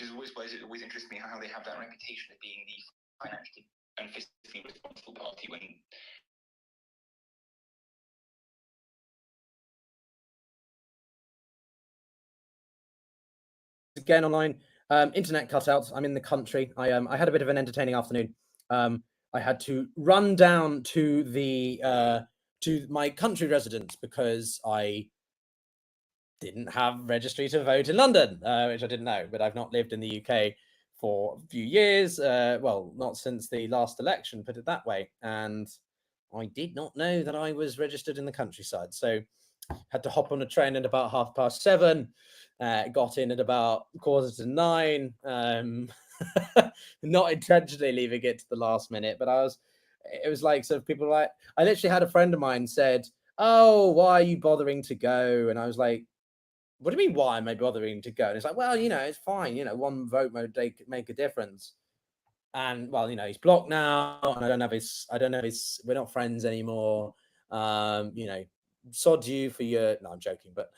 is always why it always interests me how they have that reputation of being the financially and fiscally responsible party when. Again online, internet cutouts. I'm in the country. I had a bit of an entertaining afternoon. I had to run down to my country residence because I didn't have registry to vote in London, which I didn't know. But I've not lived in the UK for a few years. Well, not since the last election, put it that way. And I did not know that I was registered in the countryside. So had to hop on a train at about 7:30. Got in at about 8:45. Not intentionally leaving it to the last minute, but it was like sort of people like, I literally had a friend of mine said, "Oh, why are you bothering to go?" And I was like, "What do you mean, why am I bothering to go?" And it's like, well, it's fine. One vote might make a difference. And well, he's blocked now, and I don't have his. We're not friends anymore. Sod you for your. No, I'm joking, but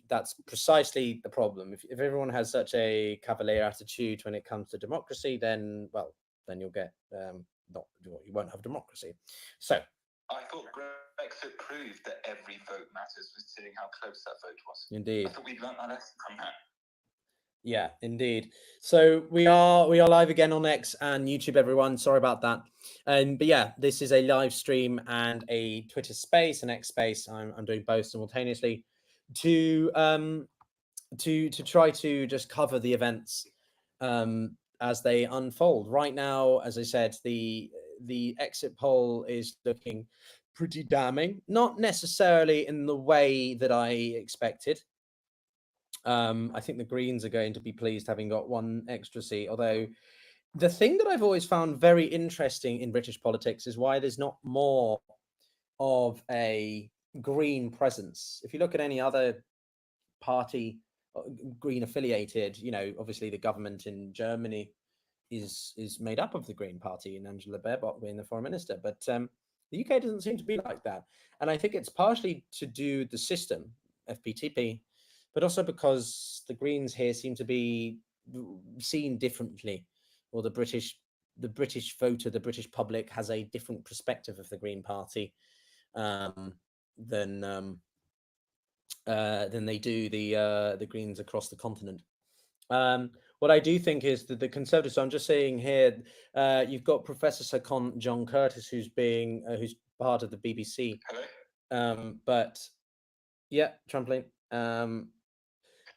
that's precisely the problem. If everyone has such a cavalier attitude when it comes to democracy, then you'll get you won't have democracy. So I thought Brexit proved that every vote matters, considering how close that vote was. Indeed. I thought we'd learned our lesson from that. Yeah, indeed. So we are live again on X and YouTube, everyone. Sorry about that. But yeah, this is a live stream and a Twitter space, an X space. I'm doing both simultaneously to try to just cover the events as they unfold. Right now, as I said, the exit poll is looking pretty damning, not necessarily in the way that I expected. I think the Greens are going to be pleased having got one extra seat, although the thing that I've always found very interesting in British politics is why there's not more of a Green presence. If you look at any other party, Green affiliated, obviously the government in Germany is made up of the Green Party and Angela Baerbock being the foreign minister, but the UK doesn't seem to be like that. And I think it's partially to do with the system, FPTP, but also because the Greens here seem to be seen differently, or the British voter, the British public has a different perspective of the Green Party than they do the Greens across the continent. What I do think is that the Conservatives, so I'm just saying here, you've got Professor Sir John Curtis, who's part of the BBC. Hello. But yeah, trampoline.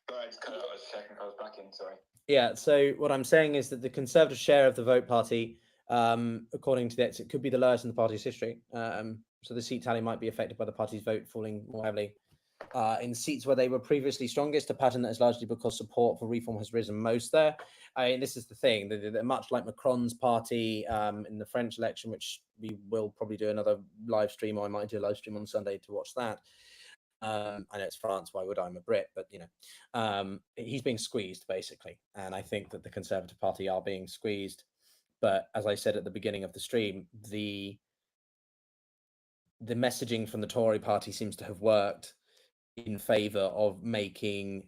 I just cut out a second. I was back in. Sorry. Yeah. So what I'm saying is that the Conservative share of the vote party, according to the exit, could be the lowest in the party's history. So the seat tally might be affected by the party's vote falling more heavily. In seats where they were previously strongest, a pattern that is largely because support for reform has risen most there. This is the thing, they're much like Macron's party in the French election, which we will probably do another live stream, or I might do a live stream on Sunday to watch that. I know it's France, why would I? I'm a Brit, but he's being squeezed basically, and I think that the Conservative Party are being squeezed. But as I said at the beginning of the stream, the messaging from the Tory party seems to have worked in favour of making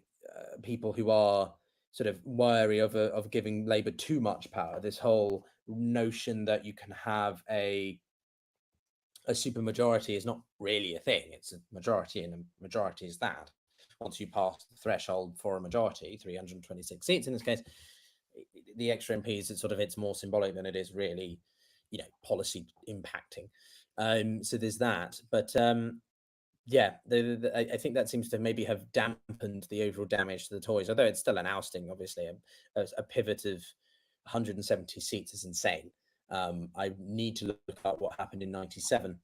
people who are sort of wary of giving Labour too much power. This whole notion that you can have a supermajority is not really a thing. It's a majority, and a majority is that. Once you pass the threshold for a majority, 326 seats in this case, the extra MPs, it's more symbolic than it is really, policy impacting. So there's that. But yeah, I think that seems to maybe have dampened the overall damage to the Tories, although it's still an ousting, obviously. A pivot of 170 seats is insane. I need to look at what happened in 97.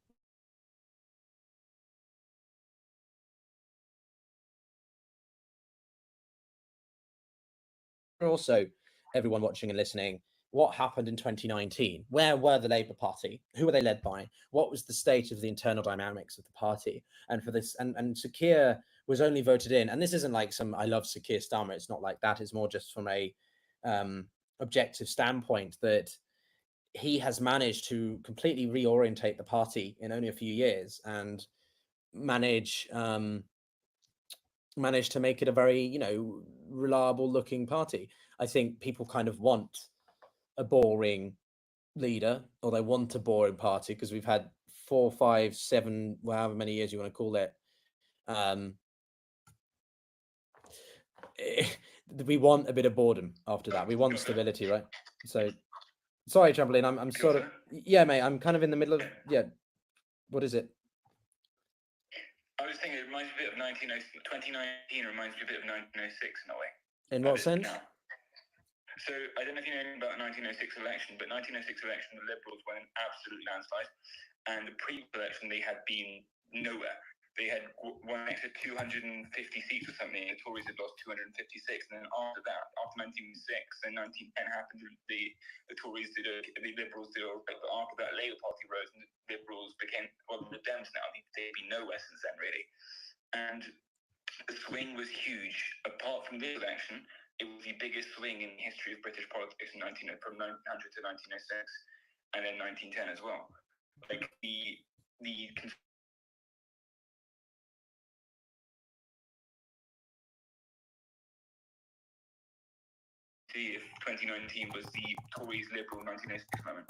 Also, everyone watching and listening, what happened in 2019? Where were the Labour Party? Who were they led by? What was the state of the internal dynamics of the party? And for this, and Sir Keir was only voted in, and this isn't like I love Sir Keir Starmer. It's not like that. It's more just from a objective standpoint that he has managed to completely reorientate the party in only a few years and manage to make it a very reliable looking party. I think people kind of want a boring leader, or they want a boring party, because we've had 4, 5, 7, well, however many years you want to call it. We want a bit of boredom after that. We want stability, right? So, sorry, Trampoline. I'm sort of, yeah, mate. I'm kind of in the middle of, yeah. What is it? I was thinking it reminds me a bit of 2019 reminds me a bit of 1906 in a way. In what sense? Now. So I don't know if you know anything about the 1906 election, but 1906 election, the Liberals won an absolute landslide, and the previous election they had been nowhere. They had won an extra 250 seats or something, and the Tories had lost 256. And then after that, after 1906 and 1910 happened, the Tories did the Liberals did all right, but after that, Labour Party rose, and the Liberals became, well, the Dems now. They've been nowhere since then, really. And the swing was huge. Apart from this election, it was the biggest swing in the history of British politics from 1900 to 1906, and then 1910 as well. Like the 2019 was the Tories Liberal 1906 moment.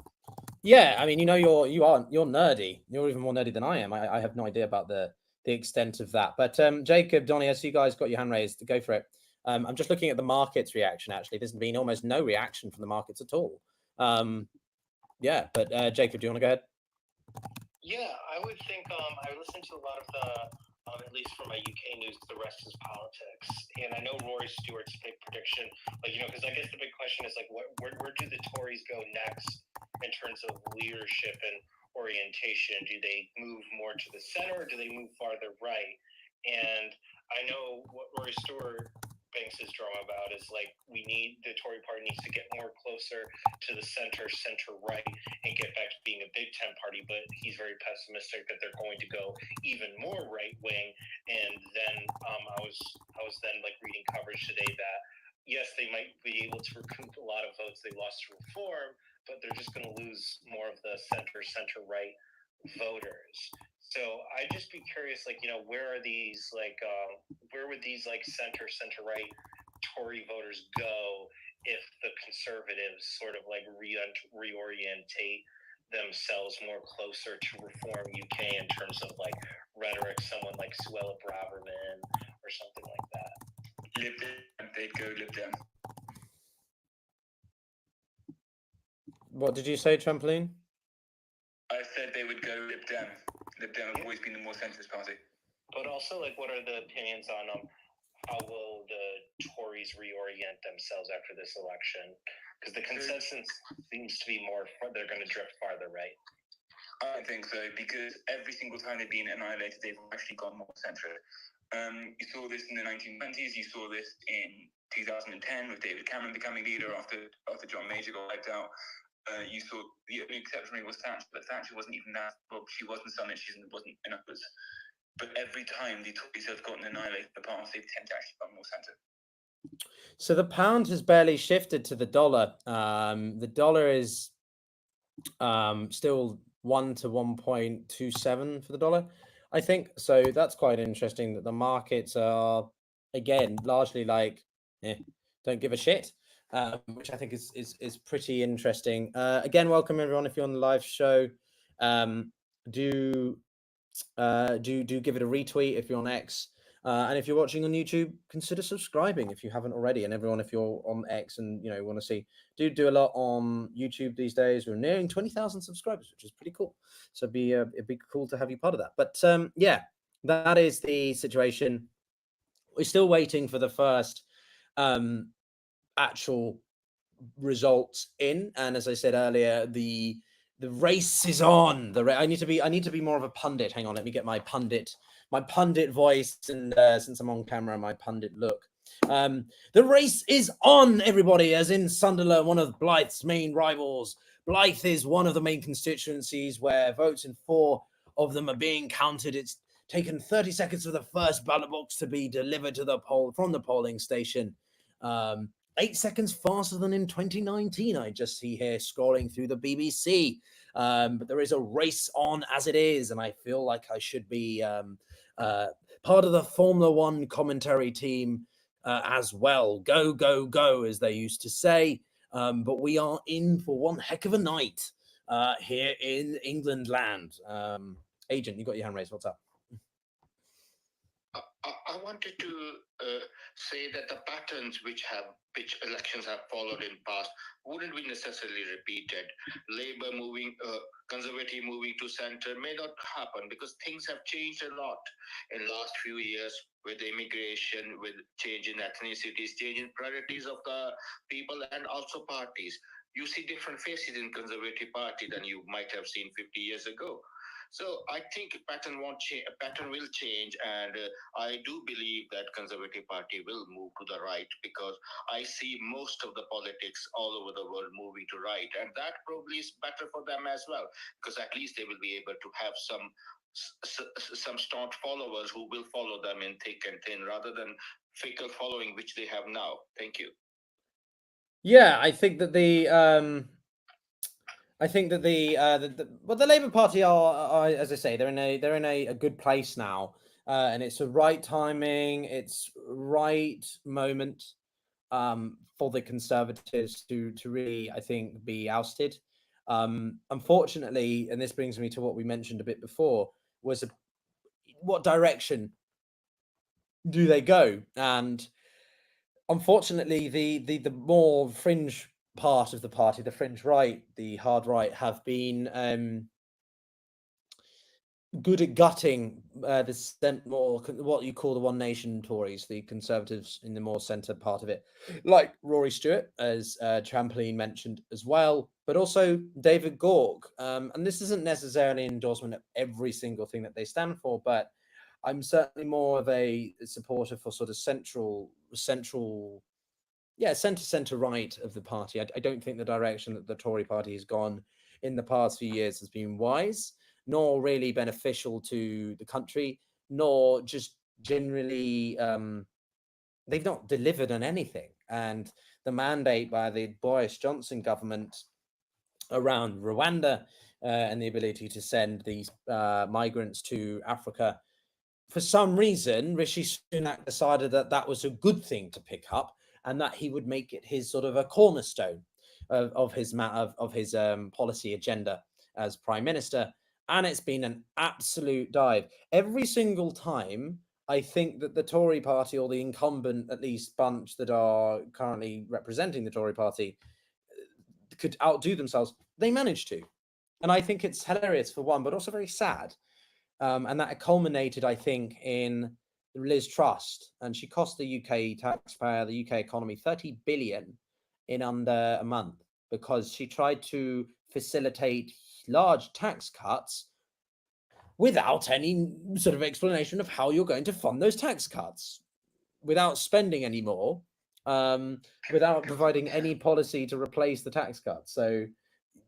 Yeah, I mean, you're nerdy. You're even more nerdy than I am. I have no idea about the extent of that. But Jacob, Donnie, I see you guys got your hand raised. Go for it. I'm just looking at the market's reaction. Actually, there's been almost no reaction from the markets at all. Yeah, but Jacob, do you want to go ahead? Yeah, I would think I listen to a lot of the, at least for my UK news, the rest is politics. And I know Rory Stewart's big prediction, because I guess the big question is where do the Tories go next in terms of leadership and orientation? Do they move more to the center, or do they move farther right? And I know what Rory Stewart banks his drum about is the Tory party needs to get more closer to the center right, and get back to being a Big Ten party. But he's very pessimistic that they're going to go even more right wing. And then I was then reading coverage today that yes, they might be able to recoup a lot of votes they lost to Reform, but they're just going to lose more of the center right voters. So I'd just be curious, where are these, where would these center right Tory voters go if the Conservatives sort of reorientate themselves more closer to Reform UK in terms of rhetoric, someone like Suella Braverman or something like that? Lib Dem, they'd go Lib Dem. What did you say, Trampoline? I said they would go Lib Dem. Lib Dem have always been the more centrist party. But also, what are the opinions on how will the Tories reorient themselves after this election? Because the consensus seems to be more they're going to drift farther right. I think so, because every single time they've been annihilated, they've actually gone more centrist. You saw this in the 1920s. You saw this in 2010 with David Cameron becoming leader after John Major got wiped out. You saw the only exception was Thatcher, but Thatcher wasn't even that. Well, she wasn't Summit, she wasn't in upwards. But every time the Tories have gotten annihilated in the past, they tend to actually come more centre. So the pound has barely shifted to the dollar. The dollar is still 1 to 1.27 for the dollar, I think. So that's quite interesting that the markets are, again, largely don't give a shit. Which I think is pretty interesting. Again, welcome everyone. If you're on the live show, do give it a retweet if you're on X, and if you're watching on YouTube, consider subscribing if you haven't already. And everyone, if you're on X and want to see, do a lot on YouTube these days. We're nearing 20,000 subscribers, which is pretty cool. So it'd be cool to have you part of that. But yeah, that is the situation. We're still waiting for the first actual results in, and as I said earlier, the race is on. I need to be more of a pundit. Hang on, let me get my pundit voice, and since I'm on camera, my pundit look. The race is on, everybody, as in Sunderland, one of Blythe's main rivals. Blythe is one of the main constituencies where votes in 4 of them are being counted. It's taken 30 seconds for the first ballot box to be delivered to the from the polling station. 8 seconds faster than in 2019. I just see here scrolling through the BBC. But there is a race on as it is, and I feel like I should be part of the Formula One commentary team as well. Go, go, go, as they used to say. But we are in for one heck of a night here in England land. Agent, you got your hand raised. What's up? I wanted to say that the patterns which elections have followed in past wouldn't be necessarily repeated. Labour moving, Conservative moving to centre may not happen because things have changed a lot in last few years with immigration, with change in ethnicities, change in priorities of the people and also parties. You see different faces in Conservative Party than you might have seen 50 years ago. So I think pattern won't change. Pattern will change, and I do believe that Conservative Party will move to the right because I see most of the politics all over the world moving to right, and that probably is better for them as well because at least they will be able to have some staunch followers who will follow them in thick and thin rather than fickle following which they have now. Thank you. Yeah, I think that the the Labour Party are, as I say, they're in a good place now, and it's a right timing, it's right moment for the Conservatives to really, I think, be ousted. Unfortunately, and this brings me to what we mentioned a bit before, was what direction do they go? And unfortunately, the more fringe part of the party, the fringe right, the hard right, have been good at gutting the more what you call the One Nation Tories, the Conservatives in the more centre part of it, like Rory Stewart, as Trampoline mentioned as well, but also David Gork. And this isn't necessarily an endorsement of every single thing that they stand for, but I'm certainly more of a supporter for sort of centre right of the party. I don't think the direction that the Tory party has gone in the past few years has been wise, nor really beneficial to the country, nor just generally, they've not delivered on anything. And the mandate by the Boris Johnson government around Rwanda and the ability to send these migrants to Africa, for some reason, Rishi Sunak decided that that was a good thing to pick up, and that he would make it his sort of a cornerstone of his policy agenda as prime minister. And it's been an absolute dive every single time. I think that the Tory party, or the incumbent, at least, bunch that are currently representing the Tory party, could outdo themselves. They managed to, and I think it's hilarious for one, but also very sad. And that culminated, I think, in Liz Truss, and she cost the UK taxpayer, the UK economy, 30 billion in under a month because she tried to facilitate large tax cuts without any sort of explanation of how you're going to fund those tax cuts, without spending any more, without providing any policy to replace the tax cuts. So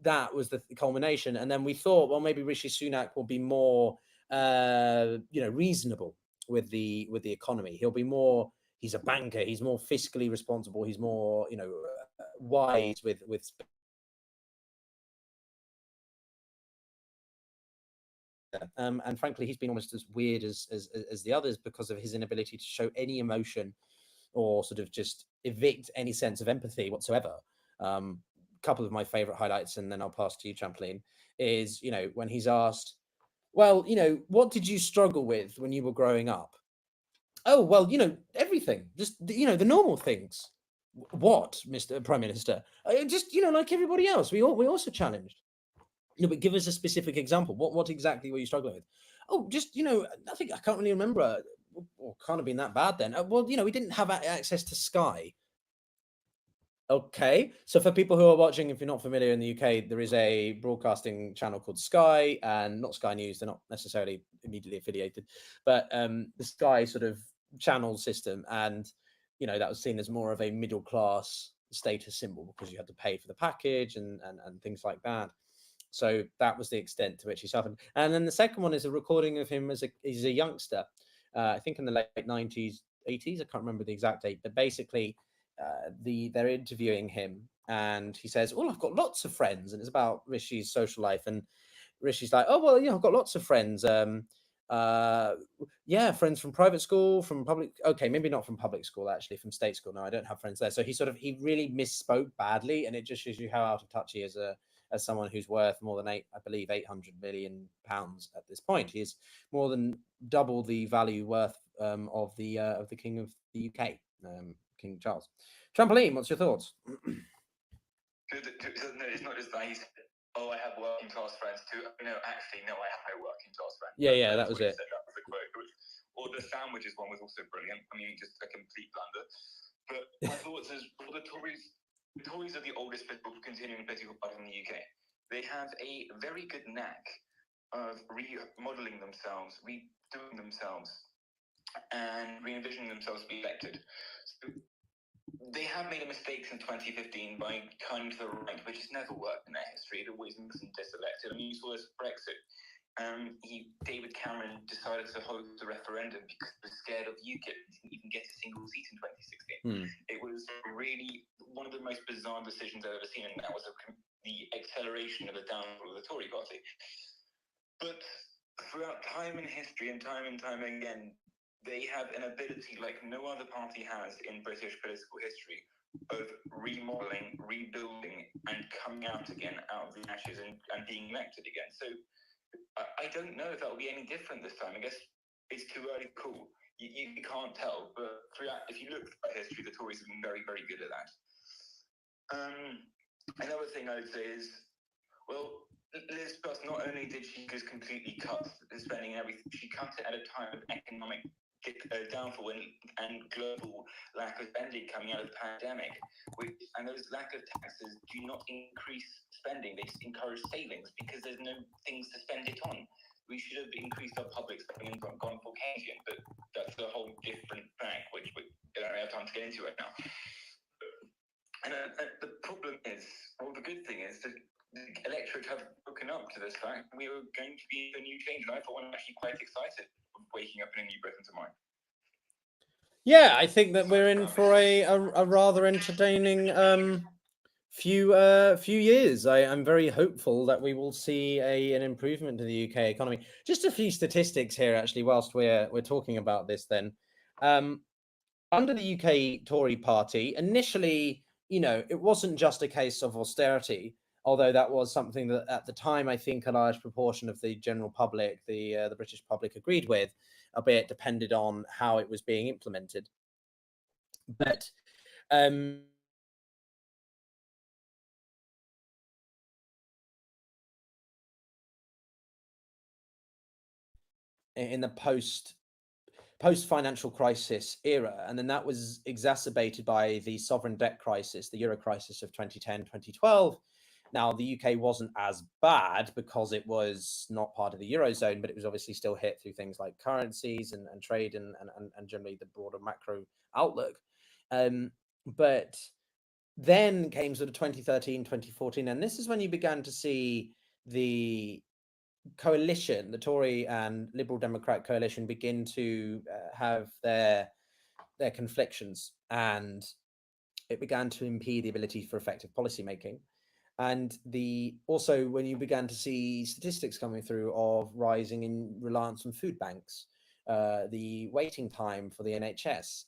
that was the culmination. And then we thought, well, maybe Rishi Sunak will be more reasonable with the economy. He'll be more, he's a banker, he's more fiscally responsible, he's more wise with and frankly, he's been almost as weird as the others because of his inability to show any emotion or sort of just evict any sense of empathy whatsoever. Couple of my favorite highlights, and then I'll pass to you, Trampoline, is when he's asked, well, what did you struggle with when you were growing up? Oh, well, everything, just the normal things. What, Mr. Prime Minister? Just like everybody else, we also challenged. But give us a specific example. What exactly were you struggling with? Oh, just nothing. I can't really remember. Or can't have been that bad then. Well, we didn't have access to Sky. Okay, so for people who are watching, if you're not familiar, in the UK, there is a broadcasting channel called Sky, and not Sky News. They're not necessarily immediately affiliated, but the Sky sort of channel system, and that was seen as more of a middle class status symbol because you had to pay for the package and things like that. So that was the extent to which he suffered. And then the second one is a recording of him as he's a youngster, I think in the late 90s, 80s. I can't remember the exact date, but basically they're interviewing him, and he says, "Oh, I've got lots of friends," and it's about Rishi's social life, and Rishi's like, "Oh, well, I've got lots of friends. yeah, friends from private school, from public. Okay, maybe not from public school, actually, from state school. No, I don't have friends there. So he really misspoke badly, and it just shows you how out of touch he is as someone who's worth more than I believe, £800 million at this point. He is more than double the value worth of the King of the UK, King Charles. Trampoline, what's your thoughts? No, it's not just that. He said, "Oh, I have working class friends too." No, actually, no, I have no working class friends. Yeah, that was it. That was the quote. Or the sandwiches one was also brilliant. I mean, just a complete blunder. But my thoughts is, well, the Tories are the oldest continuing political party in the UK. They have a very good knack of remodeling themselves, redoing themselves, and re-envisioning themselves to be elected. So they have made a mistake in 2015 by coming to the right, which has never worked in their history. It always makes them diselected. I mean, you saw this Brexit. David Cameron decided to host a referendum because he was scared of UKIP. He didn't even get a single seat in 2016. It was really one of the most bizarre decisions I've ever seen, and that was the acceleration of the downfall of the Tory party. But throughout time and history and time again, they have an ability like no other party has in British political history of remodeling, rebuilding, and coming out again out of the ashes and being elected again. So I don't know if that will be any different this time. I guess it's too early to call. You can't tell, but if you look at history, the Tories have been very, very good at that. Another thing I would say is, well, Liz Truss, not only did she just completely cut the spending and everything, she cut it at a time of economic downfall and global lack of spending coming out of the pandemic, and those lack of taxes do not increase spending, they just encourage savings because there's no things to spend it on. We should have increased our public spending and gone for Keynesian, but that's a whole different fact, which we don't have time to get into right now. And the problem is, well, the good thing is that the electorate have woken up to this fact. We were going to be a new change, and I thought I'm actually quite excited of waking up in a new Britain tomorrow. Yeah, I think that we're in for a rather entertaining few years. I'm very hopeful that we will see an improvement to the UK economy. Just a few statistics here, actually, whilst we're talking about this. Then, under the UK Tory party, initially, it wasn't just a case of austerity, although that was something that at the time I think a large proportion of the general public, the British public, agreed with, albeit depended on how it was being implemented. But in the post financial crisis era, and then that was exacerbated by the sovereign debt crisis, the euro crisis of 2010, 2012. Now, the UK wasn't as bad because it was not part of the Eurozone, but it was obviously still hit through things like currencies and trade and generally the broader macro outlook. But then came sort of 2013, 2014, and this is when you began to see the coalition, the Tory and Liberal Democrat coalition, begin to have their conflictions, and it began to impede the ability for effective policy making. And also when you began to see statistics coming through of rising in reliance on food banks, the waiting time for the NHS.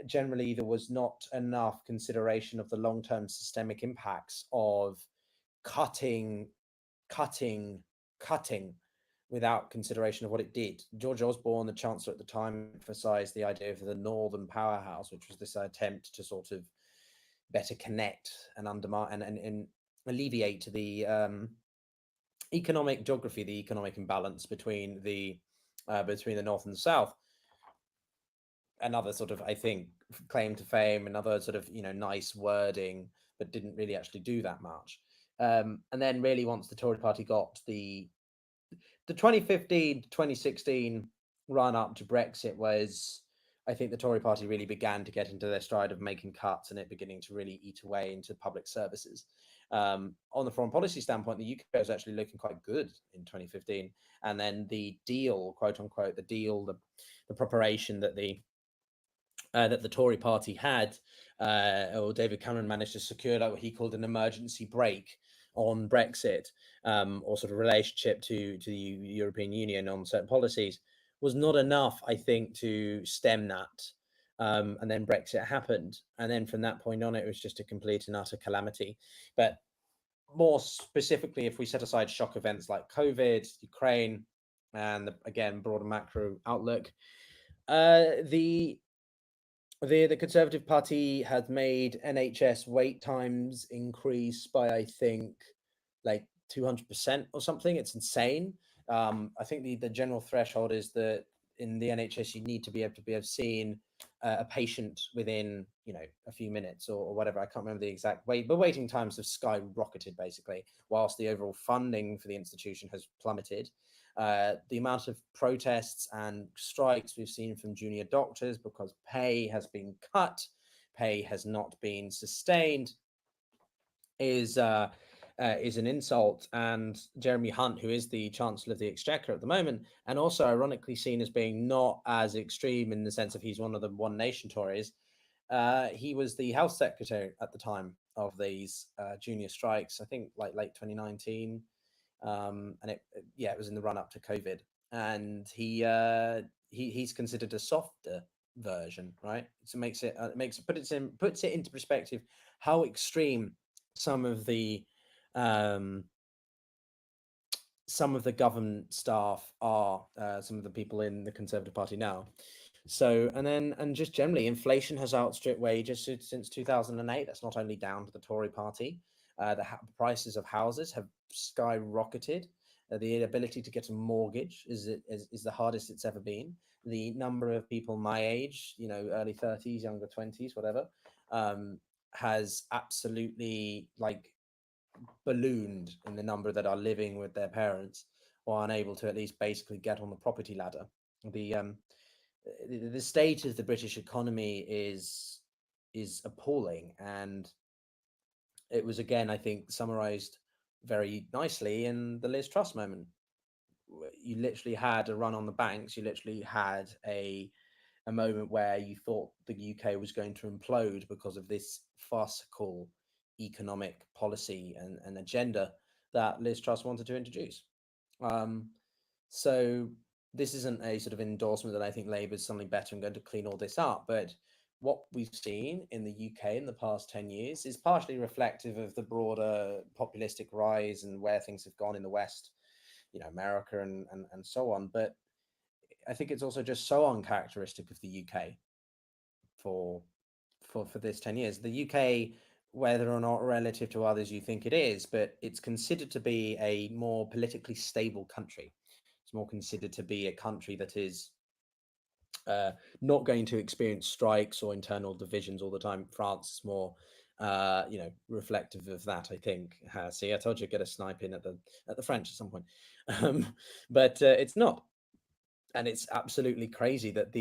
Generally, there was not enough consideration of the long-term systemic impacts of cutting without consideration of what it did. George Osborne, the Chancellor at the time, emphasised the idea of the Northern Powerhouse, which was this attempt to sort of better connect and undermine and alleviate the economic geography, the economic imbalance between the North and the South. Another sort of, I think, claim to fame, another sort of, nice wording, but didn't really actually do that much. And then really once the Tory party got the 2015 to 2016 run up to Brexit was, I think the Tory party really began to get into their stride of making cuts and it beginning to really eat away into public services. On the foreign policy standpoint, the UK was actually looking quite good in 2015. And then the deal, quote unquote, the preparation that the Tory party had, or David Cameron managed to secure what he called an emergency break on Brexit, or sort of relationship to the European Union on certain policies, was not enough, I think, to stem that. And then Brexit happened, and then from that point on, it was just a complete and utter calamity. But more specifically, if we set aside shock events like COVID, Ukraine, and again broader macro outlook, the Conservative Party has made NHS wait times increase by, I think, like 200% or something. It's insane. I think the general threshold is that in the NHS you need to be able to have seen a patient within, you know, a few minutes or whatever. I can't remember the exact wait, but waiting times have skyrocketed basically, whilst the overall funding for the institution has plummeted. The amount of protests and strikes we've seen from junior doctors because pay has been cut, pay has not been sustained, is an insult. And Jeremy Hunt, who is the Chancellor of the Exchequer at the moment, and also ironically seen as being not as extreme in the sense of he's one of the One Nation Tories, he was the Health Secretary at the time of these junior strikes, I think like late 2019. And it was in the run up to COVID, and he's considered a softer version, right? So puts it into perspective how extreme some of the government staff are, some of the people in the Conservative Party now. So, and just generally, inflation has outstripped wages since 2008. That's not only down to the Tory party. The prices of houses have skyrocketed. The ability to get a mortgage is the hardest it's ever been. The number of people my age, you know, early 30s, younger 20s, whatever, has absolutely like ballooned in the number that are living with their parents or unable to at least basically get on the property ladder. The state of the British economy is appalling, and it was, again, I think, summarized very nicely in the Liz Truss moment. You literally had a run on the banks. You literally had a moment where you thought the UK was going to implode because of this farcical economic policy and agenda that Liz Truss wanted to introduce. So this isn't a sort of endorsement that I think Labour is suddenly better and going to clean all this up, but what we've seen in the UK in the past 10 years is partially reflective of the broader populistic rise and where things have gone in the West, you know, America and so on. But I think it's also just so uncharacteristic of the UK for this 10 years. The UK, whether or not relative to others you think it is, but it's considered to be a more politically stable country. It's more considered to be a country that is not going to experience strikes or internal divisions all the time. France is more, reflective of that, I think. See, I told you, get a snipe in at the French at some point, but it's not, and it's absolutely crazy that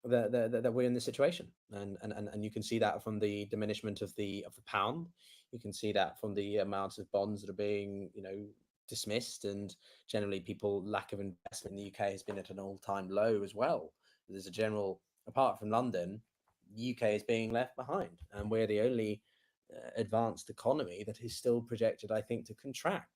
that we're in this situation, and you can see that from the diminishment of the pound. You can see that from the amount of bonds that are being, you know, dismissed, and generally people lack of investment in the UK has been at an all-time low as well. There's a general, apart from London, UK is being left behind, and we're the only advanced economy that is still projected, I think, to contract.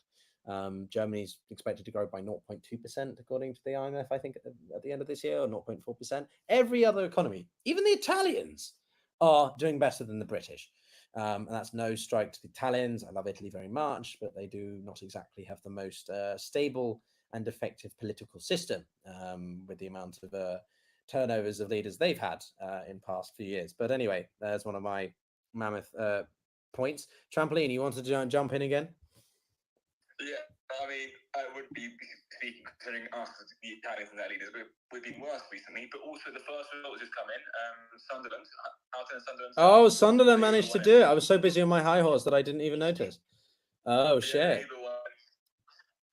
Germany's expected to grow by 0.2% according to the IMF, I think, at the end of this year, or 0.4%. Every other economy, even the Italians, are doing better than the British. And that's no strike to the Italians. I love Italy very much, but they do not exactly have the most stable and effective political system, with the amount of turnovers of leaders they've had in past few years. But anyway, there's one of my mammoth points. Trampoline, you want to jump in again? Yeah, I mean, I would be speaking considering us as the Italians and their leaders. We've been worse recently, but also the first result has just come in. Sunderland, Sunderland. Oh, Sunderland managed to do it. I was so busy on my high horse that I didn't even notice. Oh, shit.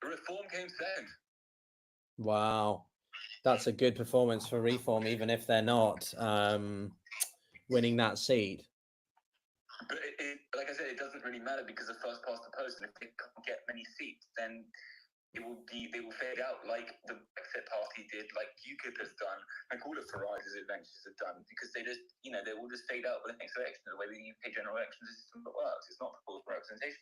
Reform came second. Wow. That's a good performance for Reform, even if they're not winning that seat. But like I said, it doesn't really matter because the first past the post, and if they can't get many seats, then they will fade out like the Brexit party did, like UKIP has done, like all of Farage's adventures have done, because they just, they will just fade out with the next election, the way the UK general election system works. It's not proportional representation.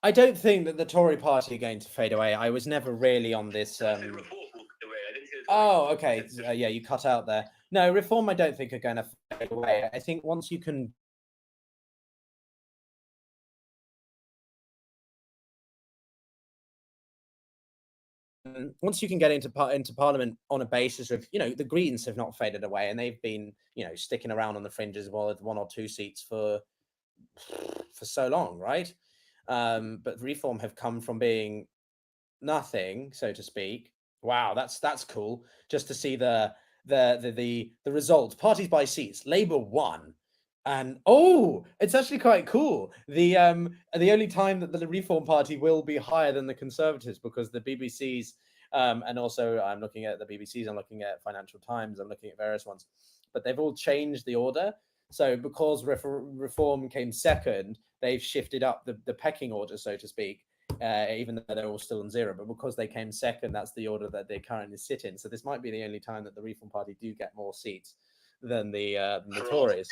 I don't think that the Tory party are going to fade away. I was never really on this. I said reform will fade away. I didn't say the Tories. Oh, I okay. said Yeah, you cut out there. No, reform I don't think are going to fade away. I think once you can get into Parliament on a basis of, the Greens have not faded away, and they've been, sticking around on the fringes with 1 or 2 seats for so long, right? But Reform have come from being nothing, so to speak. Wow, that's cool. Just to see the results. Parties by seats. Labour won. And it's actually quite cool. The only time that the Reform Party will be higher than the Conservatives, because the BBC's and also I'm looking at the BBC's, I'm looking at Financial Times, I'm looking at various ones, but they've all changed the order. So because Reform came second, they've shifted up the pecking order, so to speak. Even though they're all still on 0, but because they came second, that's the order that they currently sit in. So this might be the only time that the Reform Party do get more seats than the Tories.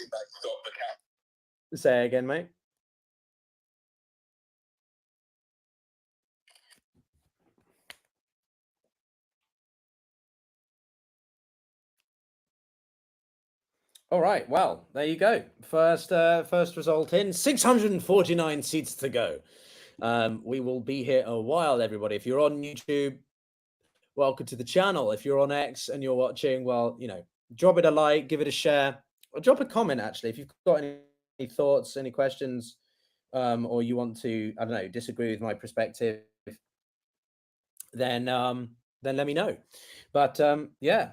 Say again, mate. All right, well, there you go. First result in. 649 seats to go. We will be here a while, everybody. If you're on YouTube, welcome to the channel. If you're on X and you're watching, well, drop it a like, give it a share, or drop a comment, actually, if you've got any thoughts, any questions, or you want to, I don't know, disagree with my perspective, then let me know. But yeah,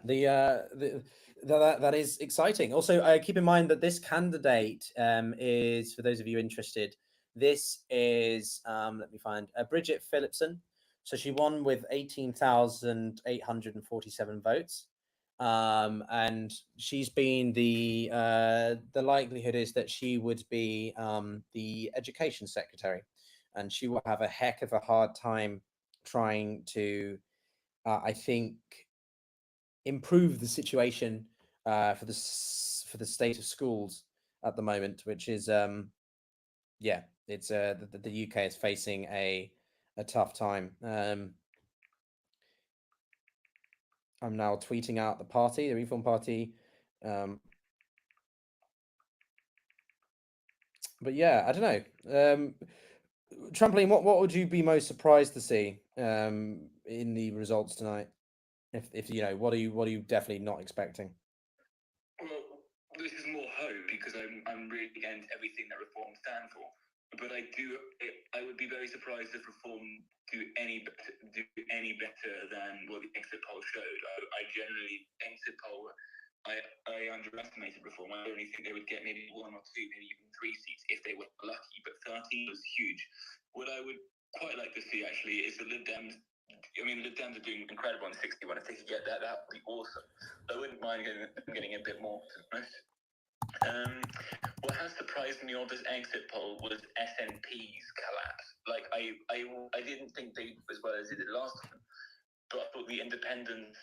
that is exciting. Also, keep in mind that this candidate is, for those of you interested, this is let me find Bridget Phillipson. So she won with 18,847 votes, and she's been the likelihood is that she would be the education secretary, and she will have a heck of a hard time trying to, I think, improve the situation for the state of schools at the moment, which is yeah, it's the UK is facing a tough time. I'm now tweeting out the party, the Reform Party. But yeah, I don't know. Trampoline, what would you be most surprised to see in the results tonight? If what are you definitely not expecting? Well, this is more hope, because I'm really against everything that Reform stand for. But I would be very surprised if Reform do any better than what the exit poll showed. I generally exit poll. I underestimated Reform. I only think they would get maybe 1 or 2, maybe even 3 seats if they were lucky. But 13 was huge. What I would quite like to see, actually, is the Lib Dems. I mean, Lib Dems are doing incredible on 61. If they could get that would be awesome. I wouldn't mind getting a bit more. What has surprised me on this exit poll was SNP's collapse. Like, I didn't think they as well as they did last time, but I thought the independent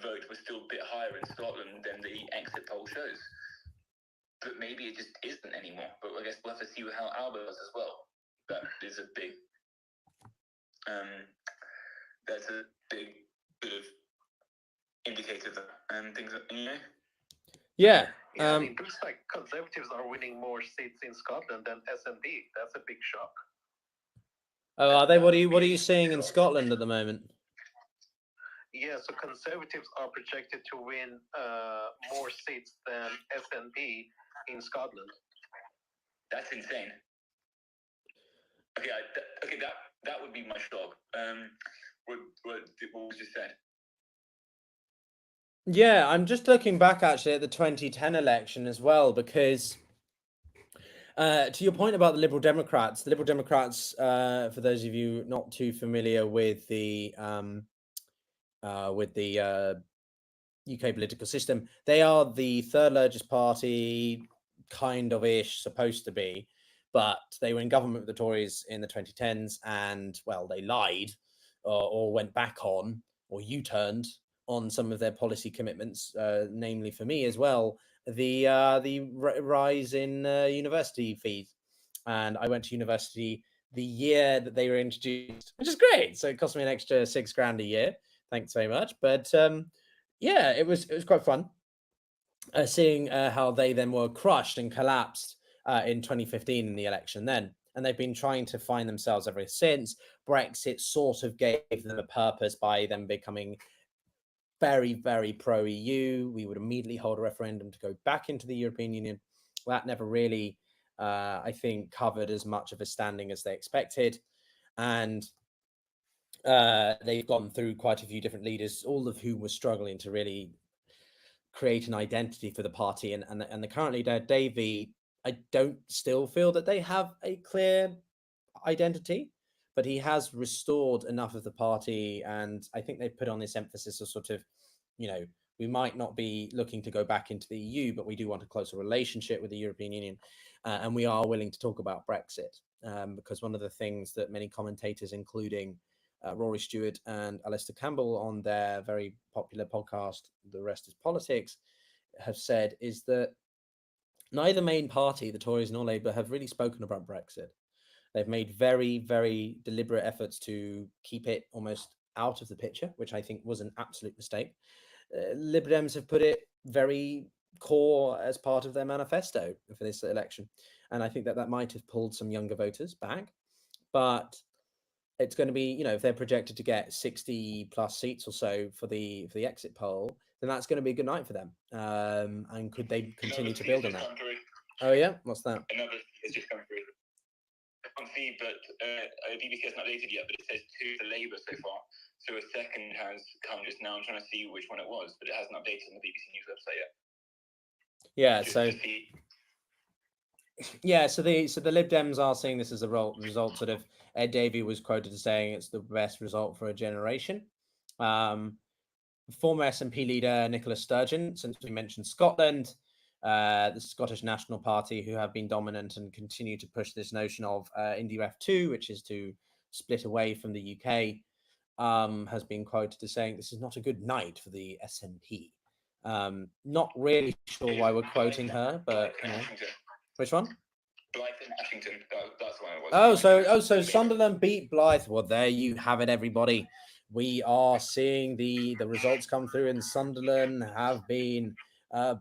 vote was still a bit higher in Scotland than the exit poll shows. But maybe it just isn't anymore. But I guess we'll have to see how Alba does as well. That is a big. That's a big bit of indicator that things that Yeah. Yeah, I mean, it looks like Conservatives are winning more seats in Scotland than SNP. That's a big shock. Oh, are they? What are you seeing in Scotland at the moment? Yeah, so Conservatives are projected to win more seats than SNP in Scotland. That's insane. Okay, that would be my shock. What was just said? Yeah, I'm just looking back actually at the 2010 election as well, because to your point about the Liberal Democrats, for those of you not too familiar with the UK political system, they are the third largest party, kind of ish, supposed to be, but they were in government with the Tories in the 2010s, and well, they lied or went back on or U-turned on some of their policy commitments, namely for me as well, the rise in university fees. And I went to university the year that they were introduced, which is great. So it cost me an extra £6,000 a year. Thanks very much. But yeah, it was quite fun seeing how they then were crushed and collapsed in 2015 in the election then. And they've been trying to find themselves ever since. Brexit sort of gave them a purpose by them becoming very, very pro-EU. We would immediately hold a referendum to go back into the European Union. That never really, I think, covered as much of a standing as they expected. And they've gone through quite a few different leaders, all of whom were struggling to really create an identity for the party. And the current leader, Davey, I don't still feel that they have a clear identity, but he has restored enough of the party. And I think they put on this emphasis of sort of, we might not be looking to go back into the EU, but we do want a closer relationship with the European Union. And we are willing to talk about Brexit, because one of the things that many commentators, including Rory Stewart and Alistair Campbell on their very popular podcast, The Rest is Politics, have said is that neither main party, the Tories nor Labour, have really spoken about Brexit. They've made very, very deliberate efforts to keep it almost out of the picture, which I think was an absolute mistake. Lib Dems have put it very core as part of their manifesto for this election. And I think that might have pulled some younger voters back. But it's going to be, if they're projected to get 60 plus seats or so for the exit poll, then that's going to be a good night for them. And could they continue to build on that? Oh yeah, what's that? Another has just come through. I can't see, but BBC hasn't updated yet, but it says 2 for Labour so far. So a second has come just now. I'm trying to see which one it was, but it hasn't updated on the BBC News website yet. Yeah, so the Lib Dems are seeing this as a result. Sort of Ed Davey was quoted as saying it's the best result for a generation. Former SNP leader Nicola Sturgeon, since we mentioned Scotland, the Scottish National Party, who have been dominant and continue to push this notion of IndyRef2, which is to split away from the UK, has been quoted as saying this is not a good night for the SNP. Not really sure why we're quoting her, but which one? Blythe and Ashington. That's what it was. So Sunderland beat Blythe. Well, there you have it, everybody. We are seeing the results come through, and Sunderland have been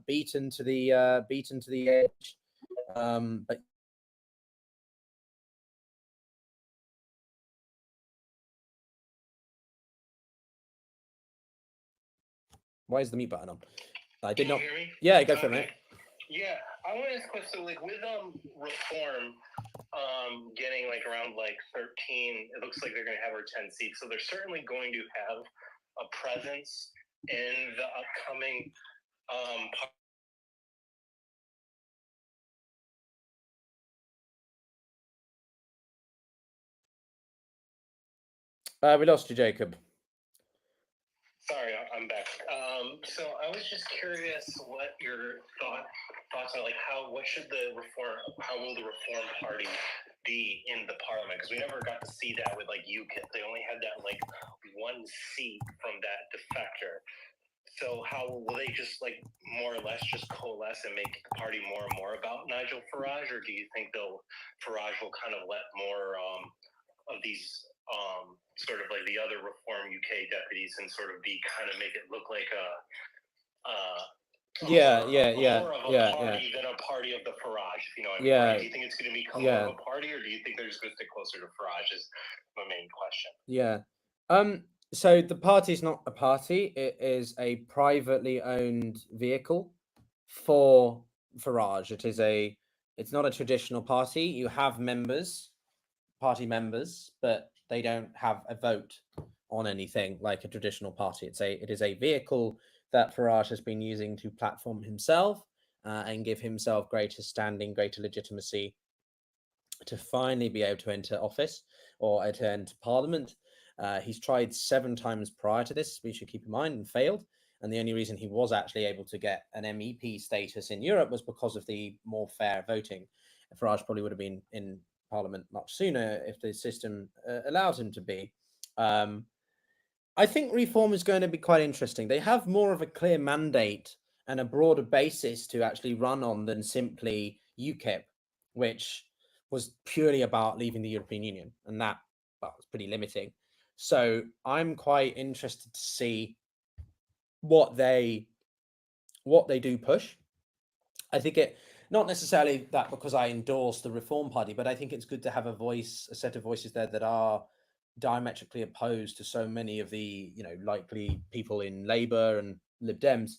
beaten to the edge. But why is the mute button on? I did not. Hear me? Yeah, go for it, mate. Yeah, I want to ask a question. So, with reform getting around 13, it looks like they're going to have her 10 seats. So they're certainly going to have a presence in the upcoming We lost you, Jacob. Sorry, I'm back. So I was just curious what your thoughts are. How will the Reform Party be in the Parliament? Because we never got to see that with UKIP. They only had that one seat from that defector. So how will they just more or less just coalesce and make the party more and more about Nigel Farage, or do you think Farage will kind of let more of these sort of the other Reform UK deputies and sort of make it look like more of a party than a party of the Farage, if you know what I mean? Yeah. Do you think it's going to become more of a party, or do you think they're just going to stick closer to Farage is my main question. Yeah. So the party is not a party. It is a privately owned vehicle for Farage. It's not a traditional party. You have party members, but they don't have a vote on anything like a traditional party. It is a vehicle that Farage has been using to platform himself and give himself greater standing, greater legitimacy to finally be able to enter office or to enter Parliament. He's tried 7 times prior to this, we should keep in mind, and failed. And the only reason he was actually able to get an MEP status in Europe was because of the more fair voting. Farage probably would have been in Parliament much sooner if the system allowed him to be. I think reform is going to be quite interesting. They have more of a clear mandate and a broader basis to actually run on than simply UKIP, which was purely about leaving the European Union, and that was pretty limiting. So I'm quite interested to see what they do push. I think it, not necessarily that because I endorse the Reform Party, but I think it's good to have a set of voices there that are diametrically opposed to so many of the likely people in Labour and Lib Dems,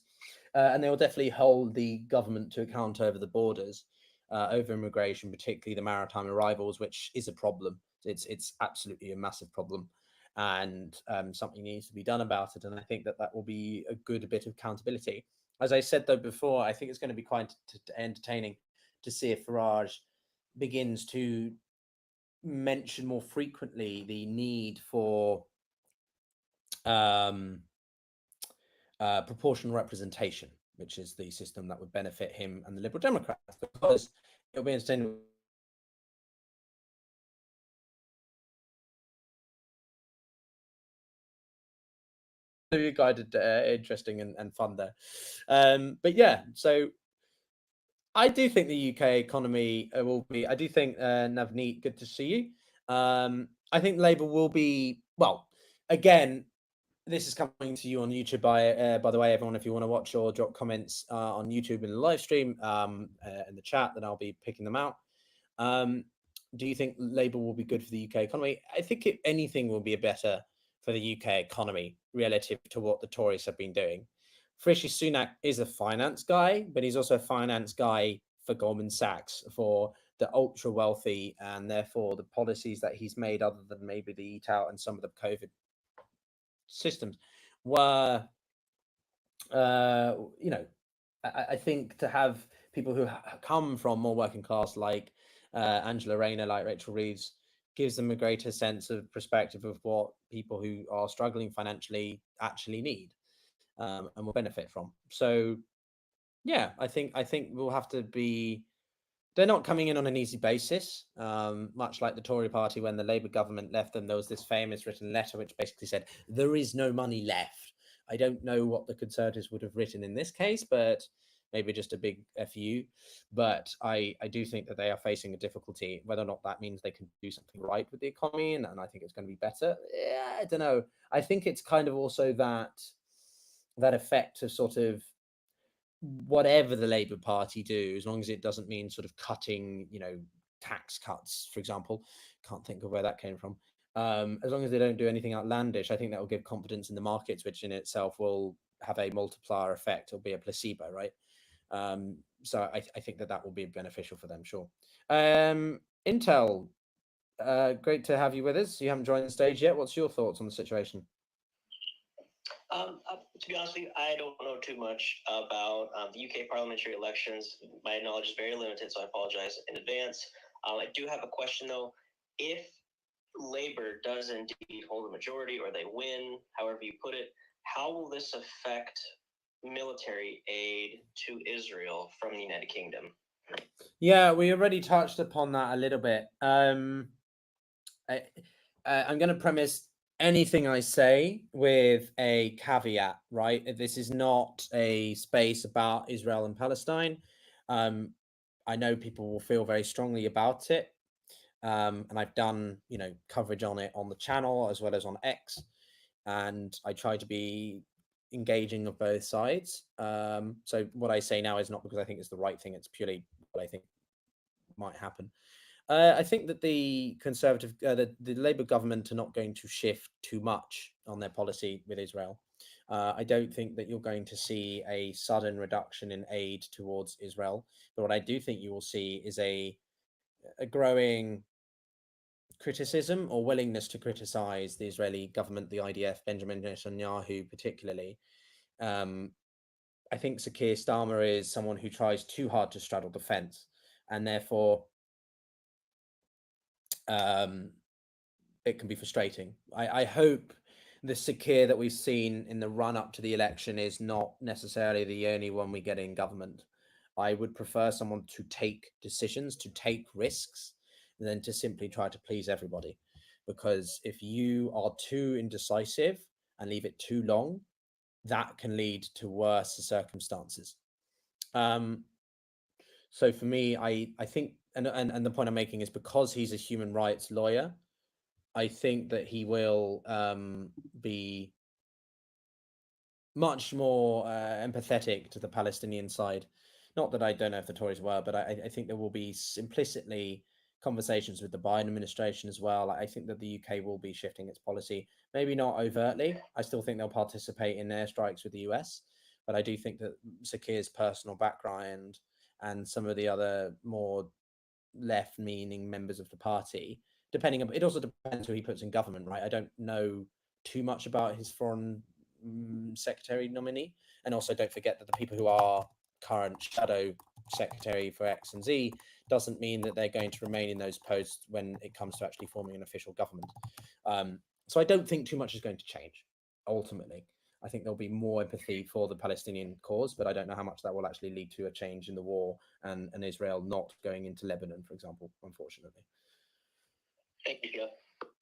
and they will definitely hold the government to account over the borders, over immigration, particularly the maritime arrivals, which is a problem. It's absolutely a massive problem, and something needs to be done about it. And I think that will be a good bit of accountability. As I said though before, I think it's going to be quite entertaining to see if Farage begins to mention more frequently the need for proportional representation, which is the system that would benefit him and the Liberal Democrats, because it'll be entertaining. Guided, interesting and fun there. But yeah, so I do think the UK economy will be. I do think Navneet, good to see you. I think Labour will be, well. Again, this is coming to you on YouTube. By the way, everyone, if you want to watch or drop comments on YouTube in the live stream, in the chat, then I'll be picking them out. Do you think Labour will be good for the UK economy? I think if anything will be better for the UK economy relative to what the Tories have been doing. Rishi Sunak is a finance guy, but he's also a finance guy for Goldman Sachs, for the ultra wealthy, and therefore the policies that he's made, other than maybe the eat out and some of the COVID systems, were, I think to have people who come from more working class, like Angela Rayner, like Rachel Reeves, gives them a greater sense of perspective of what people who are struggling financially actually need, and will benefit from. So yeah, I think we'll have to be. They're not coming in on an easy basis, much like the Tory party when the Labour government left them. There was this famous written letter which basically said, there is no money left. I don't know what the Conservatives would have written in this case, but maybe just a big FU. But I do think that they are facing a difficulty. Whether or not that means they can do something right with the economy, and I think it's going to be better. Yeah, I don't know. I think it's kind of also that effect of sort of, whatever the Labour Party do, as long as it doesn't mean sort of cutting, tax cuts, for example, can't think of where that came from. As long as they don't do anything outlandish, I think that will give confidence in the markets, which in itself will have a multiplier effect or be a placebo, right? So I think that will be beneficial for them, sure. Intel, great to have you with us. You haven't joined the stage yet. What's your thoughts on the situation? To be honest with you, I don't know too much about the UK parliamentary elections. My knowledge is very limited, so I apologize in advance. I do have a question, though. If Labour does indeed hold a majority, or they win, however you put it, how will this affect military aid to Israel from the United Kingdom? Yeah, we already touched upon that a little bit. I'm going to premise anything I say with a caveat, right? This is not a space about Israel and Palestine. I know people will feel very strongly about it. And I've done, coverage on it on the channel as well as on X. And I try to be engaging of both sides. So what I say now is not because I think it's the right thing. It's purely what I think might happen. I think that the Conservative, the Labour government are not going to shift too much on their policy with Israel. I don't think that you're going to see a sudden reduction in aid towards Israel. But what I do think you will see is a growing criticism or willingness to criticize the Israeli government, the IDF, Benjamin Netanyahu particularly. I think Sir Keir Starmer is someone who tries too hard to straddle the fence, and therefore it can be frustrating. I hope the Sir Keir that we've seen in the run up to the election is not necessarily the only one we get in government. I would prefer someone to take decisions, to take risks, than to simply try to please everybody. Because if you are too indecisive and leave it too long, that can lead to worse circumstances. So for me, I think and the point I'm making is because he's a human rights lawyer, I think that he will be much more empathetic to the Palestinian side. Not that I don't know if the Tories were, but I think there will be implicitly conversations with the Biden administration as well. I think that the UK will be shifting its policy, maybe not overtly. I still think they'll participate in airstrikes with the US, but I do think that Sir Keir's personal background and some of the other more left-leaning members of the party, depending on, it also depends who he puts in government, right? I don't know too much about his foreign secretary nominee, and also don't forget that the people who are current shadow secretary for X and Z doesn't mean that they're going to remain in those posts when it comes to actually forming an official government. So I don't think too much is going to change ultimately. I think there'll be more empathy for the Palestinian cause, but I don't know how much that will actually lead to a change in the war and Israel not going into Lebanon, for example, unfortunately. Thank you, Gil.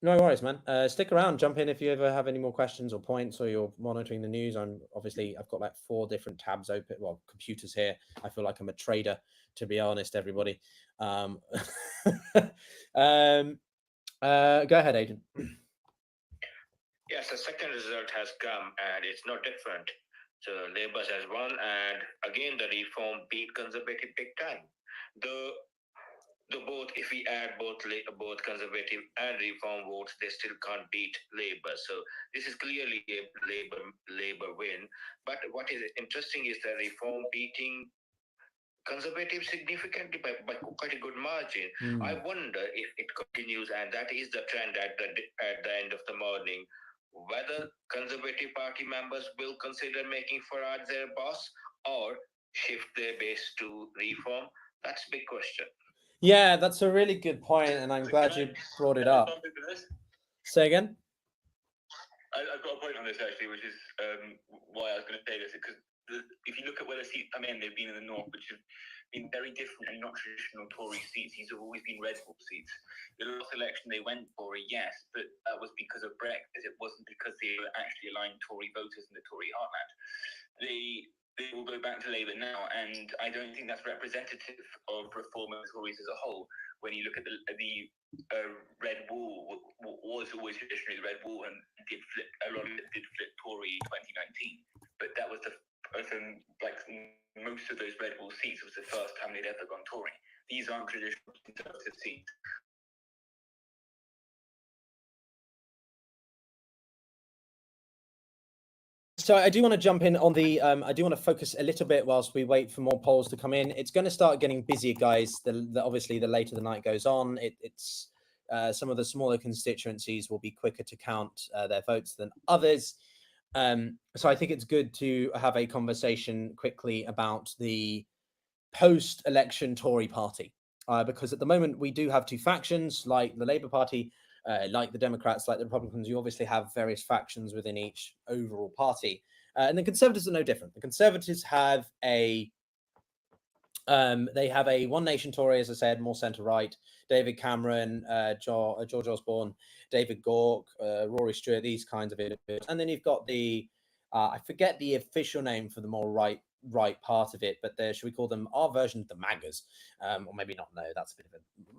No worries, man. Stick around, jump in if you ever have any more questions or points, or you're monitoring the news. I've got like 4 different tabs open, well, computers here. I feel like I'm a trader, to be honest, everybody. Go ahead, Adrian. Yes, the second result has come and it's not different. So Labour has won, and again the reform beat Conservative big time. The both, if we add both Conservative and Reform votes, they still can't beat Labour. So this is clearly a Labour win. But what is interesting is that Reform beating Conservative significantly by quite a good margin. I wonder if it continues, and that is the trend at the end of the morning, whether Conservative Party members will consider making Farage their boss or shift their base to Reform. That's a big question. Yeah, that's a really good point, and I'm glad you brought it up. Say again? I've got a point on this actually, which is why I was going to say this, because if you look at where the seats come in, they've been in the north, which have been very different and not traditional Tory seats. These have always been red wall seats. The last election they went Tory, yes, but that was because of Brexit. It wasn't because they were actually aligned Tory voters in the Tory heartland. They will go back to Labour now, and I don't think that's representative of Reform and Tories as a whole. When you look at the red wall, was always traditionally the red wall, and a lot of it did flip Tory in 2019. But that was like most of those red wall seats was the first time they'd ever gone Tory. These aren't traditional Conservative seats. So I do want to jump in on the, I do want to focus a little bit whilst we wait for more polls to come in. It's going to start getting busier, guys. Obviously, the later the night goes on, it's some of the smaller constituencies will be quicker to count their votes than others. So I think it's good to have a conversation quickly about the post-election Tory party, because at the moment we do have 2 factions, like the Labour Party, like the Democrats, like the Republicans. You obviously have various factions within each overall party, and the Conservatives are no different. The Conservatives have a One Nation Tory, as I said, more centre-right. David Cameron, George Osborne, David Gauke, Rory Stewart, these kinds of individuals. And then you've got the, I forget the official name for the more right part of it, but should we call them our version of the MAGAs, or maybe not? No, that's a bit of a,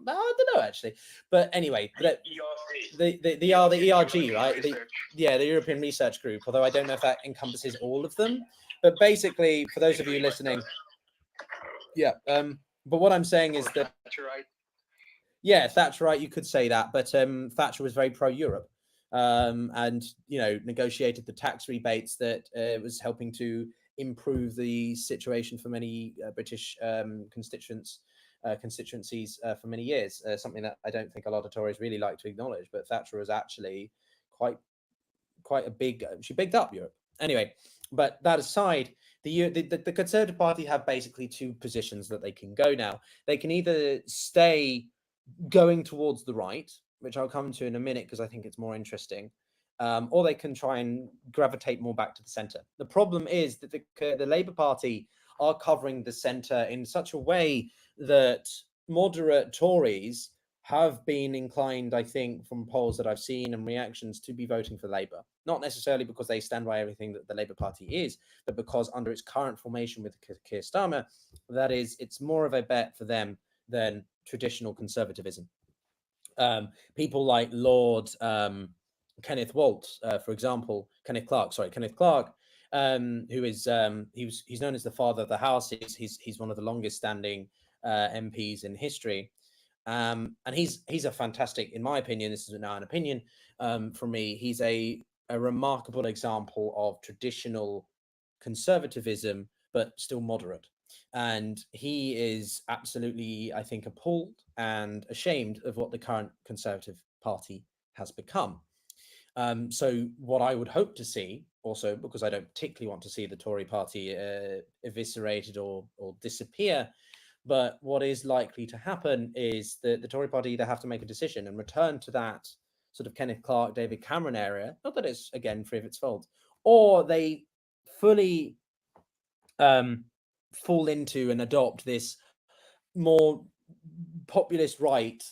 I don't know actually. But anyway, the ERG, right? The European Research Group. Although I don't know if that encompasses all of them, but basically, for those of you listening, yeah. But what I'm saying is that Thatcherite. Yeah, Thatcherite, you could say that, but Thatcher was very pro-Europe, and negotiated the tax rebates that was helping to improve the situation for many British constituencies for many years. Something that I don't think a lot of Tories really like to acknowledge, but Thatcher was actually quite a big. She bigged up Europe anyway. But that aside, the Conservative Party have basically 2 positions that they can go now. They can either stay going towards the right, which I'll come to in a minute because I think it's more interesting, or they can try and gravitate more back to the centre. The problem is that the Labour Party are covering the centre in such a way that moderate Tories have been inclined, I think, from polls that I've seen and reactions, to be voting for Labour. Not necessarily because they stand by everything that the Labour Party is, but because under its current formation with Keir Starmer, that is, it's more of a bet for them than traditional conservatism. People like Lord Kenneth Waltz, for example, Kenneth Clark, who is he's known as the father of the House. He's one of the longest standing MPs in history. And he's a fantastic, in my opinion, this is now an opinion from me, he's a remarkable example of traditional conservatism, but still moderate. And he is absolutely, I think, appalled and ashamed of what the current Conservative Party has become. So what I would hope to see, also because I don't particularly want to see the Tory party eviscerated or disappear, but what is likely to happen is that the Tory party either have to make a decision and return to that sort of Kenneth Clark, David Cameron area, not that it's, again, free of its faults, or they fully fall into and adopt this more populist right,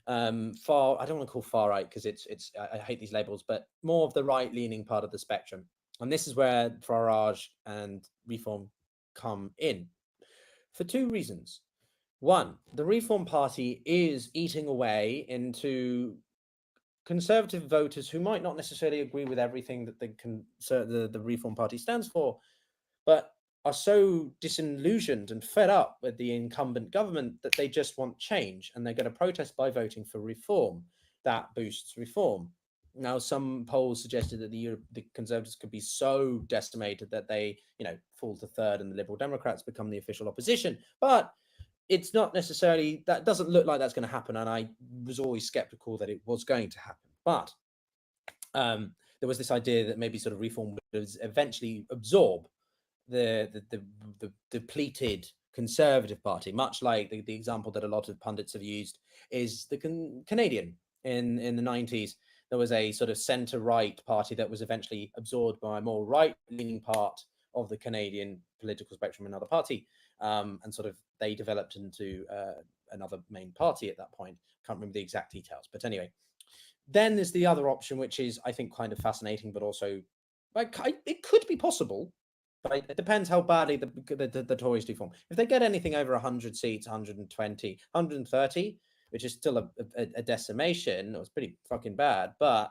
far, I don't want to call far right because it's I hate these labels, but more of the right leaning part of the spectrum. And this is where Farage and Reform come in for two reasons. One, the Reform Party is eating away into conservative voters who might not necessarily agree with everything that the Reform Party stands for, but are so disillusioned and fed up with the incumbent government that they just want change, and they're going to protest by voting for reform. That boosts reform. Now, some polls suggested that the Conservatives could be so decimated that they, fall to third and the Liberal Democrats become the official opposition. But it's not necessarily, that doesn't look like that's going to happen. And I was always skeptical that it was going to happen. But there was this idea that maybe sort of reform would eventually absorb the depleted Conservative Party, much like the example that a lot of pundits have used is the Canadian in the 90s. There was a sort of centre-right party that was eventually absorbed by a more right-leaning part of the Canadian political spectrum, another party, and sort of they developed into another main party at that point. Can't remember the exact details, but anyway. Then there's the other option, which is, I think, kind of fascinating, but also it could be possible. But it depends how badly the Tories do form. If they get anything over 100 seats, 120, 130, which is still a decimation, it was pretty fucking bad, but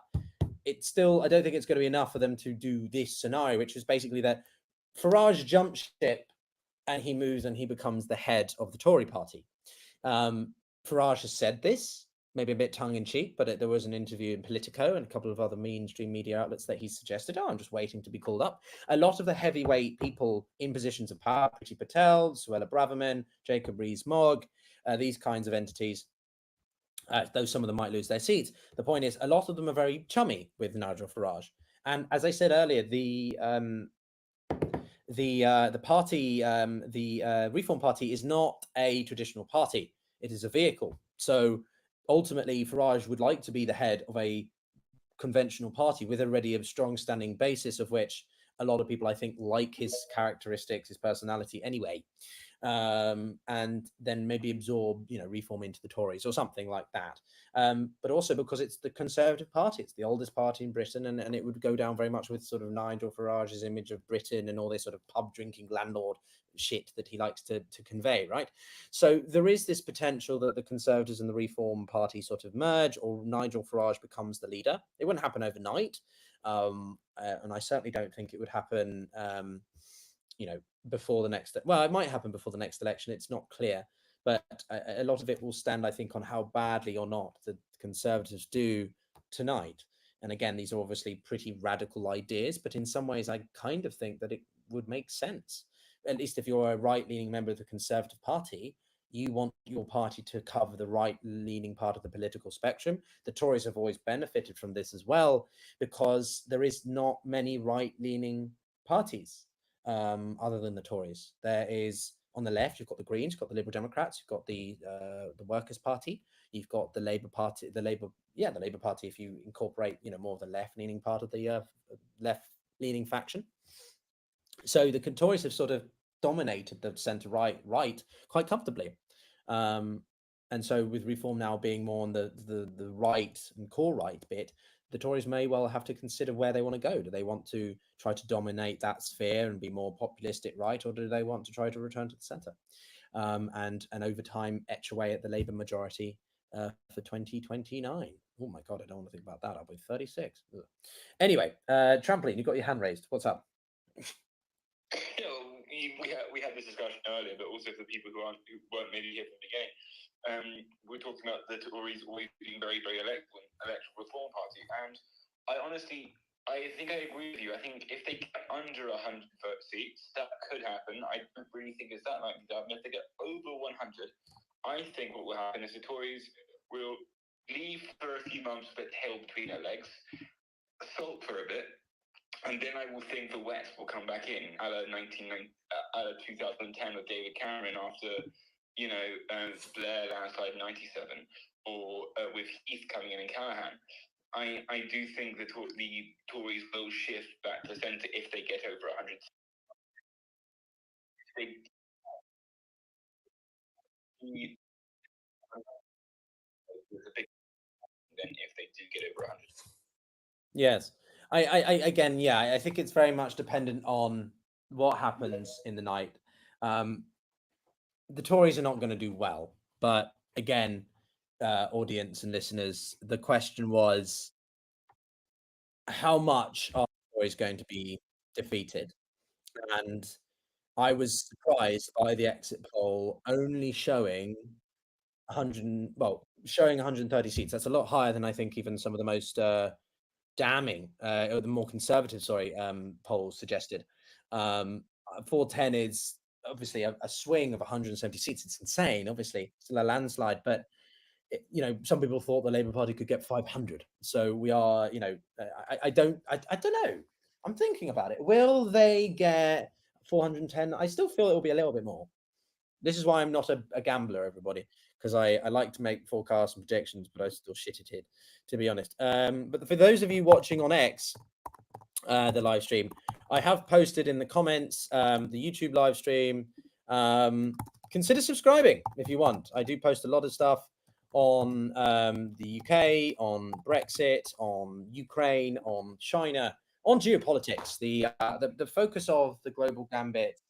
it's still, I don't think it's going to be enough for them to do this scenario, which is basically that Farage jumps ship and he moves and he becomes the head of the Tory party. Farage has said this, maybe a bit tongue-in-cheek, but there was an interview in Politico and a couple of other mainstream media outlets that he suggested, I'm just waiting to be called up. A lot of the heavyweight people in positions of power, Priti Patel, Suella Braverman, Jacob Rees-Mogg, these kinds of entities, though some of them might lose their seats. The point is, a lot of them are very chummy with Nigel Farage. And as I said earlier, the party, the Reform Party is not a traditional party. It is a vehicle. So ultimately, Farage would like to be the head of a conventional party with already a strong standing basis, of which a lot of people, I think, like his characteristics, his personality anyway, and then maybe absorb, Reform into the Tories or something like that. But also because it's the Conservative Party, it's the oldest party in Britain, and it would go down very much with sort of Nigel Farage's image of Britain and all this sort of pub drinking landlord shit that he likes to convey, right? So there is this potential that the Conservatives and the Reform Party sort of merge, or Nigel Farage becomes the leader. It wouldn't happen overnight, and I certainly don't think it would happen before the next, well, it might happen before the next election, it's not clear, but a lot of it will stand, I think, on how badly or not the Conservatives do tonight. And again, these are obviously pretty radical ideas, but in some ways I kind of think that it would make sense. At least if you're a right-leaning member of the Conservative Party, you want your party to cover the right-leaning part of the political spectrum. The Tories have always benefited from this as well, because there is not many right-leaning parties other than the Tories. There is, on the left, you've got the Greens, you've got the Liberal Democrats, you've got the Workers' Party, you've got the Labour Party, the Labour Party, if you incorporate, more of the left-leaning part of the left-leaning faction. So the Tories have sort of dominated the centre-right quite comfortably. And so with Reform now being more on the right and core right bit, the Tories may well have to consider where they want to go. Do they want to try to dominate that sphere and be more populistic right, or do they want to try to return to the centre? and over time etch away at the Labour majority for 2029. Oh my God, I don't want to think about that. I'll be 36. Ugh. Anyway, Trampoline, you got your hand raised. What's up? Yeah, well, we had this discussion earlier, but also for people who weren't maybe here from the beginning, we're talking about the Tories always being very, very electoral reform party, and I think I agree with you. I think if they get under 100 seats, that could happen. I don't really think it's that likely to happen. If they get over 100, I think what will happen is the Tories will leave for a few months with a tail between their legs, sulk for a bit, and then I will think the West will come back in a la 2010 with David Cameron after, Blair landslide 97, or with Heath coming in and Callaghan. I do think the Tories will shift back to centre if they get over 100. Then if they do get over 100. Yes. I again, yeah, I think it's very much dependent on what happens in the night. The Tories are not going to do well, but again, audience and listeners, the question was, how much are the Tories going to be defeated? And I was surprised by the exit poll only showing 130 seats. That's a lot higher than I think even some of the most damning or the more conservative, polls suggested. 410 is obviously a swing of 170 seats. It's insane, obviously, still a landslide, but some people thought the Labour Party could get 500. So we are, I don't know. I'm thinking about it. Will they get 410? I still feel it will be a little bit more. This is why I'm not a gambler, everybody, because I like to make forecasts and predictions, but I still shit at it, to be honest. But for those of you watching on X, the live stream, I have posted in the comments the YouTube live stream. Consider subscribing if you want. I do post a lot of stuff on the UK, on Brexit, on Ukraine, on China, on geopolitics. The focus of the Global Gambit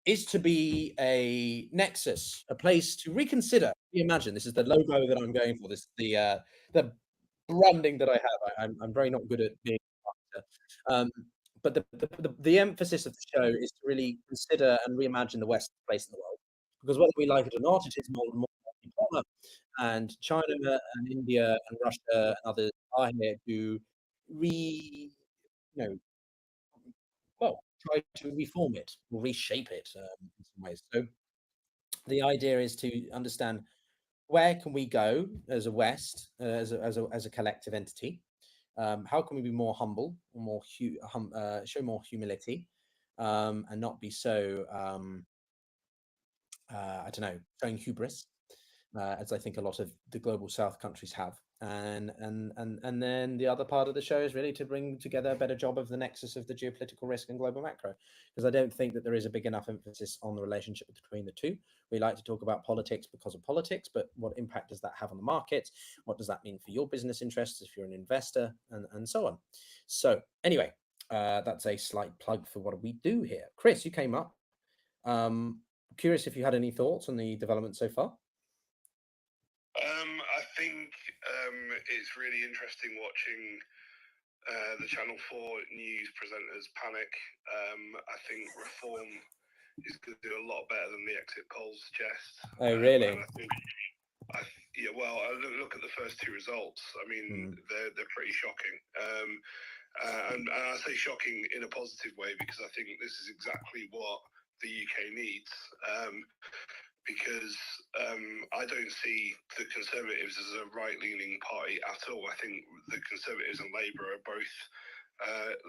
is to be a nexus, a place to reconsider, reimagine. This is the logo that I'm going for. This is the branding that I have. I'm very not good at being a marketer. But the emphasis of the show is to really consider and reimagine the West's place in the world. Because whether we like it or not, it is more and more multipolar. And China and India and Russia and others are here to try to reform it or reshape it in some ways. So the idea is to understand where can we go as a West, as a collective entity. How can we be more humble, more show more humility, and not be so I don't know, showing hubris, as I think a lot of the global South countries have. And then the other part of the show is really to bring together a better job of the nexus of the geopolitical risk and global macro, because I don't think that there is a big enough emphasis on the relationship between the two. We like to talk about politics because of politics, but what impact does that have on the market? What does that mean for your business interests if you're an investor, and so on? So anyway, that's a slight plug for what we do here. Chris, you came up. Curious if you had any thoughts on the development so far. I think it's really interesting watching the Channel 4 news presenters panic. I think reform is going to do a lot better than the exit polls suggest. Oh, really? I think, well, I look at the first two results. I mean, they're pretty shocking. And I say shocking in a positive way, because I think this is exactly what the UK needs. Because I don't see the Conservatives as a right-leaning party at all. I think the Conservatives and Labour are both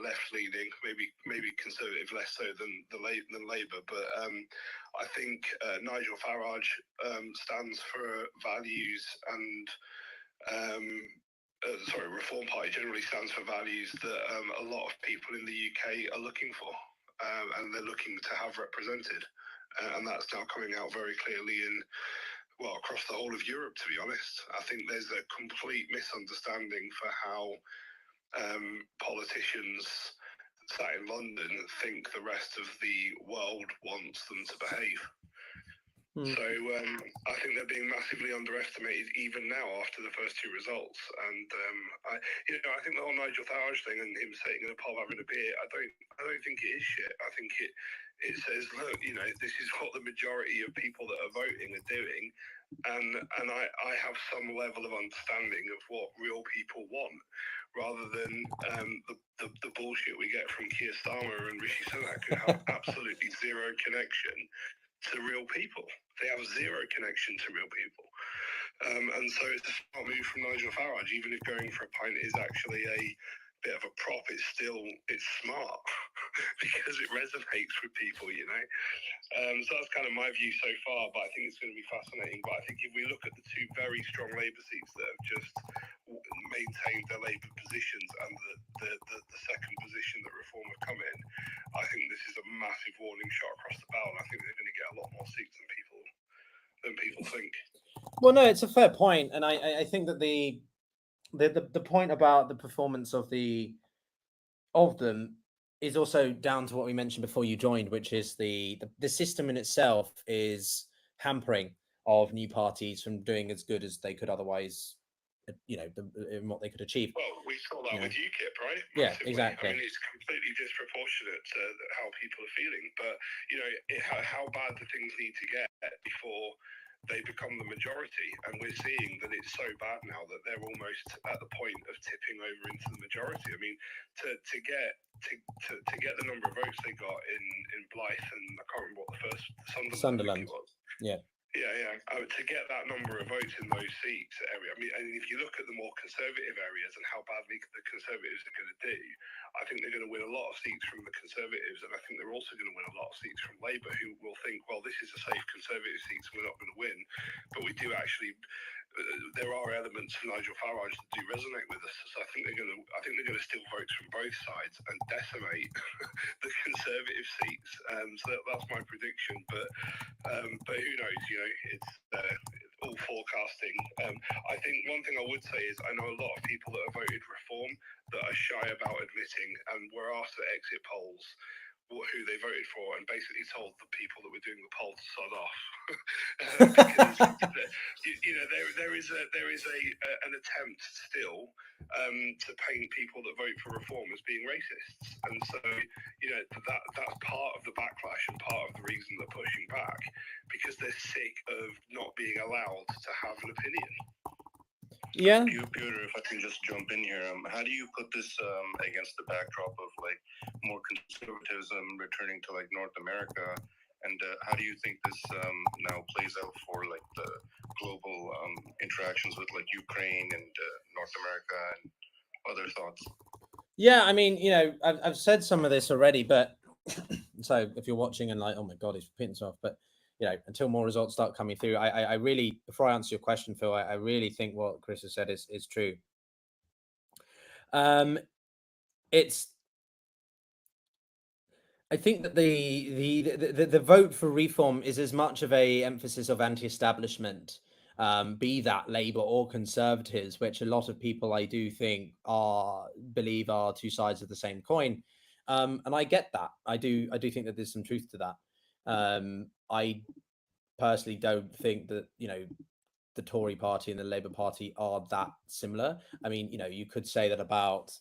left-leaning, maybe Conservative less so than Labour. But I think Nigel Farage stands for values, and Reform Party generally stands for values that a lot of people in the UK are looking for, and they're looking to have represented. And that's now coming out very clearly across the whole of Europe, to be honest. I think there's a complete misunderstanding for how politicians sat in London think the rest of the world wants them to behave. So I think they're being massively underestimated even now after the first two results. And I think the whole Nigel Farage thing and him sitting in a pub having a beer, I don't think it is shit. I think it says, look, this is what the majority of people that are voting are doing, and I have some level of understanding of what real people want, rather than the bullshit we get from Keir Starmer and Rishi Sunak, who have absolutely zero connection to real people. They have zero connection to real people. And so it's a smart move from Nigel Farage, even if going for a pint is actually a bit of a prop, it's smart because it resonates with people, So that's kind of my view so far, but I think it's going to be fascinating. But I think if we look at the two very strong Labour seats that have just maintained their Labour positions and the second position that Reform have come in, I think this is a massive warning shot across the bow, and I think they're going to get a lot more seats than people think. Well, no, it's a fair point, and I think that the point about the performance of them is also down to what we mentioned before you joined, which is the system in itself is hampering of new parties from doing as good as they could otherwise, in what they could achieve. Well, we saw that with UKIP, right? Yeah, Massively. exactly. I mean, it's completely disproportionate to how people are feeling. But how bad do things need to get before they become the majority? And we're seeing that it's so bad now that they're almost at the point of tipping over into the majority. I mean, to get the number of votes they got in Blyth, and I can't remember what the first Sunderland was. Yeah. Yeah. To get that number of votes in those seats area, I mean, and if you look at the more conservative areas and how badly the Conservatives are going to do, I think they're going to win a lot of seats from the Conservatives, and I think they're also going to win a lot of seats from Labour, who will think, well, this is a safe Conservative seat, so we're not going to win, but we do actually. There are elements of Nigel Farage that do resonate with us, so I think they're going to steal votes from both sides and decimate the Conservative seats. So that's my prediction. But who knows? It's all forecasting. I think one thing I would say is I know a lot of people that have voted Reform that are shy about admitting, and were asked at exit polls who they voted for, and basically told the people that were doing the poll to sod off. Because there is an attempt still to paint people that vote for Reform as being racists, and so that's part of the backlash and part of the reason they're pushing back, because they're sick of not being allowed to have an opinion. Yeah. Peter, if I can just jump in here, how do you put this against the backdrop of more conservatism returning to North America, and how do you think this now plays out for the global interactions with Ukraine and North America, and other thoughts? Yeah, I mean, I've said some of this already, but so if you're watching and oh my God, he's repeating himself, but until more results start coming through, I really, before I answer your question, Phil, I really think what Chris has said is true. I think that the vote for Reform is as much of a emphasis of anti-establishment, be that Labour or Conservatives, which a lot of people I do think believe are two sides of the same coin, and I get that. I do think that there's some truth to that. I personally don't think that the Tory party and the Labour Party are that similar. I mean, you could say that about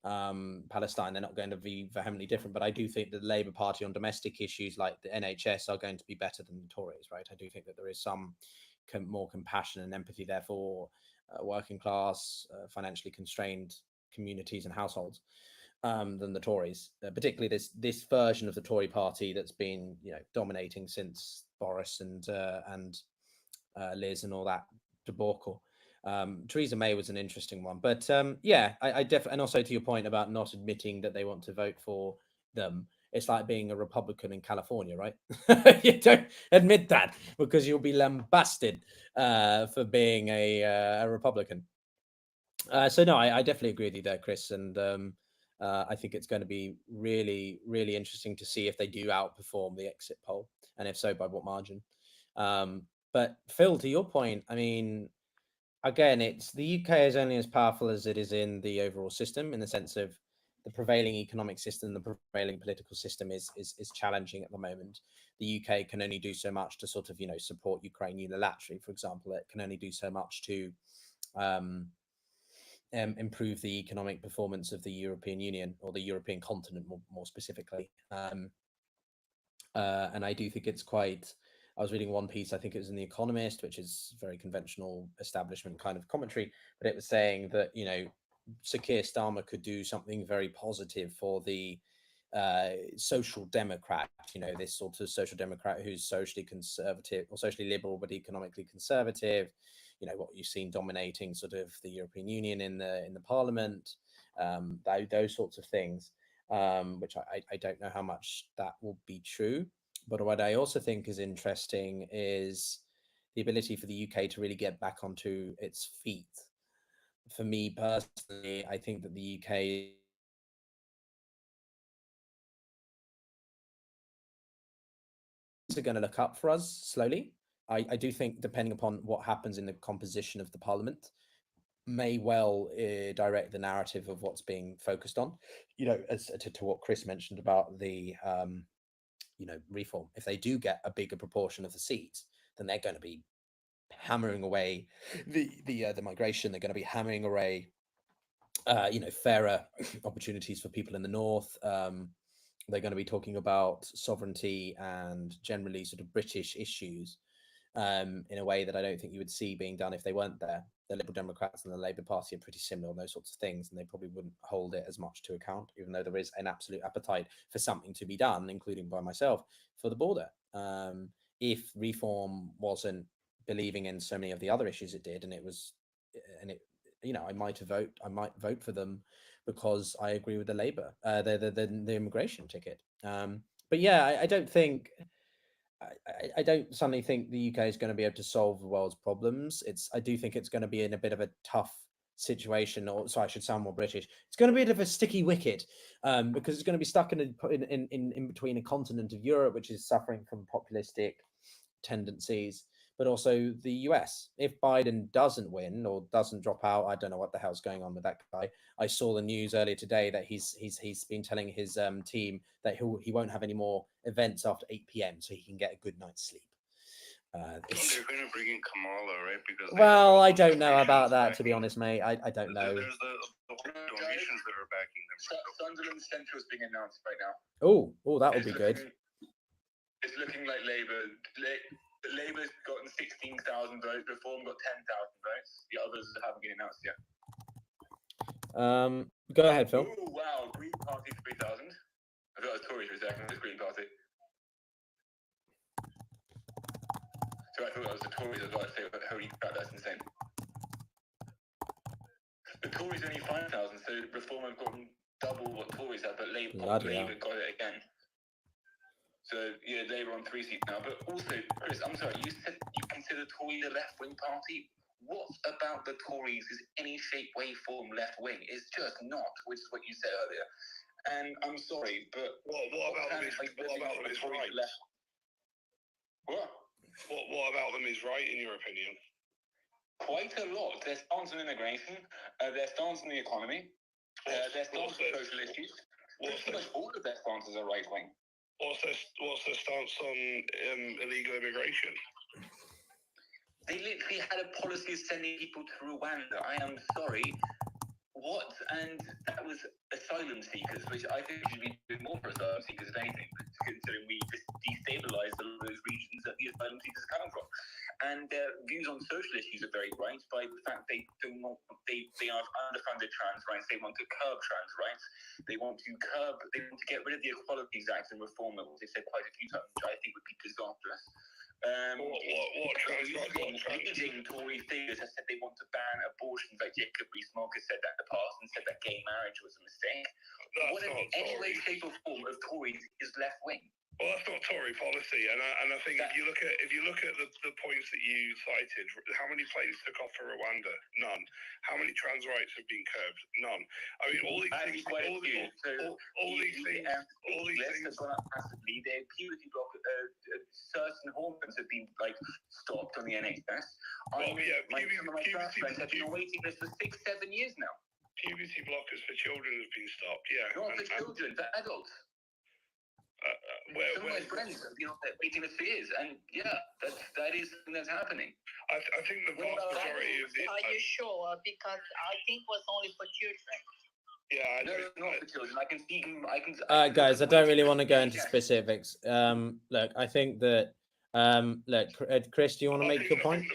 Palestine, they're not going to be vehemently different, but I do think that the Labour Party on domestic issues like the NHS are going to be better than the Tories, right? I do think that there is some more compassion and empathy there for working class, financially constrained communities and households than the Tories, particularly this version of the Tory party that's been dominating since Boris and Liz and all that debacle. Theresa May was an interesting one, but I definitely, and also to your point about not admitting that they want to vote for them, it's like being a Republican in California, right? You don't admit that because you'll be lambasted for being a Republican. So no, I definitely agree with you there, Chris, and I think it's going to be really, really interesting to see if they do outperform the exit poll, and if so, by what margin. But Phil, to your point, I mean, again, it's the UK is only as powerful as it is in the overall system, in the sense of the prevailing economic system, the prevailing political system is challenging at the moment. The UK can only do so much to sort of, you know, support Ukraine unilaterally, for example. It can only do so much to improve the economic performance of the European Union, or the European continent more specifically. And I do think it's quite, I was reading one piece, I think it was in The Economist, which is very conventional establishment kind of commentary, but it was saying that, you know, Sir Keir Starmer could do something very positive for the social democrat, you know, this sort of social democrat who's socially conservative or socially liberal but economically conservative, you know, what you've seen dominating sort of the European Union in the Parliament, those sorts of things, which I don't know how much that will be true. But what I also think is interesting is the ability for the UK to really get back onto its feet. For me personally, I think that the UK are going to look up for us slowly. I do think, depending upon what happens in the composition of the Parliament, may well direct the narrative of what's being focused on. You know, as to what Chris mentioned about the you know, reform. If they do get a bigger proportion of the seats, then they're going to be hammering away the migration. They're going to be hammering away you know, fairer opportunities for people in the north. They're going to be talking about sovereignty and generally sort of British issues in a way that I don't think you would see being done if they weren't there. The Liberal Democrats and the Labour Party are pretty similar on those sorts of things, and they probably wouldn't hold it as much to account, even though there is an absolute appetite for something to be done, including by myself, for the border. If reform wasn't believing in so many of the other issues it did, and it, you know, I might vote for them because I agree with the Labour, the immigration ticket. But yeah, I don't think. I don't suddenly think the UK is going to be able to solve the world's problems. I do think it's going to be in a bit of a tough situation, or so I should sound more British. It's going to be a bit of a sticky wicket because it's going to be stuck in between a continent of Europe, which is suffering from populistic tendencies, but also the US. If Biden doesn't win or doesn't drop out, I don't know what the hell's going on with that guy. I saw the news earlier today that he's been telling his team that he won't have any more events after 8 p.m. so he can get a good night's sleep. They're going to bring in Kamala, right? Because well, I don't know about that, to be honest, mate. I don't know. There's the donations that are backing them. Sunderland Central is being announced right now. Oh, that would be good. It's looking like Labour's gotten 16,000 votes. Reform got 10,000 votes. The others haven't been announced yet. Go ahead, Phil. Oh wow, Green Party 3,000. I thought it was Tories for a second. It was Green Party. So I thought that was the Tories. I was about to say, holy crap, that's insane. The Tories only 5,000, so Reform have gotten double what Tories have, but Labour got it again. So yeah, Labour on 3 seats now. But also, Chris, I'm sorry, you said you consider Tories a left-wing party. What about the Tories is any shape, way, form left-wing? It's just not, which is what you said earlier. And I'm sorry, but what about them is right? What about them is right, in your opinion? Quite a lot. Their stance on immigration, their stance on the economy, their stance on social issues. Pretty much all of their stances are right-wing. What's their stance on illegal immigration? They literally had a policy of sending people to Rwanda. I am sorry. What? And that was asylum seekers, which I think we should be doing more for asylum seekers, if anything, considering we just destabilised a lot of those regions that the asylum seekers are coming from. And their views on social issues are very right by the fact they are underfunded trans rights. They want to curb trans rights. They want to get rid of the Equalities Act and reform it, which they said quite a few times, which I think would be disastrous. Leading Tory figures have said they want to ban abortions, like Jacob Rees-Mogg has said that in the past and said that gay marriage was a mistake. What in any way, shape, or form of Tories is left wing? Well, that's not Tory policy, and I think if you look at the points that you cited, how many planes took off for Rwanda? None. How many trans rights have been curbed? None. I mean, all these things have gone up massively. Their puberty block, certain hormones have been stopped on the NHS. My friends have been on waiting list for 6-7 years now. puberty blockers for children has been stopped. Yeah, Not for children, for adults. Some of my friends have been on that waiting list for years, and that is something that's happening. I think the vast majority of it. Are you sure? Because I think it was only for children. Yeah, no, not for children. I can see. Guys, I don't really want to go into specifics. Look, I think that. Chris, do you want to make your point?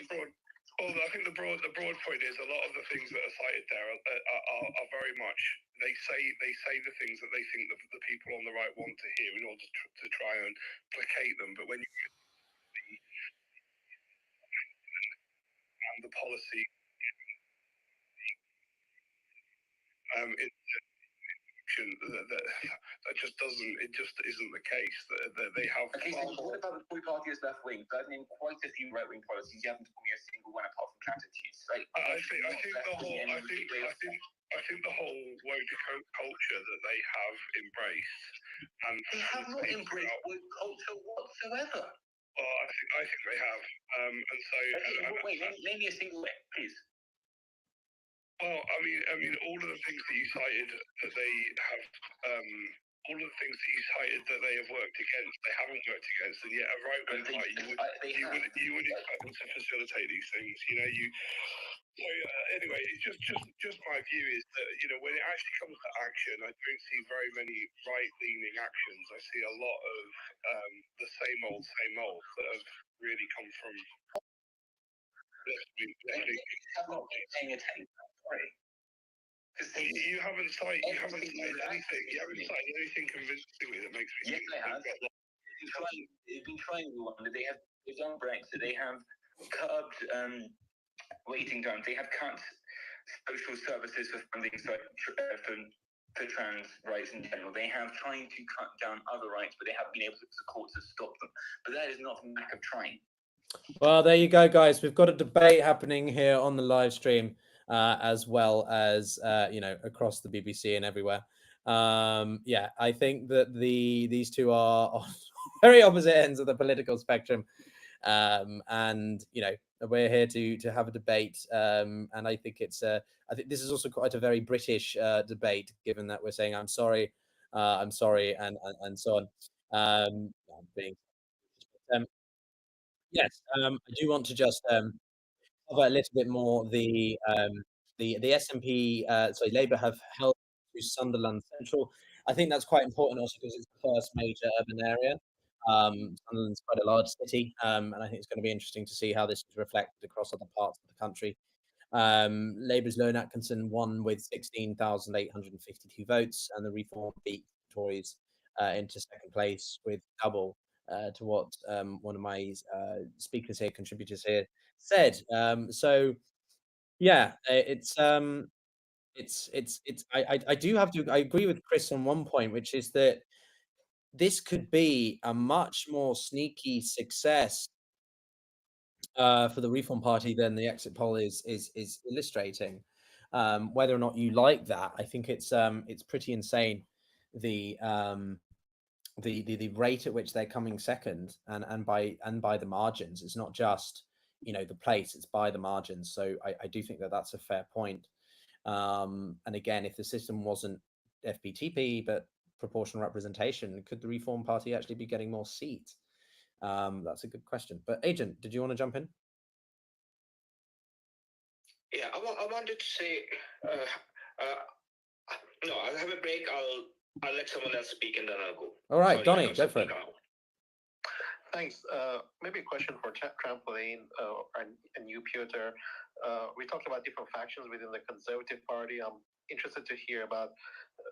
I think the broad point is a lot of the things that are cited there are very much they say the things that they think the people on the right want to hear in order to try and placate them. But when you get the policy, that just doesn't. It just isn't the case that they have. Okay, so what about the Tory party as left wing? I've named quite a few right wing policies. You haven't told me a single one apart from platitudes. Like, I think the whole woke culture that they have embraced, and they have not embraced woke culture whatsoever. Well, I think they have, and so. Wait, name me a single way, please. Well, I mean, all of the things that you cited that they have, all of the things that you cited that they have worked against, they haven't worked against, and yet a right-wing party, you would expect them to facilitate these things. So anyway, it's just my view is that when it actually comes to action, I don't see very many right-leaning actions. I see a lot of the same old that have really come from. I'm not paying attention. Sorry. You haven't cited anything. You haven't cited anything convincingly that makes me. Yes, they have. They've been trying Rwanda. They've done Brexit. They have curbed waiting times. They have cut social services for funding for trans rights in general. They have tried to cut down other rights, but they haven't been able to the courts to stop them. But that is not a lack of trying. Well, there you go, guys. We've got a debate happening here on the live stream, as well as across the BBC and everywhere. I think that these two are on very opposite ends of the political spectrum, and we're here to have a debate. And I think I think this is also quite a very British debate, given that we're saying I'm sorry, and so on. Yes, I do want to just cover a little bit more the SNP. Labour have held to Sunderland Central. I think that's quite important also because it's the first major urban area. Sunderland's quite a large city, and I think it's going to be interesting to see how this is reflected across other parts of the country. Labour's Lone Atkinson won with 16,852 votes, and the Reform beat Tories into second place with double to what one of my speakers here, contributors here, said. I agree with Chris on one point, which is that this could be a much more sneaky success for the Reform Party than the exit poll is illustrating. Whether or not you like that, I think it's pretty insane the rate at which they're coming second, and by the margins. It's not just the place; it's by the margins. So I do think that that's a fair point. And again, if the system wasn't FPTP but proportional representation, could the Reform Party actually be getting more seats? That's a good question. But Agent, did you want to jump in? Yeah, I wanted to say, no, I'll have a break. I'll let someone else speak and then I'll go. All right, Donnie, go for it. Thanks. Maybe a question for Trampoline and you, Peter. We talked about different factions within the Conservative Party. I'm interested to hear about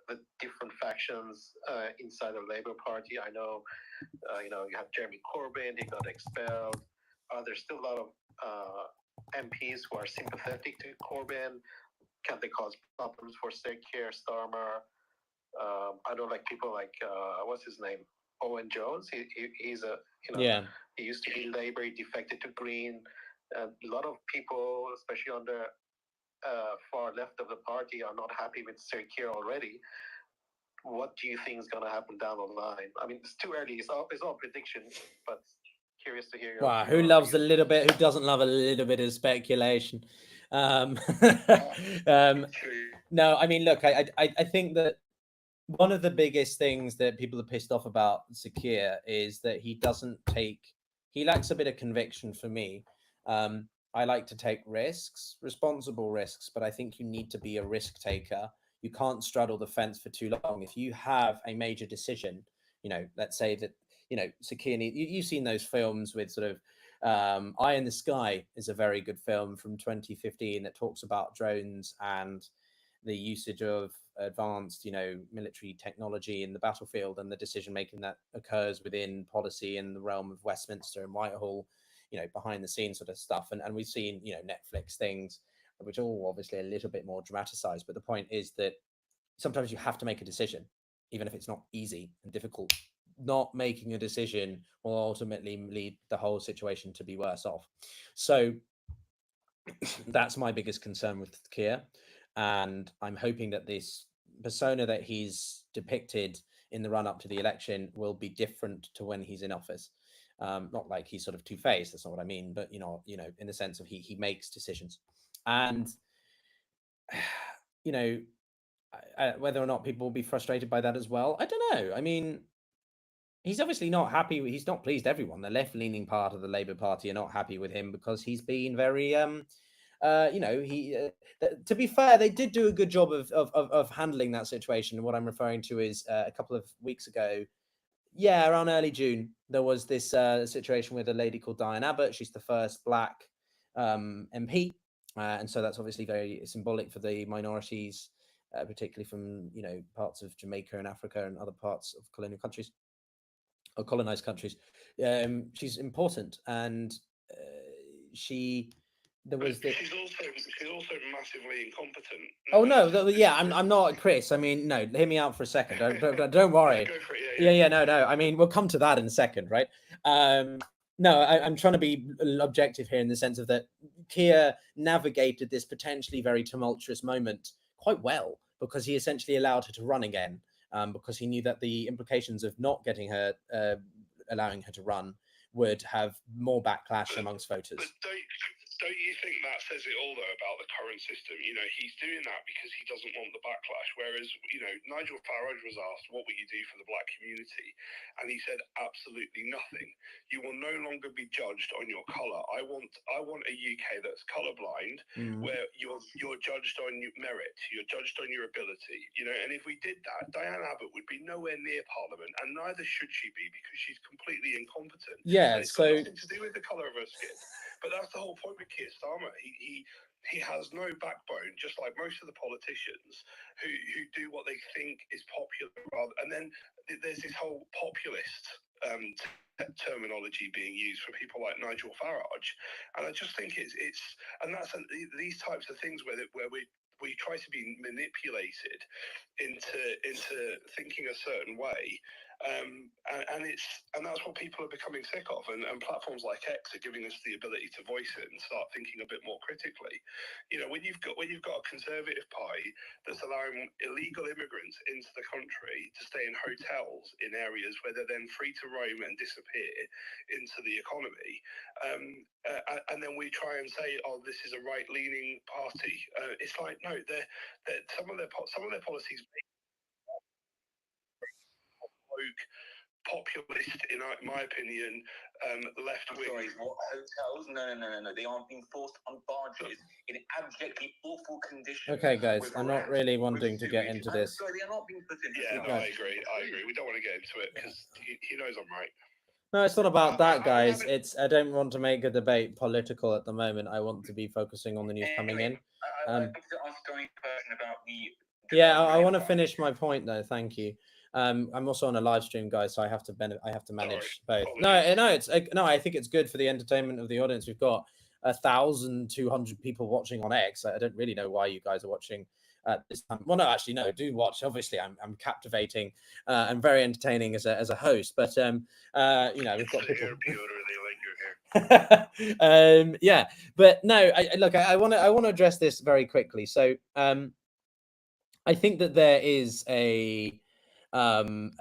the different factions inside the Labour Party. I know, you have Jeremy Corbyn. He got expelled. There's still a lot of MPs who are sympathetic to Corbyn. Can they cause problems for Keir, Starmer? I know, like people like what's his name, Owen Jones. He's a he used to be Labour. He defected to Green. A lot of people, especially on the far left of the party, are not happy with Sir Keir already. What do you think is going to happen down the line? I mean, it's too early. It's all predictions, but curious to hear your. Wow, who loves a little bit? Who doesn't love a little bit of speculation? No, I mean, look, I think that one of the biggest things that people are pissed off about Keir is that he lacks a bit of conviction for me. I like to take risks, responsible risks, but I think you need to be a risk taker. You can't straddle the fence for too long. If you have a major decision, let's say that, Keir, you've seen those films with sort of Eye in the Sky is a very good film from 2015 that talks about drones and the usage of advanced, military technology in the battlefield and the decision making that occurs within policy in the realm of Westminster and Whitehall, behind the scenes sort of stuff. And we've seen, Netflix things, which are all obviously a little bit more dramatized. But the point is that sometimes you have to make a decision, even if it's not easy and difficult. Not making a decision will ultimately lead the whole situation to be worse off. So that's my biggest concern with Keir. And I'm hoping that this persona that he's depicted in the run up to the election will be different to when he's in office. Not like he's sort of two-faced, that's not what I mean, but in the sense of he makes decisions. And whether or not people will be frustrated by that as well, I don't know. I mean, he's obviously not happy. He's not pleased everyone. The left-leaning part of the Labour Party are not happy with him because he's been very to be fair, they did do a good job of handling that situation. And what I'm referring to is a couple of weeks ago, around early June, there was this situation with a lady called Diane Abbott. She's the first Black MP, and so that's obviously very symbolic for the minorities, particularly from parts of Jamaica and Africa and other parts of colonial countries or colonized countries. She's important, and she's also massively incompetent. Oh no, yeah, I'm not, Chris. I mean, no, hear me out for a second. Don't worry. Go for it, yeah, no. I mean, we'll come to that in a second, right? No, I'm trying to be objective here in the sense of that Keir navigated this potentially very tumultuous moment quite well because he essentially allowed her to run again, because he knew that the implications of not getting her, allowing her to run, would have more backlash amongst voters. But don't you think that says it all, though, about the current system? He's doing that because he doesn't want the backlash. Whereas, Nigel Farage was asked, what will you do for the Black community? And he said, absolutely nothing. You will no longer be judged on your colour. I want a UK that's colourblind, where you're judged on your merit, you're judged on your ability. And if we did that, Diane Abbott would be nowhere near Parliament, and neither should she be, because she's completely incompetent. Yeah, and it's got nothing to do with the colour of her skin. But that's the whole point with Keir Starmer. He has no backbone, just like most of the politicians who do what they think is popular. And then there's this whole populist terminology being used for people like Nigel Farage, and I just think it's these types of things where we try to be manipulated into thinking a certain way. And that's what people are becoming sick of, and platforms like X are giving us the ability to voice it and start thinking a bit more critically. When you've got a Conservative Party that's allowing illegal immigrants into the country to stay in hotels in areas where they're then free to roam and disappear into the economy, and then we try and say, oh, this is a right-leaning party. It's like, no, they're some of their policies populist, in my opinion, left wing. Sorry, what hotels? No. They aren't being forced on barges in abjectly awful conditions. Okay, guys, I'm not really wanting to get into this. Sorry, they are not being put in. Yeah, no, I agree. We don't want to get into it because he knows I'm right. No, it's not about that, guys. I don't want to make a debate political at the moment. I want to be focusing on the news coming in. I want to ask a question about the. Yeah, I want to finish my point though. Thank you. I'm also on a live stream, guys, so I have to manage both. No, I think it's good for the entertainment of the audience. We've got 1,200 people watching on X. I don't really know why you guys are watching at this time. Well, no, actually, no, do watch. Obviously, I'm captivating and very entertaining as a host. But we've got people. They like your hair. Yeah, but no, I want to address this very quickly. So I think that there is a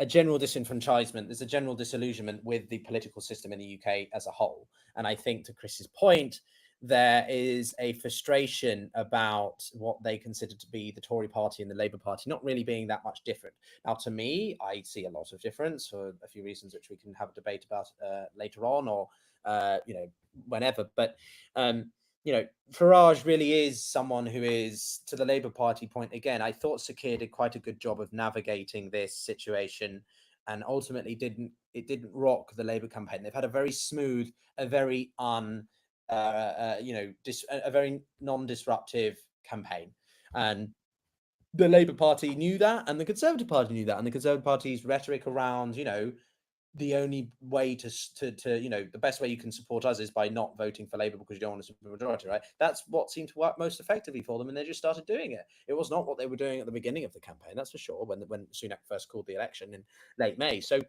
general disenfranchisement. There's a general disillusionment with the political system in the UK as a whole. And I think, to Chris's point, there is a frustration about what they consider to be the Tory party and the Labour Party not really being that much different. Now, to me, I see a lot of difference for a few reasons, which we can have a debate about later on, or whenever. But Farage really is someone who is, to the Labour Party point again, I thought Sir Keir did quite a good job of navigating this situation, and ultimately didn't rock the Labour campaign. They've had a very smooth, a very a very non-disruptive campaign, and the Labour Party knew that, and the Conservative Party knew that, and the Conservative Party's rhetoric around, the only way to the best way you can support us is by not voting for Labour because you don't want a supermajority, right? That's what seemed to work most effectively for them, and they just started doing it. It was not what they were doing at the beginning of the campaign, that's for sure, when Sunak first called the election in late May. So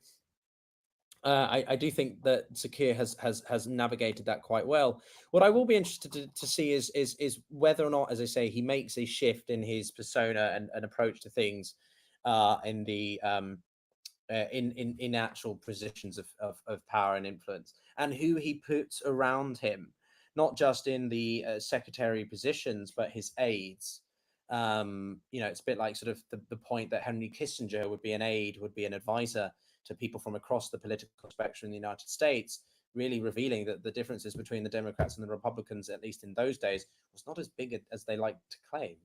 I do think that Sir Keir has navigated that quite well. What I will be interested to see is whether or not, as I say, he makes a shift in his persona and approach to things in the in actual positions of power and influence, and who he puts around him, not just in the secretary positions, but his aides. It's a bit like sort of the point that Henry Kissinger would be an aide, would be an advisor to people from across the political spectrum in the United States, really revealing that the differences between the Democrats and the Republicans, at least in those days, was not as big as they like to claim.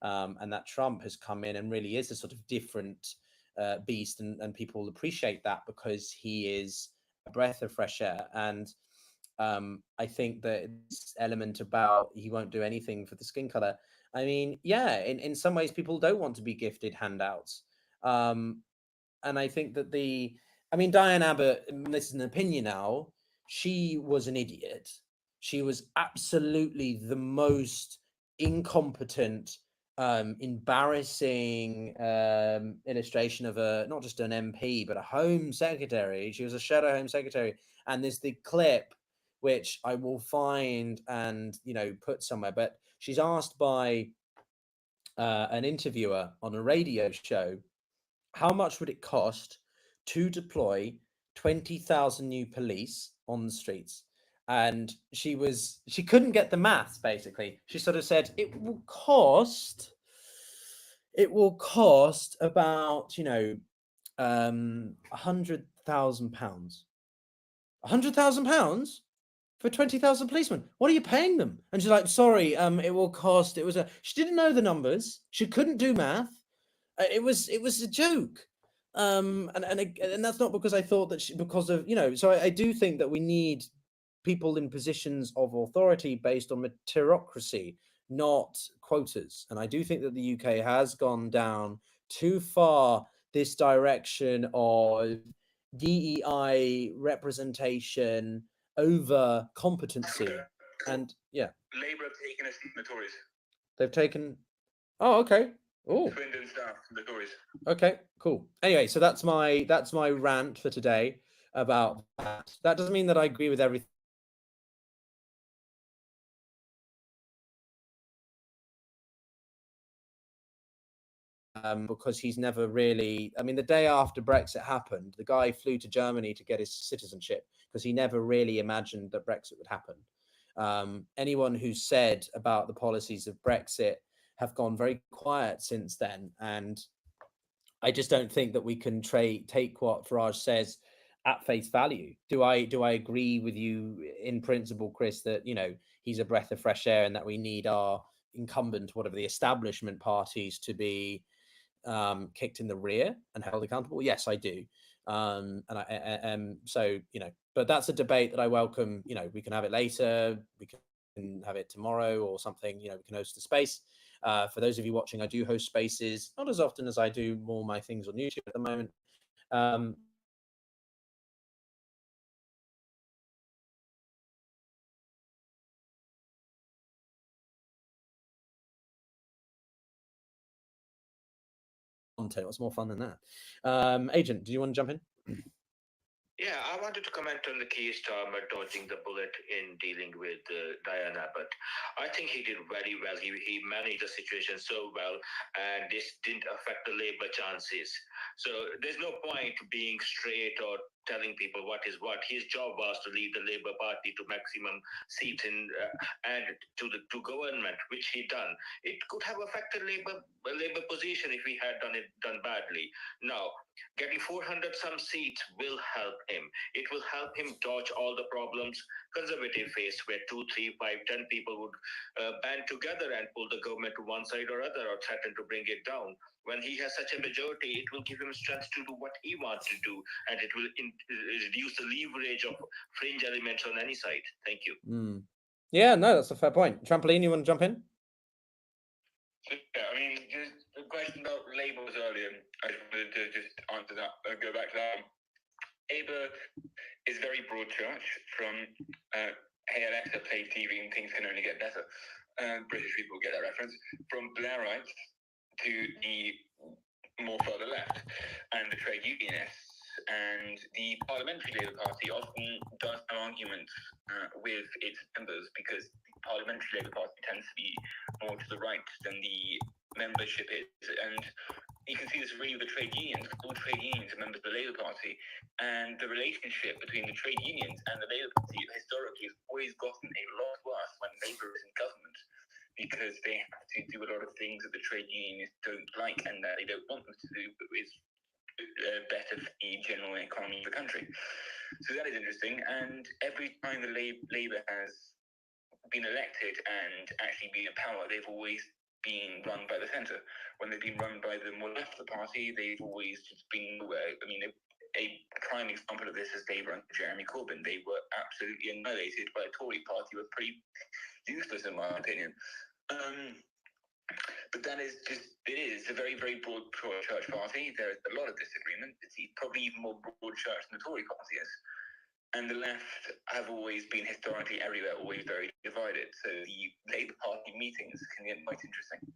And that Trump has come in and really is a sort of different beast, and people appreciate that because he is a breath of fresh air. And I think that this element about he won't do anything for the skin color, I mean, yeah, in some ways people don't want to be gifted handouts. And I think that Diane Abbott, this is an opinion now, she was an idiot. She was absolutely the most incompetent, embarrassing illustration of not just an MP, but a Home Secretary. She was a shadow Home Secretary. And there's the clip, which I will find and, put somewhere, but she's asked by an interviewer on a radio show, how much would it cost to deploy 20,000 new police on the streets? And she couldn't get the maths, basically. She sort of said, it will cost about, £100,000. £100,000 for 20,000 policemen. What are you paying them? And she's like, sorry, it will cost, she didn't know the numbers. She couldn't do math. It was a joke, and that's not because I thought that because of So I do think that we need people in positions of authority based on meritocracy, not quotas. And I do think that the UK has gone down too far this direction of DEI representation over competency. And Labour have taken a seat from the Tories. They've taken. Oh, okay. Oh, Swindon staff from the Tories. Okay, cool. Anyway, so that's my rant for today about that. That doesn't mean that I agree with everything. Because he's never really, the day after Brexit happened, the guy flew to Germany to get his citizenship because he never really imagined that Brexit would happen. Anyone who said about the policies of Brexit have gone very quiet since then. And I just don't think that we can take what Farage says at face value. Do I agree with you in principle, Chris, that he's a breath of fresh air and that we need our incumbent, whatever the establishment parties, to be kicked in the rear and held accountable? Yes, I do. But that's a debate that I welcome. We can have it later. We can have it tomorrow or something. We can host the space. For those of you watching, I do host spaces, not as often as I do more my things on YouTube at the moment. Content, what's more fun than that? Agent, do you want to jump in? Yeah, I wanted to comment on the Keir Starmer dodging the bullet in dealing with Diane Abbott. I think he did very well. He managed the situation so well, and this didn't affect the Labour chances. So there's no point being straight or telling people what is what. His job was to lead the Labour Party to maximum seats in and to government, which he done. It could have affected Labour position if he had done badly. Now, getting 400 some seats will help him. It will help him dodge all the problems Conservative face, where 2, 3, 5, 10 people would band together and pull the government to one side or other, or threaten to bring it down. When he has such a majority, it will give him strength to do what he wants to do, and it will reduce the leverage of fringe elements on any side. Thank you. Yeah, no, that's a fair point. Trampoline, you want to jump in? Yeah, I mean, just the question about Labour was earlier. I just wanted to just answer that, go back to that. Labour is very broad church, from hey Alexa, play TV and things can only get better. British people get that reference. From Blairites to the more further left, and the trade unionists. And the Parliamentary Labour Party often does have arguments with its members, because the Parliamentary Labour Party tends to be more to the right than the membership is. And you can see this really with the trade unions. All trade unions are members of the Labour Party, and the relationship between the trade unions and the Labour Party historically has always gotten a lot worse when Labour is in government, because they have to do a lot of things that the trade unions don't like and that they don't want them to do, but is better for the general economy of the country. So that is interesting. And every time the Labour has been elected and actually been in power, they've always been run by the centre. When they've been run by the more left of the party, they've always just been nowhere. I mean, a prime example of this is Labour under Jeremy Corbyn. They were absolutely annihilated by a Tory party, who were pretty useless in my opinion. But that is just, it is a very, very broad church party. There is a lot of disagreement. It's probably even more broad church than the Tory party is. And the left have always been historically everywhere, always very divided. So the Labour Party meetings can get quite interesting.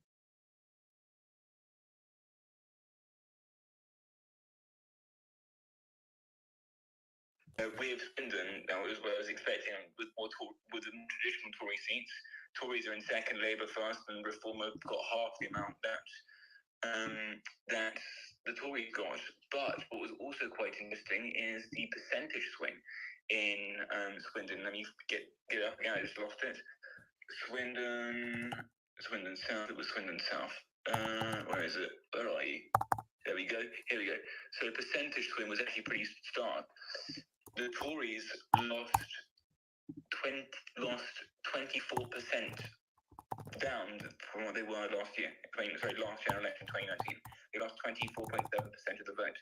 With Swindon, that was what I was expecting, with the more traditional Tory seats. Tories are in second, Labour first, and Reform have got half the amount that the Tories got. But what was also quite interesting is the percentage swing in Swindon. Let me get it up again, I just lost it. Swindon South, it was Swindon South. Where is it? Where are you? There we go. Here we go. So the percentage swing was actually pretty stark. The Tories lost 24% down from what they were last year. Last general election 2019. They lost 24.7% of the vote.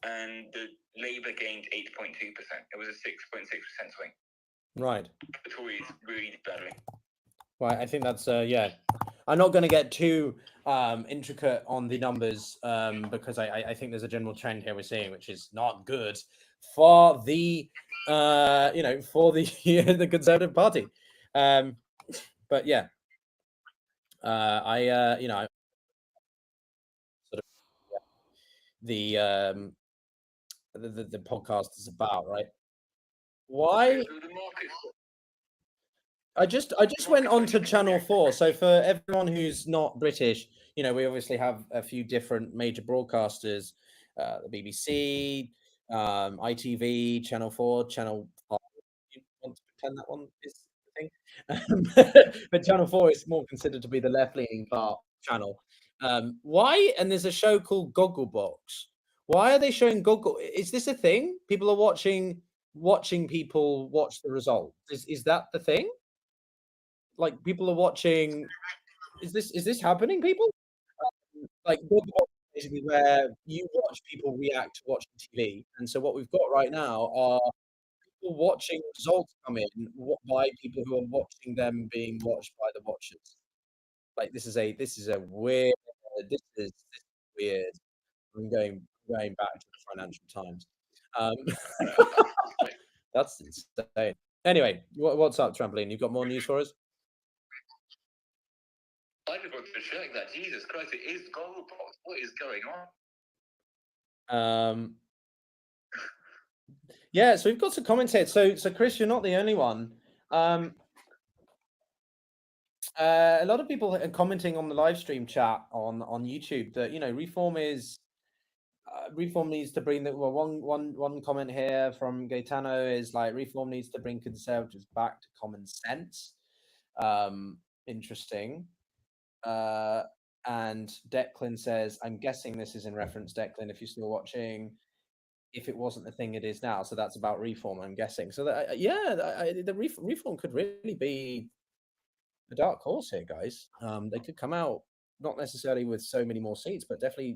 And the Labour gained 8.2%. It was a 6.6% swing. Right. The Tories really did badly. Right, I think that's yeah. I'm not going to get too intricate on the numbers because I think there's a general trend here we're seeing, which is not good for the for the the Conservative Party. But yeah, I sort of the podcast is about, right? Why? I just went on to Channel 4. So for everyone who's not British, we obviously have a few different major broadcasters, the BBC, ITV, Channel 4, Channel 5. You want to pretend that one is the thing? But Channel 4 is more considered to be the left-leaning part channel. Why? And there's a show called Gogglebox. Why are they showing Goggle? Is this a thing? People are watching people watch the results. Is that the thing? Like, people are watching. Is this happening, people? Like, basically where you watch people react to watching TV, and so what we've got right now are people watching results come in by people who are watching them being watched by the watchers. Like, this is a weird. This is weird. I'm going back to the Financial Times. That's insane. Anyway, what's up, Trampoline? You've got more news for us? I just wanted to check that. Jesus Christ, it is Gogglebox. What is going on? Yeah, so we've got some comments here. So Chris, you're not the only one. A lot of people are commenting on the live stream chat on YouTube that Reform is reform needs to bring the one comment here from Gaetano is like reform needs to bring Conservatives back to common sense. Interesting. And Declan says, I'm guessing this is in reference, Declan, if you're still watching, if it wasn't the thing it is now. So that's about reform, I'm guessing. So that, the reform could really be a dark horse here, guys. They could come out not necessarily with so many more seats, but definitely,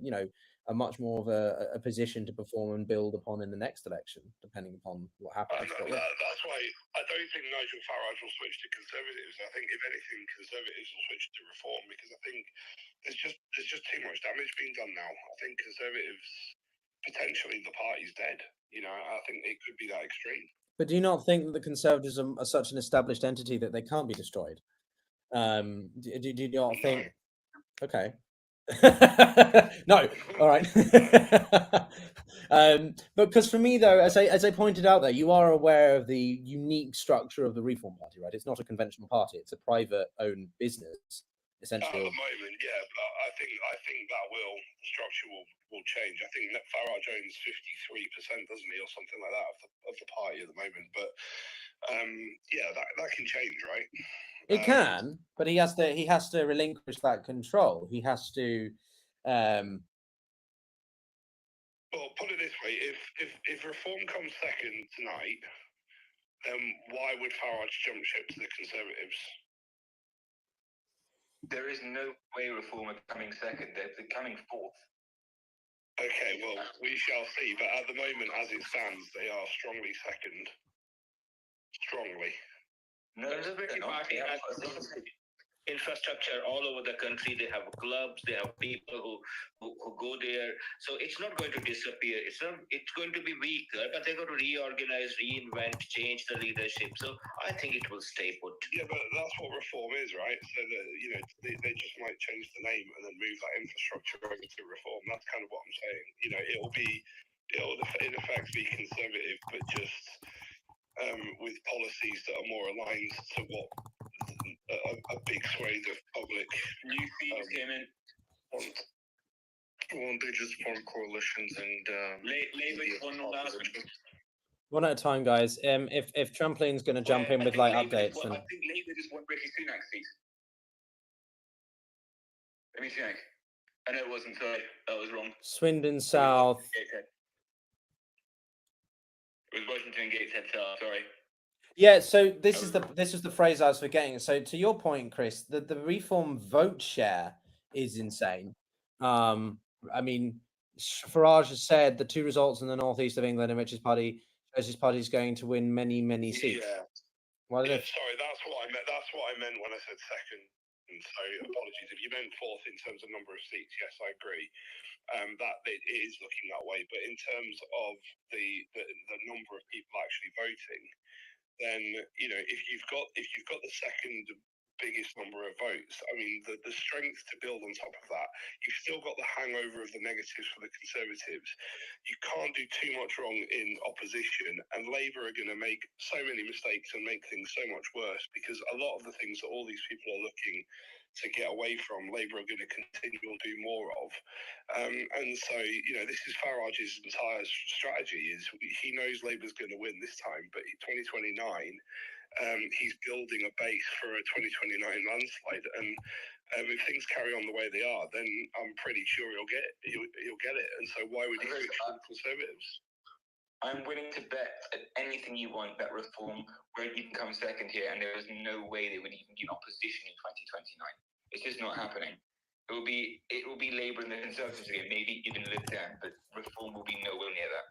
a much more of a position to perform and build upon in the next election, depending upon what happens. That's why I don't think Nigel Farage will switch to Conservatives. I think, if anything, Conservatives will switch to Reform, because I think there's just too much damage being done now. I think Conservatives, potentially the party's dead. I think it could be that extreme. But do you not think that the Conservatives are such an established entity that they can't be destroyed? Do you not think? Okay. No. All right. But because for me, though, as I pointed out there, you are aware of the unique structure of the Reform Party, right? It's not a conventional party; it's a private-owned business, essentially. At the moment, yeah, but I think that the structure will change. I think that Farage owns 53%, doesn't he, or something like that, of the party at the moment. But that can change, right? It can, but he has to relinquish that control. He has to. Well, put it this way: if Reform comes second tonight, then why would Farage jump ship to the Conservatives? There is no way Reform are coming second. They're coming fourth. Okay, well, we shall see. But at the moment, as it stands, they are strongly second. Strongly. No, Conservative Party has infrastructure all over the country. They have clubs, they have people who go there. So it's not going to disappear. It's going to be weaker, but they're going to reorganize, reinvent, change the leadership. So I think it will stay put. Yeah, but that's what Reform is, right? So that they just might change the name and then move that infrastructure over to Reform. That's kind of what I'm saying. It'll in effect be Conservative, but just with policies that are more aligned to what a big swathe of public new themes came in. They just form coalitions and Labour won all last week. One at a time, guys. If Trampoline's going to jump in with updates, then I think Labour just won Rishi Sunak's seat. Let me check. I know it wasn't. Sorry, that was wrong. Swindon South. It was Washington Gateshead South. Sorry. Yeah, so this is the phrase I was forgetting. So to your point, Chris, the Reform vote share is insane. I mean, Farage has said the two results in the northeast of England in which his party is going to win many seats. Yeah. Sorry, that's what I meant. That's what I meant when I said second. So apologies if you meant fourth in terms of number of seats. Yes, I agree. That it is looking that way. But in terms of the number of people actually voting, then if you've got the second biggest number of votes, I mean the strength to build on top of that, you've still got the hangover of the negatives for the Conservatives. You can't do too much wrong in opposition, and Labour are going to make so many mistakes and make things so much worse, because a lot of the things that all these people are looking to get away from, Labour are going to continue to do more of. And so, this is Farage's entire strategy. Is he knows Labour's going to win this time, but 2029, he's building a base for a 2029 landslide. And if things carry on the way they are, then I'm pretty sure he'll get it. And so why would he switch to the Conservatives? I'm willing to bet at anything you want that Reform won't even come second here, and there is no way they would even be in opposition in 2029. It's just not happening. It will be Labour and the Conservatives again, maybe even Lib Dem, but Reform will be nowhere near that.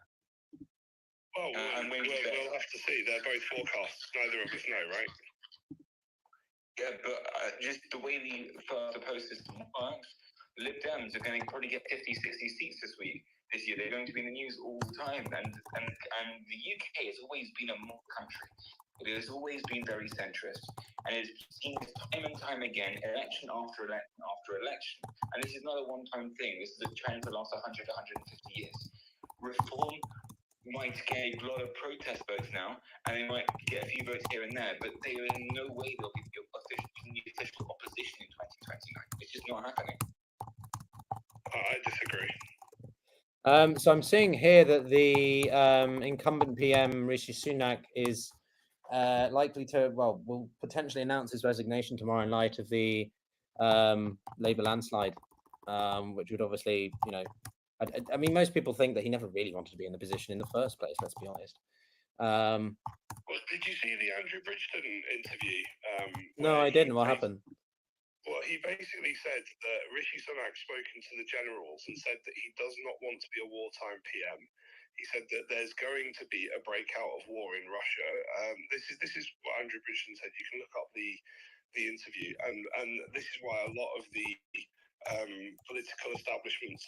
Well, we'll have to see. They're both forecasts. Neither of us know, right? Yeah, but just the way the post system works, Lib Dems are going to probably get 50, 60 seats this year. They're going to be in the news all the time, and the UK has always been a more country. It has always been very centrist, and it's seen time and time again, election after election after election. And this is not a one-time thing. This is a trend for the last 100, 150 years. Reform might get a lot of protest votes now, and they might get a few votes here and there, but they are in no way they'll be the official opposition in 2029. It's just not happening. I disagree. So I'm seeing here that the incumbent PM Rishi Sunak is likely to, will potentially announce his resignation tomorrow in light of the Labour landslide, which would obviously, I mean, most people think that he never really wanted to be in the position in the first place. Let's be honest. Well, did you see the Andrew Bridgeton interview? No, I didn't. What happened? Well, he basically said that Rishi Sunak's spoken to the generals and said that he does not want to be a wartime PM. He said that there's going to be a breakout of war in Russia. This is what Andrew Bridgeton said. You can look up the interview, and this is why a lot of the political establishments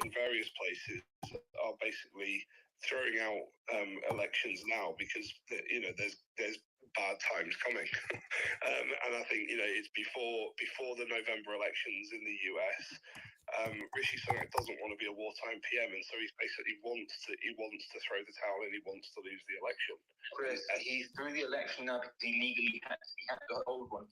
in various places are basically throwing out elections now because there's bad times coming. And I think it's before the November elections in the US. Rishi Sunak doesn't want to be a wartime PM, and so he basically wants to throw the towel and he wants to lose the election. Chris, he's through the election now because he legally had to hold one.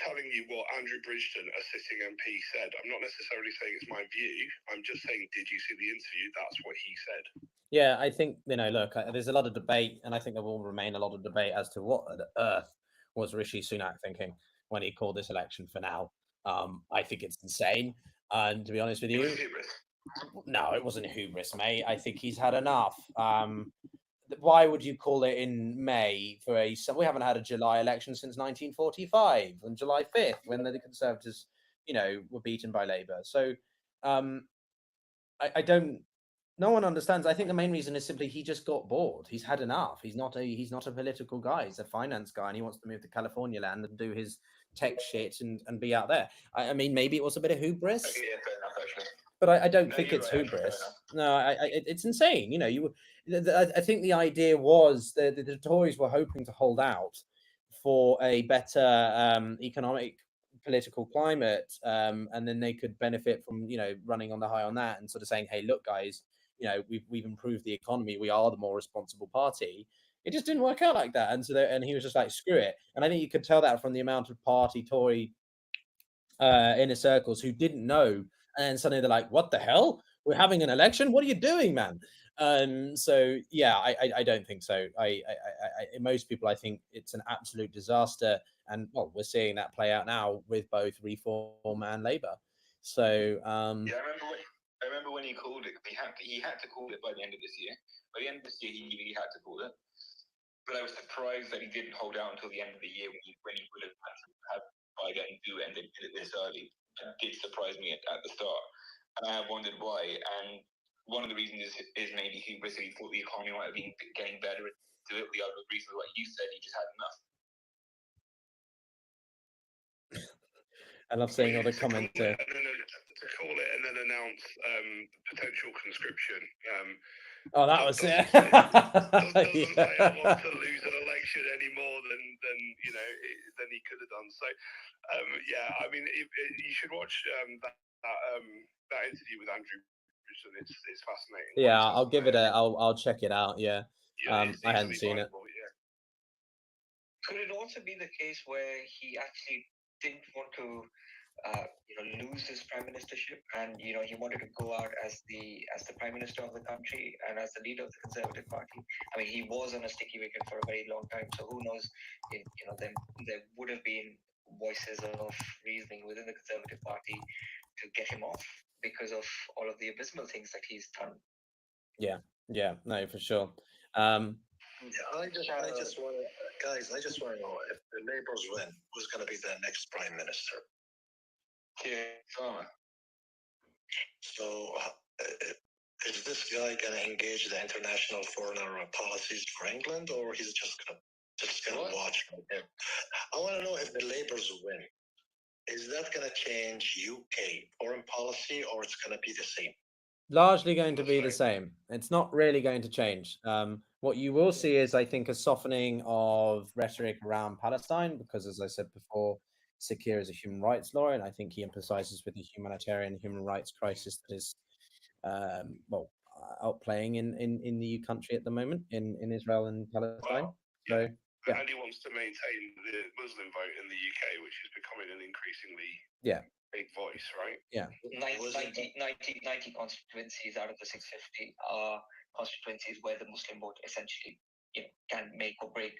Telling you what Andrew Bridgeton, a sitting MP, said. I'm not necessarily saying it's my view. I'm just saying, did you see the interview? That's what he said. Yeah, I think, look, there's a lot of debate, and I think there will remain a lot of debate as to what on earth was Rishi Sunak thinking when he called this election for now. I think it's insane. And to be honest with you, no, it wasn't hubris, mate. I think he's had enough. Why would you call it in May for we haven't had a July election since 1945 on July 5th when the Conservatives, were beaten by Labour. So I don't. No one understands. I think the main reason is simply he just got bored. He's had enough. He's not a political guy. He's a finance guy, and he wants to move to California land and do his tech shit and be out there. I mean, maybe it was a bit of hubris. Yeah, fair enough, actually. But I don't think it's hubris. No, it's insane. I think the idea was that the Tories were hoping to hold out for a better economic political climate, and then they could benefit from running on the high on that and sort of saying, hey, look, guys, we've improved the economy. We are the more responsible party. It just didn't work out like that, and he was just like, screw it. And I think you could tell that from the amount of Tory inner circles who didn't know, and suddenly they're like, what the hell, we're having an election, what are you doing, man? So yeah, I don't think so. Most people, I think it's an absolute disaster, and we're seeing that play out now with both Reform and Labour. So yeah, I remember when he called it. He had to call it by the end of this year. By the end of this year, he really had to call it. But I was surprised that he didn't hold out until the end of the year when he would have had to have by then do it, and they did it this early. It did surprise me at the start, and I wondered why. And one of the reasons is maybe he basically thought the economy might have been getting better. The other reason, like you said, he just had enough. I love seeing all the comments. To call it and then announce potential conscription. That was it. Doesn't say I want to lose an election any more than he could have done. So yeah, I mean, you should watch that interview with Andrew Bridgeton. It's fascinating. Yeah, I'll give it I'll check it out. Yeah, I hadn't seen it. Yeah. Could it also be the case where he actually didn't want to lose his prime ministership, and he wanted to go out as the prime minister of the country and as the leader of the Conservative Party? I mean, he was on a sticky wicket for a very long time, so who knows? There would have been voices of reasoning within the Conservative Party to get him off because of all of the abysmal things that he's done. Yeah, no, for sure. I just want to know if the Labours win, who's going to be the next prime minister? Keir. So, is this guy going to engage the international foreign policies for England, or he's just going to watch? I want to know if the Labours win, is that going to change UK foreign policy, or it's going to be the same? Largely going to be the same. It's not really going to change. What you will see is, I think, a softening of rhetoric around Palestine, because, as I said before, Keir is a human rights lawyer, and I think he emphasizes with the humanitarian human rights crisis that is, outplaying in the country at the moment in Israel and Palestine. So yeah. And he wants to maintain the Muslim vote in the UK, which is becoming an increasingly big voice, right? Yeah. 90 constituencies out of the 650 are constituencies where the Muslim vote essentially can make or break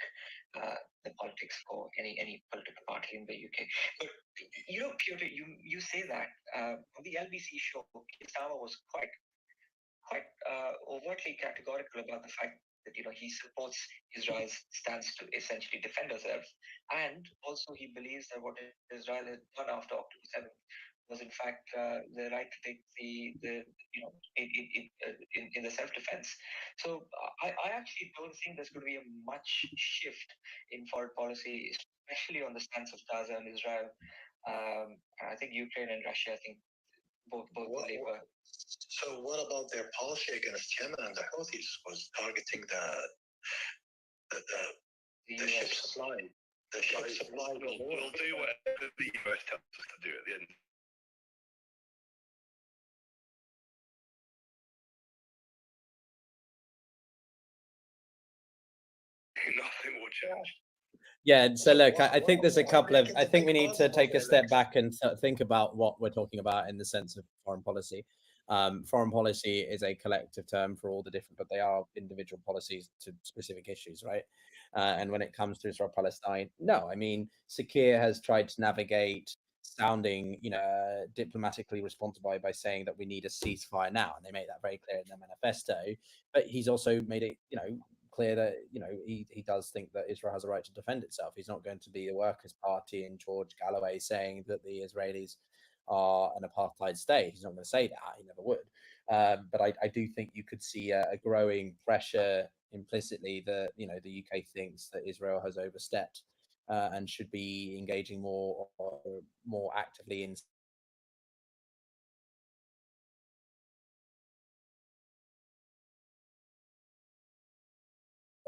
the politics for any political party in the UK. But Piotr, you say that on the LBC show, Starmer was quite overtly categorical about the fact that he supports Israel's stance to essentially defend herself, and also he believes that what Israel had done after October 7th was in fact the right to take in the self-defense. So I actually don't think there's going to be a much shift in foreign policy, especially on the stance of Gaza and Israel. I think Ukraine and Russia, I think both Labour. So what about their policy against Yemen and the Houthis was targeting the ship supply? The ship supply. We'll do whatever the US tells us to do at the end. Nothing will change. Yeah, so look, I think there's a couple of. I think we need to take a step back and think about what we're talking about in the sense of foreign policy. Foreign policy is a collective term for all the different, but they are individual policies to specific issues, right? And when it comes to Israel Palestine, no, I mean, Keir has tried to navigate sounding, diplomatically responsible by saying that we need a ceasefire now, and they make that very clear in their manifesto. But he's also made it, clear that he does think that Israel has a right to defend itself. He's not going to be the Workers' Party and George Galloway saying that the Israelis are an apartheid state. He's not going to say that. He never would. But I do think you could see a growing pressure implicitly that the UK thinks that Israel has overstepped and should be engaging more actively in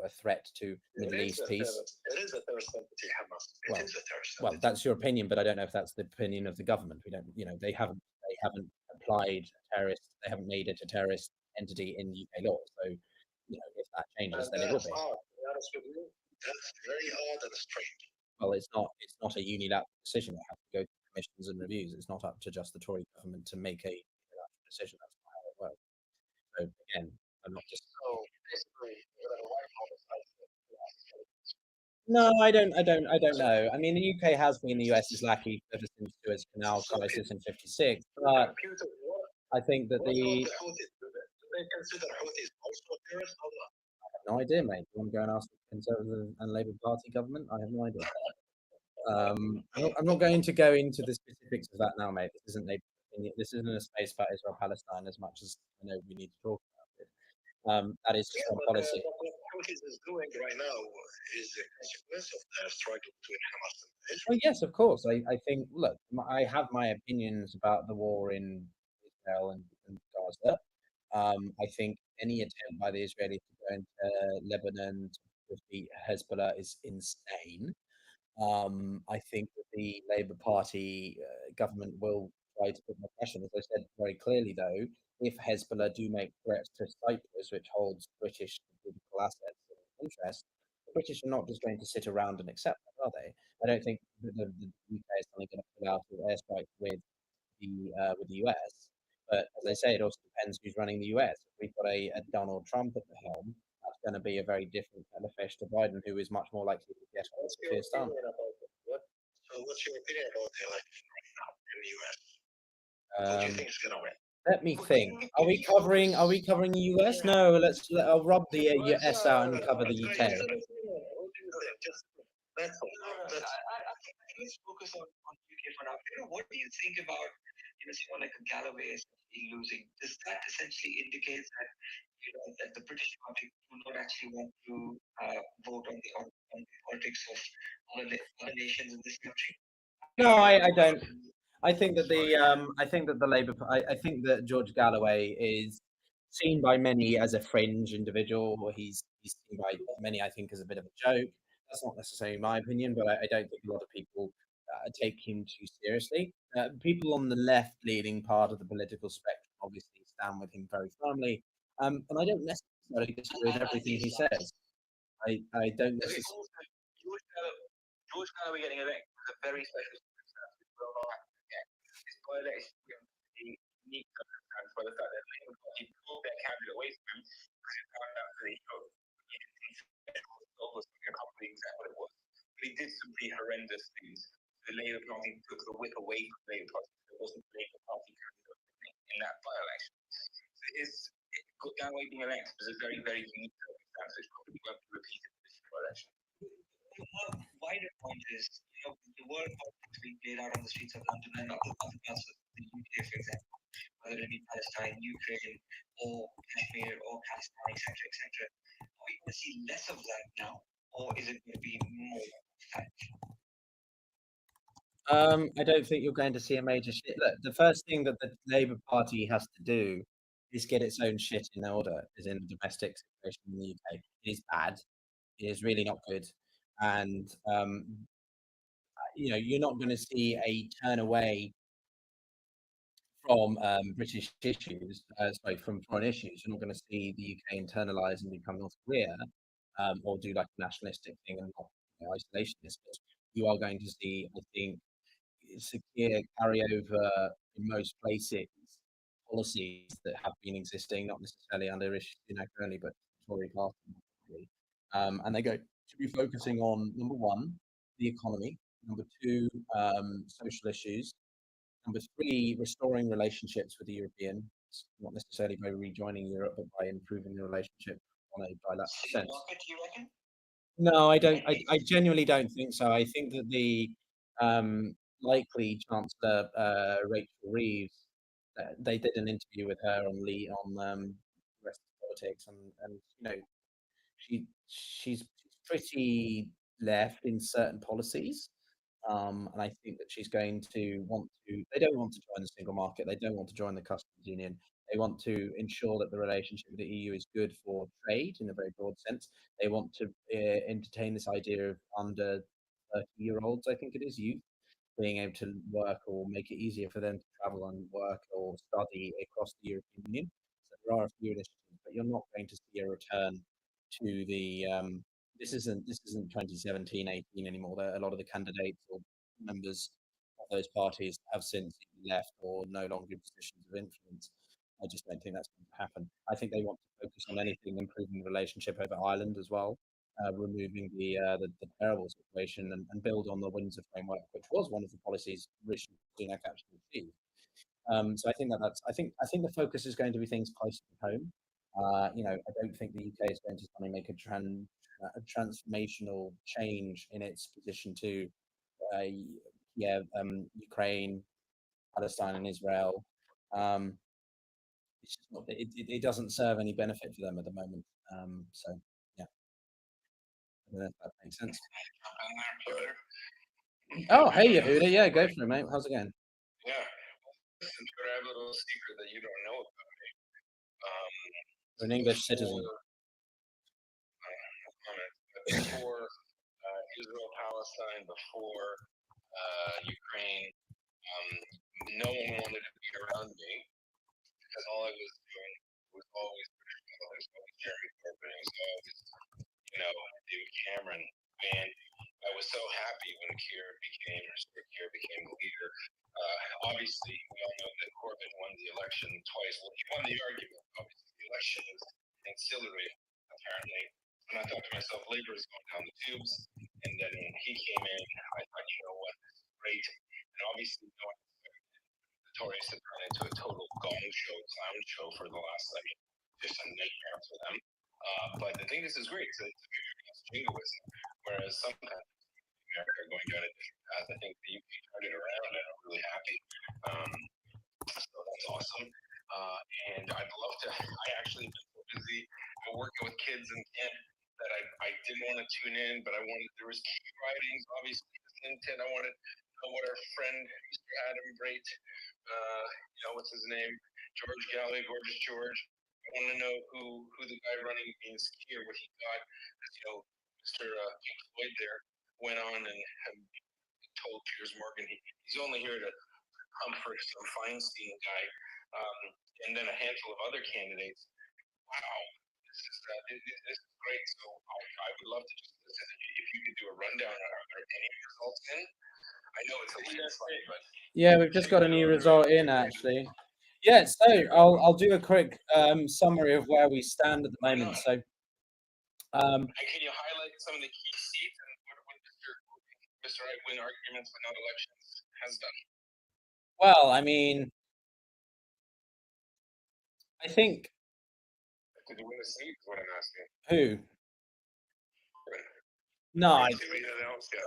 a threat to Middle East peace. It is a terrorist entity, Hamas. It is a terrorist Well, that's your opinion, but I don't know if that's the opinion of the government. We don't, they haven't applied terrorist. They haven't made it a terrorist entity in UK law. So, if that changes, then it will be. To be honest with you, that's very odd and strange. Well, it's not a unilateral decision. It has to go to commissions and reviews. It's not up to just the Tory government to make a unilateral decision. That's not how it works. So again, I'm not just. So basically, No, I don't know. I mean, the UK has been the US's lackey ever since Suez Canal crisis in '56, but I think that do they consider Houthis also terrorists or not? I have no idea, mate. You want to go and ask the Conservative and Labour Party government? I have no idea. I'm not going to go into the specifics of that now, mate. This isn't a space about Israel Palestine as much as I know we need to talk about it. That is just one policy. What Houthis is doing right now is a consequence of their struggle between Hamas and Israel. Well, yes, of course. I think, look, I have my opinions about the war in Israel and Gaza. I think any attempt by the Israelis to go into Lebanon to defeat Hezbollah is insane. I think that the Labour Party government will try to put more pressure. As I said very clearly, though, if Hezbollah do make threats to Cyprus, which holds British political assets and interests, the British are not just going to sit around and accept that, are they? I don't think that the UK is only going to pull out an airstrike with the US. But as I say, it also depends who's running the US. If we've got a Donald Trump at the helm, that's going to be a very different kind of fish to Biden, who is much more likely to get on Keir Starmer. So what's your opinion about the election right now in the US? Who do you think is going to win? Let me think. Are we covering the US? No, I'll rub the US out and cover the UK. I think let's focus on UK for now. What do you think about someone like a Galloway losing? Does that essentially indicate that the British public do not actually want to vote on the politics of other nations in this country? No, I don't. I think that the Labour. I think that George Galloway is seen by many as a fringe individual. He's seen by many, I think, as a bit of a joke. That's not necessarily my opinion, but I don't think a lot of people take him too seriously. People on the left-leaning part of the political spectrum obviously stand with him very firmly. And I don't necessarily disagree with everything he says. I don't necessarily. George Galloway getting elected was a very special circumstance, which will not happen again. This by-election is unique circumstance by the fact that the Labour Party pulled their candidate away from him because it found out that you didn't or something, I can't really exactly what it was. But he did some pretty horrendous things. The Labour Party took the whip away from the Labour Party, so it wasn't the Labour Party candidate in that by-election. So Galloway being elected was a very, very unique circumstance, which probably won't be repeated in this by-election. One wider point is, the world politics being played out on the streets of London and other parts of the UK, for example, whether it be Palestine, Ukraine, or Kashmir, or Palestine, etc., etc. Are we going to see less of that now, or is it going to be more fact? I don't think you're going to see a major shit. Look, the first thing that the Labour Party has to do is get its own shit in order, as in the domestic situation in the UK. It is bad. It is really not good. And, you're not going to see a turn away from British issues, from foreign issues. You're not going to see the UK internalise and become North Korea, or do like a nationalistic thing and not isolationist. But you are going to see, I think, secure carryover in most places policies that have been existing, not necessarily under Sunak only, but Tory party. And they're going to be focusing on, number one, the economy, number two, social issues, number three, restoring relationships with the Europeans, not necessarily by rejoining Europe, but by improving the relationship on a bilateral sense. Market, do you reckon? No, I don't. I genuinely don't think so. I think that the likely Chancellor Rachel Reeves, they did an interview with her on Rest of Politics, and she's pretty left in certain policies. And I think that she's going to want to. They don't want to join the single market. They don't want to join the customs union. They want to ensure that the relationship with the EU is good for trade in a very broad sense. They want to entertain this idea of under 30-year-olds, I think it is, youth, being able to work or make it easier for them to travel and work or study across the European Union. So there are a few initiatives, but you're not going to see a return to the this isn't 2017, 18 anymore. A lot of the candidates or members of those parties have since left or no longer in positions of influence. I just don't think that's going to happen. I think they want to focus on anything improving the relationship over Ireland as well, removing the terrible situation and build on the Windsor framework, which was one of the policies Rishi Sunak actually achieved. So I think I think the focus is going to be things closer to home. I don't think the UK is going to suddenly make a transformational change in its position to Ukraine, Palestine, and Israel. It's just not, it doesn't serve any benefit for them at the moment. So yeah, I don't know if that makes sense. Oh, hey Yehuda, yeah, go for it, mate. How's it going? Yeah, I have a little secret that you don't know about me. You're an English citizen. Before Israel, Palestine, before Ukraine, no one wanted to be around me because all I was doing was always Jeremy Corbyn, it was always, David Cameron. And I was so happy when Keir became the leader. Obviously, we all know that Corbyn won the election twice. Well, he won the argument. Obviously, the election is ancillary, apparently. And I thought to myself, Labour is going down the tubes. And then when he came in, I thought, you know what, this is great. And obviously, the Tories have turned into a total gong show, clown show for the last, just a nightmare for them. But the thing is great. It's against jingoism, whereas sometimes America are going down a different path. I think the UK turned it around, and I'm really happy. So that's awesome. And I'd love to. I actually been so busy working with kids in camp that I didn't want to tune in, but there was key writings, obviously, intent. I wanted to know what our friend Mr. Adam Great, what's his name, George Galloway, Gorgeous George. I want to know who the guy running against Keir, what he got, as Mr. Pink Floyd there went on and told Piers Morgan he's only here to comfort some Feinstein guy, and then a handful of other candidates. Wow, this is great. So I would love to just listen if you could do a rundown. Are there any results in? I know it's a landslide, but Yeah, we've just got a new result in actually. Yeah, so I'll do a quick summary of where we stand at the moment. So, and can you highlight some of the key seats and what Mr. Right Win Arguments for Non-Elections has done? well, I mean, I think Did you win a seat? Is what I'm asking. who? No, I, Hasn't been announced yet.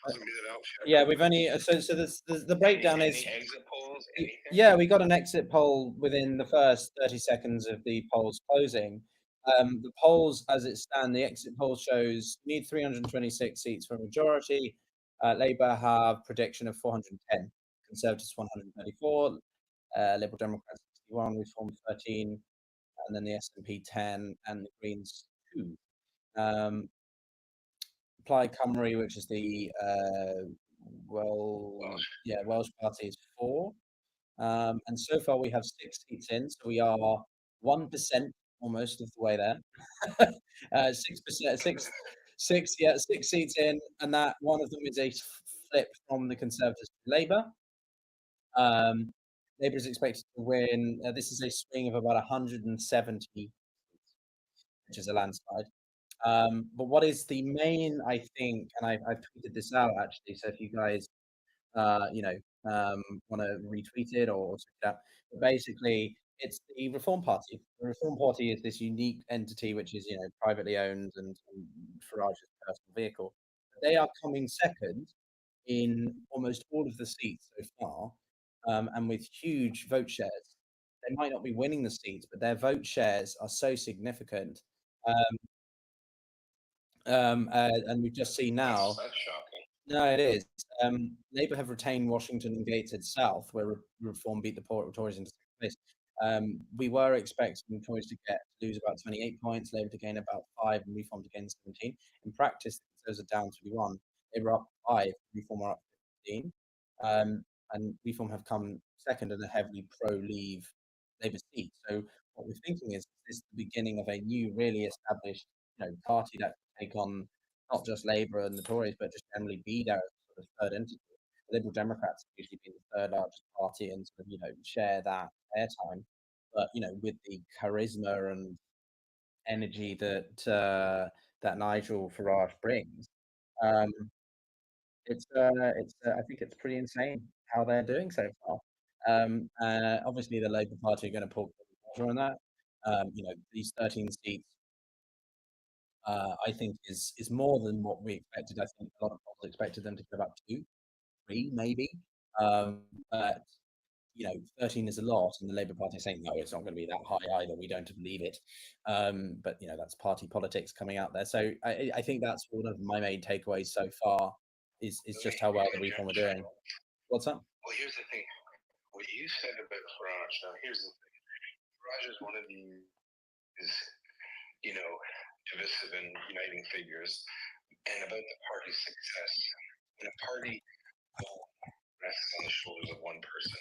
Hasn't been announced yet. yeah, we've only so the breakdown Any is exit polls? Anything? yeah, we got an exit poll within the first 30 seconds of the polls closing. The polls, as it stands, the exit poll shows need 326 seats for a majority. Labour have prediction of 410, Conservatives 134, Liberal Democrats 61, Reform 13, and then the SNP 10, and the Greens 2. Plaid Cymru, which is the Welsh Party, is 4. And so far we have 6 seats in, so we are 1% almost of the way there. 6%, 6 seats in, and that one of them is a flip from the Conservatives to Labour. Labour is expected to win. This is a swing of about 170, which is a landslide. But what is the main, I think, and I've tweeted this out actually, so if you guys want to retweet it or check it out. But basically, it's the Reform Party. The Reform Party is this unique entity which is, privately owned and Farage's personal vehicle. They are coming second in almost all of the seats so far, and with huge vote shares. They might not be winning the seats, but their vote shares are so significant. And we've just seen now. That's shocking. No, it is. Labour have retained Washington and gated South, where Reform beat the Tories into second place. We were expecting Tories to lose about 28 points, Labour to gain about 5, and Reform to gain 17. In practice, those are down 21. They were up 5, Reform are up 15. And Reform have come second in a heavily pro-Leave Labour seat. So what we're thinking is this is the beginning of a new, really established, party that can take on not just Labour and the Tories, but just generally be there as sort of third entity. The Liberal Democrats have usually been the third largest party and sort of, share that airtime. But, with the charisma and energy that Nigel Farage brings, I think it's pretty insane how they're doing so far. Obviously, the Labour Party are going to pull pressure on that. These 13 seats I think is more than what we expected. I think a lot of people expected them to get about 2, 3, maybe. But 13 is a lot, and the Labour Party is saying no, it's not going to be that high either. We don't believe it. But that's party politics coming out there. So I think that's one of my main takeaways so far is just how well the Reform are doing. What's up? Well, here's the thing. What you said about Farage. Now, here's the thing. Farage is one of these, divisive and uniting figures, and about the party's success. When a party rests on the shoulders of one person,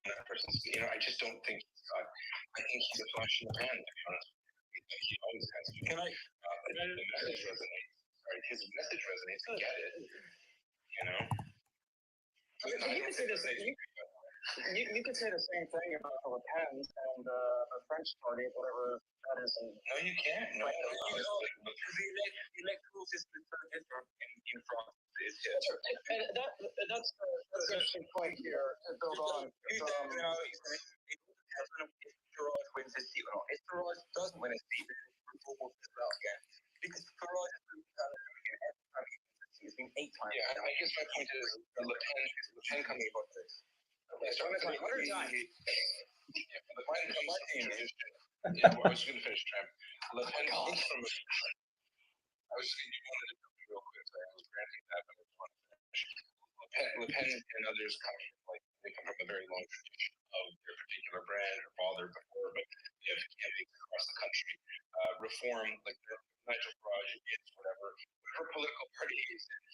and that person's, I just don't think I think he's a flash in the pan, to be honest. He always has been. Can I? The message resonates. His message resonates. I get it. You could say the same. You could say the same thing about the Le Pen's and the French party, whatever that is. No, you can't. No, because the electoral system is so different in France. And that's the interesting point here to build on. It all depends on if Farage wins his seat or not. If Farage doesn't win his seat, then Reform will sit out again. Because Farage has been every time he wins his seat, it's been 8 times. Yeah, and I guess my point is Le Pen coming about this. Okay, so I'm going to 100 times. My team is. I was going to finish, Tram. Le Pen comes from. I was just going to wanted to jump in real quick. So I was granting that, but I just wanted to finish. Le Pen and others come from a very long tradition of their particular brand or father before, but they have campaigns across the country. Reform, like Nigel Farage is whatever political party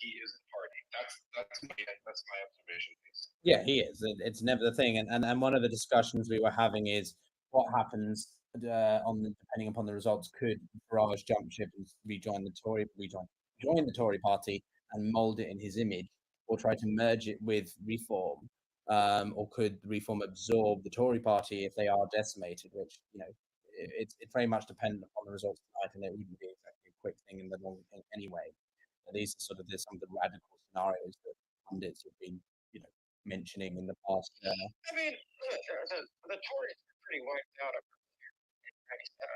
he is the party. That's my observation. Yeah, he is. It's never the thing. And one of the discussions we were having is what happens depending upon the results, could Farage jump ship and join the Tory party and mould it in his image, or try to merge it with Reform, or could Reform absorb the Tory party if they are decimated? Which it's very much dependent upon the results tonight, and it wouldn't be exactly a quick thing in the long thing anyway. And these are some of the radical scenarios that pundits have been mentioning in the past. I mean, the Tories were pretty wiped out in 97.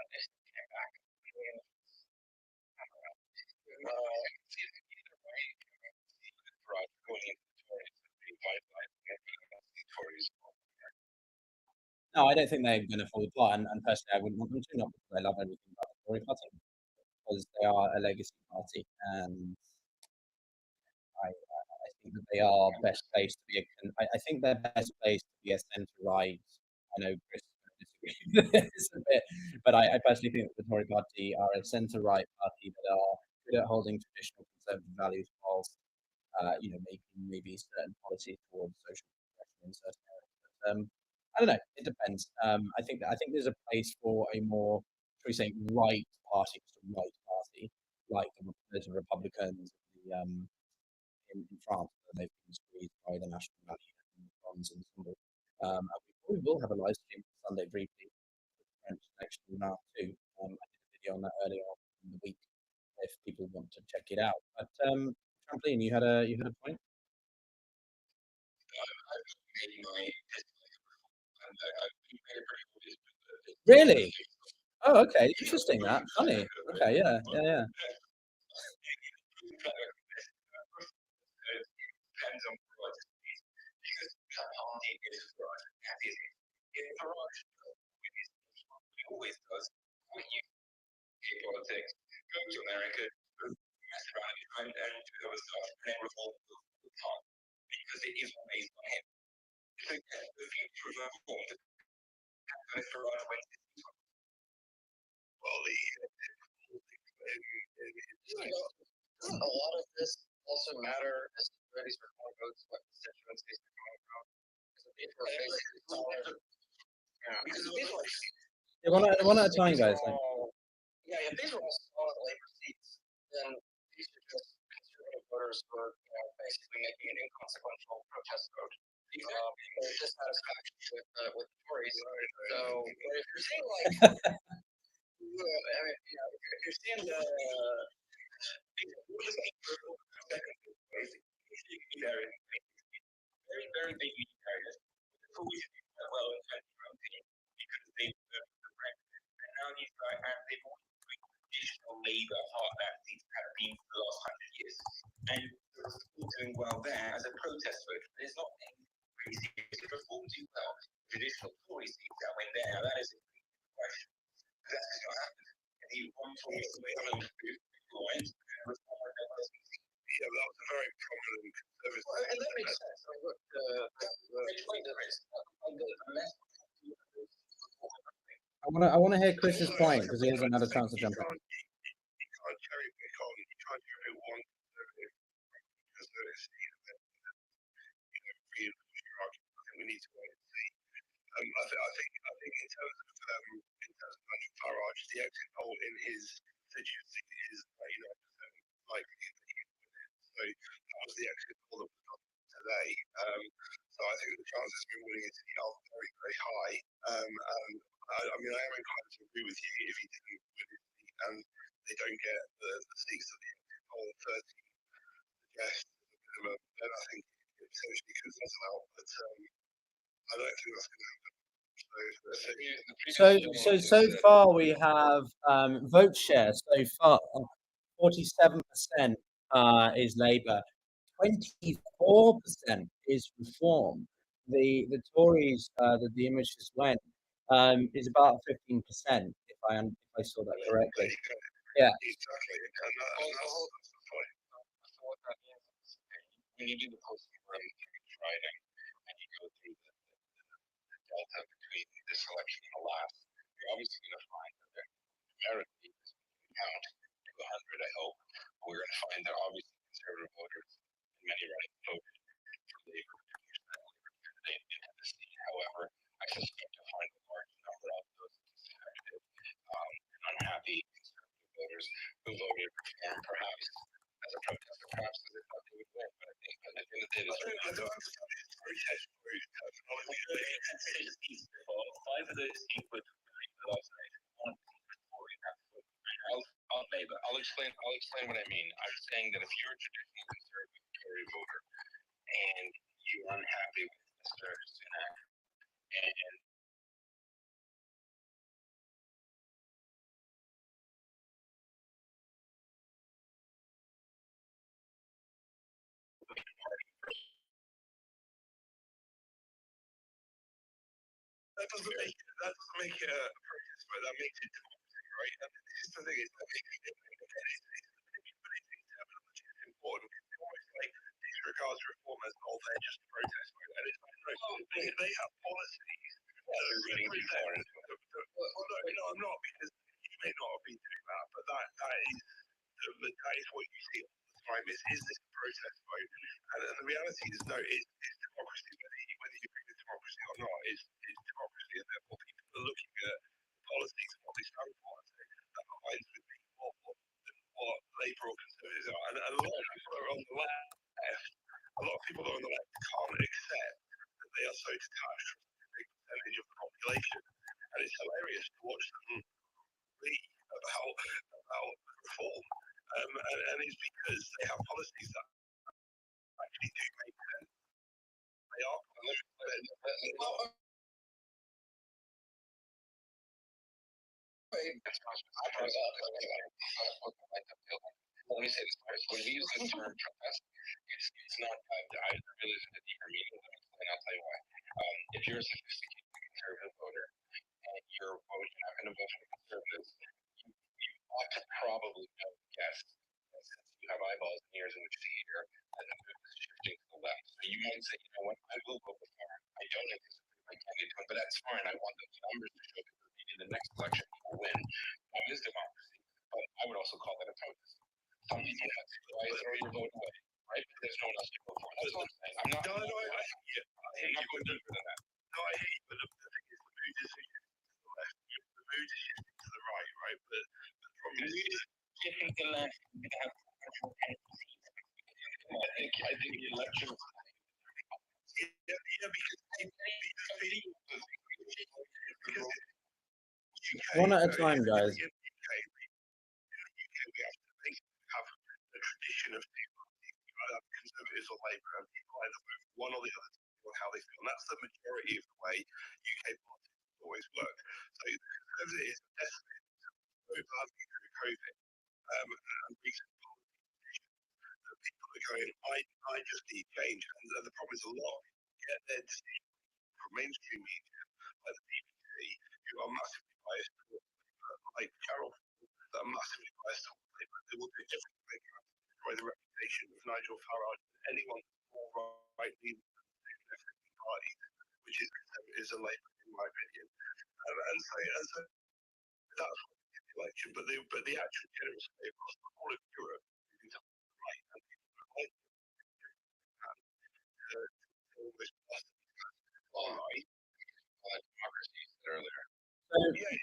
They came back. I mean, I don't know. Either way, Farage going into the Tories and revitalizing it, the Tories. No, I don't think they're going to fall apart. And personally, I wouldn't want them to, not because I love everything about the Tory party, because they are a legacy party, and I think that they are best placed to be I think they're best placed to be a centre right. I know Chris is going to disagree with this a bit, but I personally think that the Tory party are a centre right party that are good at holding traditional conservative values whilst making maybe certain policies towards social progression in certain areas. But, I don't know. It depends. I think there's a place for a more, shall we say, right party, just a right party, like the Republicans, in France, where they've been squeezed by the national rally and the bonds and symbol. And we probably will have a live stream Sunday briefly with the French election now too. I did a video on that earlier on in the week if people want to check it out. But Trampoline, you had a point. Really? Oh, okay. Interesting. That funny. Okay. Yeah. Yeah. Depends on Farage, because that party is Farage. That is it. If Farage he always does, what you geopolitics, go to America, mess around and do other stuff, and then revolt the time, because it is based on him. So the future of reform, and if Farage wins this, well, doesn't a lot of this also matter as to where these reform votes, what constituencies they're coming from? One at a time, guys. Yeah, if these are all solid Labour seats, then these are just conservative voters who are basically making an inconsequential protest vote. There's dissatisfaction with the Tories. So if you're seeing like, if you're seeing the very, very big areas, the Tories did quite well in 2019 because they were the Brexit. And now these guys, and they've always been traditional Labour heartland seats have been for the last 100 years. And they're still doing well there as a protest vote. There's not any really serious reform do well. Traditional Tory seats that went there. Now that is a question. That's just not happened. And the one Tory seat went yeah, that was a very prominent conservative. Well, and that makes sense. I mean, look, I want to hear Chris's point because he hasn't had a chance to jump in. You can't cherry pick on. You can't cherry pick one conservative because there is I think we need to wait and see. I think in terms of Nigel Farage, the exit poll in his constituency is 89% likely that he would win it. So that was the exit poll that was done today. So I think the chances of him winning it are very, very high. I mean, I am inclined to agree with you if he didn't win it and they don't get the seats that the exit poll 30 suggests minimum, then I think it potentially could settle out. But I don't think that's going to happen. So far we have vote share so far 47% is Labour, 24% is Reform. The Tories that the image just went is about 15%, if I saw that correctly. Yeah. Exactly. And that's the point. So what that means is when you do the post-mortem writing and you go through the delta between this election and the last, you're obviously going to find that there numerically count to 100, I hope. But we're going to find that obviously conservative voters and many running voted for Labour to push that Labour candidate into the seat. However, I suspect to find a large number of those conservative people last night. I'll explain what I mean. I'm saying that if you're a traditional conservative Tory voter and you're unhappy with Mr. Sunak and that doesn't make it a protest, but that makes it democracy, right? And this is the thing, it's important. It's almost like disregards reformers, or they're just protest mode. And it's like, no, they have policies that are really important. Well, no, I'm not, because you may not have been doing that, but that is what you see all the time. Is this a protest vote? And the reality is, no, it's democracy. Whether you agree with democracy or not, is democracy, and therefore people are looking at policies and what they stand for. That aligns with what Labour or Conservatives are. And a lot of people are on the left. A lot of people are on the left can't accept that they are so detached from a big percentage of the population. And it's hilarious to watch them read about reform. And it's because they have policies that actually do make sense. They are. Let me say this first. When we use the term protest, it's not. I really isn't a deeper meaning. And I'll tell you why. If you're a sophisticated conservative voter and you're not going to vote for the conservatives, you ought to probably know, yes, since you have eyeballs and ears in which to hear, that the move is shifting to the left. So you might say, you know what, I will vote for Farage. I don't anticipate my candidate to win, but that's fine. I want those numbers to show that in the next election he will win. That is democracy. But I would also call that a protest. Some people have to throw your vote away, right? But there's no one else to vote for. That's what I'm saying. I'm not. No, I hear you. I'm not going deeper than that. No, I hear you. But the thing is, the mood is shifting to the left. The mood is shifting to the right, right? But the problem is shifting to the left. We have I think the election. One at a time, guys. In the UK, we have the tradition of people either Conservatives or Labour, and people either vote for one or the other on how they feel. And that's the majority of the way UK politics always work. So the Conservatives are decimated so badly through COVID and recent policy decisions that people are going, I just need change. And the problem is a lot of people get their decisions from mainstream media, like the BBC, who are massively biased towards like Carol, that are massively biased towards Labour. They will do everything they can to destroy the reputation of Nigel Farage and anyone more right-leaning than the left-leaning parties, which is Conservatives and Labour, in my opinion. And so that's what the election. But the actual general state across the whole of Europe is to the right, and people are like to almost bust all right. Democracy you said earlier. Yeah,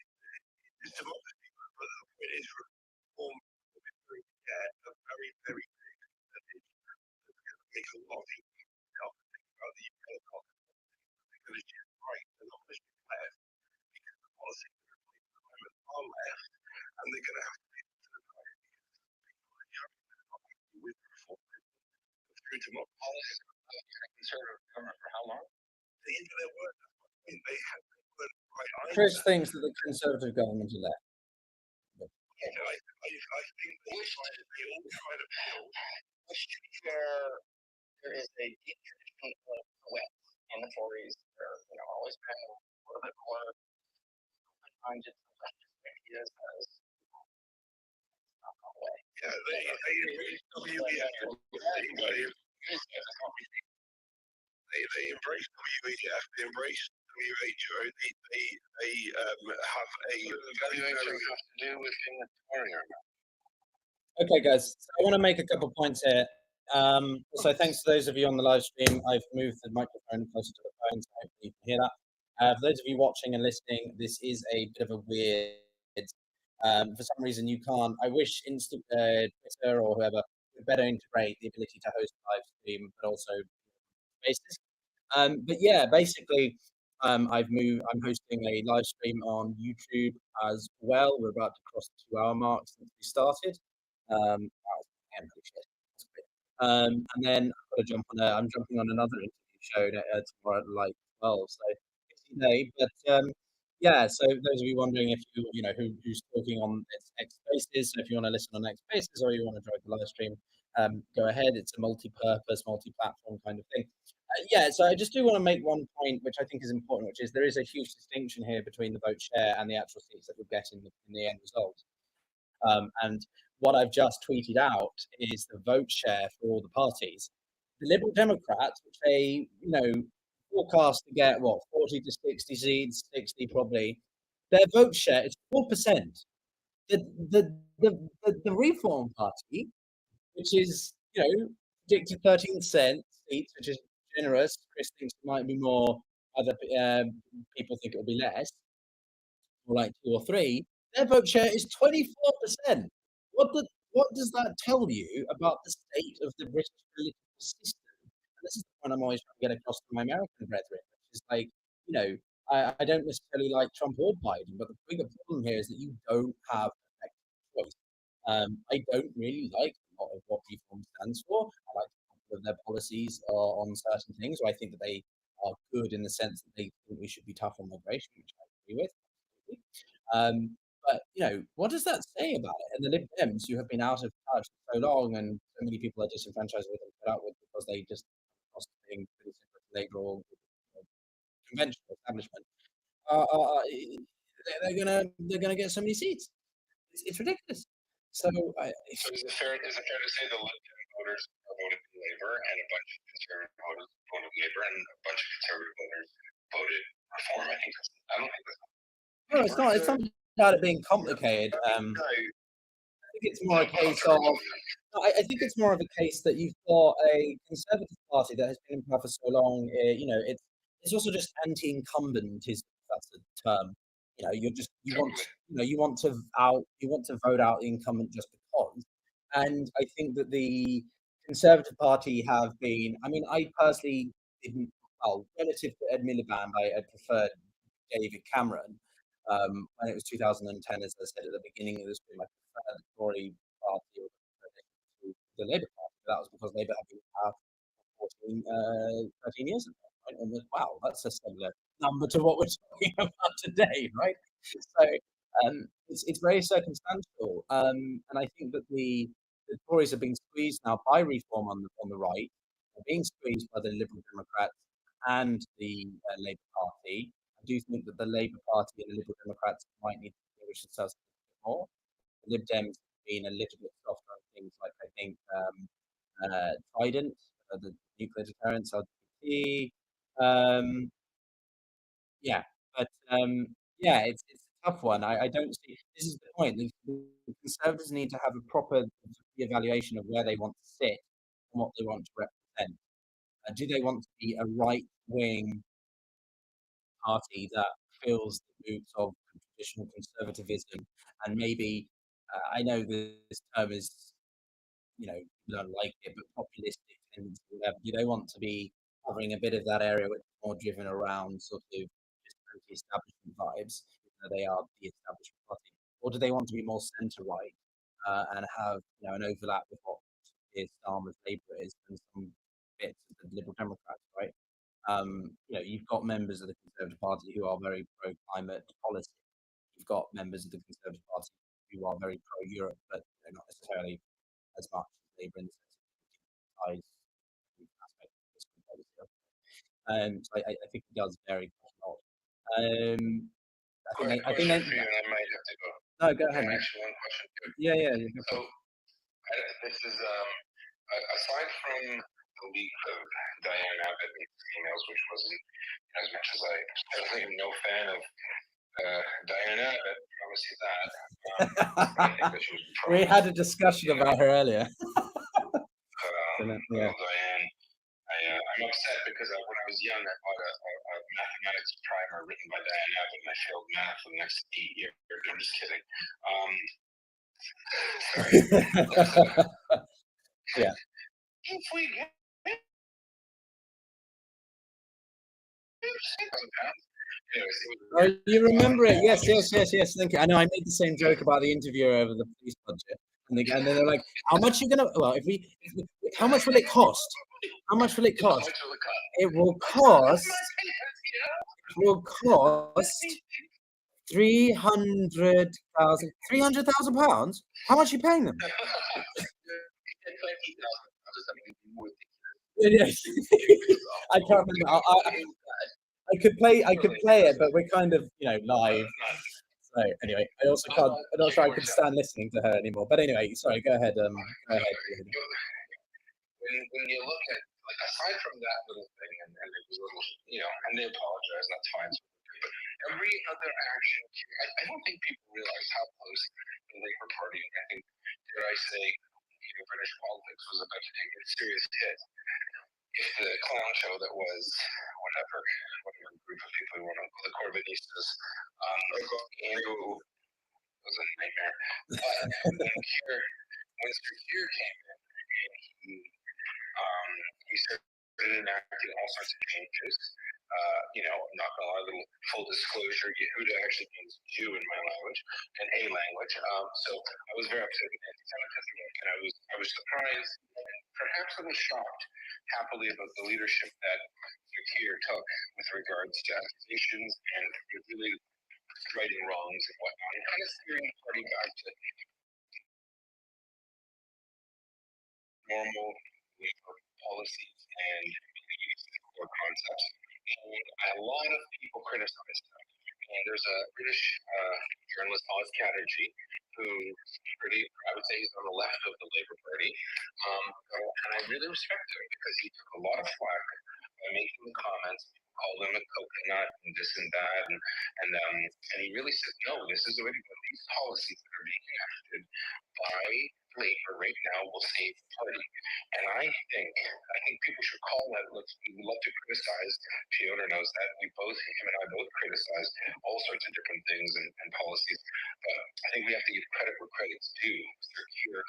it's democracy, but the point is reform is a very, very big percentage that's going to make a lot of people help think about the UK economy. They're going to shift right, they're not going to shift left, because the policies that are in place at the moment are left, and they're going to have to be to the right, because people are not happy with reform through democracy. Conservative government for how long? They weren't. They had right. Chris thinks that the Conservative government are left. I think they all try to build. There is a deep tradition of wet in the Tories. They're always been a little bit more open-minded to leftist ideas as not gone away. Yeah, they embrace WEF. They embrace WEF. They embrace WHO. They have a WHO has to do with being a Tory or not. Okay, guys, so I want to make a couple points here. So thanks to those of you on the live stream. I've moved the microphone closer to the phone, so hopefully you can hear that. For those of you watching and listening, this is a bit of a weird. For some reason, you can't. I wish Twitter or whoever would better integrate the ability to host a live stream, but also spaces. But yeah, basically, I'm hosting a live stream on YouTube as well. We're about to cross the 2-hour mark since we started. Wow, damn, holy shit. That's great. And then I'm jumping on another interview show tomorrow at like 12. So busy day. But yeah, so those of you wondering if who's talking on X Spaces, so if you want to listen on X Spaces or you want to join the live stream, go ahead. It's a multi-purpose, multi-platform kind of thing. Yeah, so I just do want to make one point, which I think is important, which is there is a huge distinction here between the vote share and the actual seats that we'll get in the end result. And what I've just tweeted out is the vote share for all the parties. The Liberal Democrats, which they, forecast to get 40 to 60 seats, 60 probably, their vote share is 4%. The Reform Party, which is, predicted 13 seats, which is generous. Chris thinks it might be more. Other people think it'll be less, or like 2 or 3. Their vote share is 24%. What does that tell you about the state of the British political system? And this is the point I'm always trying to get across to my American brethren, which is like, I don't necessarily like Trump or Biden, but the bigger problem here is that you don't have effective choice. I don't really like a lot of what Reform stands for. I like a couple of their policies on certain things, or I think that they are good in the sense that they think we should be tough on migration, which I agree with. But what does that say about it? And the Lib Dems, who have been out of touch for so long, and so many people are disenfranchised with and put out with because they just cost being pretty similar to Labour or conventional establishment. They're gonna get so many seats. It's ridiculous. So is it fair to say the Lib Dem voters voted Labour and a bunch of Conservative voters voted Labour and a bunch of Conservative voters voted Reform? I don't think that's. No, it's not. It's not about it being complicated. I think it's more a case of. I think it's more of a case that you've got a Conservative Party that has been in power for so long. It's also just anti-incumbent. That's the term. You want to vote out the incumbent just because. And I think that the Conservative Party have been. I mean, I personally didn't. Well, relative to Ed Miliband, I preferred David Cameron. When it was 2010, as I said at the beginning of this, I preferred the Tory Party to the Labour Party. That was because Labour had been out for 13 years ago. Right? And wow, that's a similar number to what we're talking about today, right? So it's very circumstantial, and I think that the Tories are being squeezed now by Reform on the right. They're being squeezed by the Liberal Democrats and the Labour Party. I do think that the Labour Party and the Liberal Democrats might need to distinguish themselves a bit more. The Lib Dems have been a little bit softer on things like, I think, Trident, the nuclear deterrence, LGBT. Yeah, but yeah, it's a tough one. I don't see. This is the point. The Conservatives need to have a proper evaluation of where they want to sit and what they want to represent. Do they want to be a right-wing party that fills the boots of traditional conservatism and maybe I know this term is people don't like it, but populistic tendency, whatever. Do they want to be covering a bit of that area which is more driven around sort of just anti-establishment vibes, even though they are the establishment party, or do they want to be more centre right and have an overlap with what Starmer's Labour is and some bits of the Liberal Democrats, right? You've got members of the Conservative Party who are very pro-climate policy. You've got members of the Conservative Party who are very pro-Europe, but not necessarily as much as Labour in the sense of ties aspect of this policy. So I think it does vary quite a lot. I think that, I might have to go. No, go ahead, mate. Actually, one question too. Yeah. So this is aside from the leak of Diane Abbott and emails, which wasn't as much as I certainly am no fan of Diane Abbott. I promise you that. I think that she was we had a discussion about her earlier. Diane, I'm upset because when I was young, I bought a mathematics primer written by Diane Abbott, and I failed math for the next 8 years. I'm just kidding. Sorry. Yeah. If we get £6,000, anyways, Oh, you remember it? Yes. Thank you. I know. I made the same joke about the interviewer over the police budget, and then they're like, "How much are you gonna? Well, how much will it cost? How much will it cost? It will cost. It will cost 300,000 pounds. How much are you paying them?" Yes. I can't remember. I could play it, but we're kind of live. So anyway, I also can't. I'm not sure I can stand listening to her anymore. But anyway, sorry. Go ahead. Go ahead. When you look at, like, aside from that little thing, and it was a little, and they apologize, that's fine. But every other action, I don't think people realize how close the Labour Party, and I think, dare I say, British politics was about to take a serious hit if the clown show that was whatever group of people were on the Corbynistas, Andrew was a nightmare. But when Sir Keir came in, and he started enacting all sorts of changes. I'm not going to lie, a little full disclosure, Yehuda actually means Jew in my language, and a language. So I was very upset with anti-Semitism, and I was surprised, and perhaps a little shocked, happily, about the leadership that Sir Keir took with regards to accusations and really righting wrongs and whatnot, and kind of steering the party back to normal labor policies and core concepts. And a lot of people criticize them. And there's a British journalist, Oz Chatterjee, who I would say he's on the left of the Labour Party. And I really respect him because he took a lot of flack by making the comments, called him a coconut and this and that. And he really said, no, this is the way to go. These policies that are being enacted by Labour right now will save the party. And I think people should call that. We love to criticize. Fiona knows that. Him and I both criticize all sorts of different things and policies. But I think we have to give credit where credit's due. Sir Keir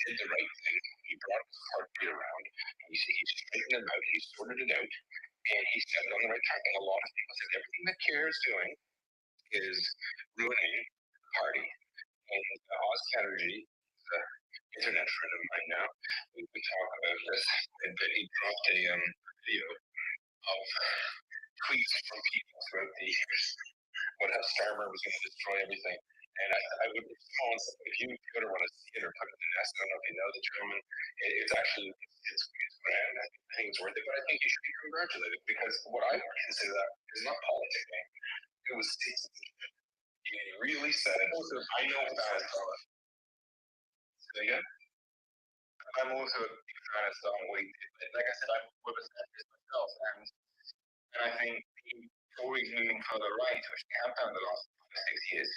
did the right thing. He brought his party around. He straightened it out. He sorted it out. And he set it on the right track. And a lot of people said everything that Keir is doing is ruining the party. And Oz Chatterjee, internet friend of mine now, we talk about this, and he dropped a video of tweets from people throughout the years about how Starmer was going to destroy everything. And I would respond, if you want to see it or put it in the nest, I don't know if you know the gentleman, it's actually, it's grand. I think it's worth it, but I think you should be congratulated because what I would consider that is not politicking. It was statesmanship. He really said, I know that. Say again? I'm also a big fan of Star Wars. Like I said, I'm with a centrist myself, and I think the Tories moving further right, which they have done the last 5 or 6 years,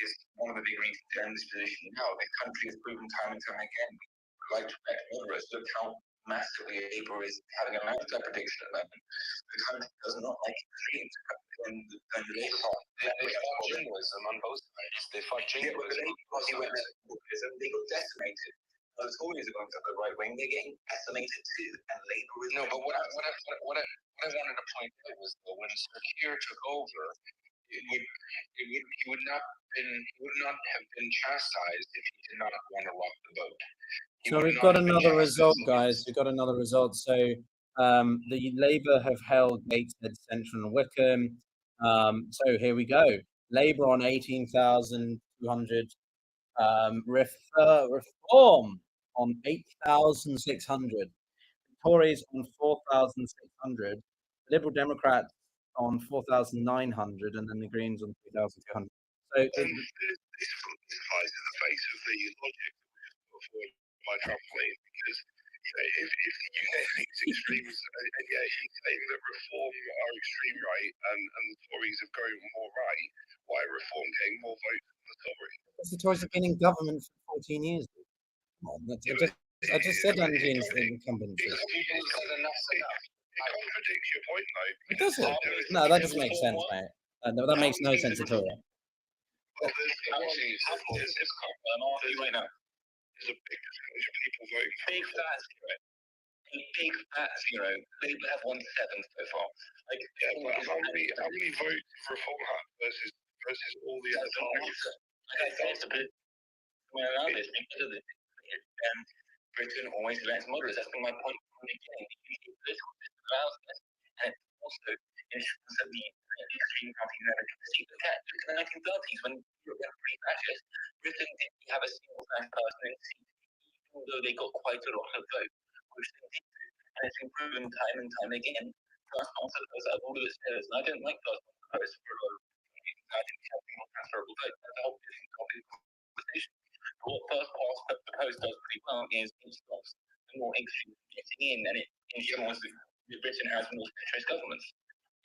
is one of the big reasons they're in this position now. The country has proven time and time again, we like to back moderates. Look how massively Labour is having a landslide prediction at the moment. The country does not like extremes. And the Labour Party, they fought jingoism on both sides. They fought jingoism. But the Labour Party went populism, they got decimated. The Tories are going to the right wing; they're getting decimated too, and Labour is. No, but what I wanted to point out was that when Sir Keir took over, he would not have been chastised if he did not want to rock the boat. So we've got another result, guys. We've got another result. So the Labour have held Gateshead, Central, and Wickham. So here we go. Labour on 18,200. Reform on 8,600. Tories on 4,600. Liberal Democrats on 4,900, and then the Greens on 3,200. So this flies in the face of the logic before by Trump playing, because if the UK thinks extremes, and yeah, he's saying that reform are extreme right, and the Tories are going more right, why are reform getting more votes than the Tories? Because the Tories have been in government for 14 years. Come on, I just said anti-incumbent. It contradicts your point, though. It doesn't. No, that doesn't make sense, mate. No, that makes no sense at all. Well, there's a big percentage of people voting for reform. big fat zero. Labour have won 7 so far. Like, how many votes for Reform versus all the other parties? That's a bit around this because of this. Britain always elects moderates. That's been my point from the beginning. The UK political system allows this, and it also ensures that the extreme parties never can see the cat. Look at the 1930s when Europe went pre-fascist. Britain didn't have a single black person in the seat, even though they got quite a lot of votes, which they did do. And it's been proven time and time again. Glass Mountain out of all of its pillars, and I don't like Glass Mountain for a lot of reasons. I think it's having more transferable votes. That's a whole different topic of conversation. What first past the post does pretty well is it stops the more extreme getting in, and it ensures that Britain has more centrist governments,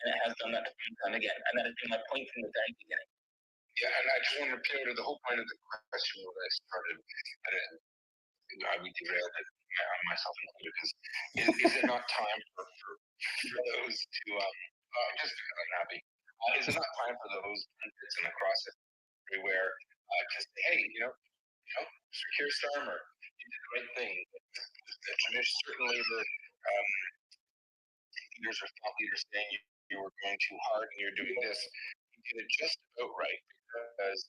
and it has done that time and time again. And that has been my point from the very beginning. Yeah, and I just want to appeal to the whole point of the question when I started, and I would derail it myself included, because is it not time for those to just because I'm happy? Is it not time for those pundits and across it everywhere to say, hey, Sir Keir Starmer, you did the right thing. Certain Labour leaders or thought leaders saying you were going too hard and you're doing this. You did it just about right, because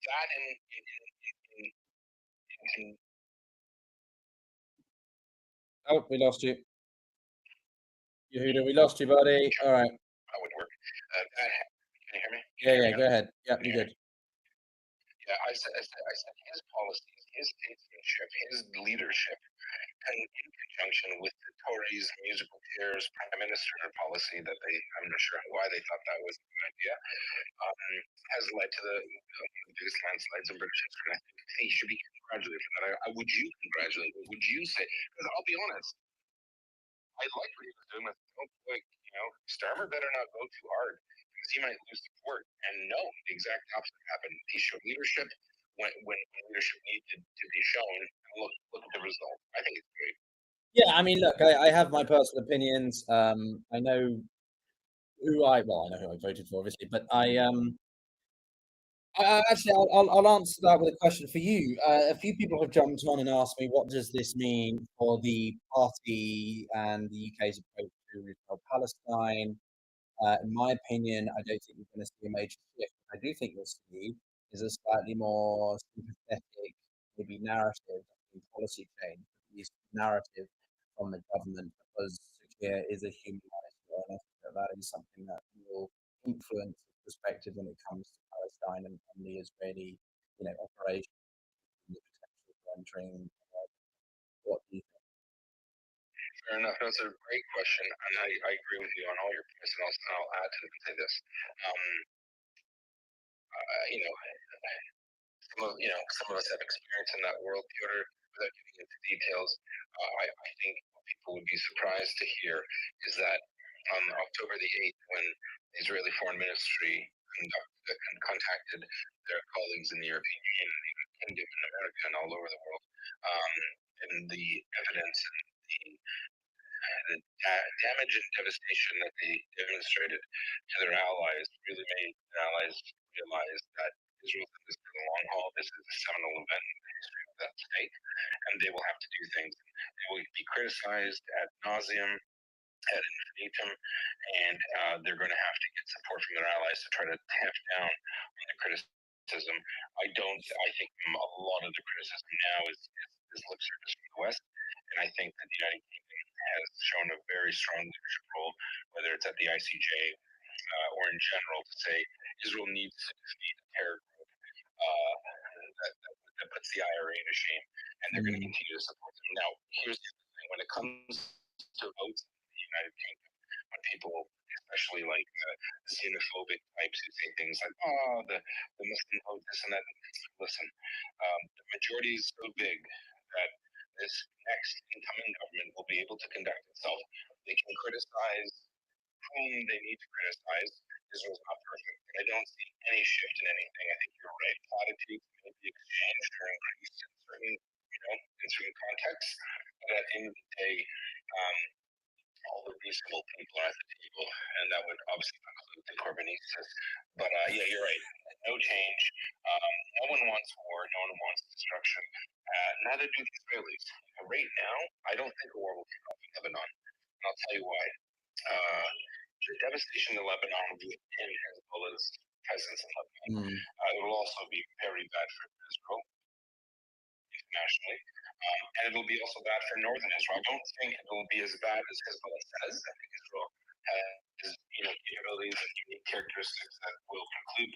that in Oh, we lost you. Yehuda, we lost you, buddy. All right. That would work. Can you hear me? Yeah, go ahead. Yeah, you're good. Yeah, I said his policies, his statesmanship, his leadership, and in conjunction with the Tories' musical chairs prime minister policy that I'm not sure why they thought that was a good idea, has led to the biggest landslides in British history. And I think he should be congratulated for that. Would you congratulate him? Would you say? Because I'll be honest, I liked what he was doing with Starmer better not go too hard because he might lose support. And no, the exact opposite happened. He showed leadership when leadership needed to be shown. Look at the result. I think it's great. Yeah, I mean, look, I have my personal opinions. I know who I voted for, obviously, but actually, I'll answer that with a question for you. A few people have jumped on and asked me, what does this mean for the party and the UK's approach to Israel Palestine? In my opinion, I don't think we're going to see a major shift. I do think we'll see is a slightly more sympathetic, maybe narrative and policy change, at least narrative from the government, because Keir is a human rights lawyer, and I think that is something that will influence the perspective when it comes to Palestine and the Israeli, operation, and the potential for entering. What do you think? Fair enough. That's a great question, and I agree with you on all your points, and I'll add to them and say this. Some of us have experience in that world, Peter. Without getting into details, I think what people would be surprised to hear is that on October the 8th, when the Israeli Foreign Ministry contacted their colleagues in the European Union, and even Kingdom in America and all over the world, and the evidence and the damage and devastation that they demonstrated to their allies really made their allies realize that Israel's in this for the long haul. This is a seminal event in the history of that state, and they will have to do things. They will be criticized ad nauseum, ad infinitum, and they're going to have to get support from their allies to try to tamp down on the criticism. I think a lot of the criticism now is lip service from the West, and I think that the United Kingdom has shown a very strong leadership role, whether it's at the ICJ or in general, to say Israel needs to defeat a terror group that puts the IRA to shame, and they're going to continue to support them. Now, here's the thing: when it comes to votes in the United Kingdom, when people, especially like xenophobic types who say things like, "Oh, the Muslim vote this and that," listen, the majority is so big that this next incoming government will be able to conduct itself. They can criticize whom they need to criticize. Israel's not perfect. I don't see any shift in anything. I think you're right. Platitudes may be exchanged or increased in certain contexts, but at the end of the day, all the reasonable people are at the table, and that would obviously include the Corbynistas. But yeah, you're right. No change. change. No one wants war. No one wants destruction. Neither do the Israelis. Right now, I don't think a war will kick off in Lebanon. And I'll tell you why. The devastation in Lebanon will be in Hezbollah's presence in Lebanon. It will also be very bad for Israel internationally. And it will be also bad for northern Israel. I don't think it will be as bad as Hezbollah says. I think Israel has capabilities and unique characteristics that will conclude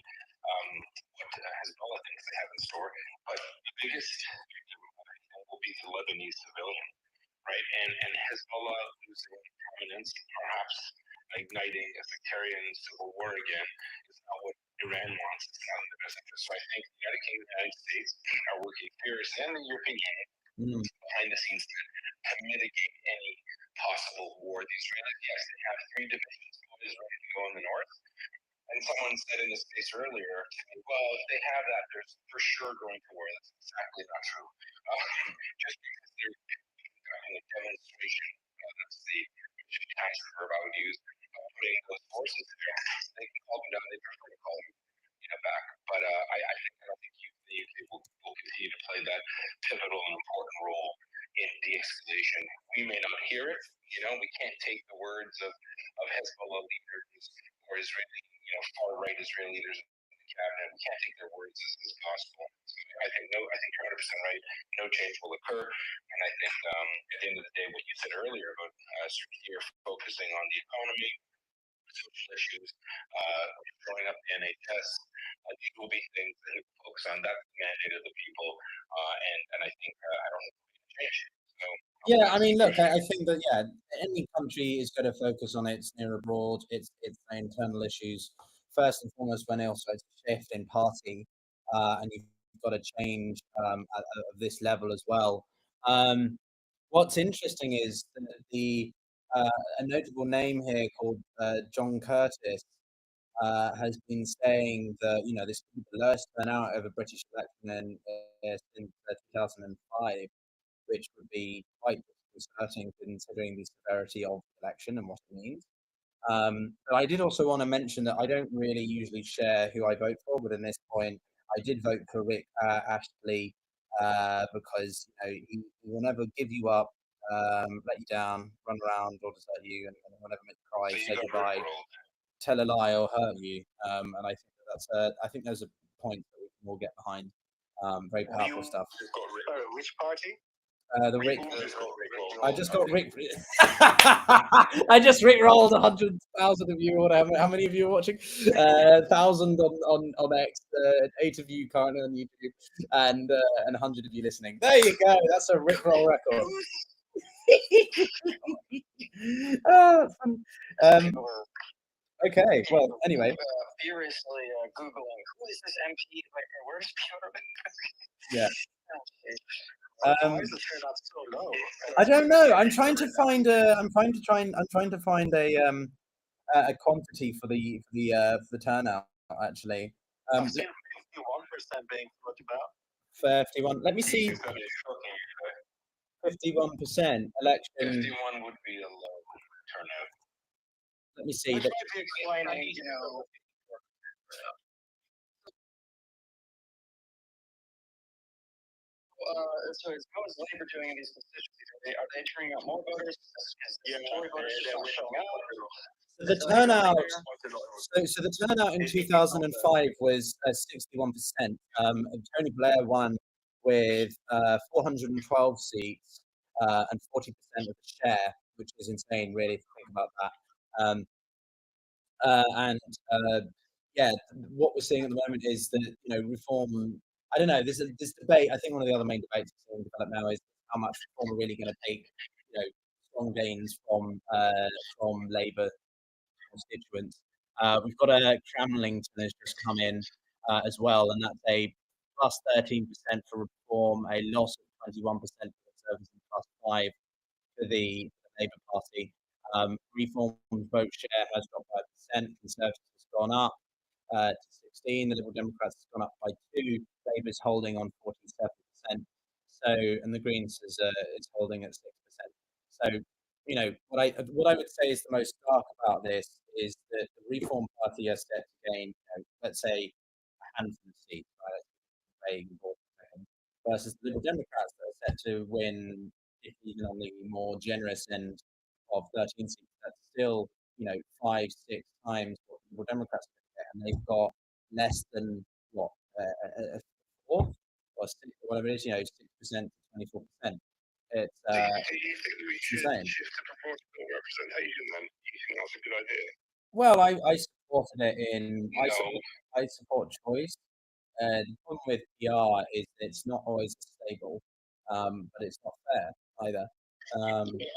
what Hezbollah thinks they have in store. But the biggest victim will be the Lebanese civilian, right? And Hezbollah losing prominence, perhaps igniting a sectarian civil war again, is not what Iran wants. It's not in the best interest. So I think the United Kingdom and the United States are working fiercely, and the European Union behind the scenes to mitigate any possible war. The Israelis, yes, they have 3 divisions. One is ready to go in the north. And someone said in the space earlier to me, well, if they have that, they're for sure going to war. That's exactly not true. Just because they're having a demonstration, that's the tax verb I would use, putting those forces there. They can call them down. They prefer to call them back. But I don't think the UK will continue to play that pivotal and important role in de-escalation. We may not hear it. We can't take the words of Hezbollah leaders or Israeli, far-right Israeli leaders in the cabinet. We can't take their words as gospel. So I think you're 100% right. No change will occur. And I think at the end of the day, what you said earlier about Sir Keir focusing on the economy, social issues, growing up the NHS, these will be things that it will focus on. That's the mandate of the people. And I think I don't think it's going to change. So, yeah, I mean, look, I think that any country is going to focus on its near abroad, its internal issues first and foremost. When also it's a shift in party, and you've got a change of this level as well. What's interesting is that a notable name here called John Curtis has been saying that this could be the lowest turnout of a British election since 2005, which would be quite disconcerting considering the severity of the election and what it means. But I did also want to mention that I don't really usually share who I vote for, but in this point, I did vote for Rick Astley because he will never give you up, let you down, run around or desert you, and will never make you cry, say goodbye, tell a lie, or hurt you. And I think I think there's a point that we can all get behind. Very powerful stuff. Which party? The Rick. I just got Rick. I just Rick rolled 100,000 of you or whatever. How many of you are watching? 1,000 on X. 8 of you currently on YouTube, and 100 of you listening. There you go. That's a Rick roll record. Okay. Well, anyway. Furiously googling who is this MP? Like, where's Peter? Yeah. Why is the turnout so low? I don't know. I'm trying to find a quantity for the turnout. Actually, I've seen 51% being talked about. 51. Let me see. 51% election. 51 would be a low turnout. Let me see. Which might be explaining, so how is Labour doing in these constituencies? Are they turning out more voters? Is Tory voters just not showing up? The turnout. So the turnout in 2005 was 61%. Tony Blair won with 412 seats and 40% of the share, which is insane, really, if you think about that. What we're seeing at the moment is that reform. I don't know. There's this debate. I think one of the other main debates being developed now is how much reform are really going to take strong gains from Labour constituents. We've got a Cramlington has just come in as well, and that's a plus 13% for reform, a loss of 21% for Conservatives, and plus 5% for the Labour Party. Reform's vote share has dropped by 5%. Conservatives has gone up to 16. The Liberal Democrats has gone up by 2. Labour's holding on 47%. So, and the Greens is holding at 6%. So, what I would say is the most stark about this is that the Reform Party has set to gain, let's say, a handful of seats. playing ball versus the Liberal Democrats that are set to win, if even on the more generous end of 13 seats. That's still, 5-6 times what the Liberal Democrats get, and they've got less than what a fourth or six, or whatever it is, 6% to 24%. It's do you think that we should insane. shift to proportional representation then? Do you think that's a good idea? Well, I supported it in. I support choice. The problem with PR is it's not always stable, but it's not fair either. It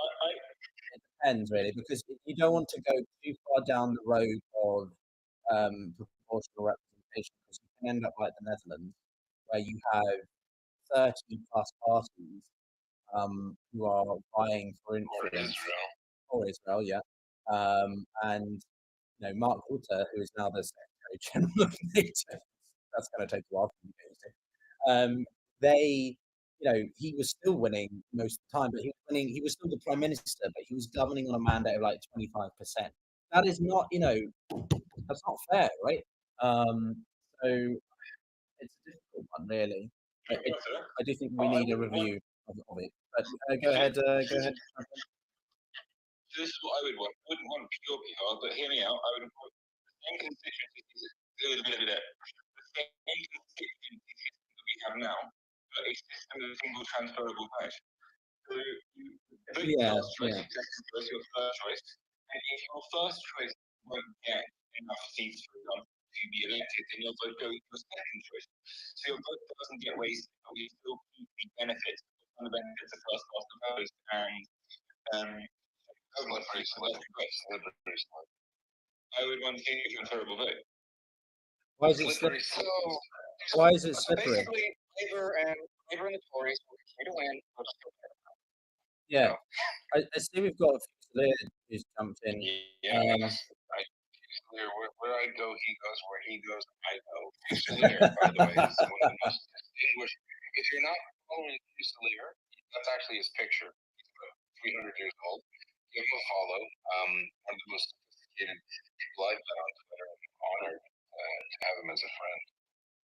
depends really, because you don't want to go too far down the road of proportional representation, because you can end up like the Netherlands, where you have 30 plus parties who are vying for influence. Or Israel, yeah. And Mark Rutte, who is now the Secretary General of NATO, that's going to take a while for you to get used to. They, he was still winning most of the time, but he was winning. He was still the Prime Minister, but he was governing on a mandate of like 25%. That is not, that's not fair, right? So it's a difficult one, really. I do think we need a review of it. But go ahead. This is what I would want. I wouldn't want pure PR, but hear me out. I would want the same constituencies that we have now, but a system of single transferable vote. So you vote your last choice, second choice, your third choice, and if your first choice won't get enough seats, for example, to be elected, then your vote goes to your second choice. So your vote doesn't get wasted, but we still keep the benefits of first past the post, and I would want to change it to a terrible vote. Why is it slippery? Why is it slippery? Basically, Labour and the Tories will continue to win. Yeah, I see we've got a few who's jumped in. Where I go, he goes. Where he goes, I go. Fusilier, by the way, is one of the most distinguished. If you're not following Fusilier, that's actually his picture. He's about 300 years old. Give him a follow. One of the most sophisticated people I've met on Twitter. I'm honored to have him as a friend.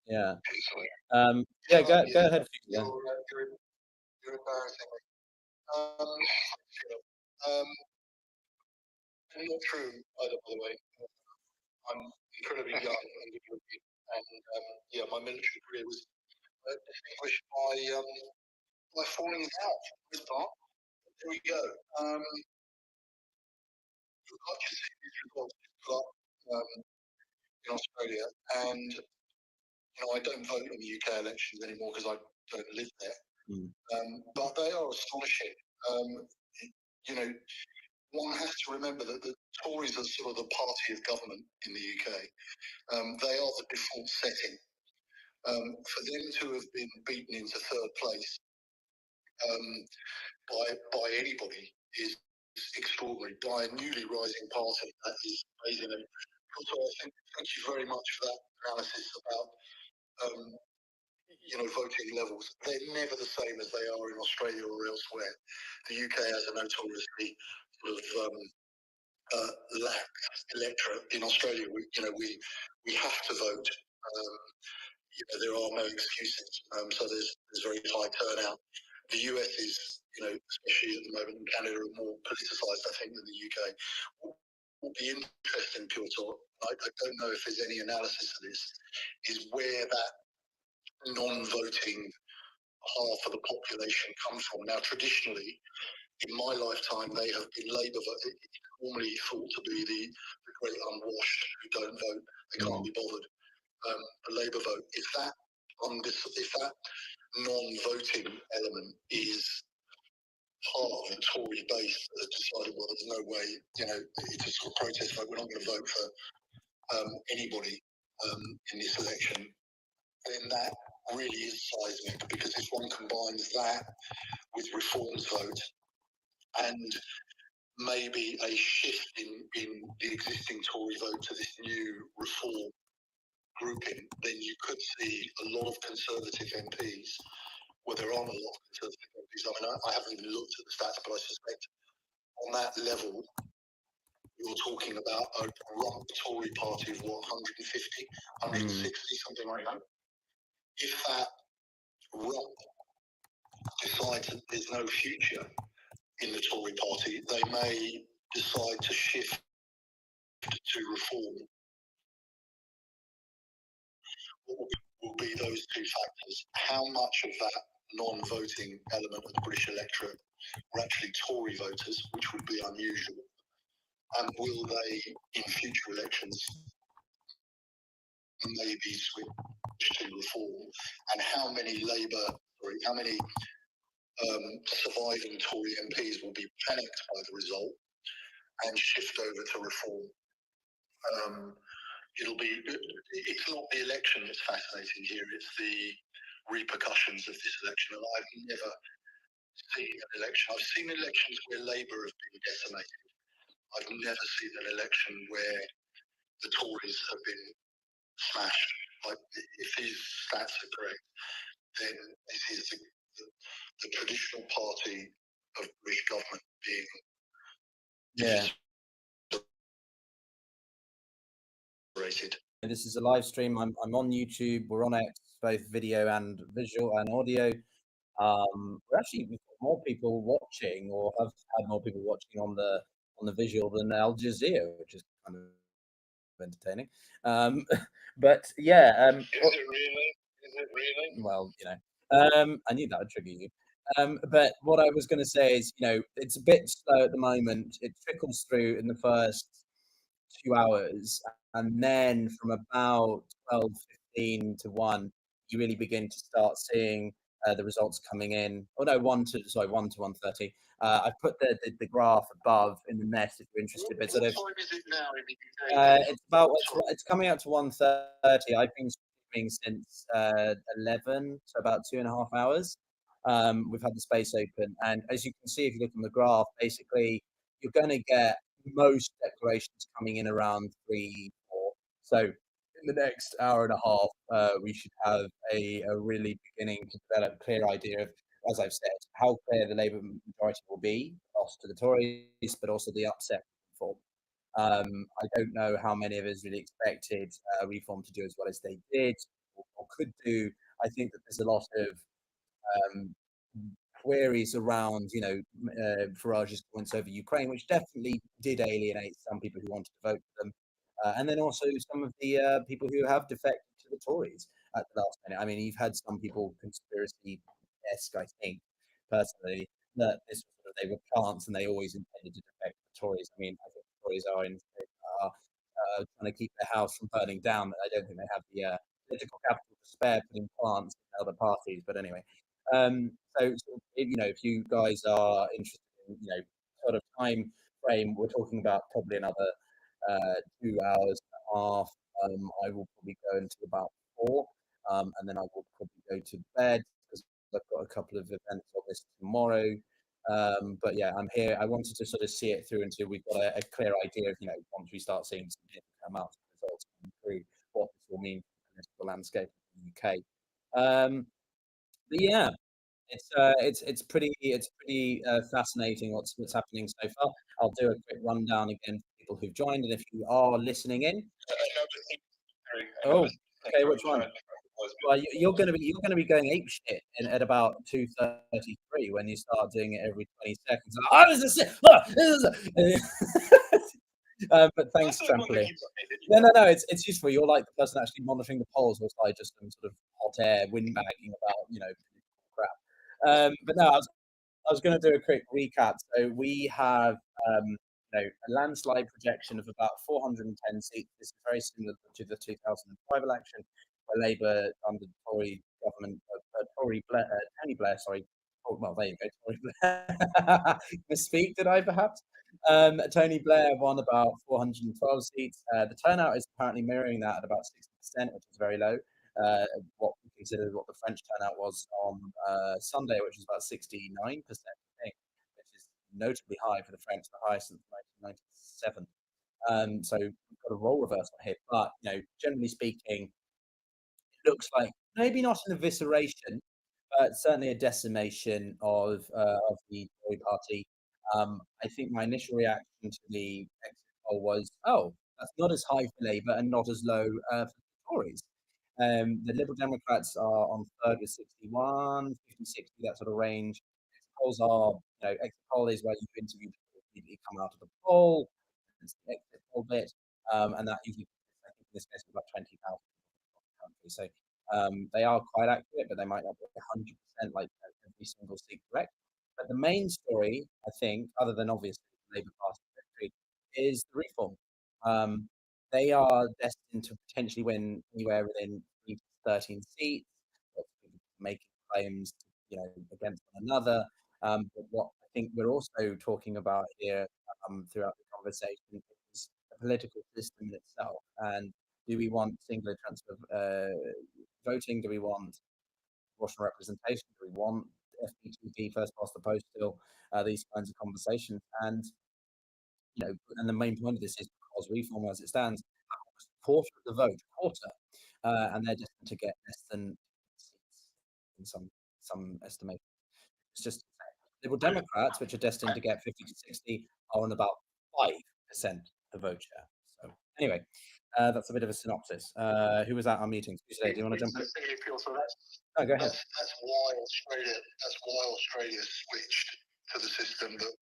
Yeah. Fusilier. Yeah. Go ahead. Yeah. You're embarrassing me. Not true either, by the way. I'm incredibly young and good-looking, and my military career was distinguished by falling out for this part. There we go. I just see these results put up in Australia, and I don't vote in the UK elections anymore because I don't live there. But they are astonishing. One has to remember that the Tories are sort of the party of government in the UK. They are the default setting. For them to have been beaten into third place by anybody is extraordinary. By a newly rising party, that is amazing. And also, thank you very much for that analysis about voting levels. They're never the same as they are in Australia or elsewhere. The UK has a notoriously sort of lax electorate. In Australia, we have to vote. There are no excuses. So there's very high turnout. The US is, especially at the moment in Canada, are more politicised, I think, than the UK. What will be interesting, Piotr, I don't know if there's any analysis of this, is where that non-voting half of the population comes from. Now, traditionally, in my lifetime, they have been Labour vote, normally thought to be the great unwashed who don't vote, they can't be bothered. The Labour vote, if that non-voting element is part of the Tory base that has decided, well, there's no way, it's a sort of protest vote, we're not going to vote for anybody in this election, then that really is seismic, because if one combines that with Reform's vote and maybe a shift in the existing Tory vote to this new Reform grouping, then you could see a lot of Conservative MPs. Well, there aren't a lot of Conservative MPs. I mean, I haven't even looked at the stats, but I suspect on that level, you're talking about a rump Tory party of 150, 160, something like that. if that rump decides that there's no future in the Tory party, they may decide to shift to reform. What will be those two factors? How much of that non-voting element of the British electorate were actually Tory voters, which would be unusual? And will they, in future elections, maybe switch to reform? And how many surviving Tory MPs will be panicked by the result and shift over to reform? It's not the election that's fascinating here, it's the repercussions of this election. And I've never seen an election. I've seen elections where Labour have been decimated. I've never seen an election where the Tories have been smashed. If these stats are correct, then this is the traditional party of British government being rated. This is a live stream. I'm on YouTube. We're on X, both video and visual and audio. We're actually, we've got more people watching, or have had more people watching on the visual than Al Jazeera, which is kind of entertaining. But yeah, Is it really? Is it really? well, I knew that would trigger you. But what I was going to say is, it's a bit slow at the moment. It trickles through in the first 2 hours, and then from about 12:15 to 1, you really begin to start seeing the results coming in. Oh no, 1 to 1:30. I've put the graph above in the net if you're interested. But sort of, what time is it now in the UK? it's coming out to 1:30. I've been streaming since 11, so about 2.5 hours. We've had the space open, and as you can see, if you look on the graph, basically you're going to get most declarations coming in around 3, 4. So in the next hour and a half, we should have a really beginning to develop a clear idea of, as I've said, how clear the Labour majority will be, lost to the Tories, but also the upset reform. I don't know how many of us really expected reform to do as well as they did or could do. I think that there's a lot of queries around, Farage's points over Ukraine, which definitely did alienate some people who wanted to vote for them, and then also some of the people who have defected to the Tories at the last minute. I mean, you've had some people conspiracy-esque, I think, personally, that they were plants and they always intended to defect to the Tories. I mean, I think the Tories are trying to keep their house from burning down. I don't think they have the political capital to spare putting plants in other parties. But anyway, so if you guys are interested in, sort of time frame, we're talking about probably another 2 hours and a half. I will probably go until about 4, and then I will probably go to bed because I've got a couple of events on this tomorrow. But yeah, I'm here. I wanted to sort of see it through until we've got a clear idea of, once we start seeing significant amounts of results coming through, what this will mean for the political landscape in the UK. But yeah, it's pretty fascinating what's happening so far. I'll do a quick rundown again for people who've joined, and if you are listening in. Oh, okay, which one? Well, you're going to be going ape shit at about 2:33 when you start doing it every 20 seconds. Oh, this is it. Look, this is it. But thanks, Trampoline. No, it's useful. You're like the person actually monitoring the polls, whilst I just am sort of hot air windbagging about crap. But no, I was going to do a quick recap. So we have a landslide projection of about 410 seats. This is very similar to the 2005 election, where Labour under the Tory government, Tony Blair, sorry. Oh, well, there you go, Tory Blair. Misspeak, did I perhaps? Tony Blair won about 412 seats. The turnout is apparently mirroring that at about 60%, which is very low. What we considered what the French turnout was on Sunday, which was about 69%, I think, which is notably high for the French, the highest since 1997. So we've got a role reversal here, but generally speaking, it looks like maybe not an evisceration, but certainly a decimation of the Tory party. I think my initial reaction to the exit poll was, oh, that's not as high for Labour and not as low for the Tories. The Liberal Democrats are on third with 61, 50, 60, that sort of range. Polls are, exit poll is where you interview people who immediately come out of the poll. It's the exit poll bit, and that usually, I think in this case, about 20,000 country. So they are quite accurate, but they might not be 100% like every single seat correct. But the main story, I think, other than obviously the Labour Party victory, is the reform. They are destined to potentially win anywhere within 3 to 13 seats, making claims, against one another. But what I think we're also talking about here throughout the conversation is the political system in itself. And do we want singular transfer voting? Do we want proportional representation? Do we want FPTP, first past the post still? These kinds of conversations. And and the main point of this is because reform, as it stands, has a quarter of the vote, and they're destined to get less than seats in some estimation. It's just Liberal Democrats, which are destined to get 50 to 60, are on about 5% the vote share. So anyway, that's a bit of a synopsis. Who was at our meetings today? Do you want to jump in? Oh, go ahead. That's why Australia switched to the system that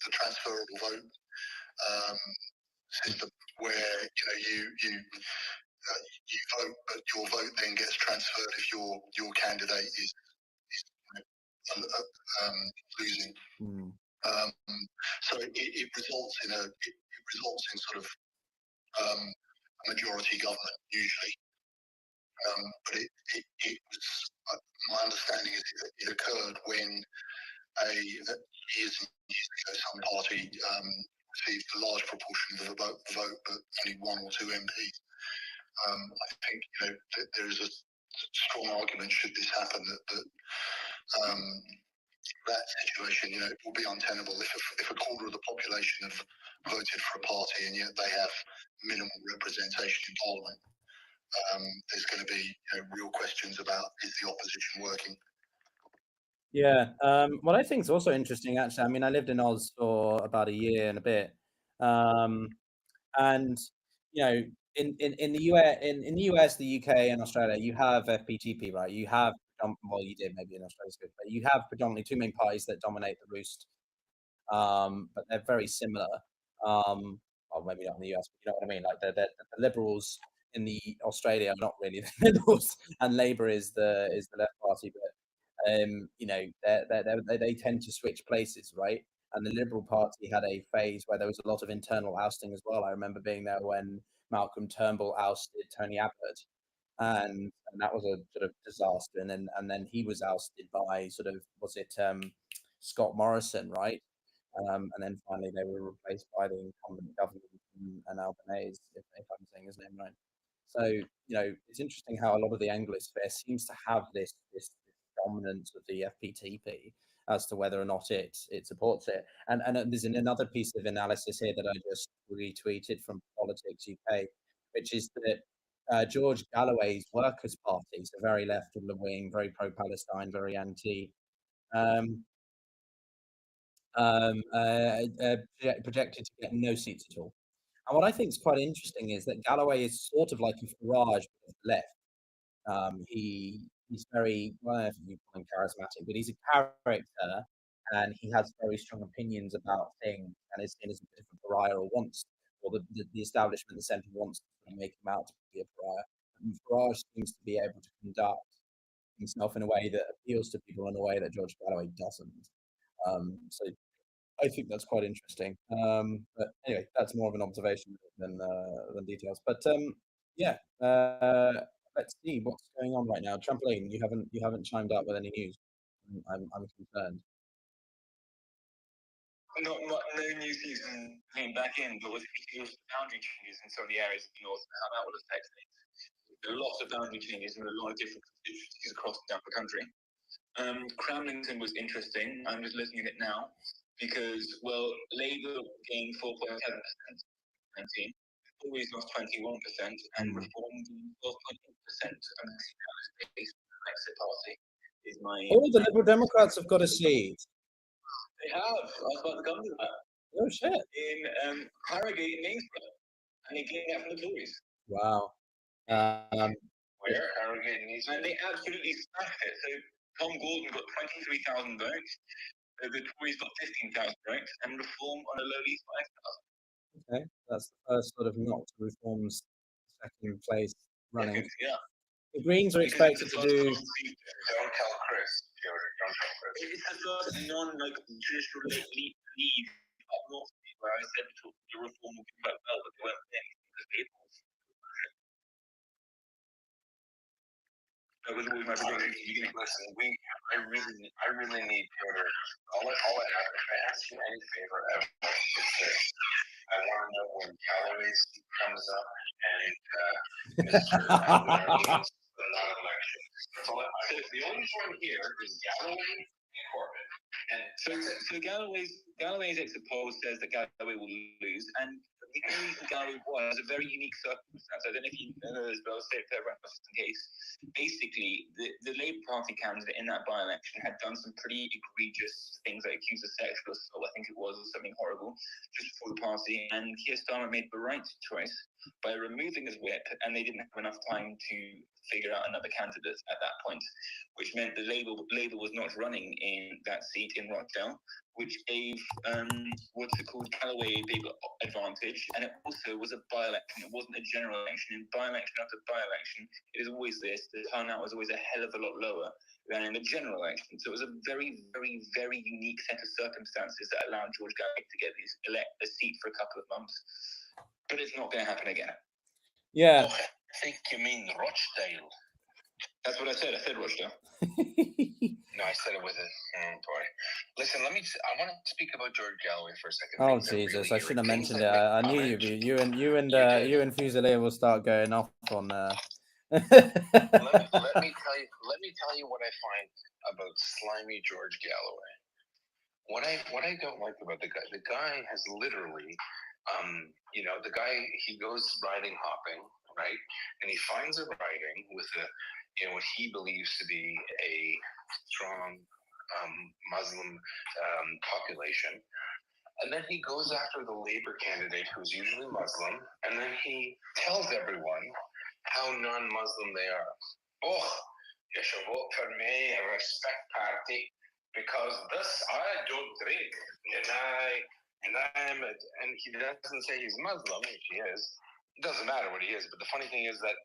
the transferable vote system, where you vote, but your vote then gets transferred if your candidate is losing. So it results in sort of a majority government usually. But it was my understanding is it occurred when years and years ago some party received a large proportion of the vote, but only one or two MPs. I think there is a strong argument, should this happen, that situation will be untenable if a quarter of the population have voted for a party and yet they have minimal representation in Parliament. There's going to be real questions about, is the opposition working? Yeah. What I think is also interesting, actually, I mean, I lived in Oz for about a year and a bit, and in the US, the UK, and Australia, you have FPTP, right? You have well, you did maybe in Australia, but you have predominantly two main parties that dominate the roost, but they're very similar. Well, maybe not in the US, but you know what I mean. Like the Liberals in the Australia are not really the Liberals, and Labour is the left party, but they tend to switch places, right? And the Liberal Party had a phase where there was a lot of internal ousting as well. I remember being there when Malcolm Turnbull ousted Tony Abbott, and that was a sort of disaster. And then he was ousted by was it Scott Morrison, right? And then finally they were replaced by the incumbent government and Albanese, if I'm saying his name right. So it's interesting how a lot of the Anglosphere seems to have this dominance of the FPTP as to whether or not it supports it. And there's another piece of analysis here that I just retweeted from Politics UK, which is that George Galloway's Workers' Party, so very left of the wing, very pro-Palestine, very anti, projected to get no seats at all. And what I think is quite interesting is that Galloway is sort of like a Farage of the left. He's very, well, I don't know if you call him charismatic, but he's a character, and he has very strong opinions about things, and is seen as a bit of a pariah, or the establishment, the centre, wants to make him out to be a pariah. And Farage seems to be able to conduct himself in a way that appeals to people in a way that George Galloway doesn't. So I think that's quite interesting. But anyway, that's more of an observation than details. But yeah, let's see what's going on right now. Trampoline, you haven't chimed up with any news. I'm concerned. No new season came back in, but was it was boundary changes in some of the areas of the north and how that will affect things? There are lots of boundary changes in a lot of different constituencies across the country. Cramlington was interesting. I'm just looking at it now because, well, Labour gained 4.7%, 19. Tories lost 21%, and Reform lost 20%. And the Brexit Party is my. Oh, the Liberal Democrats have got a seat. They have. I was about to come to that. Oh shit! In Harrogate, Mingsborough, and they gained that from the Tories. Wow. And they absolutely smashed it. So Tom Gordon got 23,000 votes, the Tories got 15,000 votes, and Reform on a lowly 5,000. Okay, that's the first sort of not to Reform's second place running. Yeah. The Greens are expected to do. Don't tell Chris. Don't tell Chris. It's the first non-traditional lead up north, where I said the Reform would do quite well, but they weren't there because people. That was always my prediction. Listen, I really need Piotr. All I have, if I ask you any favor ever, it's this. I want to know when Galloway's comes up and Mr. Abner wins the non-election. So the only one here is Galloway and Corbyn. And so Galloway's exit poll says that Galloway will lose, and the only reason Galloway was a very unique circumstance. I don't know if you know this, but I'll say it for everyone else in case. Basically, the Labour Party candidate in that by-election had done some pretty egregious things, like accused of sexual assault, I think it was, or something horrible, just before the party. And Keir Starmer made the right choice by removing his whip, and they didn't have enough time to figure out another candidate at that point, which meant that Labour was not running in that seat in Rochdale, which gave Galloway a big advantage, and it also was a by-election. It wasn't a general election. In by-election after by-election, it is always this. The turnout was always a hell of a lot lower than in the general election. So it was a very, very, very unique set of circumstances that allowed George Galloway to get a seat for a couple of months. But it's not going to happen again. Yeah. Oh, I think you mean Rochdale. That's what I said. I said Rochdale. No, I said it with a boy. Listen, I want to speak about George Galloway for a second. Oh Jesus! I shouldn't have mentioned it. I knew you'd be. You and Fusilier will start going off on. let me tell you what I find about slimy George Galloway. What I don't like about the guy has literally, the guy, he goes riding hopping, right, and he finds a riding with what he believes to be a strong Muslim population. And then he goes after the Labour candidate, who's usually Muslim, and then he tells everyone how non-Muslim they are. Oh, you should vote for me, a respect party, because I don't drink, and he doesn't say he's Muslim, if he is. It doesn't matter what he is, but the funny thing is that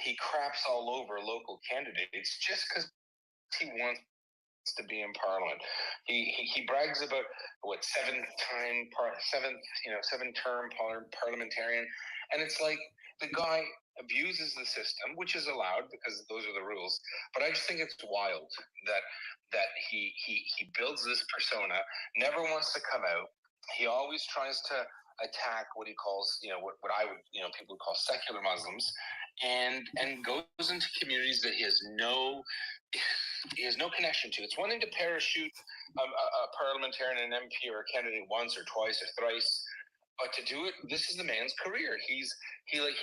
he craps all over local candidates just because he wants to be in Parliament. He brags about seven-term parliamentarian, and it's like the guy abuses the system, which is allowed because those are the rules. But I just think it's wild that he builds this persona, never wants to come out. He always tries to attack what he calls, what I would, people would call secular Muslims, and goes into communities that he has no connection to. It's one thing to parachute a parliamentarian, an MP, or a candidate once or twice or thrice, but to do it, this is the man's career. He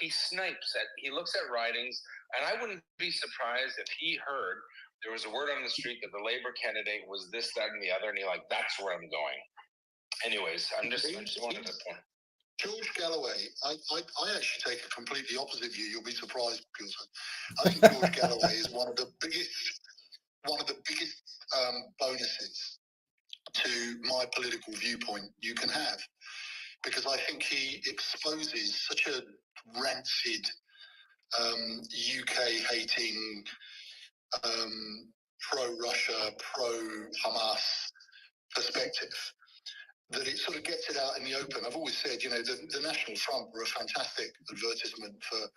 snipes at. He looks at ridings, and I wouldn't be surprised if he heard there was a word on the street that the Labour candidate was this, that, and the other, and that's where I'm going. Anyways, I just wanted to point. George Galloway, I actually take a completely opposite view. You'll be surprised, Peter. I think George Galloway is one of the biggest bonuses to my political viewpoint you can have, because I think he exposes such a rancid UK-hating, pro-Russia, pro-Hamas perspective, that it sort of gets it out in the open. I've always said, the National Front were a fantastic advertisement for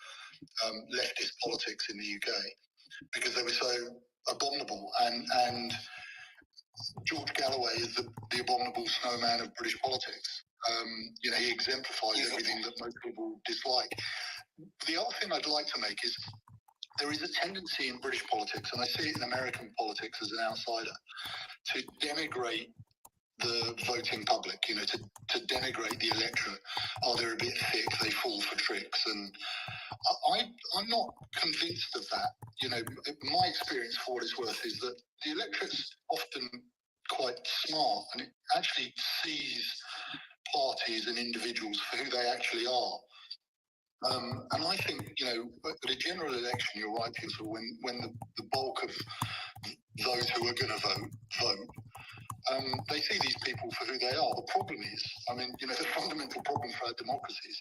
leftist politics in the UK because they were so abominable. And George Galloway is the abominable snowman of British politics. He exemplifies everything that most people dislike. The other thing I'd like to make is there is a tendency in British politics, and I see it in American politics as an outsider, to denigrate the voting public, to denigrate the electorate. Oh, they're a bit thick, they fall for tricks. And I'm not convinced of that. My experience, for what it's worth, is that the electorate's often quite smart, and it actually sees parties and individuals for who they actually are. And I think, at a general election, you're right, Peter, when the bulk of those who are going to vote, they see these people for who they are. The problem is, the fundamental problem for our democracies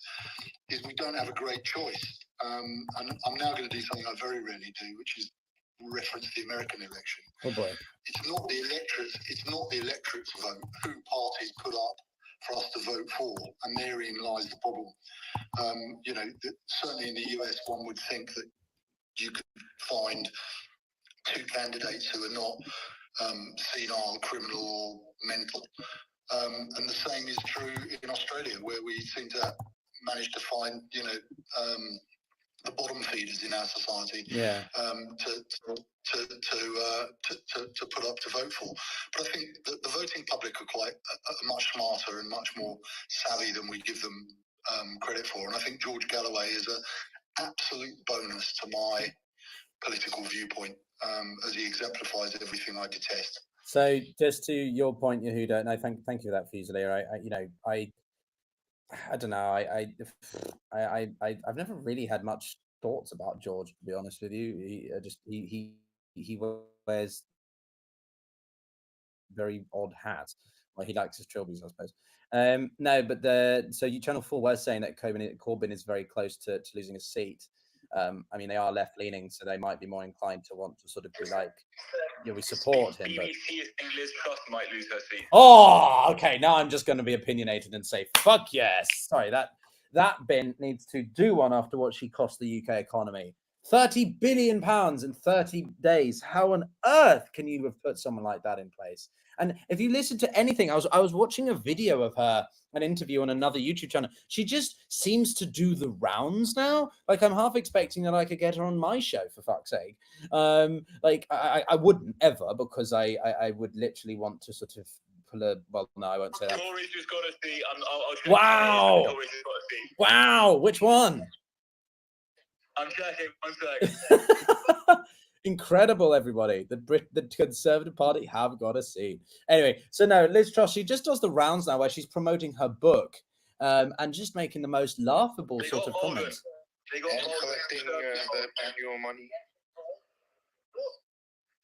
is we don't have a great choice. And I'm now going to do something I very rarely do, which is reference the American election. Oh boy. It's not the electorate's vote who parties put up for us to vote for, and therein lies the problem. Certainly in the US, one would think that you could find two candidates who are not senile, criminal, or mental. And the same is true in Australia, where we seem to manage to find, the bottom feeders in our society to put up to vote for. But I think that the voting public are quite much smarter and much more savvy than we give them credit for. And I think George Galloway is an absolute bonus to my political viewpoint, as he exemplifies everything I detest. So, just to your point, Yehuda, and I thank you for that, Fusilier. I don't know. I've never really had much thoughts about George, to be honest with you. He wears very odd hats. Well, he likes his trilbies, I suppose. No, but Channel 4 was saying that Corbyn is very close to losing a seat. They are left leaning, so they might be more inclined to want to sort of be like, we support him. But... BBC is saying Liz Truss might lose her seat. Oh, okay. Now I'm just going to be opinionated and say, fuck yes. Sorry, that bin needs to do one after what she cost the UK economy. £30 billion in 30 days. How on earth can you have put someone like that in place? And if you listen to anything, I was watching a video of her, an interview on another YouTube channel. She just seems to do the rounds now. Like, I'm half expecting that I could get her on my show, for fuck's sake. I wouldn't ever, because I would literally want to sort of pull a, well, no, I won't say that. Tories just got to see. I'll wow. Tories just got to see. Wow. Which one? I'm checking. 1 sec. Incredible, everybody. The Conservative Party have got a seat. Anyway, so no, Liz Truss, she just does the rounds now where she's promoting her book and just making the most laughable sort of comments. They got collecting the annual money.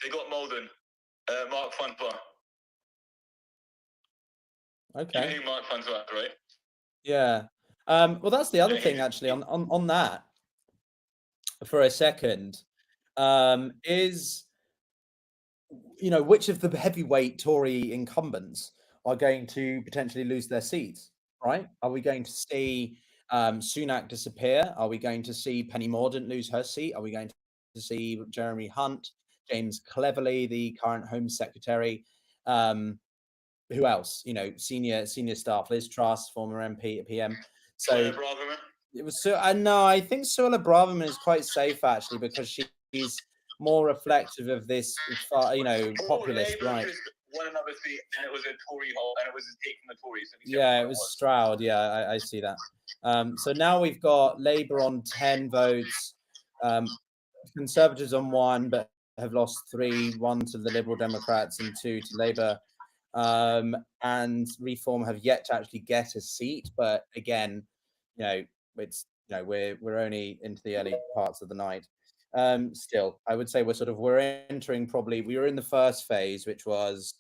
They got Malden, Mark Funfer. Okay. You know who Mark Funfer, right? Yeah. Well, that's the other thing, actually, on that, for a second. Is, which of the heavyweight Tory incumbents are going to potentially lose their seats, right? Are we going to see Sunak disappear? Are we going to see Penny Mordaunt lose her seat? Are we going to see Jeremy Hunt, James Cleverly, the current Home Secretary? Who else? Senior staff, Liz Truss, former MP, PM. So it was I think Suella Braverman is quite safe, actually, because she's more reflective of this, populist, right? Won another seat, and it was a Tory hole, and it was taking the Tories. Yeah, it was Stroud. Yeah, I see that. So now we've got Labour on 10 votes, Conservatives on 1, but have lost 3, 1 to the Liberal Democrats and 2 to Labour. And Reform have yet to actually get a seat, but again, it's we're only into the early parts of the night. Still, I would say we're entering, probably we were in the first phase, which was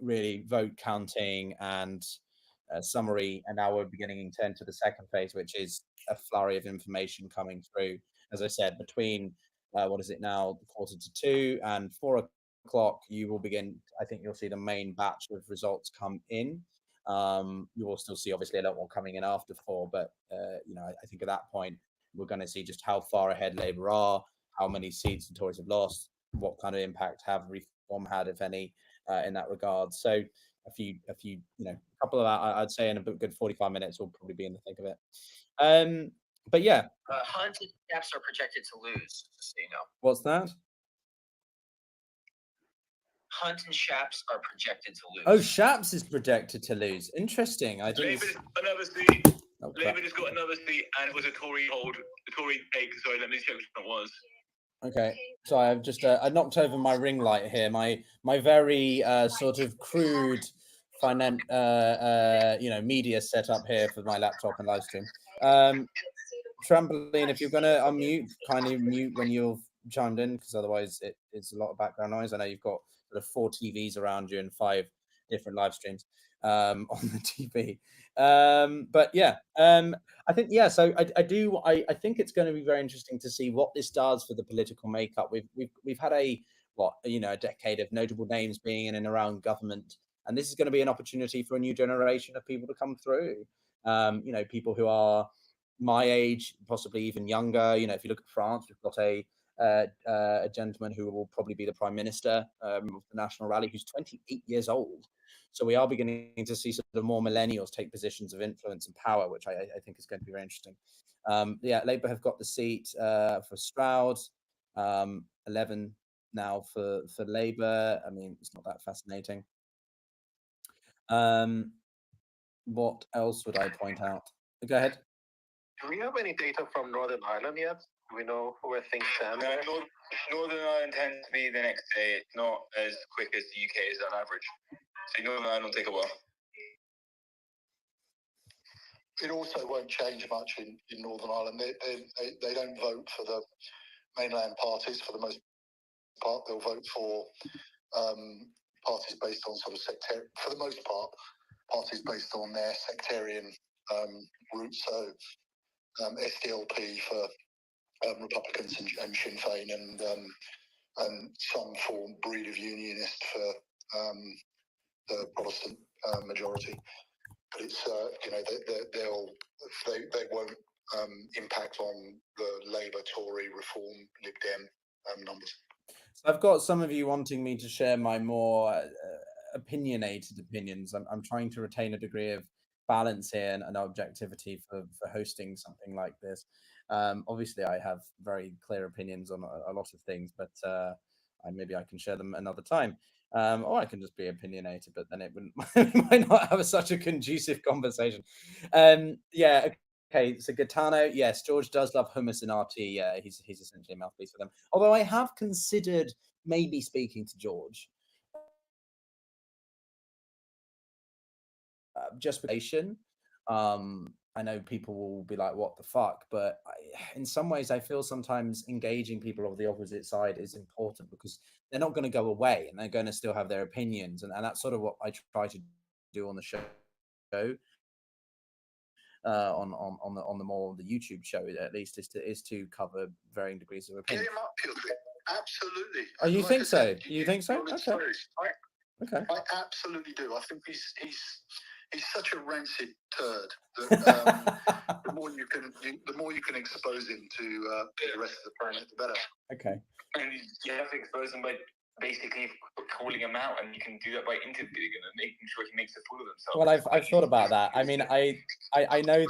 really vote counting and summary, and now we're beginning to enter the second phase, which is a flurry of information coming through. As I said, between what is it now, 1:45 and 4 o'clock, you will begin. I think you'll see the main batch of results come in. You will still see obviously a lot more coming in after 4, but I think at that point we're going to see just how far ahead Labour are, how many seats the Tories have lost, what kind of impact have Reform had, if any, in that regard. So a few a couple of that, I'd say in a good 45 minutes we'll probably be in the thick of it. But yeah, Hunt and Chaps are projected to lose, so you know. What's that? Hunt and Chaps are projected to lose. Oh, Chaps is projected to lose. Interesting. I didn't. Labour's another seat. Labour just got another seat, and it was a Tory hold, a Tory take. Sorry, let me check which one it was. Okay, so I've just I knocked over my ring light here. My very sort of crude media setup here for my laptop and live stream. Trampoline, if you're going to unmute, kindly mute when you've chimed in, because otherwise it's a lot of background noise. I know you've got sort of 4 TVs around you and 5 different live streams on the TV. But yeah, I think, yeah, so I think it's going to be very interesting to see what this does for the political makeup. We've had a decade of notable names being in and around government, and this is going to be an opportunity for a new generation of people to come through. People who are my age, possibly even younger. If you look at France, we've got a gentleman who will probably be the prime minister of the National Rally, who's 28 years old. So we are beginning to see sort of more millennials take positions of influence and power, which I think is going to be very interesting. Labour have got the seat for Stroud, 11 now for Labour. I mean, it's not that fascinating. What else would I point out? Go ahead. Do we have any data from Northern Ireland yet? Do we know where things stand? No, Northern Ireland tends to be the next day. It's not as quick as the UK is on average. So Northern Ireland will take a while. It also won't change much in Northern Ireland. They don't vote for the mainland parties for the most part. They'll vote for parties based on sort of sectarian, for the most part, parties based on their sectarian roots. So SDLP for Republicans and Sinn Féin, and some form breed of unionist for the Protestant majority. But it's they won't impact on the Labour, Tory, Reform, Lib Dem numbers. So I've got some of you wanting me to share my more opinionated opinions. I'm trying to retain a degree of balance here and objectivity for hosting something like this. Obviously, I have very clear opinions on a lot of things, but maybe I can share them another time. Or I can just be opinionated, but then it might not have such a conducive conversation. Okay, so Gaetano, yes, George does love hummus and RT. Yeah, he's essentially a mouthpiece for them. Although I have considered maybe speaking to George. Just I know people will be like, what the fuck? But in some ways, I feel sometimes engaging people of the opposite side is important, because they're not going to go away and they're going to still have their opinions. And that's sort of what I try to do on the show. On the more the YouTube show, at least, is to cover varying degrees of opinion. Get him up, absolutely. Oh, you think so? You think so? Okay. Okay. I absolutely do. I think he's such a rancid turd that the more you can expose him to the rest of the planet, the better. Okay. And you have to expose him by basically calling him out, and you can do that by interviewing him and making sure he makes a fool of himself. Well, I've thought about that. I mean, I know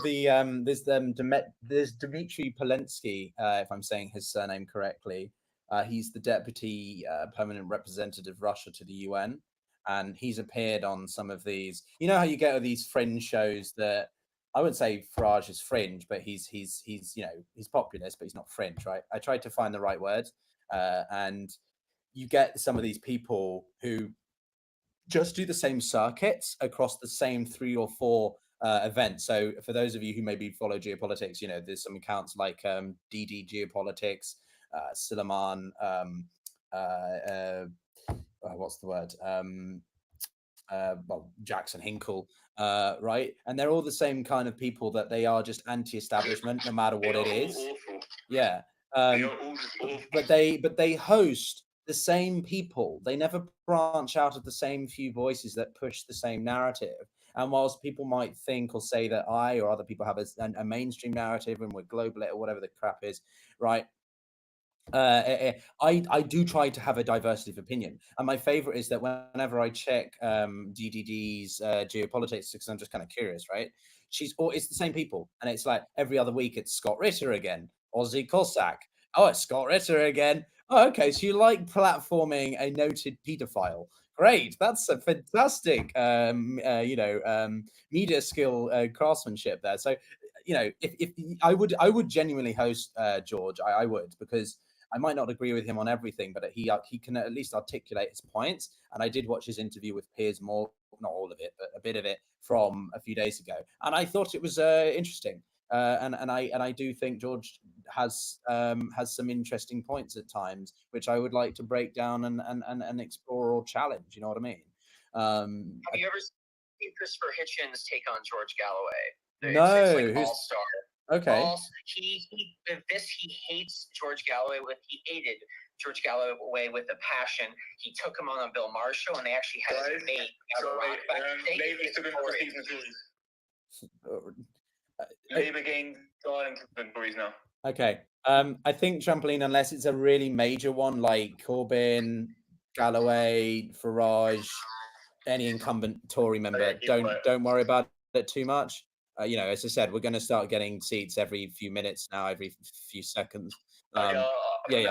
there's Dmitry Polensky, if I'm saying his surname correctly. He's the deputy permanent representative of Russia to the UN, and he's appeared on some of these. You know how you get these fringe shows that I wouldn't say Farage is fringe, but he's he's populist, but he's not fringe, right? I tried to find the right word, and you get some of these people who just do the same circuits across the same 3 or 4 events. So for those of you who maybe follow geopolitics, there's some accounts like DD Geopolitics, Suleiman, what's the word? Jackson Hinkle, right? And they're all the same kind of people, that they are just anti-establishment, no matter what it is. Awful. Yeah. But they host the same people. They never branch out of the same few voices that push the same narrative. And whilst people might think or say that I or other people have a mainstream narrative and we're global or whatever the crap is, right? I do try to have a diversity of opinion, and my favorite is that whenever I check DDD's Geopolitics, because I'm just kind of curious, right? It's the same people, and it's like every other week it's Scott Ritter again, Ozzy Cossack. Oh, it's Scott Ritter again. Oh, okay, so you like platforming a noted paedophile? Great, that's a fantastic, media skill craftsmanship there. So, if I would genuinely host George, I would, because I might not agree with him on everything, but he can at least articulate his points. And I did watch his interview with Piers Morgan, not all of it, but a bit of it, from a few days ago, and I thought it was interesting. and I do think George has some interesting points at times, which I would like to break down and explore or challenge. You know what I mean? Have you ever seen Christopher Hitchens' take on George Galloway? No, it's like all-star. Okay. He hates George Galloway he hated George Galloway with a passion. He took him on Bill Maher's show, and they actually had a debate. Labour gained Darlington Tories now. Okay. I think trampoline, unless it's a really major one like Corbyn, Galloway, Farage, any incumbent Tory member, don't worry about it too much. You know, as I said, we're going to start getting seats every few minutes now, every few seconds. I'll do the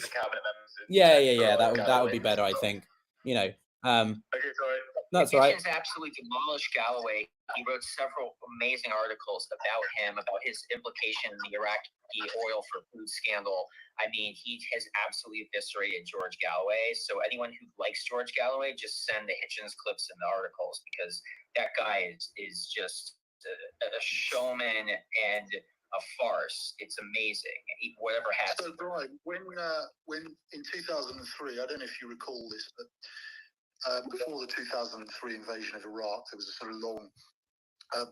cabinet members. Yeah. That would be better, I think. You know. Okay, sorry. That's all right. Hitchens absolutely demolished Galloway. He wrote several amazing articles about him, about his implication in the Iraqi oil for food scandal. I mean, he has absolutely eviscerated George Galloway. So anyone who likes George Galloway, just send the Hitchens clips and the articles, because that guy is just a showman and a farce. It's amazing. Whatever happens. So, Brian, when in 2003, I don't know if you recall this, but before the 2003 invasion of Iraq, there was a sort of long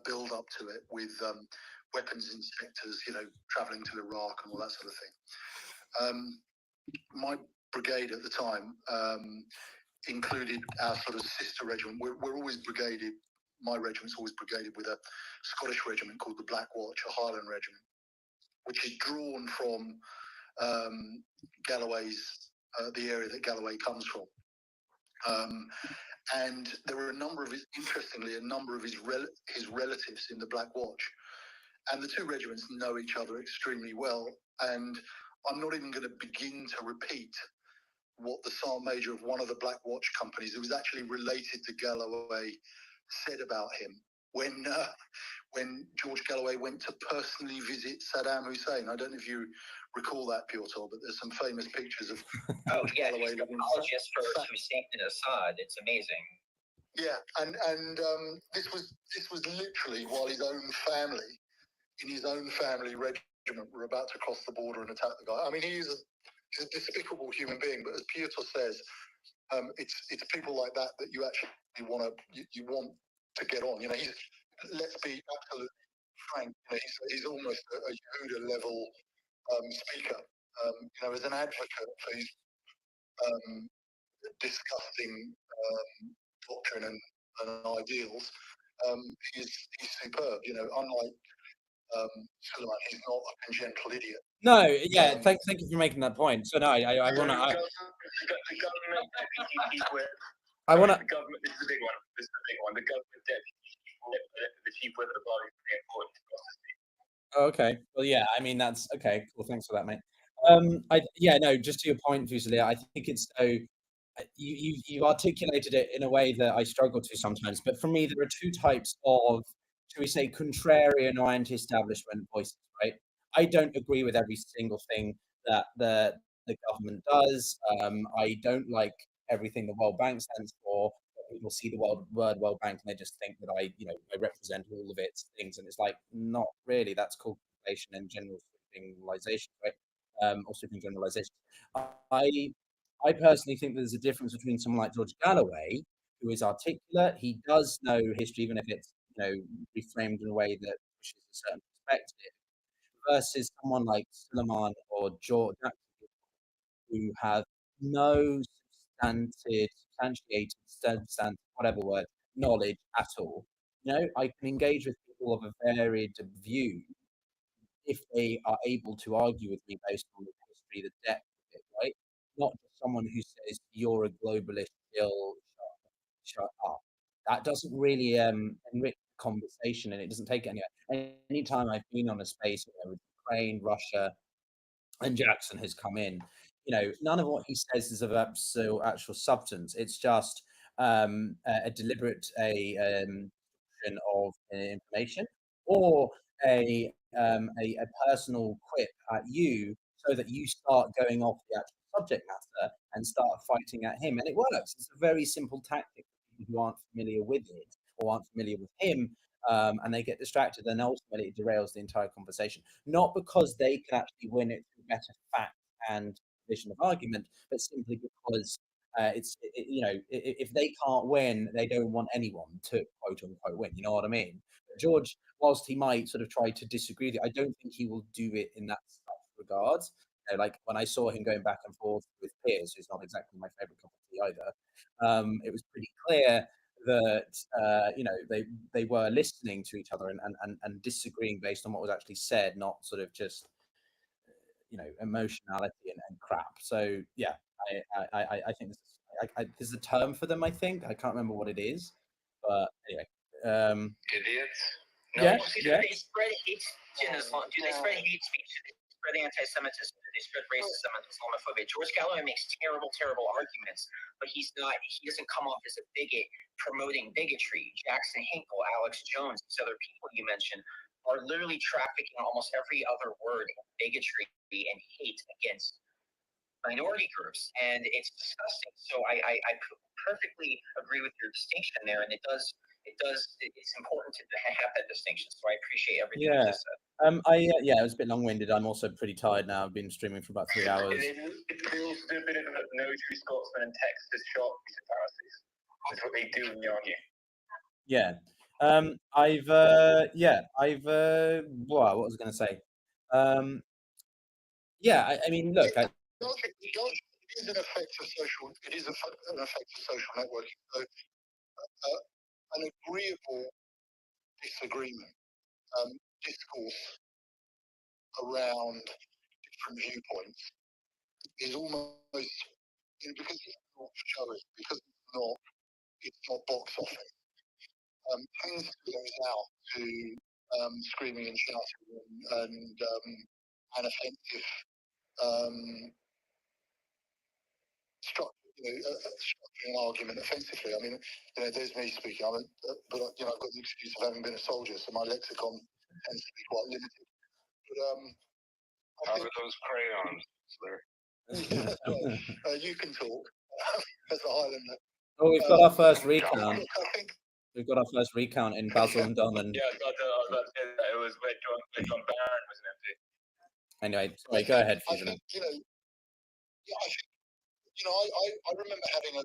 build up to it with weapons inspectors, you know, traveling to Iraq and all that sort of thing. My brigade at the time included our sort of sister regiment. We're always brigaded. My regiment's always brigaded with a Scottish regiment called the Black Watch, a Highland regiment, which is drawn from Galloway's, the area that Galloway comes from. And there were interestingly, a number of his relatives in the Black Watch. And the two regiments know each other extremely well. And I'm not even going to begin to repeat what the Sergeant Major of one of the Black Watch companies, who was actually related to Galloway, said about him when George Galloway went to personally visit Saddam Hussein. I don't know if you recall that, Piotr, but there's some famous pictures of Galloway. He's an apologist for Hussein and Assad. It's amazing. Yeah, and this was literally while his own family, in his own family regiment, were about to cross the border and attack the guy. I mean, he's a despicable human being, but as Piotr says, it's people like that you actually want to get on. You know, let's be absolutely frank. You know, he's almost a Yehuda level speaker. You know, as an advocate for his disgusting doctrine and ideals, he's superb. You know, unlike Suleiman, he's not a congenital idiot. No, yeah, thank you for making that point. So no, I want to. I want to. The government. This is a big one. The government deputy, the chief whip of the party, is very important to us. Oh, okay. Well, yeah. I mean, that's okay. Cool. Thanks for that, mate. No. Just to your point, Fusilier, I think it's so. You articulated it in a way that I struggle to sometimes. But for me, there are two types of, shall we say, contrarian or anti-establishment voices. Right. I don't agree with every single thing that the government does. I don't like everything the World Bank stands for. People see the word World Bank and they just think that I represent all of its things, and it's like, not really. That's called inflation and general sweeping right? Or sweeping generalization. I personally think there's a difference between someone like George Galloway, who is articulate. He does know history, even if it's reframed in a way that pushes a certain perspective, versus someone like Suleiman or George, who have no substantiated, whatever word, knowledge at all. You know, I can engage with people of a varied view if they are able to argue with me based on the history, the depth of it, right? Not just someone who says you're a globalist, still shut up. That doesn't really enrich the conversation, and it doesn't take it anywhere. Anytime I've been on a space with Ukraine, Russia, and Jackson has come in, none of what he says is of actual substance. It's just a deliberate of information, or a personal quip at you, so that you start going off the actual subject matter and start fighting at him. And it works. It's a very simple tactic for people who aren't familiar with it or aren't familiar with him. and they get distracted, and ultimately it derails the entire conversation. Not because they can actually win it through better fact and division of argument, but simply because if they can't win, they don't want anyone to quote unquote win. You know what I mean? George, whilst he might sort of try to disagree with you, I don't think he will do it in that regard. Like when I saw him going back and forth with Piers, who's not exactly my favorite cup of tea either, it was pretty clear that they were listening to each other and disagreeing based on what was actually said, not sort of just emotionality and crap. So yeah, I think there's a term for them. I think I can't remember what it is, but anyway. Idiots. No, yeah, They spread hate in Islam. Do they spread hate speech? Do they spread anti-Semitism? Do they spread racism and Islamophobia? George Galloway makes terrible, terrible arguments, but he doesn't come off as a bigot promoting bigotry. Jackson Hinkle, Alex Jones, these other people you mentioned are literally trafficking almost every other word in bigotry and hate against minority groups, and it's disgusting. So I perfectly agree with your distinction there, and it's important to have that distinction. So I appreciate everything you just said. It was a bit long-winded. I'm also pretty tired now. I've been streaming for about 3 hours. They also do a bit of no true Scotsman and Texas shock Pharisees. That's what they do when they argue. Yeah. What was I going to say? I mean, look, it is an effect of social. It is an effect of social networking. So, an agreeable disagreement, discourse around different viewpoints is almost because it's not showy, because it's not box office. Tends to lose out to screaming and shouting and offensive structuring an argument offensively. I mean, there's me speaking, but I've got the excuse of having been a soldier, so my lexicon tends to be quite limited. But how are those crayons, sir? You can talk as a Highlander. Oh, we've got our first recount. We've got our first recount in Basil and Don. And yeah, I was about to say that. It was where John Barron was an MP. Anyway, sorry, go ahead, Fusion. I remember having a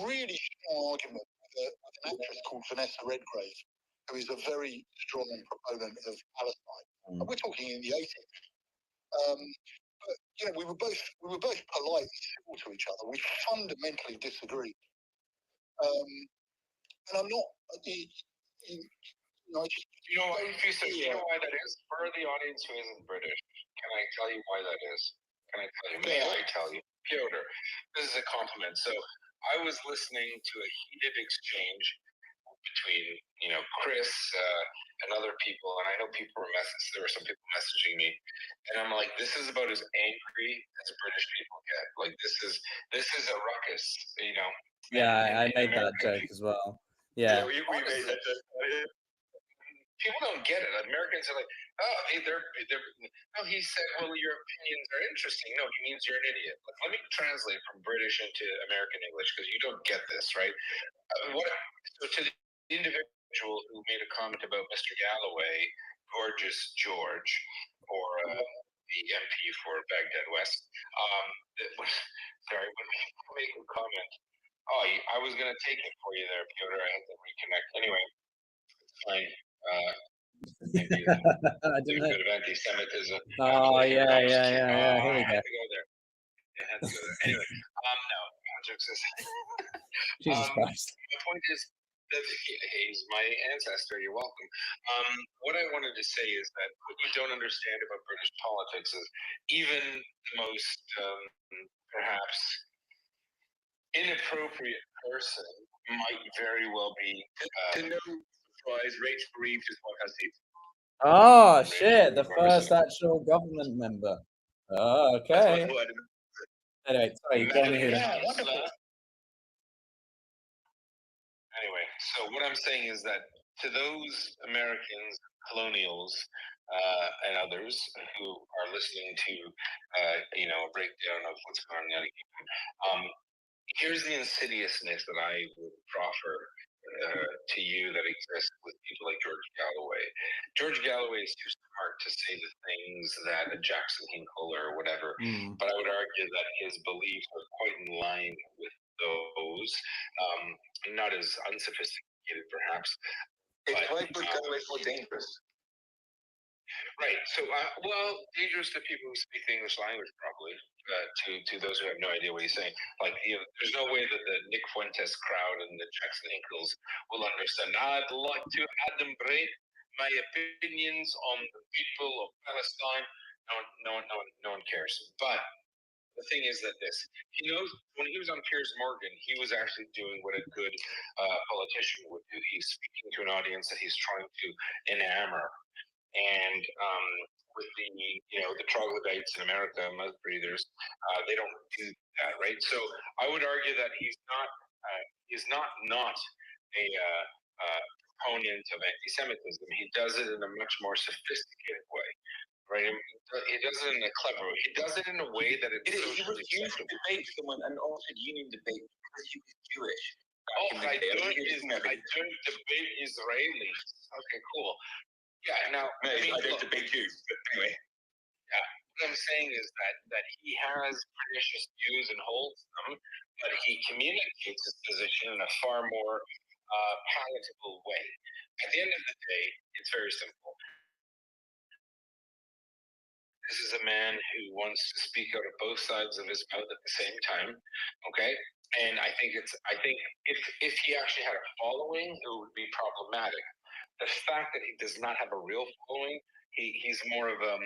really strong argument with an actress called Vanessa Redgrave, who is a very strong proponent of Palestine. And we're talking in the 80s. But we were both polite and civil to each other. We fundamentally disagreed. And I'm not. You know why that is? For the audience who isn't British, can I tell you why that is? Can I tell you? May I tell you? Piotr, this is a compliment. So I was listening to a heated exchange between, Chris and other people, and I know there were some people messaging me, and I'm like, this is about as angry as British people get. Like, this is a ruckus, Yeah, I made that joke as well. Yeah. We made that joke. People don't get it. Americans are like, oh, they're. No, he said, well, your opinions are interesting. No, he means you're an idiot. Let me translate from British into American English because you don't get this, right? So to the individual who made a comment about Mr. Galloway, Gorgeous George, or the MP for Baghdad West, when people make a comment, I was going to take it for you there, Piotr. I had to reconnect. Anyway, it's fine. Maybe I didn't know. A bit of anti-Semitism. Oh, yeah. Here we go. I had to go there. Anyway, no, jokes aside. Jesus Christ. My point is that he's my ancestor. You're welcome. What I wanted to say is that what you don't understand about British politics is even the most perhaps inappropriate person might very well be. To no surprise, Rachel Reeves is one of her seats. Oh shit! The first actual government member. Oh, okay. Anyway, sorry. Anyway, so what I'm saying is that to those Americans, colonials, and others who are listening to, a breakdown of what's going on in the kingdom, here's the insidiousness that I would proffer to you that exists with people like George Galloway. George Galloway is too smart to say the things that a Jackson Hinkle or whatever, but I would argue that his beliefs are quite in line with those, not as unsophisticated perhaps. Why would Galloway so dangerous? Right. So, dangerous to people who speak the English language, probably. To those who have no idea what he's saying, like there's no way that the Nick Fuentes crowd and the Jackson Hinkles will understand. I'd like to adumbrate my opinions on the people of Palestine. No one cares. But the thing is that he knows when he was on Piers Morgan, he was actually doing what a good politician would do. He's speaking to an audience that he's trying to enamor. And with the troglodytes in America, mouth breathers, they don't do that, right? So I would argue that he's not a proponent of anti-Semitism. He does it in a much more sophisticated way, right? He does it in a clever way. He does it in a way that he refused to debate someone and offered union debate because he was Jewish. I don't debate Israelis. Okay, cool. Yeah, now I don't debate you, but anyway. Yeah, what I'm saying is that he has pernicious views and holds them, but he communicates his position in a far more palatable way. At the end of the day, it's very simple. This is a man who wants to speak out of both sides of his mouth at the same time. Okay, and I think if he actually had a following, it would be problematic. The fact that he does not have a real following, he's more of a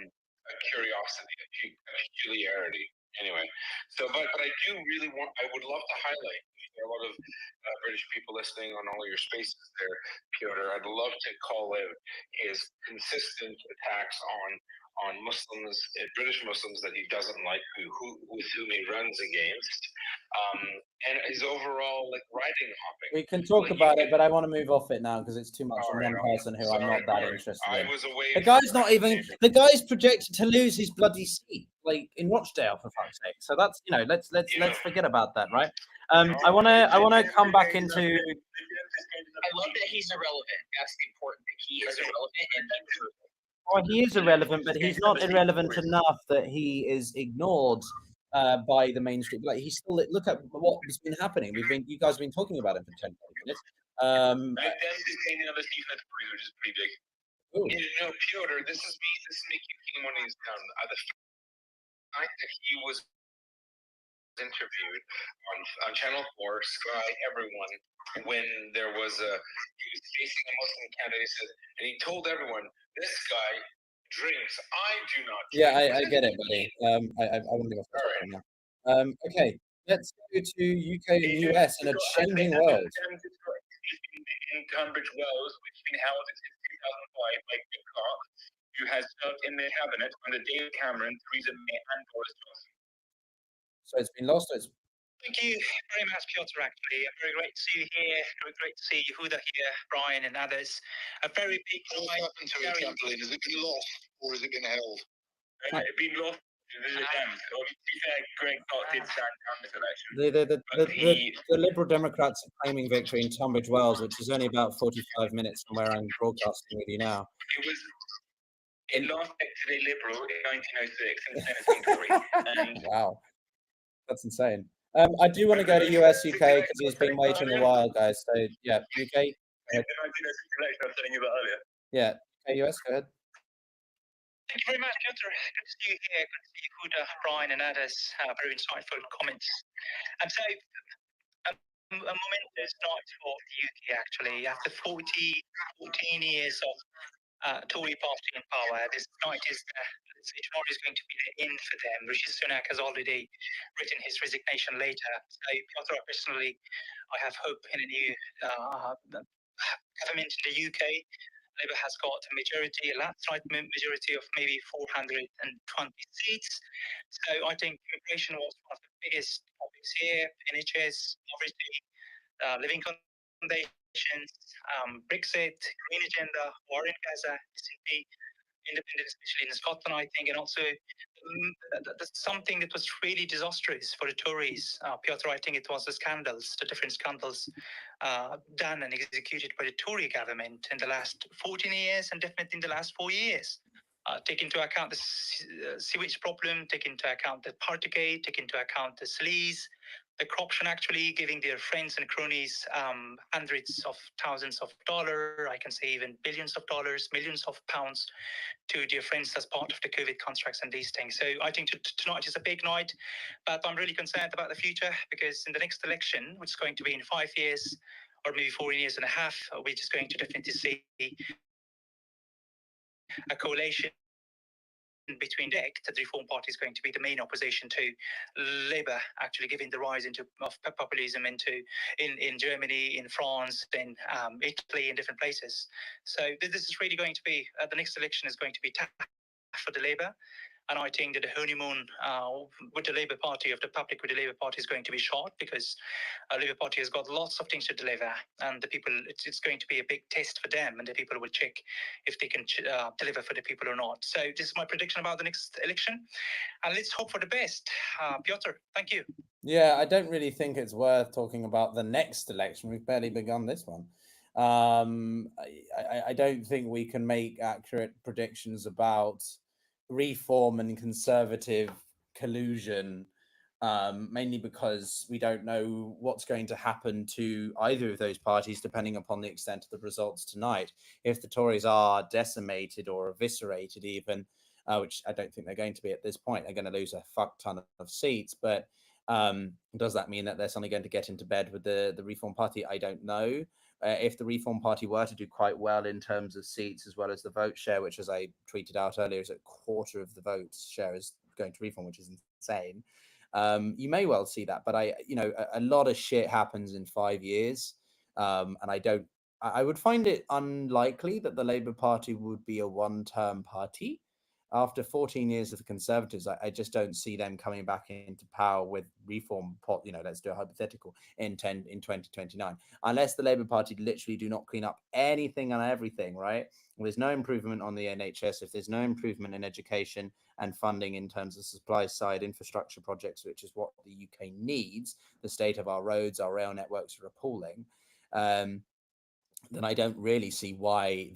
curiosity, a peculiarity. Anyway, so but I would love to highlight. There are a lot of British people listening on all your spaces there, Piotr. I'd love to call out his consistent attacks on Muslims, British Muslims that he doesn't like, with whom he runs against, and his overall riding hopping. We can talk about it, but I want to move off it now because it's too much on one person who I'm not that interested in. The guy's projected to lose his bloody seat, like in Rochdale, for fuck's sake. So that's let's forget about that, right? I wanna come back into. I love that he's irrelevant. That's the important thing. He is irrelevant, and Well, he is irrelevant, but he's not irrelevant enough that he is ignored by the mainstream. Like he's still look at what's been happening. You guys have been talking about it for 10 minutes. Them detaining another season of Tories, which is pretty big. Piotr, this is me keeping one of these down. The fact that he was interviewed on Channel 4, Sky, everyone, when he was facing a Muslim candidate, and he told everyone, this guy drinks. I do not drink. Yeah, I get it, buddy. I wouldn't give a fuck right now. Okay, let's go to UK and US in a changing world. In Tunbridge Wells, which has been held since 2005 by Keir, who has served in the cabinet under David Cameron, Theresa May, and Boris Johnson. So it's been lost. Thank you very much, Piotr, actually. Very great to see you here. Very great to see Yehuda here, Brian and others. A very big... What happened to it, Kathleen? Has it been lost or has it been held? It's been lost. Greg did stand down this election. The Liberal Democrats are claiming victory in Tunbridge Wells, which is only about 45 minutes from where I'm broadcasting with you now. It lost to the Liberal in 1906 and then it's Tory. Wow, that's insane. I do want to go to US, UK because it's been waiting a while, guys. So yeah, UK. The 1906 election I was telling you about earlier. Yeah, UK, US. Go ahead. Thank you very much, Piotr. Good to see you here. Good to see Yehuda, Brian, and others. Very insightful comments. So, a momentous night for the UK, actually. After 14 years of Tory party in power, this night tomorrow is going to be the end for them. Rishi Sunak has already written his resignation later. So, Piotr, personally, I have hope in a new government in the UK. Labour has got a majority, a landslide majority of maybe 420 seats. So I think immigration was one of the biggest topics here. NHS, poverty, living conditions, Brexit, Green Agenda, war in Gaza, SNP. independent, especially in Scotland, I think, and also something that was really disastrous for the Tories. Piotr, I think it was the scandals, the different scandals done and executed by the Tory government in the last 14 years and definitely in the last 4 years. Take into account the sewage problem, take into account the Partygate, take into account the sleaze, the corruption actually giving their friends and cronies hundreds of thousands of dollars, I can say even billions of dollars, millions of pounds to dear friends as part of the COVID contracts and these things. So I think tonight is a big night, but I'm really concerned about the future because in the next election, which is going to be in 5 years or maybe 4 years and a half, we're just going to definitely see a coalition between that the Reform Party is going to be the main opposition to Labour, actually giving the rise of populism in Germany, in France, in Italy, in different places. So this is really going to be the next election is going to be tough for the Labour. And I think that the honeymoon with the Labour Party, of the public with the Labour Party, is going to be short because Labour Party has got lots of things to deliver, and the people, it's going to be a big test for them, and the people will check if they can deliver for the people or not. So this is my prediction about the next election, and let's hope for the best. Piotr, thank you. Yeah, I don't really think it's worth talking about the next election. We've barely begun this one. I don't think we can make accurate predictions about reform and conservative collusion, mainly because we don't know what's going to happen to either of those parties depending upon the extent of the results tonight. If the Tories are decimated or eviscerated even, which I don't think they're going to be at this point, they're going to lose a fuck ton of seats, but does that mean that they're suddenly going to get into bed with the Reform Party? I don't know. If the Reform Party were to do quite well in terms of seats as well as the vote share, which, as I tweeted out earlier, is a quarter of the vote share is going to Reform, which is insane. You may well see that, but a lot of shit happens in 5 years, and I would find it unlikely that the Labour Party would be a one-term party. After 14 years of the Conservatives, I just don't see them coming back into power with Reform, let's do a hypothetical, in 2029, unless the Labour Party literally do not clean up anything and everything, right? Well, there's no improvement on the NHS, if there's no improvement in education and funding in terms of supply side infrastructure projects, which is what the UK needs, the state of our roads, our rail networks are appalling, then I don't really see why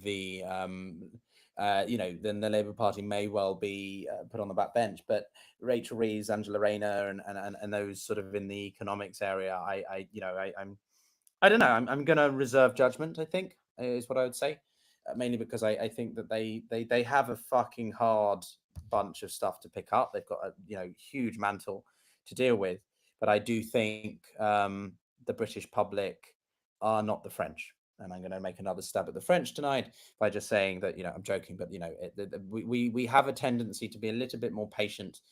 then the Labour Party may well be put on the back bench. But Rachel Reeves, Angela Rayner, and those sort of in the economics area, I don't know. I'm going to reserve judgment, I think, is what I would say, mainly because I think that they have a fucking hard bunch of stuff to pick up. They've got a huge mantle to deal with. But I do think the British public are not the French. And I'm going to make another stab at the French tonight by just saying that, I'm joking, but, we have a tendency to be a little bit more patient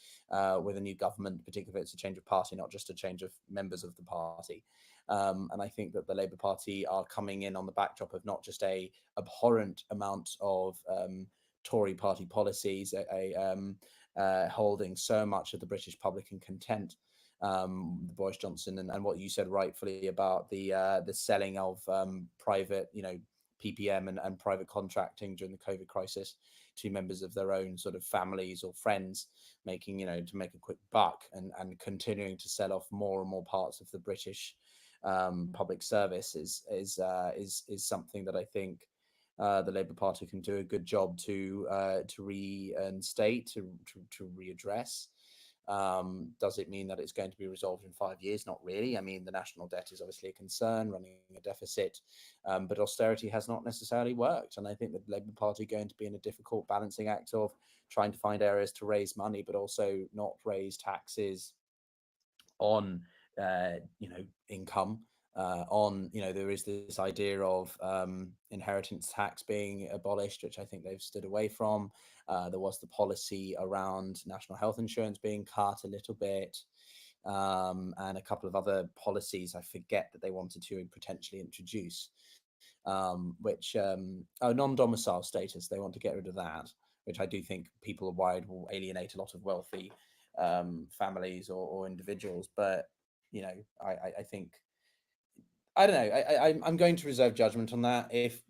with a new government, particularly if it's a change of party, not just a change of members of the party. And I think that the Labour Party are coming in on the backdrop of not just a abhorrent amount of Tory party policies, holding so much of the British public in contempt, Boris Johnson and what you said rightfully about the selling of private, PPM and private contracting during the COVID crisis to members of their own sort of families or friends, making, to make a quick buck, and continuing to sell off more and more parts of the British public service is something that I think the Labour Party can do a good job to reinstate, to readdress. Does it mean that it's going to be resolved in 5 years? Not really. I mean, the national debt is obviously a concern, running a deficit, but austerity has not necessarily worked. And I think the Labour Party are going to be in a difficult balancing act of trying to find areas to raise money, but also not raise taxes on, income. There is this idea of inheritance tax being abolished, which I think they've stood away from. There was the policy around national health insurance being cut a little bit, and a couple of other policies I forget that they wanted to potentially introduce, which non-domicile status, they want to get rid of that, which I do think people are worried will alienate a lot of wealthy families or individuals. But I think, I don't know. I'm going to reserve judgment on that. If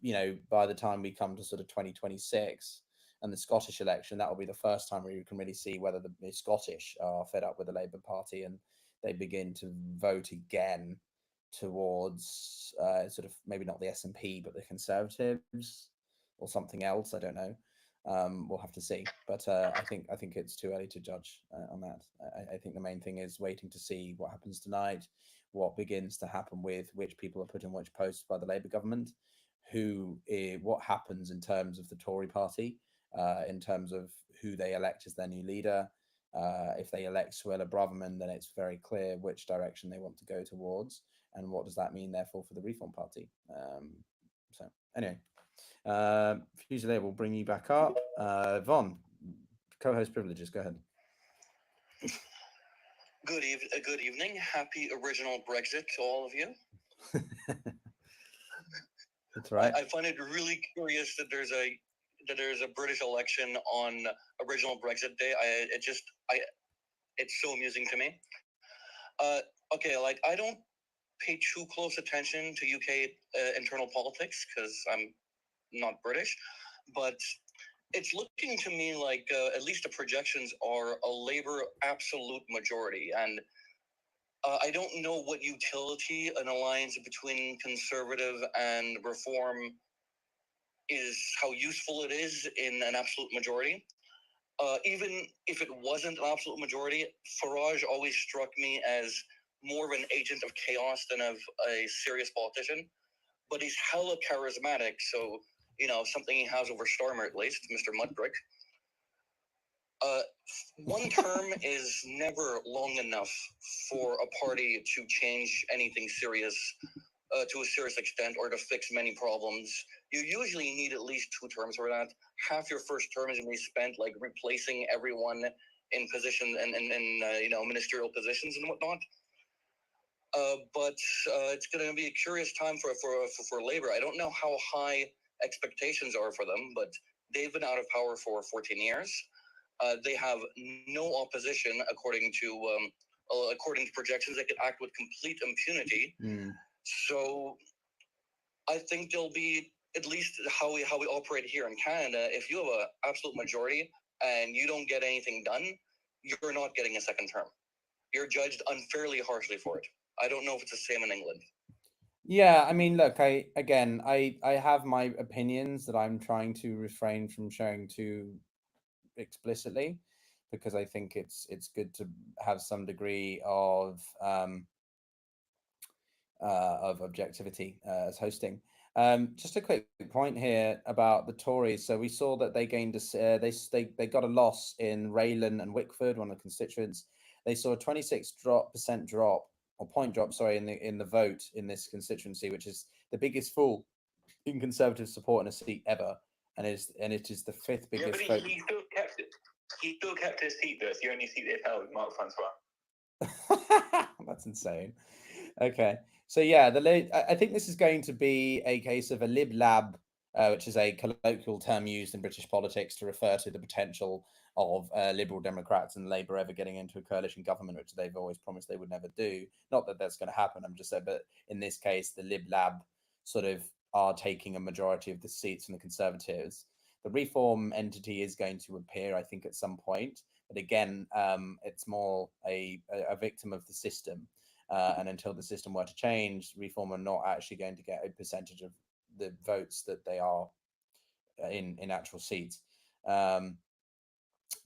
by the time we come to sort of 2026, and the Scottish election, that will be the first time where you can really see whether the Scottish are fed up with the Labour Party and they begin to vote again towards sort of maybe not the SNP but the Conservatives or something else. I don't know. We'll have to see. But I think it's too early to judge on that. I think the main thing is waiting to see what happens tonight, what begins to happen with which people are put in which posts by the Labour government, what happens in terms of the Tory party, in terms of who they elect as their new leader. If they elect Suella Braverman, then it's very clear which direction they want to go towards, and what does that mean, therefore, for the Reform Party. So anyway, Fusilier will bring you back up. Von, co-host privileges, go ahead. Good evening. Happy original Brexit to all of you. That's right. I find it really curious that there's a British election on original Brexit Day. It's so amusing to me. Okay, like I don't pay too close attention to UK internal politics because I'm not British, but it's looking to me like at least the projections are a Labour absolute majority, and I don't know what utility an alliance between Conservative and Reform is, how useful it is in an absolute majority. Even if it wasn't an absolute majority, Farage always struck me as more of an agent of chaos than of a serious politician. But he's hella charismatic, so, you know, something he has over Starmer at least, Mr. Mudbrick. One term is never long enough for a party to change anything serious to a serious extent or to fix many problems. You usually need at least 2 terms for that. Half your first term is going to be spent like replacing everyone in position and you know, ministerial positions and whatnot. But it's going to be a curious time for Labour. I don't know how high expectations are for them, but they've been out of power for 14 years. They have no opposition, according to projections. They could act with complete impunity. So I think there'll be, at least how we operate here in Canada, if you have an absolute majority and you don't get anything done, you're not getting a second term. You're judged unfairly harshly for it. I don't know if it's the same in England. Yeah, I mean, look, I have my opinions that I'm trying to refrain from sharing too explicitly, because I think it's good to have some degree of objectivity as hosting. Just a quick point here about the Tories. So we saw that they gained they got a loss in Raylan and Wickford, one of the constituents. They saw a 26% drop or point drop, sorry, in the vote in this constituency, which is the biggest fall in Conservative support in a seat ever, and it is the 5th biggest yeah, but vote. He still kept his seat. Though. It's the only seat they've held with Mark Francois. That's insane. Okay, so yeah, I think this is going to be a case of a Lib Lab, which is a colloquial term used in British politics to refer to the potential of Liberal Democrats and Labour ever getting into a coalition government, which they've always promised they would never do. Not that that's going to happen, I'm just saying, but in this case, the Lib Lab sort of are taking a majority of the seats from the Conservatives. The Reform entity is going to appear, I think, at some point. But again, it's more a victim of the system. And until the system were to change, Reform are not actually going to get a percentage of the votes that they are in actual seats.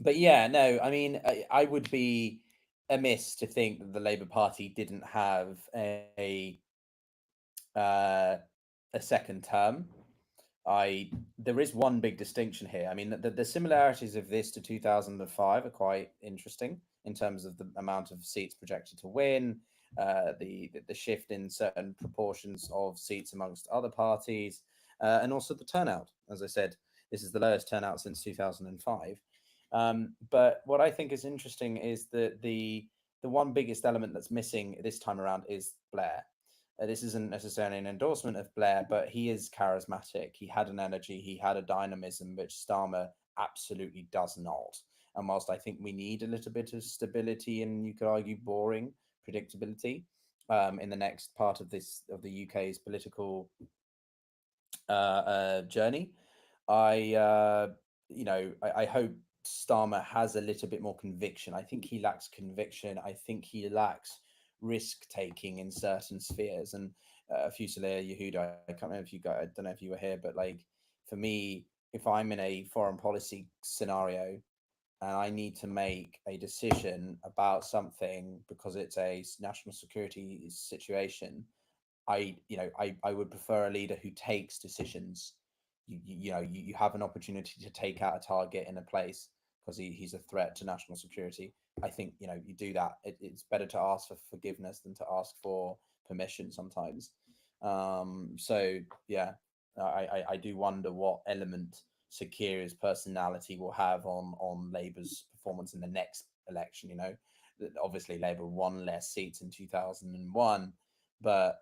But yeah, no, I mean, I would be amiss to think that the Labour Party didn't have a second term. There is one big distinction here. I mean, the similarities of this to 2005 are quite interesting in terms of the amount of seats projected to win, the shift in certain proportions of seats amongst other parties, and also the turnout. As I said, this is the lowest turnout since 2005. But what I think is interesting is that the one biggest element that's missing this time around is Blair. This isn't necessarily an endorsement of Blair, but he is charismatic. He had an energy, he had a dynamism, which Starmer absolutely does not. And whilst I think we need a little bit of stability and, you could argue, boring predictability in the next part of the UK's political journey, I I hope Starmer has a little bit more conviction. I think he lacks conviction. I think he lacks risk taking in certain spheres. And Fusilier, Yehuda, I can't remember if you got, I don't know if you were here, but like for me, if I'm in a foreign policy scenario and I need to make a decision about something because it's a national security situation, I would prefer a leader who takes decisions. You have an opportunity to take out a target in a place because he's a threat to national security. I think you do that. It's better to ask for forgiveness than to ask for permission sometimes. So yeah, I do wonder what element Keir's personality will have on Labour's performance in the next election. Obviously Labour won less seats in 2001, but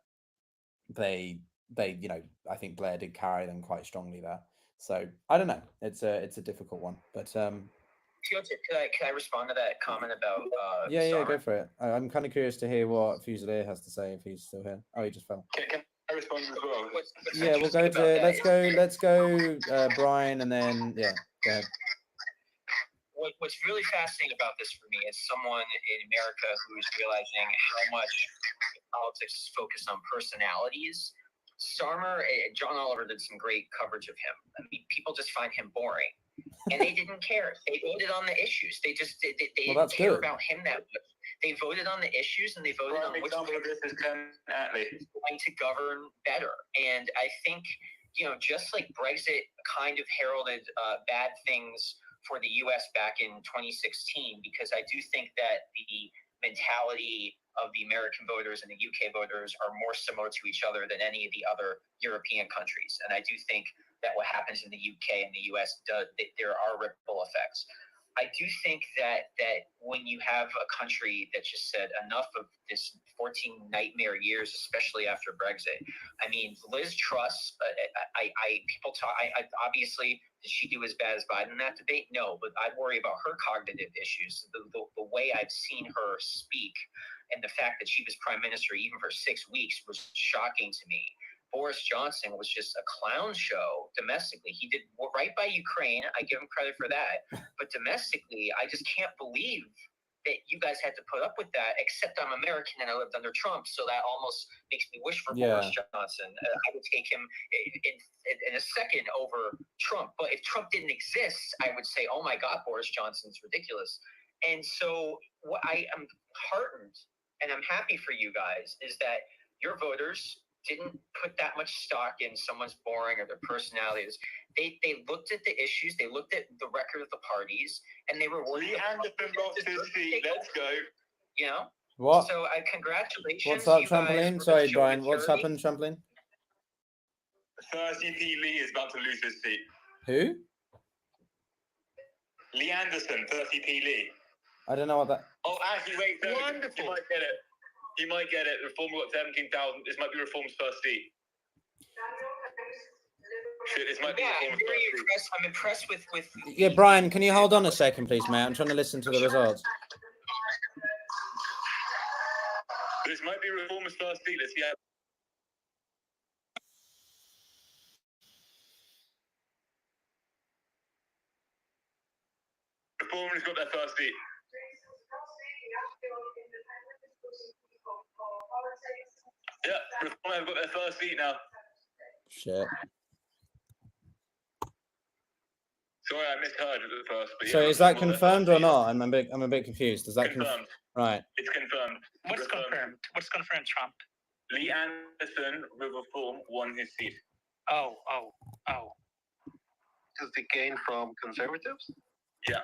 they I think Blair did carry them quite strongly there. So I don't know. It's a difficult one, but Can I respond to that comment about yeah, Starmer? go for it. I'm kind of curious to hear what Fusilier has to say if he's still here. Oh, he just fell. Can I respond as well? Yeah, we'll go to let's go Brian, and then yeah, go ahead. What's really fascinating about this for me is someone in America who is realizing how much politics is focused on personalities. Starmer, John Oliver did some great coverage of him. I mean, people just find him boring, and they didn't care. They voted on the issues. They didn't care about him that much. They voted on the issues, and they voted on which example of this is Ken Attlee going to govern better. And I think just like Brexit kind of heralded bad things for the U.S. back in 2016, because I do think that the mentality of the American voters and the UK voters are more similar to each other than any of the other European countries. And I do think that what happens in the UK and the US, there are ripple effects. I do think that when you have a country that just said enough of this 14 nightmare years, especially after Brexit. I mean, Liz Truss, people talk. Obviously, did she do as bad as Biden in that debate? No, but I worry about her cognitive issues. The way I've seen her speak, and the fact that she was prime minister even for 6 weeks was shocking to me. Boris Johnson was just a clown show domestically. He did right by Ukraine. I give him credit for that. But domestically, I just can't believe that you guys had to put up with that, except I'm American and I lived under Trump. So that almost makes me wish for Boris Johnson. I would take him in a second over Trump. But if Trump didn't exist, I would say, oh my God, Boris Johnson's ridiculous. And so what I am heartened and I'm happy for you guys is that your voters didn't put that much stock in someone's boring or their personalities. They looked at the issues, they looked at the record of the parties, and they were worried. Let's go. What? So congratulations. What's up, Trampoline? Sorry, Brian. What's happened, Trampoline? 30p Lee is about to lose his seat. Who? Lee Anderson, 30p Lee. I don't know what that. Oh, actually, wait. Wonderful. You might get it. He might get it. Reform got 17,000. This might be Reform's first seat. This might be Reform's first seat. I'm impressed with. Yeah, Brian, can you hold on a second, please, mate? I'm trying to listen to the results. This might be Reform's first seat. Let's see how. Reform has got their first seat. Yeah, Reform have got their first seat now. Shit. Sorry, I misheard at the first. But so is that confirmed or not? I'm a bit confused. Is that confirmed? Right. It's confirmed. What's confirmed? What's confirmed, Trump? Lee Anderson with Reform won his seat. Oh. Does it gain from Conservatives? Yeah.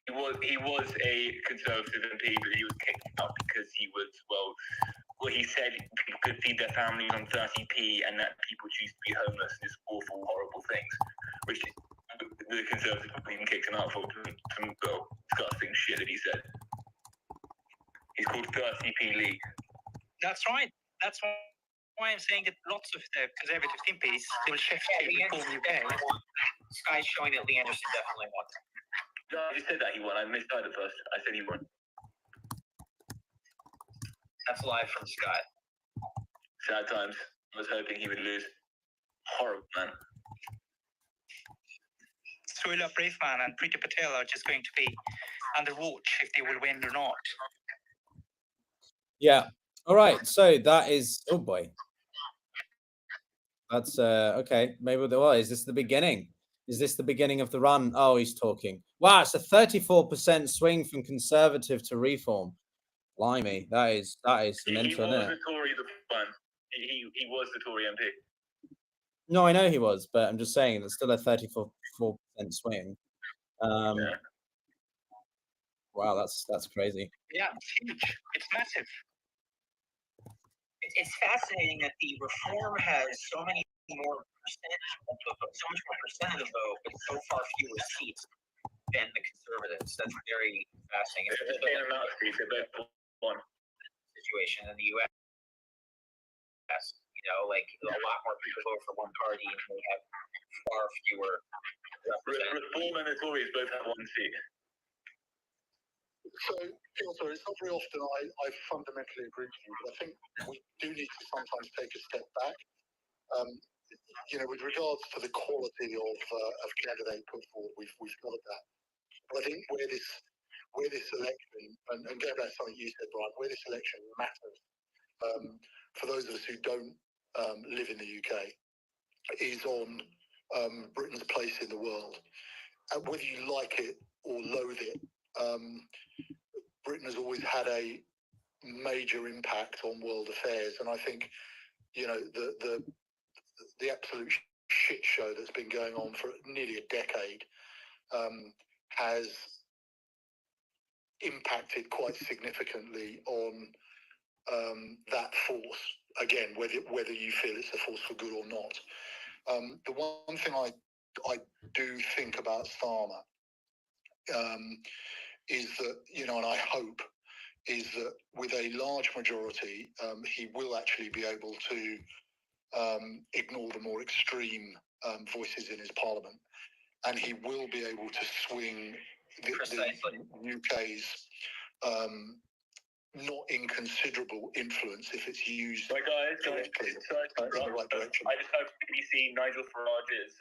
He was a Conservative MP, but he was kicked out because he was, well, he said people could feed their families on 30p and that people choose to be homeless and these awful, horrible things, which the Conservative Party even kicked him out for some disgusting shit that he said. He's called 30p Lee. That's right. That's why I'm saying that lots of the Conservative MPs will shift to Reform UK. Sky's showing that Lee Anderson definitely won. No, I just said that he won. I misheard at first. I said he won. That's live from Scott. Sad times. I was hoping he would lose. Horrible, man. Suella Braverman and Priti Patel are just going to be under watch if they will win or not. Yeah. All right. So that is, oh boy. That's okay. Maybe well, is this the beginning? Is this the beginning of the run? Oh, he's talking. Wow, it's a 34% swing from Conservative to Reform. Blimey, that is mental, He was isn't the it? Tory the one. He was the Tory MP. No, I know he was, but I'm just saying that's still a 34% swing. Yeah. Wow, that's crazy. Yeah, it's huge. It's massive. It's fascinating that the Reform has so many more percentage of the vote, so much more percent of the vote, but so far fewer seats than the Conservatives. That's very fascinating. It's the same amount of seats. They're both one. Situation in the U.S. You know, like a lot more people vote for one party, and they have far fewer. Reform and the Tories both have one seat. So, Piotr, it's not very often I fundamentally agree with you, but I think we do need to sometimes take a step back. You know, with regards to the quality of candidate put forward, we've got that. But I think where this election, and going back to something you said, Brian, where this election matters for those of us who don't live in the UK, is on Britain's place in the world. And whether you like it or loathe it, Britain has always had a major impact on world affairs, and I think, you know, the absolute shit show that's been going on for nearly a decade has impacted quite significantly on that force. Again, whether you feel it's a force for good or not. The one thing I do think about Starmer is that, you know, and I hope is that with a large majority, he will actually be able to ignore the more extreme voices in his parliament, and he will be able to swing the UK's not inconsiderable influence if it's used correctly in the right direction. I just hope BBC Nigel Farage's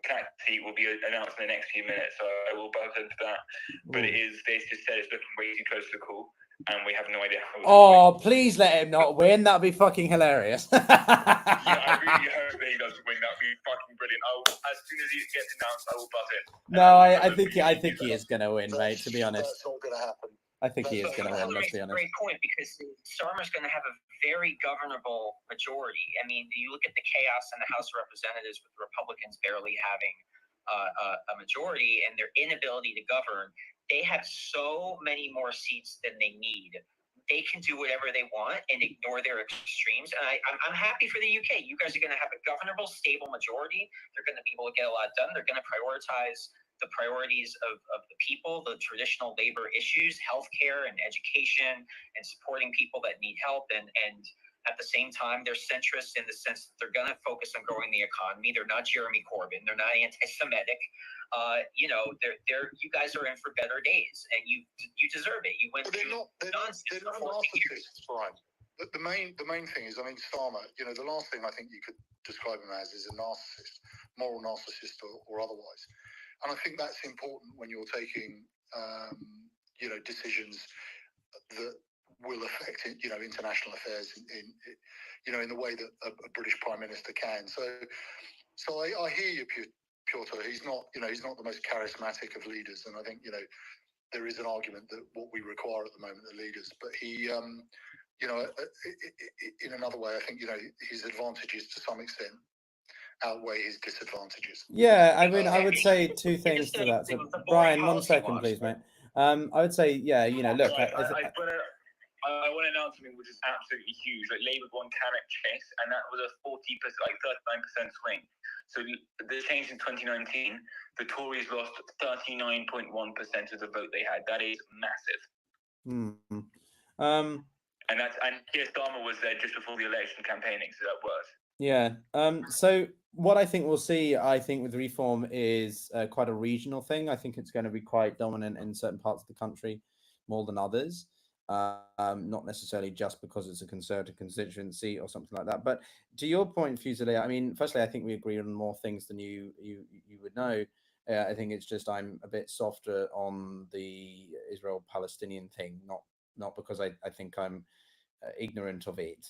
connect seat will be announced in the next few minutes, so I will buzz into that. But they just said it's looking way too close to the call, and we have no idea how. Oh, please let him not win. That'd be fucking hilarious. Yeah, I really hope that he doesn't win. That'd be fucking brilliant. As soon as he gets announced, I will buzz in. No, I think he is going to win, mate. To be honest, that's not going to happen. I think he is going to win. Let's be honest. Great point, because Starmer's going to have a very governable majority. I mean, you look at the chaos in the House of Representatives with the Republicans barely having a majority and their inability to govern. They have so many more seats than they need. They can do whatever they want and ignore their extremes. And I'm happy for the UK. You guys are going to have a governable, stable majority. They're going to be able to get a lot done. They're going to prioritize the priorities of the people, the traditional labor issues, healthcare and education, and supporting people that need help. And at the same time, they're centrist in the sense that they're going to focus on growing the economy. They're not Jeremy Corbyn. They're not anti-Semitic. You know, you guys are in for better days, and you deserve it. You went through nonsense. They're not narcissists, Brian. But the main thing is, I mean, Starmer, you know, the last thing I think you could describe him as is a narcissist, moral narcissist or otherwise. And I think that's important when you're taking, you know, decisions that will affect, you know, international affairs in you know, in the way that a British Prime Minister can. So I hear you, Piotr. He's not the most charismatic of leaders, and I think, you know, there is an argument that what we require at the moment are leaders. But he, you know, in another way, I think, you know, his advantages to some extent outweigh his disadvantages. Yeah, I mean, I would say two things to that. So, Brian, 1 second, please, mate. I would say, yeah, you know, look, I want to announce something which is absolutely huge. Like Labour won Cannock Chase, and that was a 40%, like 39% swing. So the change in 2019, the Tories lost 39.1% of the vote they had. That is massive. And Keir Starmer was there just before the election campaigning, so that works. Yeah. So what I think we'll see, I think with Reform is quite a regional thing. I think it's going to be quite dominant in certain parts of the country more than others. Not necessarily just because it's a Conservative constituency or something like that. But to your point, Fusilier, I mean, firstly, I think we agree on more things than you would know. I think it's just I'm a bit softer on the Israel-Palestinian thing, not because I think I'm ignorant of it,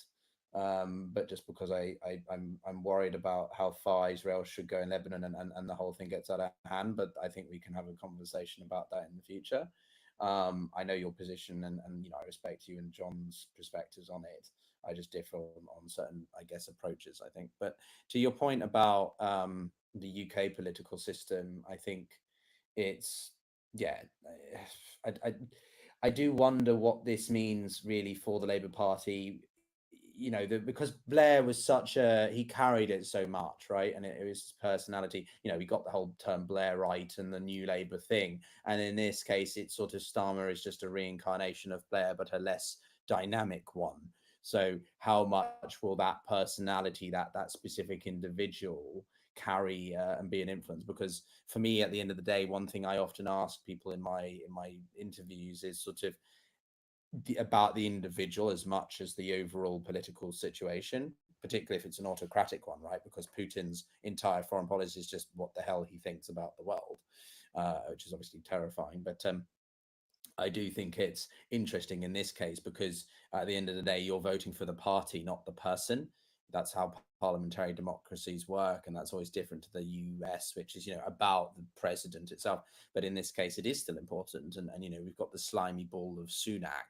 but just because I'm worried about how far Israel should go in Lebanon, and the whole thing gets out of hand. But I think we can have a conversation about that in the future. I know your position, and I respect you and John's perspectives on it. I just differ on certain, I guess, approaches, I think. But to your point about the UK political system, I think it's, yeah, I do wonder what this means really for the Labour Party. Because Blair was he carried it so much, right? And it was his personality. We got the whole term Blairite and the New Labour thing. And in this case, it's sort of Starmer is just a reincarnation of Blair, but a less dynamic one. So how much will that personality, that specific individual carry and be an influence? Because for me, at the end of the day, one thing I often ask people in my interviews is sort of about the individual as much as the overall political situation, particularly if it's an autocratic one, right? Because Putin's entire foreign policy is just what the hell he thinks about the world, which is obviously terrifying. But I do think it's interesting in this case because at the end of the day, you're voting for the party, not the person. That's how parliamentary democracies work, and that's always different to the US, which is about the president itself. But in this case, it is still important, and we've got the slimy ball of Sunak,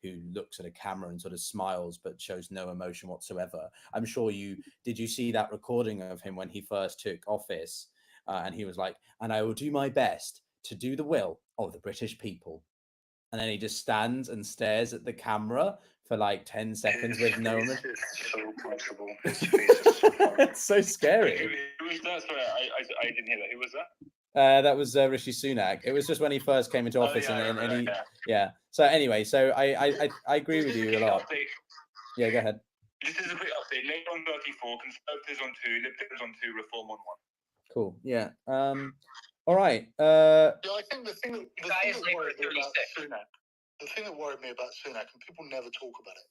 who looks at a camera and sort of smiles but shows no emotion whatsoever. I'm sure did you see that recording of him when he first took office, and he was like, "And I will do my best to do the will of the British people." And then he just stands and stares at the camera for like 10 seconds with no emotion. It's so punchable. His face is so It's so scary. Who was that? Sorry, I didn't hear that. Who was that? That was Rishi Sunak. It was just when he first came into office, yeah. So anyway, so I agree with you a lot. Yeah, go ahead. This is a quick update. Labour on 34, Conservatives on 2, Lib Dems on 2, Reform on 1. Cool. Yeah. All right. Yeah, I think the thing that worried me about Sunak, and people never talk about it,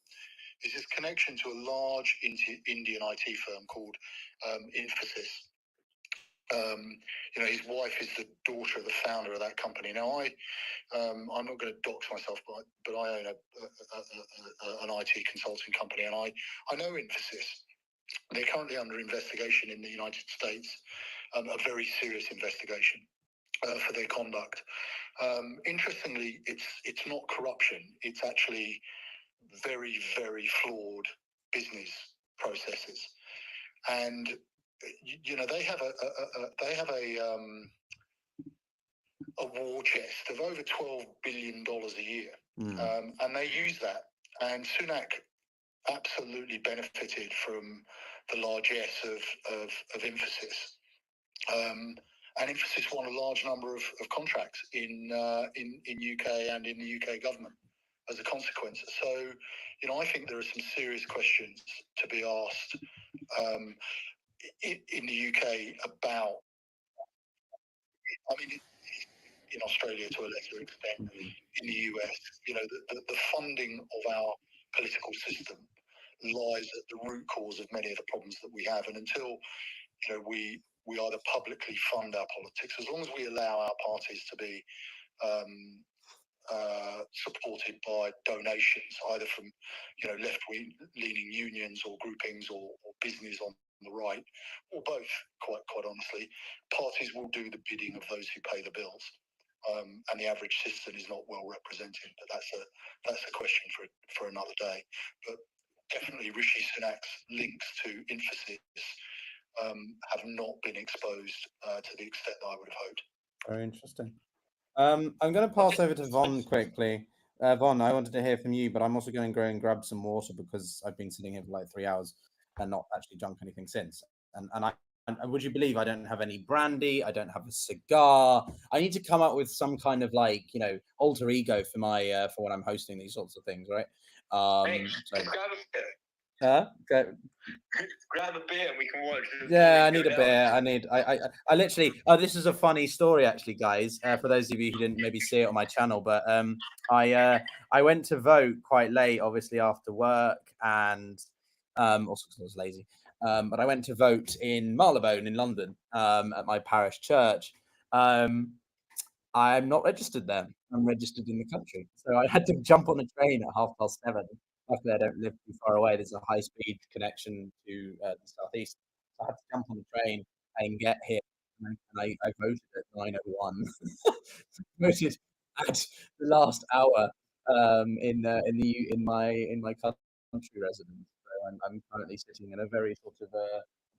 is his connection to a large Indian IT firm called Infosys. His wife is the daughter of the founder of that company. Now, I'm not going to dox myself, but I own an IT consulting company, and I know Infosys. They're currently under investigation in the United States, a very serious investigation for their conduct. Interestingly, it's not corruption. It's actually very, very flawed business processes, and they have a war chest of over $12 billion a year, and they use that. And Sunak absolutely benefited from the largesse of Infosys. And Infosys won a large number of contracts in UK and in the UK government as a consequence. So, I think there are some serious questions to be asked in the UK about, in Australia to a lesser extent, in the US, the funding of our political system lies at the root cause of many of the problems that we have. And until, we either publicly fund our politics, as long as we allow our parties to be supported by donations, either from left-leaning unions or groupings or business on the right, or both. Quite honestly, parties will do the bidding of those who pay the bills, and the average citizen is not well represented. But that's a question for another day. But definitely, Rishi Sunak's links to Infosys have not been exposed to the extent that I would have hoped. Very interesting. I'm going to pass over to Von quickly. Von, I wanted to hear from you, but I'm also going to go and grab some water because I've been sitting here for like 3 hours and not actually drunk anything since. And would you believe I don't have any brandy? I don't have a cigar. I need to come up with some kind of alter ego for my for when I'm hosting these sorts of things, right? Grab a beer. Grab a beer and we can watch. Yeah, I need a beer. I literally. Oh, this is a funny story, actually, guys. For those of you who didn't maybe see it on my channel, but I went to vote quite late, obviously after work, and also because I was lazy. But I went to vote in Marylebone in London at my parish church. I'm not registered there. I'm registered in the country. So I had to jump on a train at 7:30. Luckily, I don't live too far away. There's a high-speed connection to the southeast. So I had to jump on the train and get here. And I voted at 9:01. Voted at the last hour in my country residence. So I'm currently sitting in a very sort of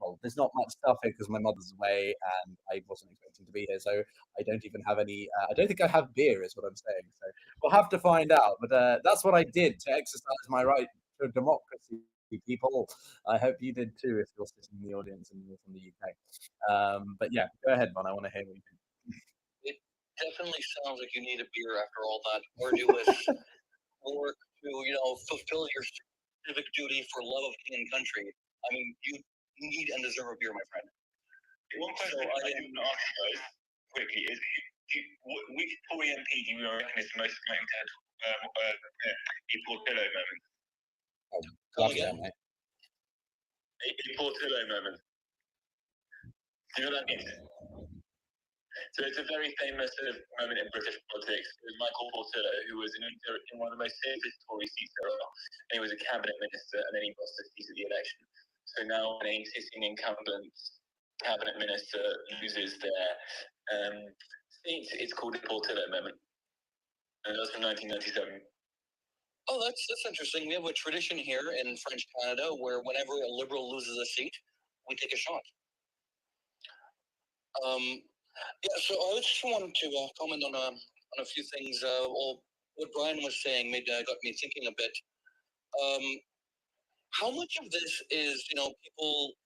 well, there's not much stuff here because my mother's away and I wasn't expecting to be here. So I don't even have any. I don't think I have beer, is what I'm saying. So we'll have to find out. But that's what I did to exercise my right to democracy, people. I hope you did too if you're sitting in the audience and you're from the UK. But yeah, go ahead, man. I want to hear what you think. It definitely sounds like you need a beer after all that arduous work to, fulfill your civic duty for love of king and country. I mean, you need and deserve a beer, my friend. One question I didn't ask you guys quickly is which Tory MP do you reckon is the most likely to have a Portillo moment? Come again? A Portillo moment. Do you know what that means? So it's a very famous moment in British politics. It was Michael Portillo, who was in one of the most safest Tory seats there are, and he was a cabinet minister, and then he lost the seat at the election. So now an existing incumbent cabinet minister loses their seat. It's called the Portillo moment, and that's from 1997. Oh, that's interesting. We have a tradition here in French Canada where whenever a Liberal loses a seat, we take a shot. Yeah, so I just wanted to comment on a few things. What Brian was saying got me thinking a bit. How much of this is people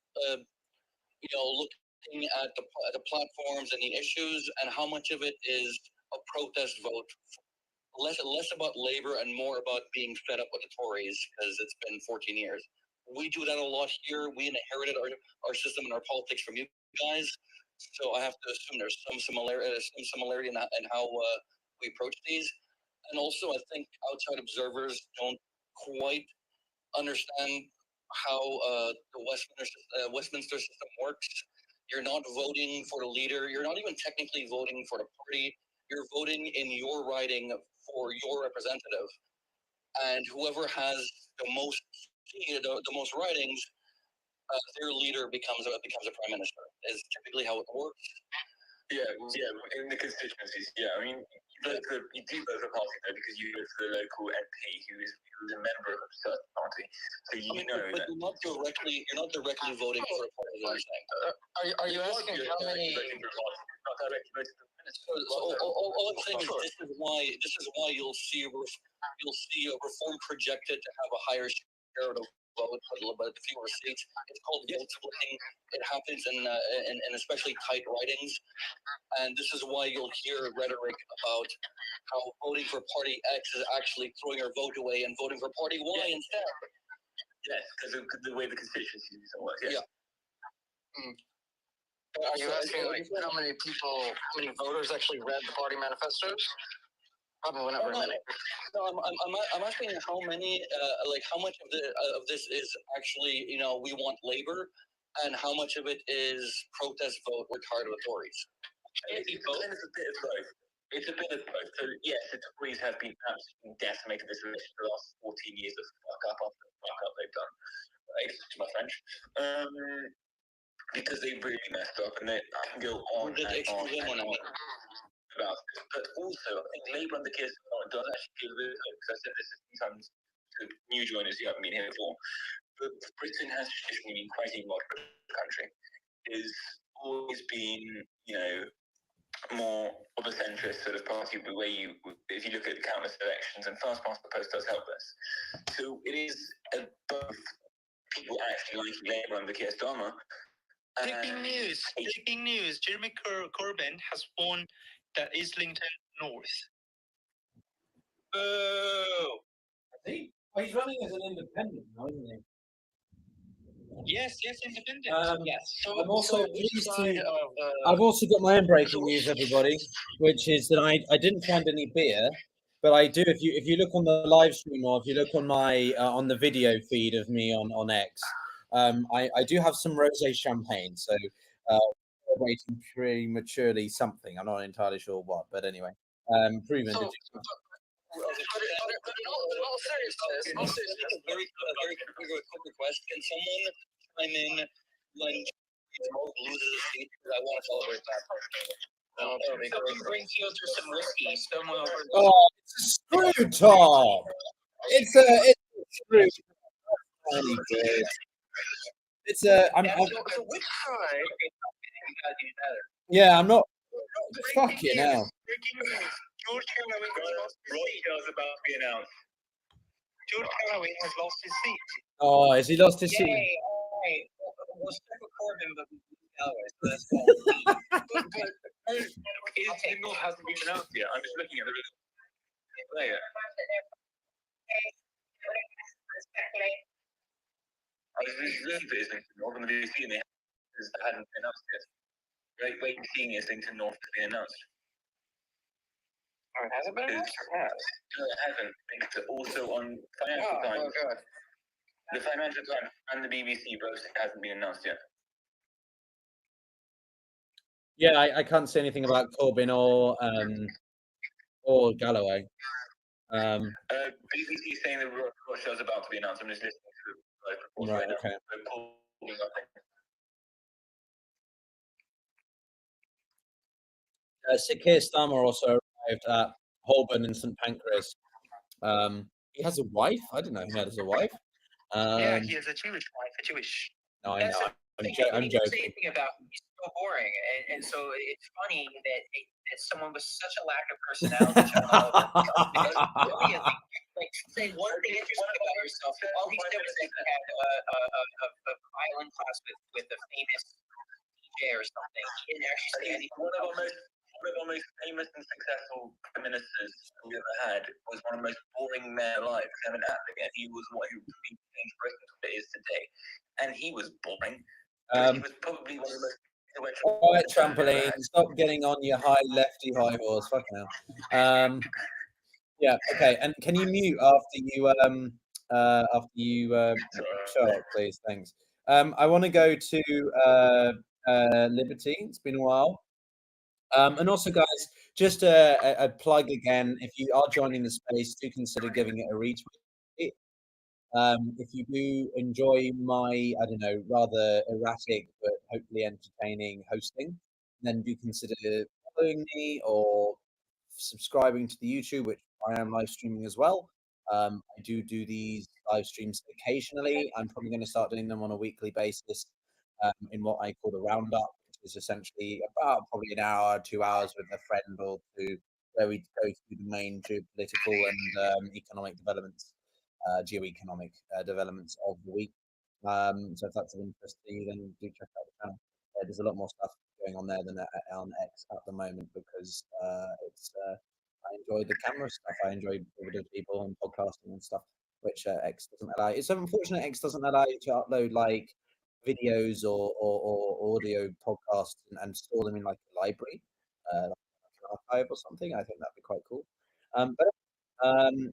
looking at the platforms and the issues, and how much of it is a protest vote? Less about Labour and more about being fed up with the Tories because it's been 14 years. We do that a lot here. We inherited our system and our politics from you guys. So I have to assume there's some similarity in how we approach these. And also, I think outside observers don't quite understand how the Westminster system works. You're not voting for the leader. You're not even technically voting for the party. You're voting in your riding for your representative. And whoever has the most ridings, their leader becomes a prime minister. Is typically how it works. Yeah, in the constituencies. Yeah, I mean, you do vote for a party though because you vote for the local MP who's a member of a certain party. So but you're not directly voting for a party. Are you asking how many? Not directly voting for the minister. All I'm saying is this is why you'll see a reform projected to have a higher share of the vote, but fewer seats. It's called vote splitting. It happens in especially tight ridings, and this is why you'll hear rhetoric about how voting for Party X is actually throwing your vote away and voting for Party Y instead. Yes, because of the way the constituencies work. Yeah. Are you asking how many voters actually read the party manifestos? Probably not very many. No, I'm asking how many, how much of this is actually, we want Labour, and how much of it is protest vote, we're tired of the Tories. It's a bit of both. It's a bit of both. So yes, the Tories have been absolutely decimated this election for the last 14 years of fuck up after fuck up they've done. Excuse my French. Because they really messed up, and I can go on and on about this. But also, I think Labour under Keir Starmer does actually give a bit of hope, because I said this sometimes to new joiners who haven't been here before. But Britain has traditionally been quite a moderate country. It's always been, more of a centrist sort of party, the way if you look at countless elections, and fast past the post does help us. So it is both people actually like Labour under Keir Starmer. Breaking news. Jeremy Corbyn has won the Islington North. Oh, he's running as an independent now, isn't he? Yes, independent. Yes. I'm also pleased to. I've also got my own breaking news, everybody, which is that I didn't find any beer, but I do. If you look on the live stream or if you look on my on the video feed of me on X, I do have some rosé champagne. So celebrating prematurely something. I'm not entirely sure what, but anyway. Proven. So, Did you... but in all seriousness, a very quick question. Someone chime in when Mo loses a seat, because I want to celebrate that. Someone bring Keir some whiskey. Someone over. Oh, it's a screw top. It's a screw. Really good. It's a. So which side? You gotta do better. Yeah, I'm not. Fucking hell. George Calloway has lost his seat. is about to be announced. George Calloway has lost his seat. Oh, has he lost his seat? Yay! All right. We'll stick with Corbyn, but Calloway. So that's His signal hasn't been announced yet. I'm just looking at the player. I was listening to Islington North on the BBC and they hadn't been announced yet. Wait, seeing Islington North has been announced. Oh, it hasn't been announced? No, it hasn't. It's also on Financial Times. Oh, God. The Financial Times and the BBC both hasn't been announced yet. Yeah, I can't say anything about Corbyn or Galloway. BBC is saying that Russia is about to be announced. I'm just listening to the reports right now. Okay. They're pulling up. Keir Starmer also arrived at Holborn and St Pancras. He has a wife. I didn't know he had a wife. Yeah, he has a Jewish wife, a Jewish. No, I know. I'm He didn't say joking. anything about him. He's so boring, and so it's funny that someone with such a lack of personality shot all over. Because really, like say one thing interesting about yourself. All he said was that he had a violin class with a famous DJ or something. He didn't actually say anything. One of our most famous and successful prime ministers we ever had was one of the most boring men alive, Kevin Attlee, and he was what he changed Britain to what it is today. And he was boring. He was probably one of the most. Quiet trampoline. Stop getting on your high horse. Fucking hell. Yeah. Okay. And can you mute after you show up, please? Thanks. I want to go to Liberty. It's been a while. And also, guys, just a plug again. If you are joining the space, do consider giving it a retweet. If you do enjoy my, I don't know, rather erratic but hopefully entertaining hosting, then do consider following me or subscribing to the YouTube, which I am live streaming as well. I do these live streams occasionally. I'm probably going to start doing them on a weekly basis in what I call the roundup, which is essentially about probably an hour, 2 hours with a friend or two, where we go through the main geopolitical and economic developments. Geoeconomic developments of the week. So if that's of interest to you, then do check out the channel. There's a lot more stuff going on there than on X at the moment because it's. I enjoy the camera stuff. I enjoy with people and podcasting and stuff, which X doesn't allow. It's unfortunate X doesn't allow you to upload like videos or audio podcasts and store them in like a library, like an archive or something. I think that'd be quite cool.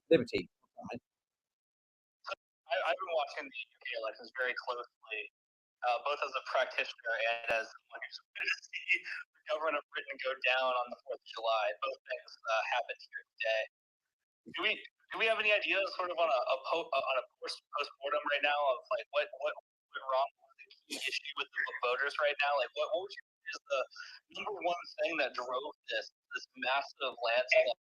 Liberty. I've been watching the UK elections very closely, both as a practitioner and as someone who's going to see the government of Britain go down on the 4th of July. Both things happened here today. Do we have any idea, sort of on a post-mortem right now, of like what went wrong with the key issue with the voters right now? Like what would you say is the number one thing that drove this massive landslide?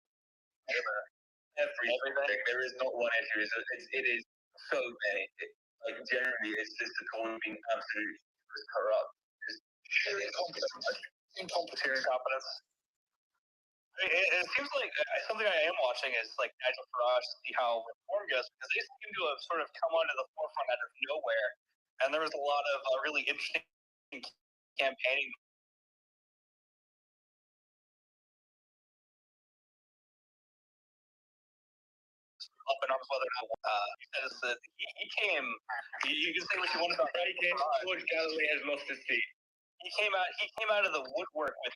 Everything. There is not one issue. It is so many. Like generally, it's just the economy being absolutely corrupt. Incompetence. It seems like something I am watching is like Nigel Farage to see how reform goes, because they seem to have sort of come onto the forefront out of nowhere, and there was a lot of really interesting campaigning. Up and up whether or not he came. You can say what you want about George Galloway has lost his seat. He came out of the woodwork with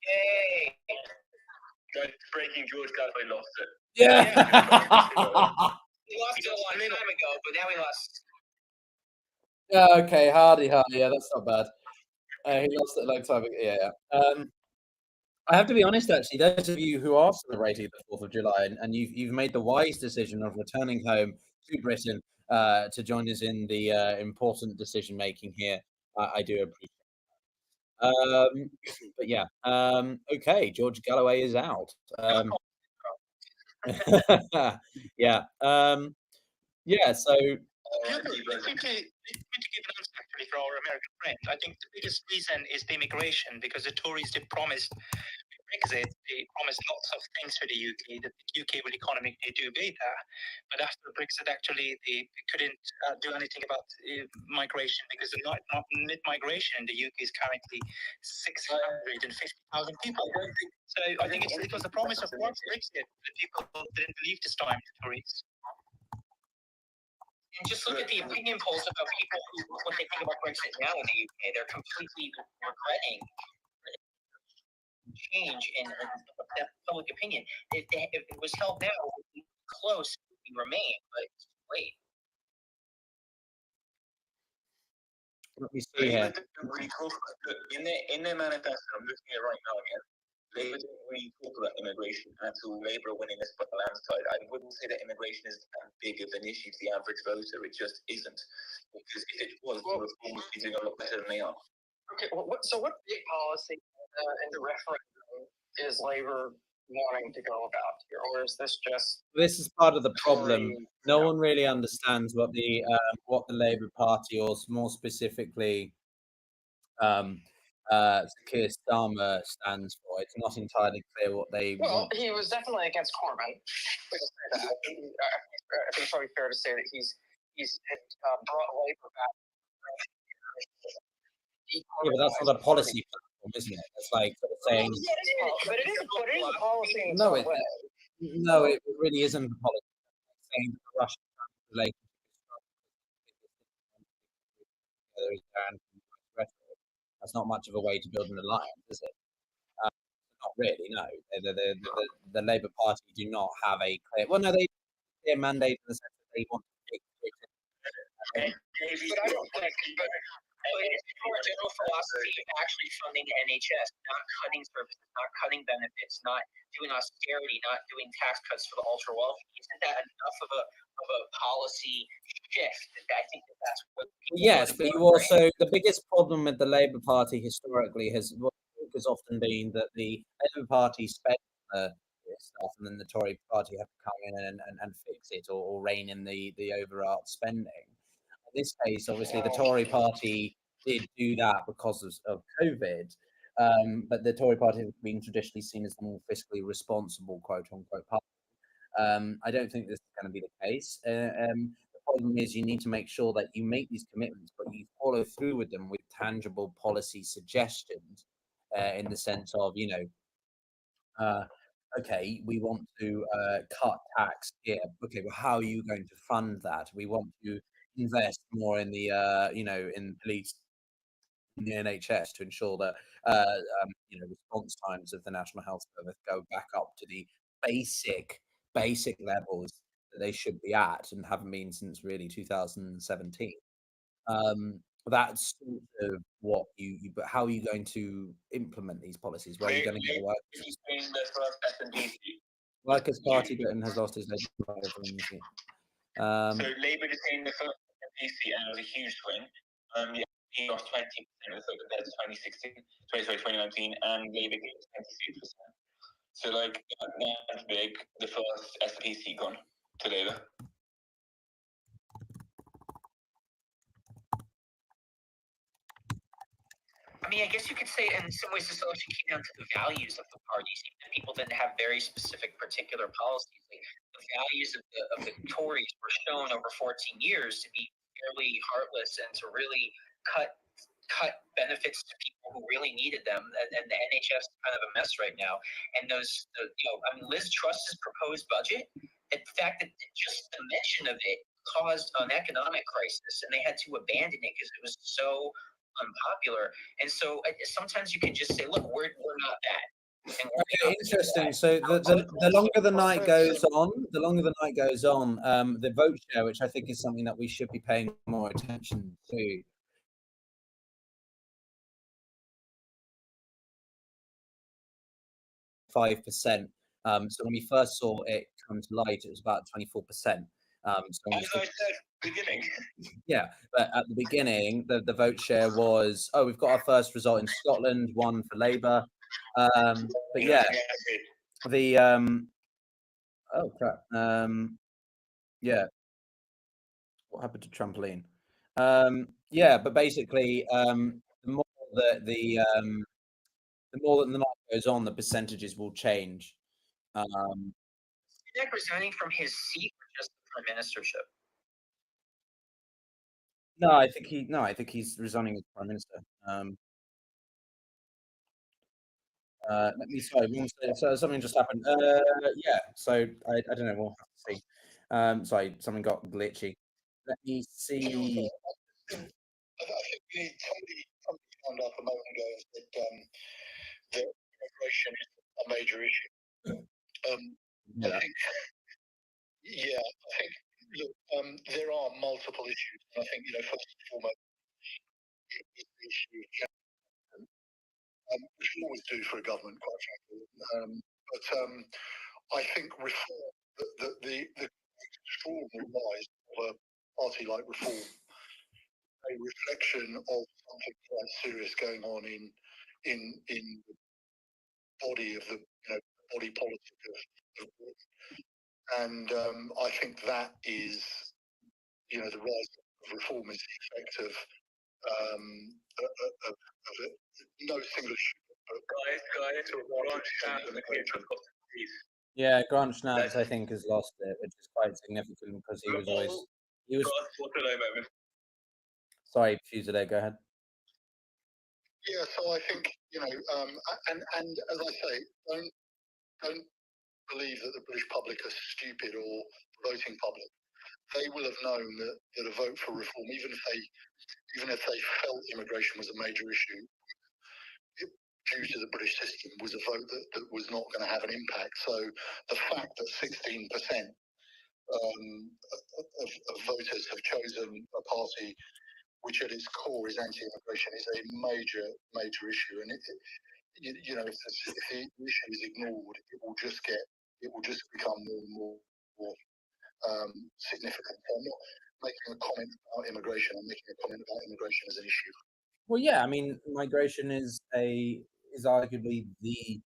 Guys, breaking George Galloway lost it. Yeah. We lost it a long time ago, but now we lost. Yeah. Okay. Hardy. Yeah, that's not bad. He lost it a long time ago. Yeah. I have to be honest, actually, those of you who are celebrating the 4th of July and you've made the wise decision of returning home to Britain to join us in the important decision making here, I do appreciate it. But yeah, okay, George Galloway is out. Yeah, yeah, so To give an answer actually for our American friend, I think the biggest reason is the immigration, because the Tories did promise Brexit, they promised lots of things for the UK, that the UK will economically do better. But after Brexit, actually, they couldn't do anything about migration, because the net migration in the UK is currently 650,000 people. So I think it was a promise of Brexit that people didn't believe this time, the Tories. And just look at the opinion polls about people what they think about Brexit now in the UK. They're completely regretting change in public opinion. If it was held now, it would be close to remain, but wait. Let me see here. In their manifesto, I'm looking at it right now again. Labour didn't really talk about immigration until Labour winning this by a landslide. I wouldn't say that immigration is that big of an issue to the average voter. It just isn't. Because if it was, the reform would be doing a lot better than they are. Okay, what big policy in the referendum is Labour wanting to go about here, or is this just? This is part of the problem. No one really understands what the Labour Party, or more specifically, Keir Starmer stands for. It's not entirely clear what they want. He was definitely against Corbyn. I think it's probably fair to say that he's brought Labour back. Yeah, but that's not a policy platform, isn't it? It's like sort of saying. But it is a policy in No, some way. no, it really isn't a policy. It's saying that the Russian relationship is that's not much of a way to build an alliance, is it? Not really. No, the Labour Party do not have a clear. Well, no, they clear mandate in the sense that they want to take. But I don't think. But it's more general philosophy of actually funding the NHS, not cutting services, not cutting benefits, not doing austerity, not doing tax cuts for the ultra wealthy. Isn't that enough of a policy shift? I think that's what. Yes, but you also the biggest problem with the Labour Party historically has often been that the Labour Party spends stuff, and then the Tory Party have to come in and fix it or rein in the overart spending. In this case, obviously, the Tory Party did do that because of COVID, but the Tory Party has been traditionally seen as the more fiscally responsible, quote unquote, party. I don't think this is going to be the case. The problem is you need to make sure that you make these commitments, but you follow through with them with tangible policy suggestions, in the sense of, okay, we want to cut tax here. Okay, well, how are you going to fund that? We want to invest more in the, in police, in the NHS to ensure that, response times of the National Health Service go back up to the basic levels that they should be at and haven't been since really 2017. That's sort of what but how are you going to implement these policies? Where are you going to get work? Workers' Party Britain has lost its legislative immunity. So Labour became the first SNPC and it was a huge swing. He lost 20% of the vote compared to 2019, and Labour gained 26%. So that's big. The first SPC gone to Labour. I mean, I guess you could say in some ways this election came down to the values of the parties. Even people didn't have very specific particular policies. Like, the values of the Tories were shown over 14 years to be fairly heartless and to really cut benefits to people who really needed them. And the NHS is kind of a mess right now. And Liz Truss's proposed budget, the fact that just the mention of it caused an economic crisis, and they had to abandon it because it was so unpopular. And so sometimes you can just say, look, we're not that. Okay, interesting. So the longer the night goes on, the vote share, which I think is something that we should be paying more attention to, 5%. So when we first saw it come to light, it was about 24%. So as I said, beginning. yeah, but at the beginning, the vote share was, oh, we've got our first result in Scotland, one for Labour. But yeah, the oh crap, yeah, what happened to trampoline? Yeah, but basically, the more that the more that the night goes on, the percentages will change. Nick resigning from his seat or just the prime ministership? No, I think he's resigning as prime minister. Let me so something just happened. Yeah, so I don't know. We'll have to see. Sorry, something got glitchy. Let me see. I think we need somebody found up a moment ago and said that immigration is a major issue. Yeah. I think look, there are multiple issues, and I think first and foremost is the issue of gender, which we always do for a government, quite frankly. But I think reform, the extraordinary rise of a party like Reform, a reflection of something quite serious going on in the body of the body politic of Britain. And I think that is the rise of Reform is the effect of it. No single issue. Yeah, Grant Schnapps, I think, has lost it, which is quite significant because he was. Sorry, Fusilier, go ahead. Yeah, so I think and as I say, don't believe that the British public are stupid or voting public. They will have known that a vote for reform, even if they felt immigration was a major issue, due to the British system, was a vote that was not going to have an impact. So the fact that 16% of voters have chosen a party which at its core is anti-immigration is a major issue, and if the issue is ignored, it will just become more and more significant. So I'm not making a comment about immigration. I'm making a comment about immigration as an issue. Well, yeah, I mean, migration is arguably the.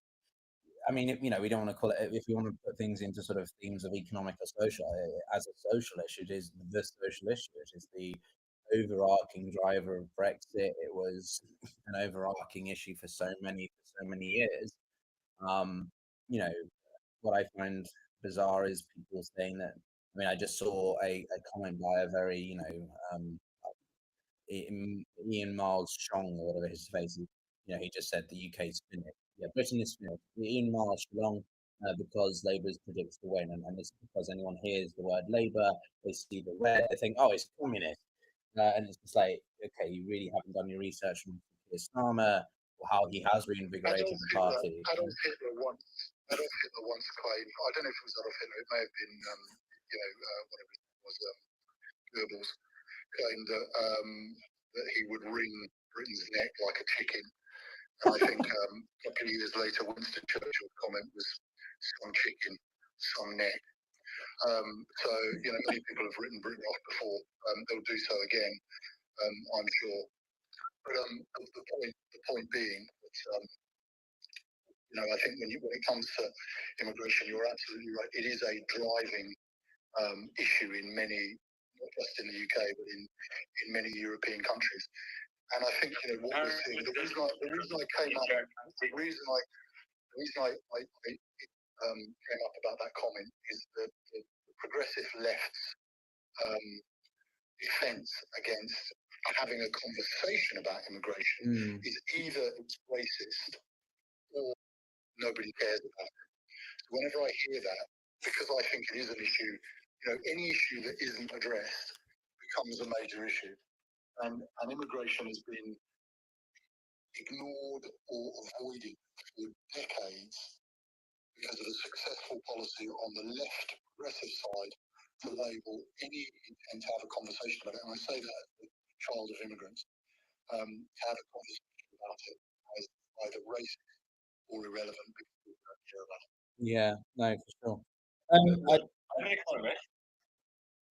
I mean, we don't want to call it, if you want to put things into sort of themes of economic or social, as a social issue, it is the social issue. It is the overarching driver of Brexit. It was an overarching issue for so many years. What I find bizarre is people saying that. I mean, I just saw a comment by a very, Ian Miles Chong or whatever his face is. He just said the UK's finished. Yeah, Britain is finished. Ian Miles Chong, because Labour's predicts to win, and it's because anyone hears the word Labour, they see the red, they think, oh, it's communist. And it's just like, okay, you really haven't done your research from Keir Starmer, or how he has reinvigorated the party. Adolf Hitler once claimed, I don't know if it was Adolf Hitler, it may have been, whatever it was, Goebbels, claimed that he would wring Britain's neck like a chicken. And I think a couple of years later, Winston Churchill's comment was some chicken, some neck. So many people have written Britain off before. They'll do so again, I'm sure. But the point being that I think when it comes to immigration, you're absolutely right. It is a driving issue in many, not just in the UK, but in many European countries. And I think what we're seeing, the reason I came up about that comment is that the progressive left's defence against having a conversation about immigration is either it's racist or nobody cares about it. So whenever I hear that, because I think it is an issue, any issue that isn't addressed becomes a major issue. And immigration has been ignored or avoided for decades because of a successful policy on the left progressive side to label any intent to have a conversation about it. And I say that as a child of immigrants, to have a conversation about it as either racist or irrelevant because of Yeah, no, for sure. I'm an economist.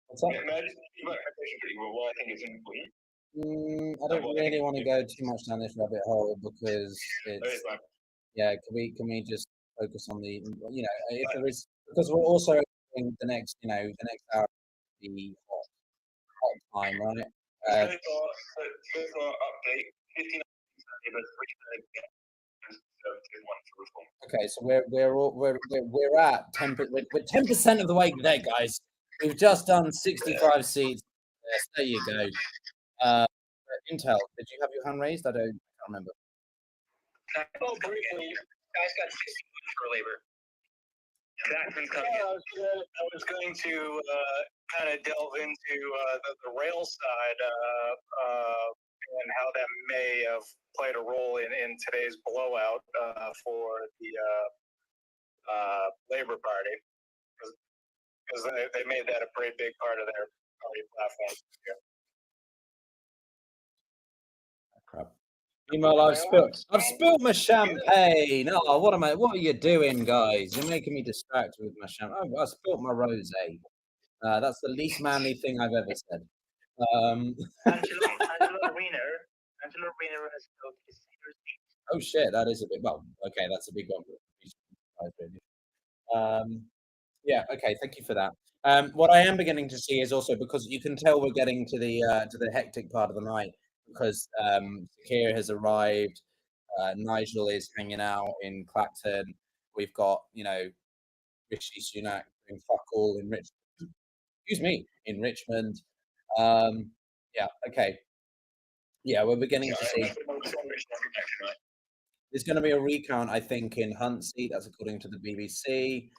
What's that? May I just speak about taxation pretty well? Why I think it's important. I don't really want to go too much down this rabbit hole because it's yeah. Can we just focus on the if there is, because we're also in the next the next hour the hot time, right? So far, update 59 Labour, 3 Conservative, 1 for Reform. Okay, so we're at 10. We're 10% of the way there, guys. We've just done 65 seats. Yes, there you go. Intel, did you have your hand raised? I can't remember. Briefly, guys got 61 for Labour. I was going to kind of delve into the rail side and how that may have played a role in today's blowout for the Labour Party, because they made that a pretty big part of their party platform. Crap. Meanwhile, I've spilled my champagne. Oh, what are you doing, guys? You're making me distracted with my champagne. Oh, I spilled my rosé. That's the least manly thing I've ever said. Angela Rayner has held his seat. Oh shit, that is a big. Well, okay, that's a big one. Yeah, okay, thank you for that. What I am beginning to see is also, because you can tell we're getting to the hectic part of the night, because Keir has arrived, Nigel is hanging out in Clacton. We've got Rishi Sunak doing fuck all in Richmond. Excuse me, in Richmond. Yeah, okay. Yeah, we're beginning to see. There's going to be a recount, I think, in Hunt's seat. That's according to the BBC.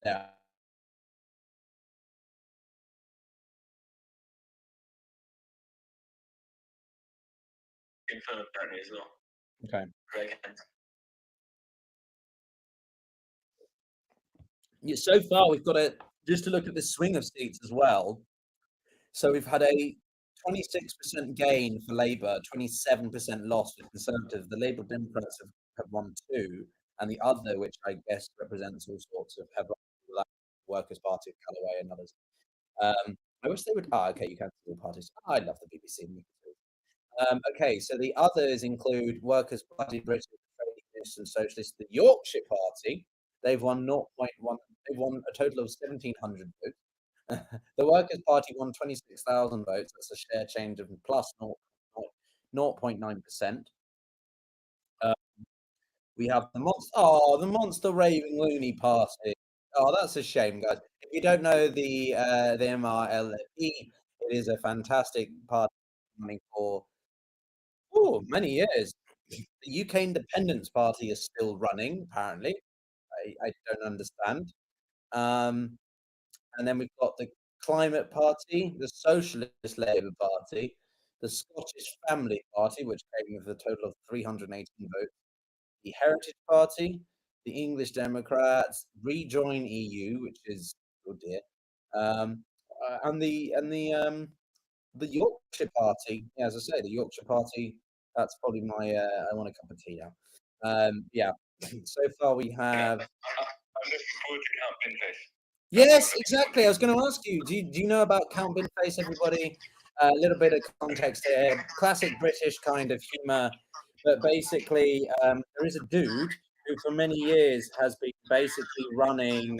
Yeah. Confirmed apparently as well. Okay. Greg. Yeah, so far, we've got just to look at the swing of seats as well. So we've had a 26% gain for Labour, 27% loss for Conservative. The Labour Democrats have won 2, and the other, which I guess represents all sorts of like Workers' Party of Callaway and others. I wish they would. Okay, you can see all parties. I love the BBC. Okay, so the others include Workers' Party, British Trade Unionists and Socialists, the Yorkshire Party. They've won 0.1. They've won a total of 1,700 votes. The Workers' Party won 26,000 votes. That's a share change of plus 0.9%. We have the monster raving loony party. Oh, that's a shame, guys. If you don't know the MRLP, it is a fantastic party running for many years. The UK Independence Party is still running, apparently. I don't understand. And then we've got the Climate Party, the Socialist Labour Party, the Scottish Family Party, which came with a total of 318 votes, the Heritage Party, the English Democrats, Rejoin EU, which is oh dear, and the Yorkshire Party. Yeah, as I say, the Yorkshire Party. That's probably my. I want a cup of tea now. Yeah. So far we have. I'm looking forward to Count Binface. Yes, exactly. I was going to ask you. Do you know about Count Binface? Everybody, a little bit of context here. Classic British kind of humour, but basically, there is a dude who, for many years, has been basically running.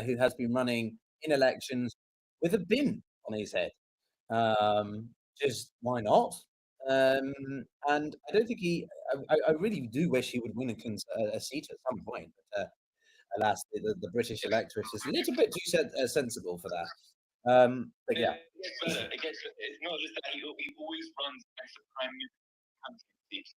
Who has been running in elections with a bin on his head. Just why not? And I don't think I really do wish he would win a seat at some point. But, alas, the British electorate is a little bit too sensible for that. But yeah. It's not just that he always runs against the prime minister seat.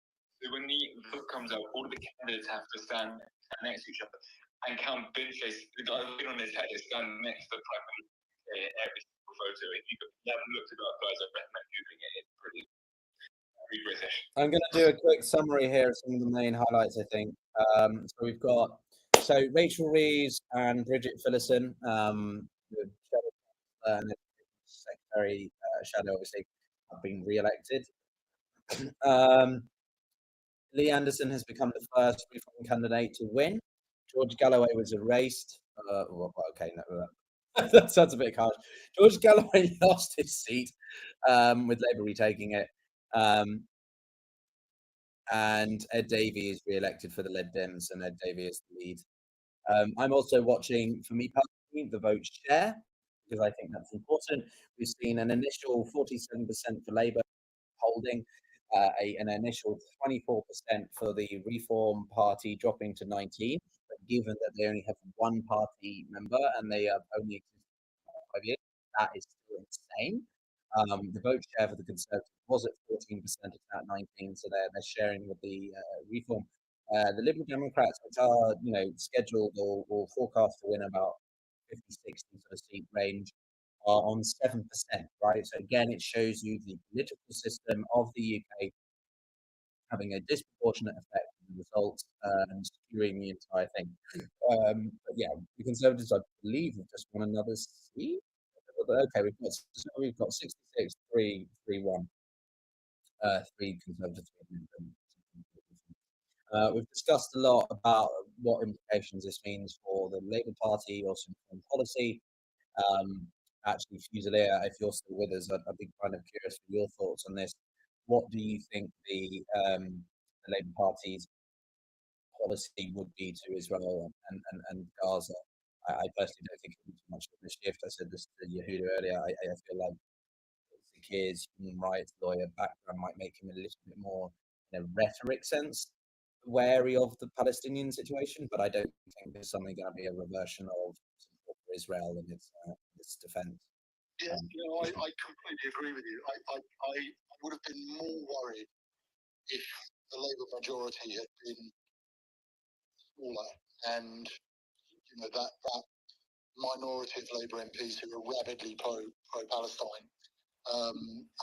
So when the vote comes out, all of the candidates have to stand next to each other. And Count Binface, the guy with on his head, is standing next to the prime minister in every single photo. If you haven't looked it up, guys, I recommend googling it. It's pretty British. I'm going to do a quick summary here of some of the main highlights, I think. So we've got Rachel Reeves and Bridget Phillipson, the Shadow and Secretary Shadow, obviously, have been re-elected. Lee Anderson has become the first Reform candidate to win. George Galloway was erased. Okay, no, that sounds a bit harsh. George Galloway lost his seat, with Labour retaking it. And Ed Davey is re-elected for the Lib Dems, and Ed Davey is the lead. I'm also watching, for me personally, the vote share, because I think that's important. We've seen an initial 47% for Labour holding, an initial 24% for the Reform Party dropping to 19. But given that they only have one party member and they have only existed for 5 years, that is still insane. The vote share for the Conservatives was at 14%, it's now at 19, so they're sharing with the Reform. The Liberal Democrats, which are scheduled or forecast to win about 50, 60 sort of seat range, are on 7%, right? So again, it shows you the political system of the UK having a disproportionate effect on the results and skewing the entire thing. But yeah, the Conservatives, I believe, have just won another seat. Okay, we've got 66, 3, 3, 1. 3 Conservatives. We've discussed a lot about what implications this means for the Labour Party or some foreign policy. Actually, Fusilier, if you're still with us, I'd be kind of curious for your thoughts on this. What do you think the Labour Party's policy would be to Israel and Gaza? I personally don't think it would be too much of a shift. I said this to Yehuda earlier. I feel like Keir's human rights lawyer background might make him a little bit more, in a rhetoric sense, wary of the Palestinian situation, but I don't think there's something going to be a reversion of support for Israel and its defense. Yeah, I completely agree with you. I would have been more worried if the Labour majority had been smaller and that minority of Labour MPs who were rabidly pro-Palestine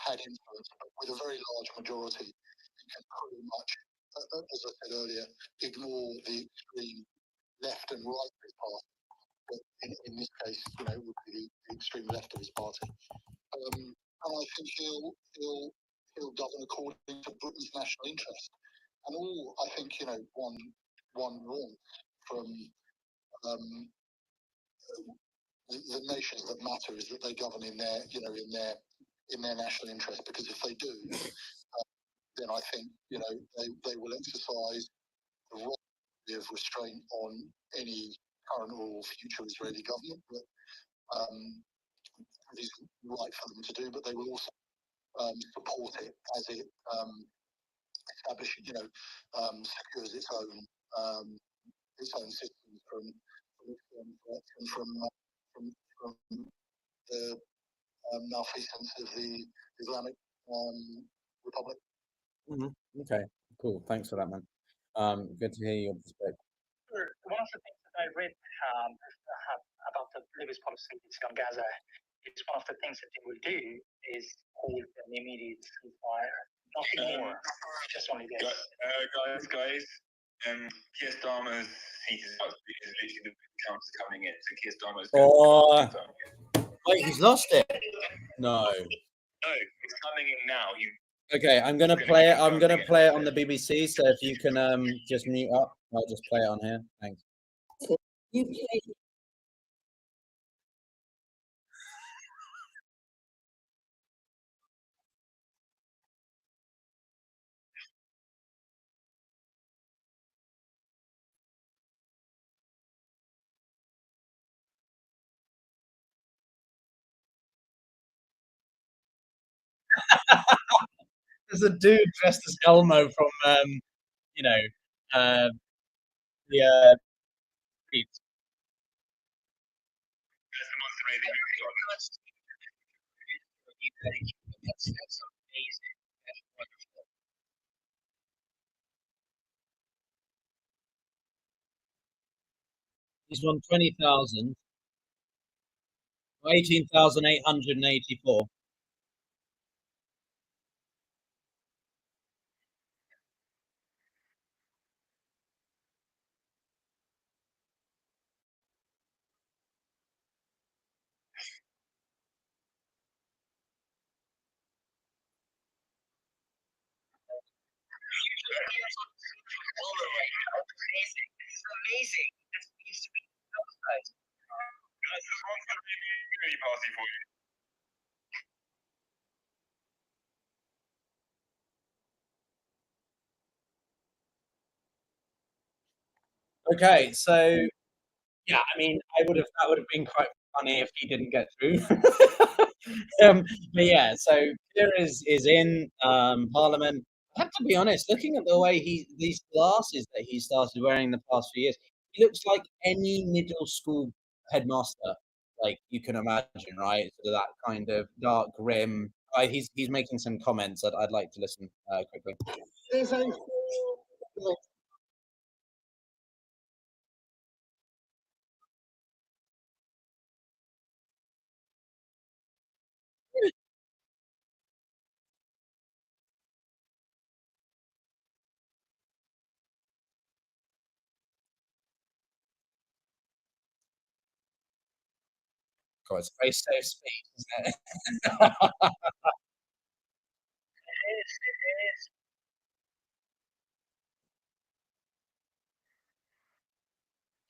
had influence, but with a very large majority, it can pretty much, as I said earlier, ignore the extreme left and right of his party. But in this case, it would be the extreme left of his party. And I think he'll govern according to Britain's national interest. And all I think one wants from the nations that matter is that they govern in their in their national interest, because if they do, then I think they will exercise the right of restraint on any current or future Israeli government. But it is right for them to do, but they will also support it as it establishes, secures its own systems from the malfeasance of the Islamic Republic. Okay, cool. Thanks for that, man. Good to hear your perspective. One of the things that I read about the Labour's policy on Gaza is one of the things that they will do is hold an immediate ceasefire. Nothing more, just only this. Guys, Keir Starmer's seat is literally the count's coming in. So Keir Starmer's wait, he's lost it. No, it's coming in now. Okay, I'm gonna play it. I'm gonna play it on the BBC. So if you can just mute up, I'll just play it on here. Thanks. There's a dude dressed as Elmo from the Pete's. That's amazing. That's wonderful. He's won 20,000, 18,884. Amazing. This is amazing. This needs to be publicized. Guys, this one's going to be a community party for you. Okay, so yeah, I mean, that would have been quite funny if he didn't get through. But yeah, so Keir is in Parliament. I have to be honest, looking at the way these glasses that he started wearing the past few years, he looks like any middle school headmaster, like you can imagine, right? So that kind of dark grim. He's making some comments I'd like to listen quickly. God, it's very safe speech, isn't it? It is.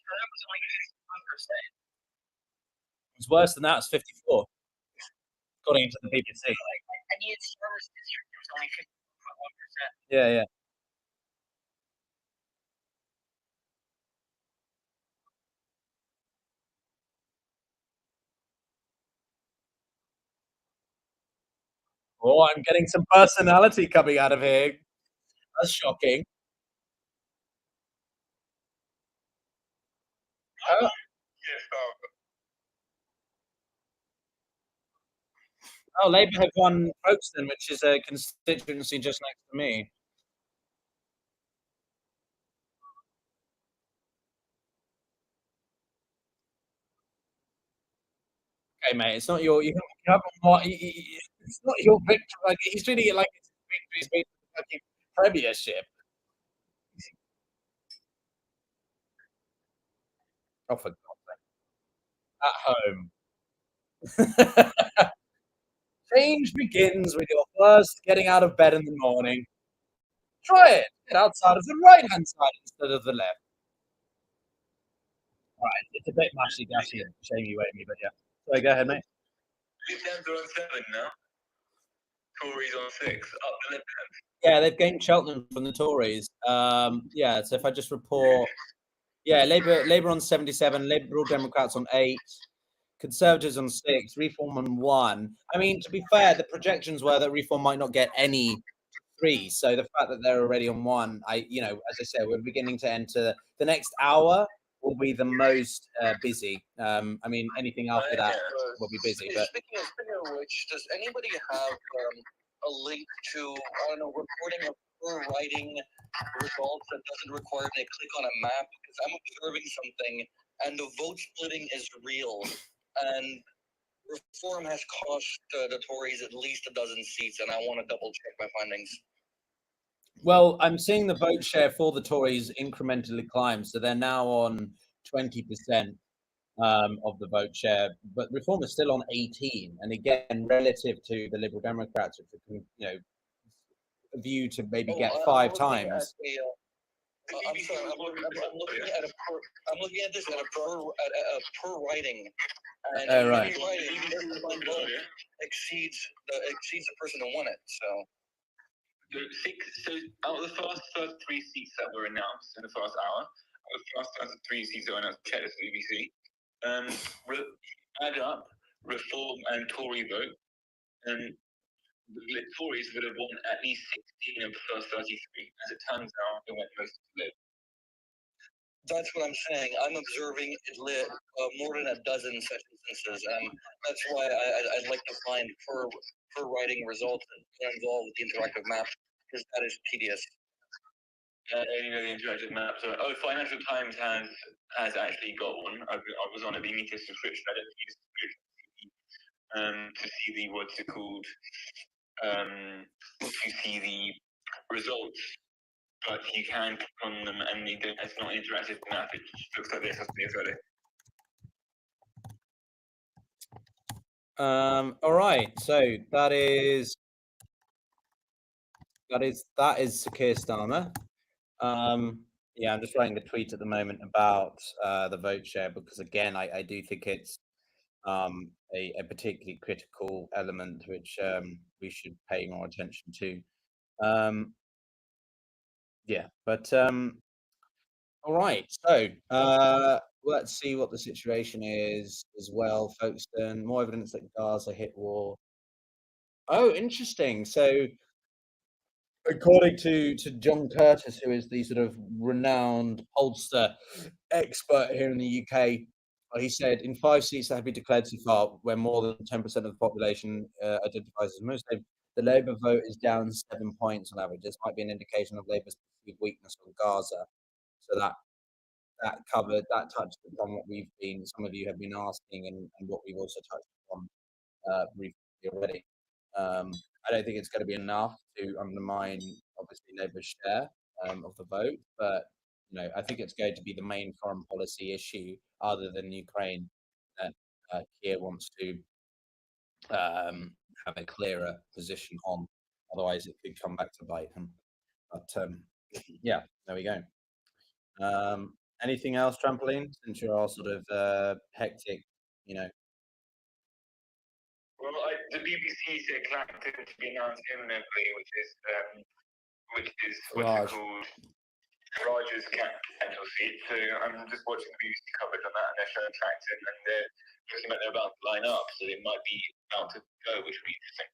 That was only 51%. It's worse than that. It's 54, according to the BBC. And yet Starmer's district, there was only 51%. Yeah. Oh, I'm getting some personality coming out of here. That's shocking. Oh. Oh, Labour have won Folkestone, which is a constituency just next to me. Okay, mate, it's not your. You haven't what? It's not your victory. Like he's treating it like it's his victory's been fucking premiership. Oh, for God's sake! At home. Change begins with your first getting out of bed in the morning. Try it. Get outside of the right-hand side instead of the left. All right, it's a bit mashy-gashy and shamey-wamey, but yeah. So go ahead, mate. Lib Dems are on 7 now. Tories on 6. Up the Lib Dems. Yeah, they've gained Cheltenham from the Tories. Yeah, so if I just report, yeah, Labour on 77, Liberal Democrats on 8, Conservatives on 6, Reform on 1. I mean, to be fair, the projections were that Reform might not get any 3. So the fact that they're already on 1, as I said, we're beginning to enter the next hour will be the most busy. I mean, anything after that will be busy. But Speaking of which, does anybody have a link to, I don't know, reporting or writing results that doesn't require me to click on a map? Because I'm observing something, and the vote splitting is real. And Reform has cost the Tories at least a dozen seats, and I want to double check my findings. Well, I'm seeing the vote share for the Tories incrementally climb, so they're now on 20% of the vote share, but Reform is still on 18, and again, relative to the Liberal Democrats, which are, a view to maybe get 5 times. I'm sorry. I'm looking at this at a per writing, and Oh, right. per writing exceeds the person who won it. So out of the first 3 seats that were announced in the first hour, out of the first 3 seats that were announced, check this BBC. Add up Reform and Tory vote, and the Tories would have won at least 16 of the first 33. As it turns out, it went most to Lib. That's what I'm saying. I'm observing it lit more than a dozen such instances, and that's why I'd like to find per writing results that involve the interactive map, because that is tedious. The interactive map. So, Financial Times has actually got one. I was on it. You need a subscription. I don't need a subscription to see the what's it called? To see the results. But you can click on them, and it's not an interactive map. It just looks like this. Has to be a photo. All right. So that is Keir Starmer. Yeah, I'm just writing a tweet at the moment about the vote share because, again, I do think it's a particularly critical element which we should pay more attention to. Yeah, but all right. So let's see what the situation is as well, folks. Then more evidence that Gaza hit war. Oh, interesting. So according to John Curtis, who is the sort of renowned pollster expert here in the UK, he said in 5 seats that have been declared so far, where more than 10% of the population identifies as Muslim, the Labour vote is down 7 points on average. This might be an indication of Labour's perceived weakness on Gaza. So that touched upon what some of you have been asking, and what we've also touched upon briefly already. I don't think it's going to be enough to undermine, obviously, Labour's share of the vote, but I think it's going to be the main foreign policy issue, other than Ukraine, that Keir wants to have a clearer position on. Otherwise, it could come back to bite him. But yeah, there we go. Anything else, Trampoline? Since you're all sort of hectic, Well, the BBC said Clapton to be announced imminently, which is what's Farage. it called? Farage's capital seat. So I'm just watching the BBC coverage on that, and they're showing Clapton, and they're looking like they're about to line up, so they might be about to go, which would be interesting.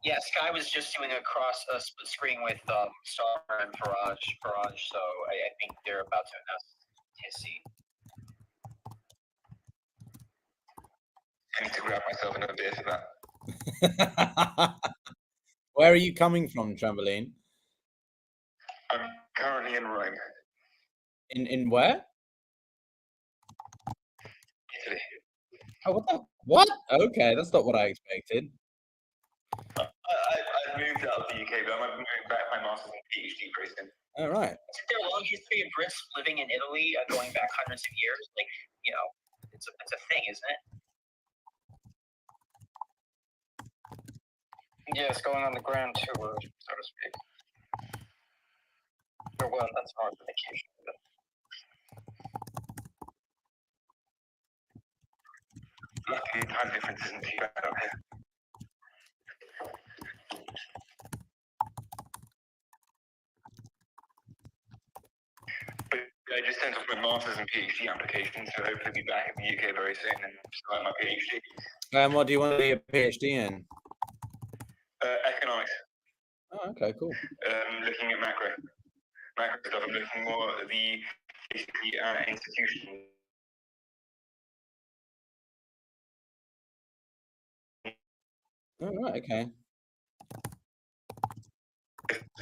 Yeah, Sky was just doing a split screen with Starmer and Farage, so I think they're about to announce his seat. I need to grab myself another beer for that. Where are you coming from, Trampoline? I'm currently in Rome. In where? Italy. Oh, what? Okay, that's not what I expected. I've moved out of the UK, but I'm moving back my master's and PhD very soon. All right. Isn't there a long history of Brits living in Italy going back hundreds of years? Like, it's a thing, isn't it? Yeah, it's going on the grand tour, so to speak. Or well, that's more of a vacation. Luckily, the time difference isn't too bad up here. But I just sent off my master's and PhD application, so hopefully be back in the UK very soon and start my PhD. What do you want to be a PhD in? Economics. Oh, okay, cool. Looking at macro stuff. I'm looking more at the basically institution. Oh, right, okay.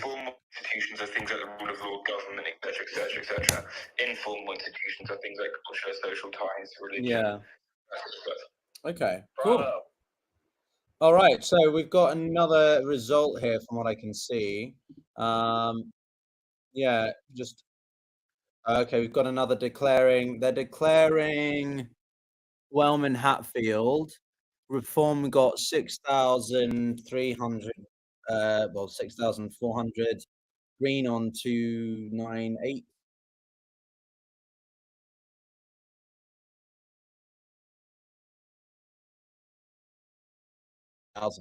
Formal institutions are things like the rule of law, government, etc. Informal institutions are things like culture, social ties, religion. Yeah. Okay, cool. Bravo. All right, so we've got another result here from what I can see. Yeah, just okay. We've got another declaring. They're declaring Wellman Hatfield. Reform got 6,300. 6,400. Green on 298.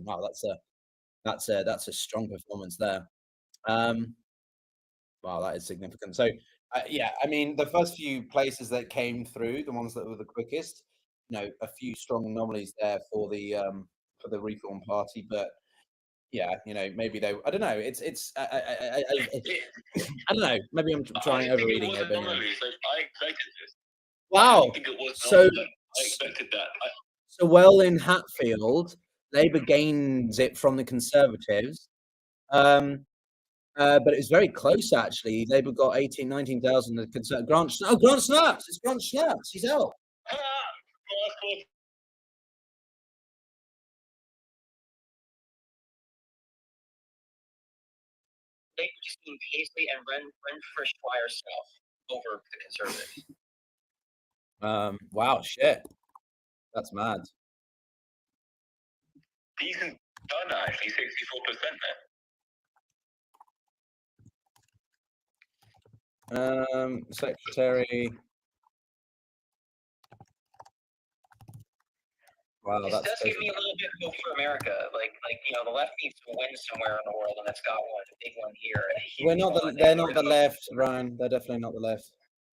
Wow, that's a strong performance there. Wow, that is significant. So, yeah, I mean, the first few places that came through, the ones that were the quickest, a few strong anomalies there for the Reform Party, but yeah, maybe they. I don't know. It's. I don't know. Maybe I'm trying overreading it. But, I expected this. Wow. I think it was So I expected that. So well in Hatfield, Labour gains it from the Conservatives. But it's very close, actually. Labour got 19,000. The Grant snaps. It's Grant snaps. He's out. Labour just need Paisley and Ren Frischweier stuff over the Conservatives. Wow, shit. That's mad. decent turnout, actually, 64% there. Secretary. Wow, This that's does give me a little bit of hope for America. Like the left needs to win somewhere in the world, and it's got one, a big one here. And a huge We're not one. they're not the left, Ryan. They're definitely not the left.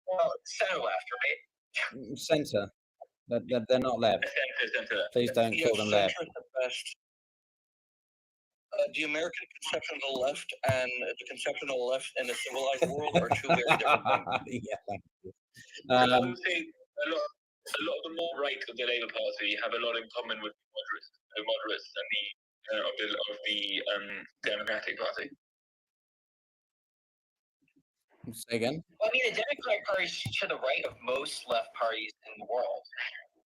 Well, center left, right? Center. They're not left. Center. Please don't Yes, call them left. center at best. The American conception of the left and the conception of the left in the civilized world are two very different things. Yeah, thank you. I would say a lot of the more right of the Labour Party have a lot in common with the moderates and the Democratic Party. Say again. Well, I mean, the Democratic Party is to the right of most left parties in the world.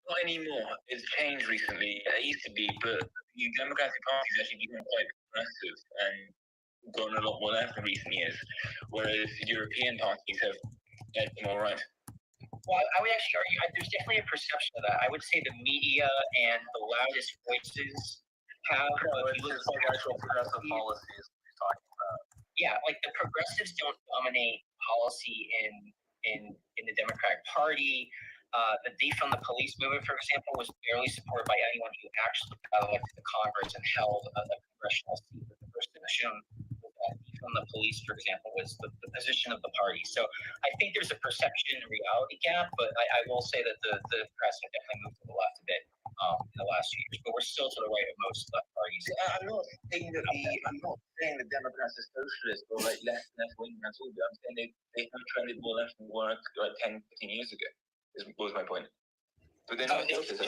Not anymore. It's changed recently. It used to be, but the Democratic Party has actually become quite progressive and gone a lot more left in recent years, whereas European parties have edged more right. Well, I would actually argue there's definitely a perception of that. I would say the media and the loudest voices have progressive policies we're talking about. Yeah, like the progressives don't dominate policy in the Democratic Party. The defund the police movement, for example, was barely supported by anyone who actually got elected to Congress and held a congressional seat. The first thing shown defund the police, for example, was the position of the party. So I think there's a perception and reality gap, but I will say that the press have definitely moved to the left a bit in the last few years, but we're still to the right of most left parties. I'm not saying the Democrats are socialist or like left wing at all. I'm saying they have trended more left than work like 10, 15 years ago. Was my point. But they're not socialist.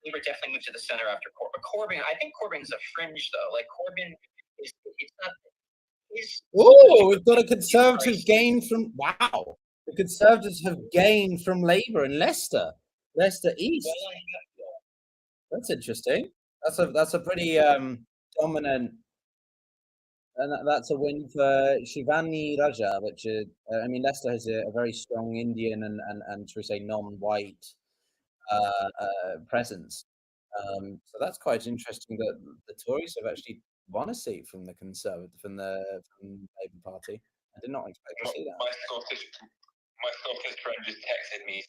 Labor definitely moved to the center after Corbyn. I think Corbyn's a fringe though. Like Corbyn is, it's not. Oh, we've got a Conservative gain from wow. The Conservatives have gained from Labour in Leicester East. That's interesting. That's a pretty dominant, and that's a win for Shivani Raja, which is I mean Leicester has a very strong Indian and should we say non-white presence. So that's quite interesting that the Tories have actually won a seat from the Labour Party. I did not expect to see that. My Scottish friend just texted me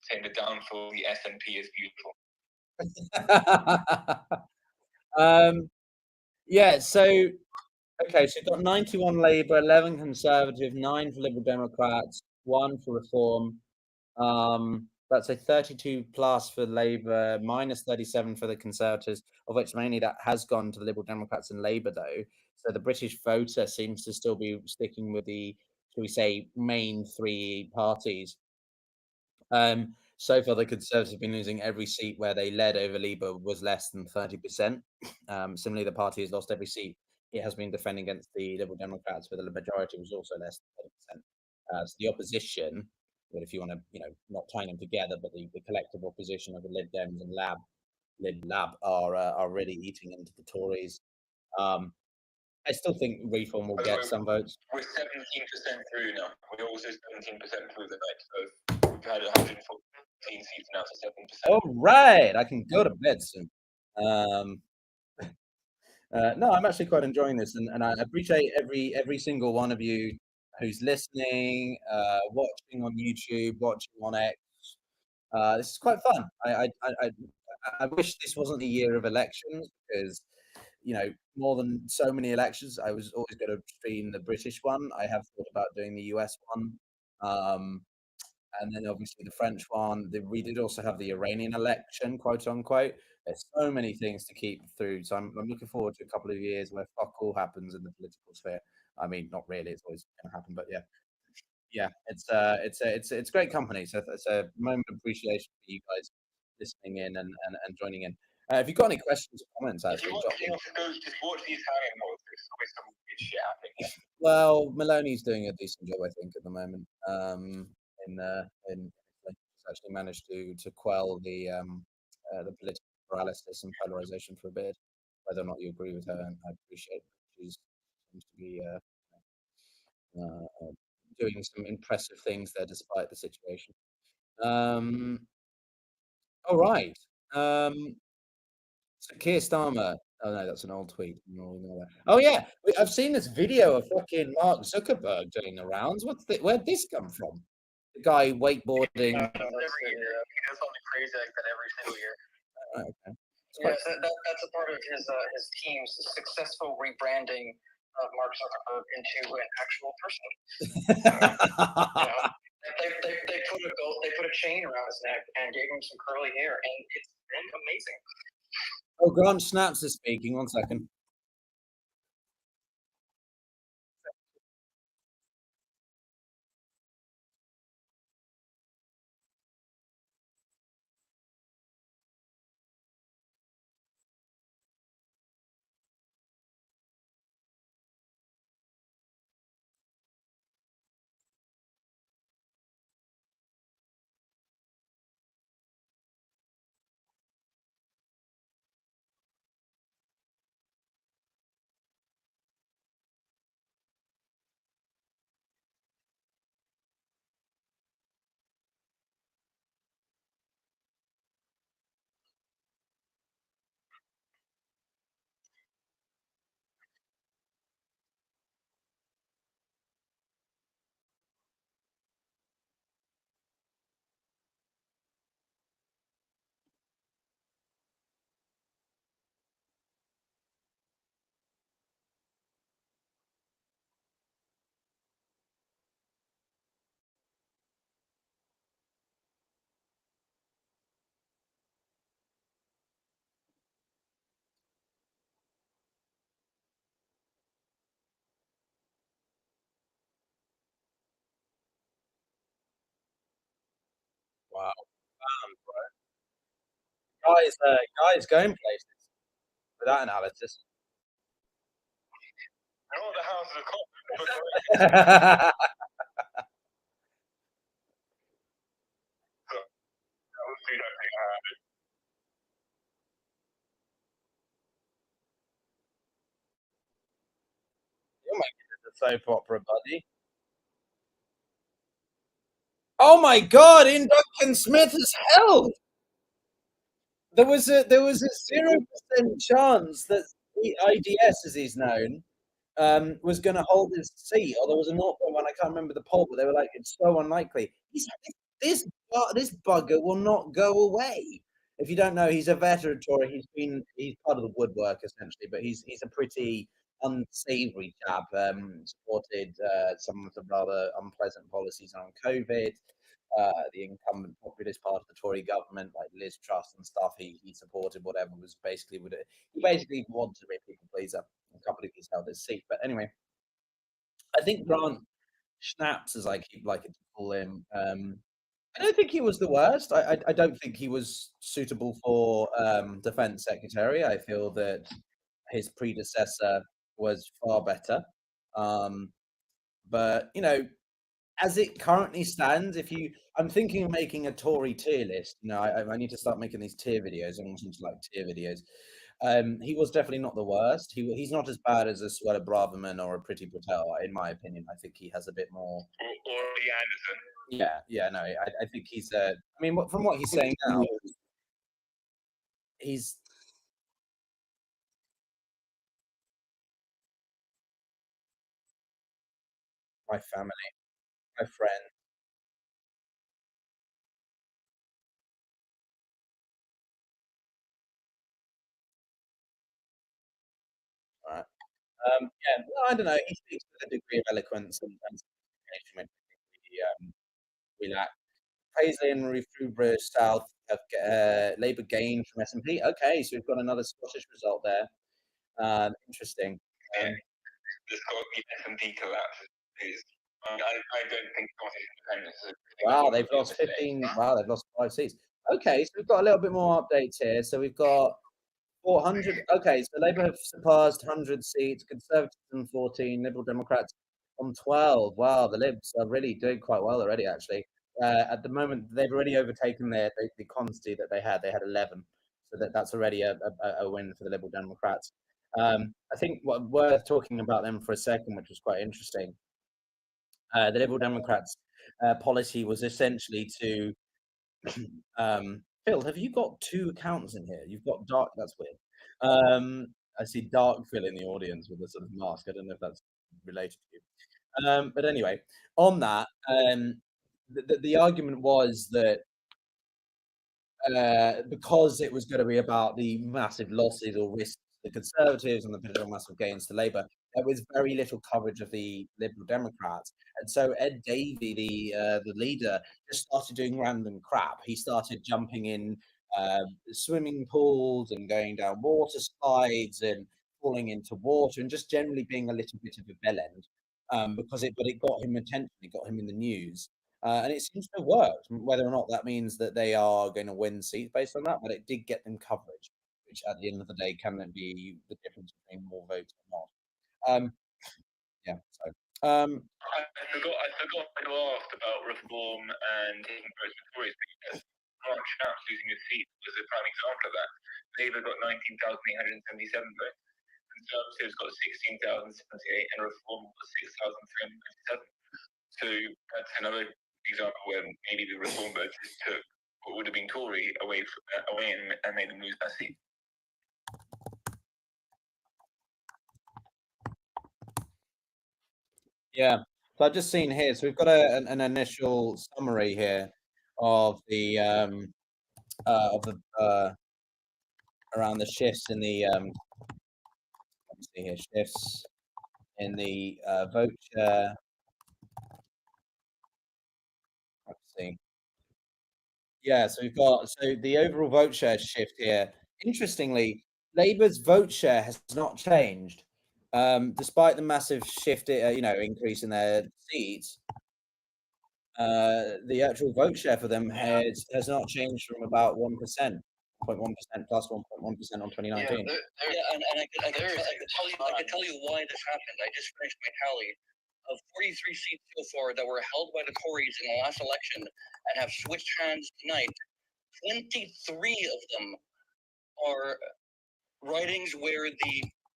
saying the downfall of the SNP is beautiful. Yeah, so okay, so you've got 91 Labour, 11 Conservative, 9 for Liberal Democrats, 1 for Reform. That's a 32 plus for Labour, minus 37 for the Conservatives, of which mainly that has gone to the Liberal Democrats and Labour, though. So the British voter seems to still be sticking with the, shall we say, main three parties. So far, the Conservatives have been losing every seat where they led over Labour was less than 30%. Similarly, the party has lost every seat it has been defending against the Liberal Democrats, where the majority was also less than 30%. So the opposition, but if you want to, not tying them together, but the collective opposition of the Lib Dems and Lib Lab are really eating into the Tories. I still think Reform will get some votes. We're 17% through now. We're also 17% through the night. So we've had 114 seats now, so 7%. All right, I can go to bed soon. No, I'm actually quite enjoying this, and I appreciate every single one of you who's listening, watching on YouTube, watching on X. This is quite fun. I wish this wasn't a year of elections because, more than so many elections, I was always going to stream the British one. I have thought about doing the US one, and then obviously the French one. We did also have the Iranian election, quote unquote. There's so many things to keep through, so I'm looking forward to a couple of years where fuck all happens in the political sphere. I mean, not really; it's always going to happen, but yeah, it's great company. So it's a moment of appreciation for you guys listening in and joining in. Have you got any questions or comments? Actually, just watch the Italian votes. There's always some good shit happening. Well, Maloney's doing a decent job, I think, at the moment. He's actually managed to quell the political paralysis and polarization for a bit. Whether or not you agree with her, I appreciate she seems to be doing some impressive things there despite the situation. All right. Keir Starmer. Oh no, that's an old tweet. Oh yeah, I've seen this video of fucking Mark Zuckerberg doing the rounds. Where'd this come from? The guy wakeboarding. Every year, he does something crazy like that every single year. Okay. Yes, that's a part of his team's successful rebranding of Mark Zuckerberg into an actual person. They put a chain around his neck and gave him some curly hair, and it's been amazing. Oh, Grant Snaps is speaking. 1 second. Wow. Guys going places with that analysis. I know the house is called. You're making it a soap opera, buddy. Oh my God! Induction Smith is held. There was a 0% chance that the IDS, as he's known, was going to hold his seat, or there was a 0.1. I can't remember the poll, but they were like, it's so unlikely. This bugger will not go away. If you don't know, he's a veteran Tory. He's part of the woodwork essentially, but he's a pretty unsavoury chap. Supported some of the rather unpleasant policies on COVID. The incumbent populist part of the Tory government, like Liz Truss and stuff, he supported whatever was basically he basically wanted to be a people pleaser. A couple of years held his seat, but anyway, I think Grant Schnaps, as I keep liking to call him, I don't think he was the worst. I don't think he was suitable for defense secretary. I feel that his predecessor was far better. But as it currently stands, I'm thinking of making a Tory tier list. I need to start making these tier videos. I want to like tier videos. He was definitely not the worst. He's not as bad as a Suella Braverman or a Priti Patel, in my opinion. I think he has a bit more. Or Lee Anderson. Yeah. No, I think he's. I mean, from what he's saying now, he's. My family, my friend. Right. Yeah, well, I don't know. He speaks with a degree of eloquence and sophistication, which we lack. Paisley and Ruthborough South have Labour gained from SNP. Okay, so we've got another Scottish result there. Interesting. The SNP collapse is. I don't think Scottish independence is. Wow, they've lost 15. Wow, they've lost 5 seats. Okay, so we've got a little bit more updates here. So we've got 400. Okay, so Labour have surpassed 100 seats, Conservatives on 14, Liberal Democrats on 12. Wow, the Libs are really doing quite well already, actually. At the moment, they've already overtaken the quantity that they had. They had 11, so that's already a win for the Liberal Democrats. I think worth talking about them for a second, which was quite interesting. The Liberal Democrats' policy was essentially to Phil, have you got two accounts in here? You've got Dark. That's weird. I see Dark Phil in the audience with a sort of mask. I don't know if that's related to you. But anyway, on that, the argument was that because it was going to be about the massive losses or risks to the Conservatives and the potential massive gains to Labour, there was very little coverage of the Liberal Democrats. And so Ed Davey, the leader, just started doing random crap. He started jumping in swimming pools and going down water slides and falling into water and just generally being a little bit of a bellend but it got him attention, it got him in the news. And it seems to have worked. Whether or not that means that they are going to win seats based on that, but it did get them coverage, which at the end of the day can then be the difference between more votes or not. Yeah. So. I forgot to ask about reform and taking votes for Tories because Mark Sharp losing his seat was a prime example of that. Labour got 19,877 votes, Conservatives got 16,078, and Reform got 6,397. So that's another example where maybe the Reform voters took what would have been Tory away and made them lose that seat. Yeah, so I've just seen here. So we've got an initial summary here of the around the shifts in the let's see here, shifts in the vote share. Let's see. Yeah, so we've got the overall vote share shift here. Interestingly, Labour's vote share has not changed, despite the massive shift, increase in their seats. The actual vote share for them has not changed from about 1%, 0.1% plus 1.1% on 2019. And I could tell you why this happened. I just finished my tally of 43 seats so far that were held by the Tories in the last election and have switched hands tonight. 23 of them are ridings where the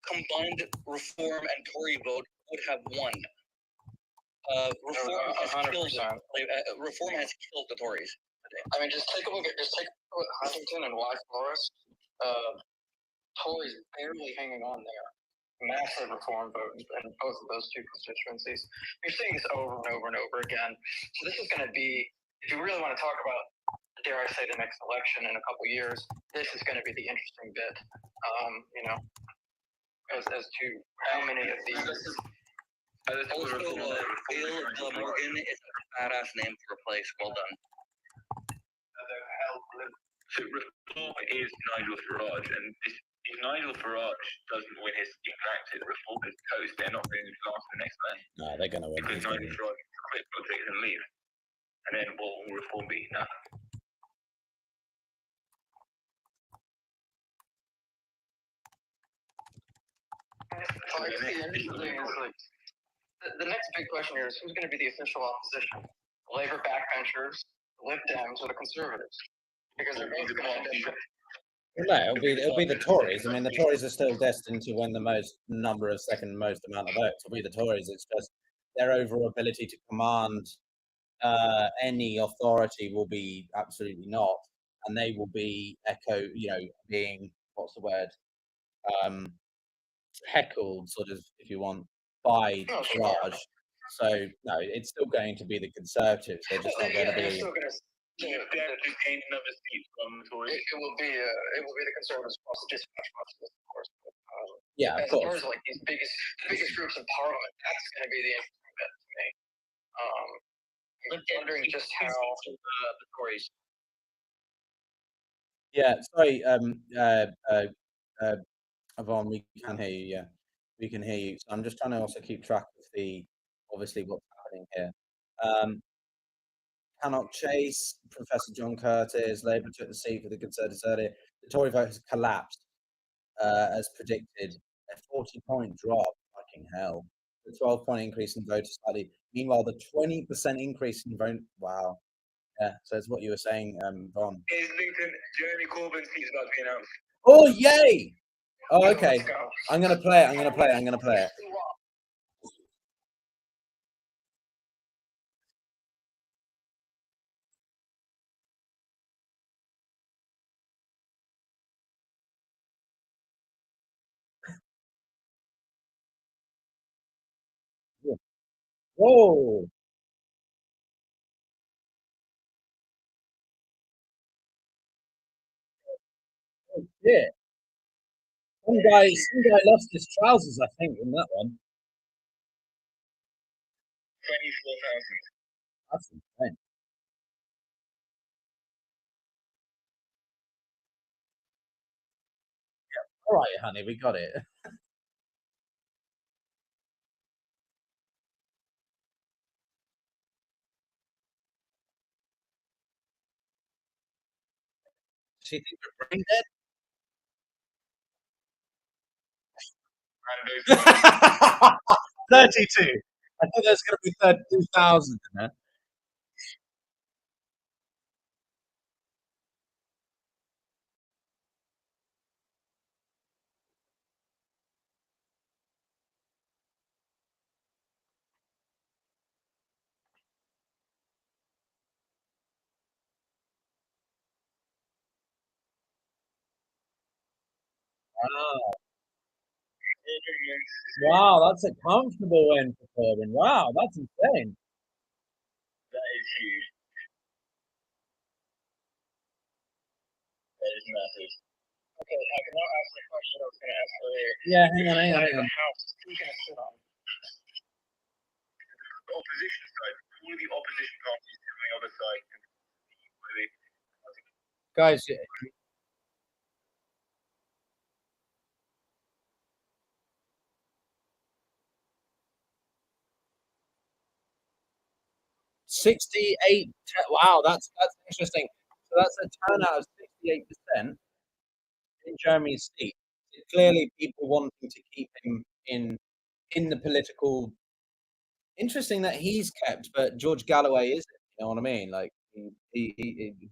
combined Reform and Tory vote would have won. Reform has killed the Tories. I mean, just take a look at Huntington and White Forest. Tories barely hanging on there. Massive Reform votes in both of those two constituencies. You're seeing this over and over and over again. So this is going to be, if you really want to talk about, dare I say, the next election in a couple years, this is going to be the interesting bit. As to how many of these. Also, Bill Morgan is a badass name for a place. Well done. So Reform is Nigel Farage, and if Nigel Farage doesn't win his elected, Reform is toast. They're not going to last the next round. No, they're going to win. Because Nigel Farage will quit politics and leave. And then what will Reform be? No. The next big question here is who's going to be the official opposition? The Labour backbenchers, the Lib Dems, or the Conservatives? Because they're both going to end up. No, it'll be the Tories. I mean, the Tories are still destined to win the second most amount of votes. It'll be the Tories. It's just their overall ability to command any authority will be absolutely not, and they will be being what's the word, heckled, sort of, if you want, by Farage. So no, it's still going to be the Conservatives. They're just not going to be. Gain another seat from the Tories. It will be the Conservatives plus dispatch buses, of course. Yeah, of course. As far as like the biggest groups in Parliament, that's going to be the interesting bit to me. I'm wondering just how the Tories. Yeah, sorry, Yvonne, we can hear you. Yeah, we can hear you. So I'm just trying to also keep track of obviously what's happening here. Cannock Chase, Professor John Curtis, Labour took the seat for the Conservatives earlier. The Tory vote has collapsed, as predicted. A 40-point drop, fucking hell. The 12-point increase in voters slightly. Meanwhile, the 20% increase in vote. Wow. Yeah, so it's what you were saying, Von. Islington, Jeremy Corbyn's seat is about to be announced. Oh, yay! Oh, okay. I'm going to play it. Whoa. Oh, shit. Some guy lost his trousers, I think, in that one. 24,000. That's insane. Yeah. All right, honey, we got it. She think we're brain dead? 32. I thought there's going to be 32,000 in there. Wow. Wow, that's a comfortable win for Corbyn. Wow, that's insane. That is huge. That is massive. Okay, I can now ask the question I was going to ask earlier. Yeah, hang on. The House, who's going to sit on? The opposition side, all of the opposition parties on the other side. Guys, 68. Wow, that's interesting. So that's a turnout of 68% in Jeremy's seat. Clearly, people wanting to keep him in the political. Interesting that he's kept, but George Galloway isn't. You know what I mean? Like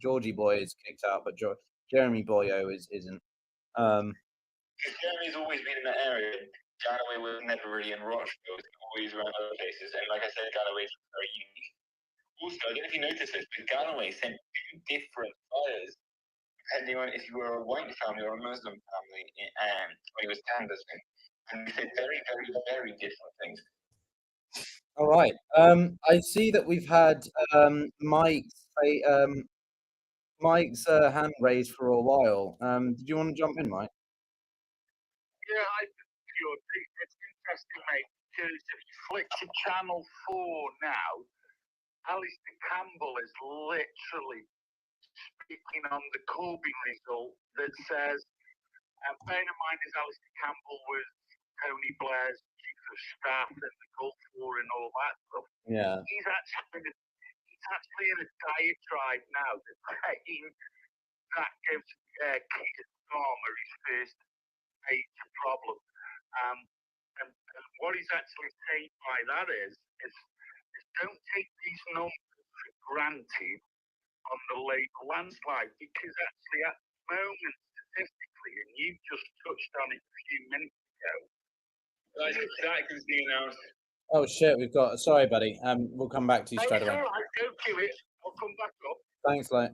Georgie Boy is kicked out, but Jeremy Boyo isn't. Jeremy's always been in that area. Galloway was never really in Rochdale. It was always around other places. And like I said, Galloway's very unique. Also, I don't know if you noticed this, but Galloway sent two different fires depending on if you were a white family or a Muslim family when he was canvassing. And they said very, very, very different things. All right. I see that we've had Mike's hand raised for a while. Did you want to jump in, Mike? Yeah, it's interesting, mate, because if you flick to Channel 4 now, Alistair Campbell is literally speaking on the Corbyn result that says, and bearing in mind is Alistair Campbell was Tony Blair's chief of staff and the Gulf War and all that stuff. Yeah. He's actually in a diatribe now that's saying that gives Keir Starmer his first major problem. And what he's actually saying by that is don't take these numbers for granted on the Labour landslide, because actually at the moment, statistically, and you just touched on it a few minutes ago, that is being announced. Oh shit, we've got. Sorry, buddy. We'll come back to you straight away. All right, go to it. I'll come back up. Thanks, Light.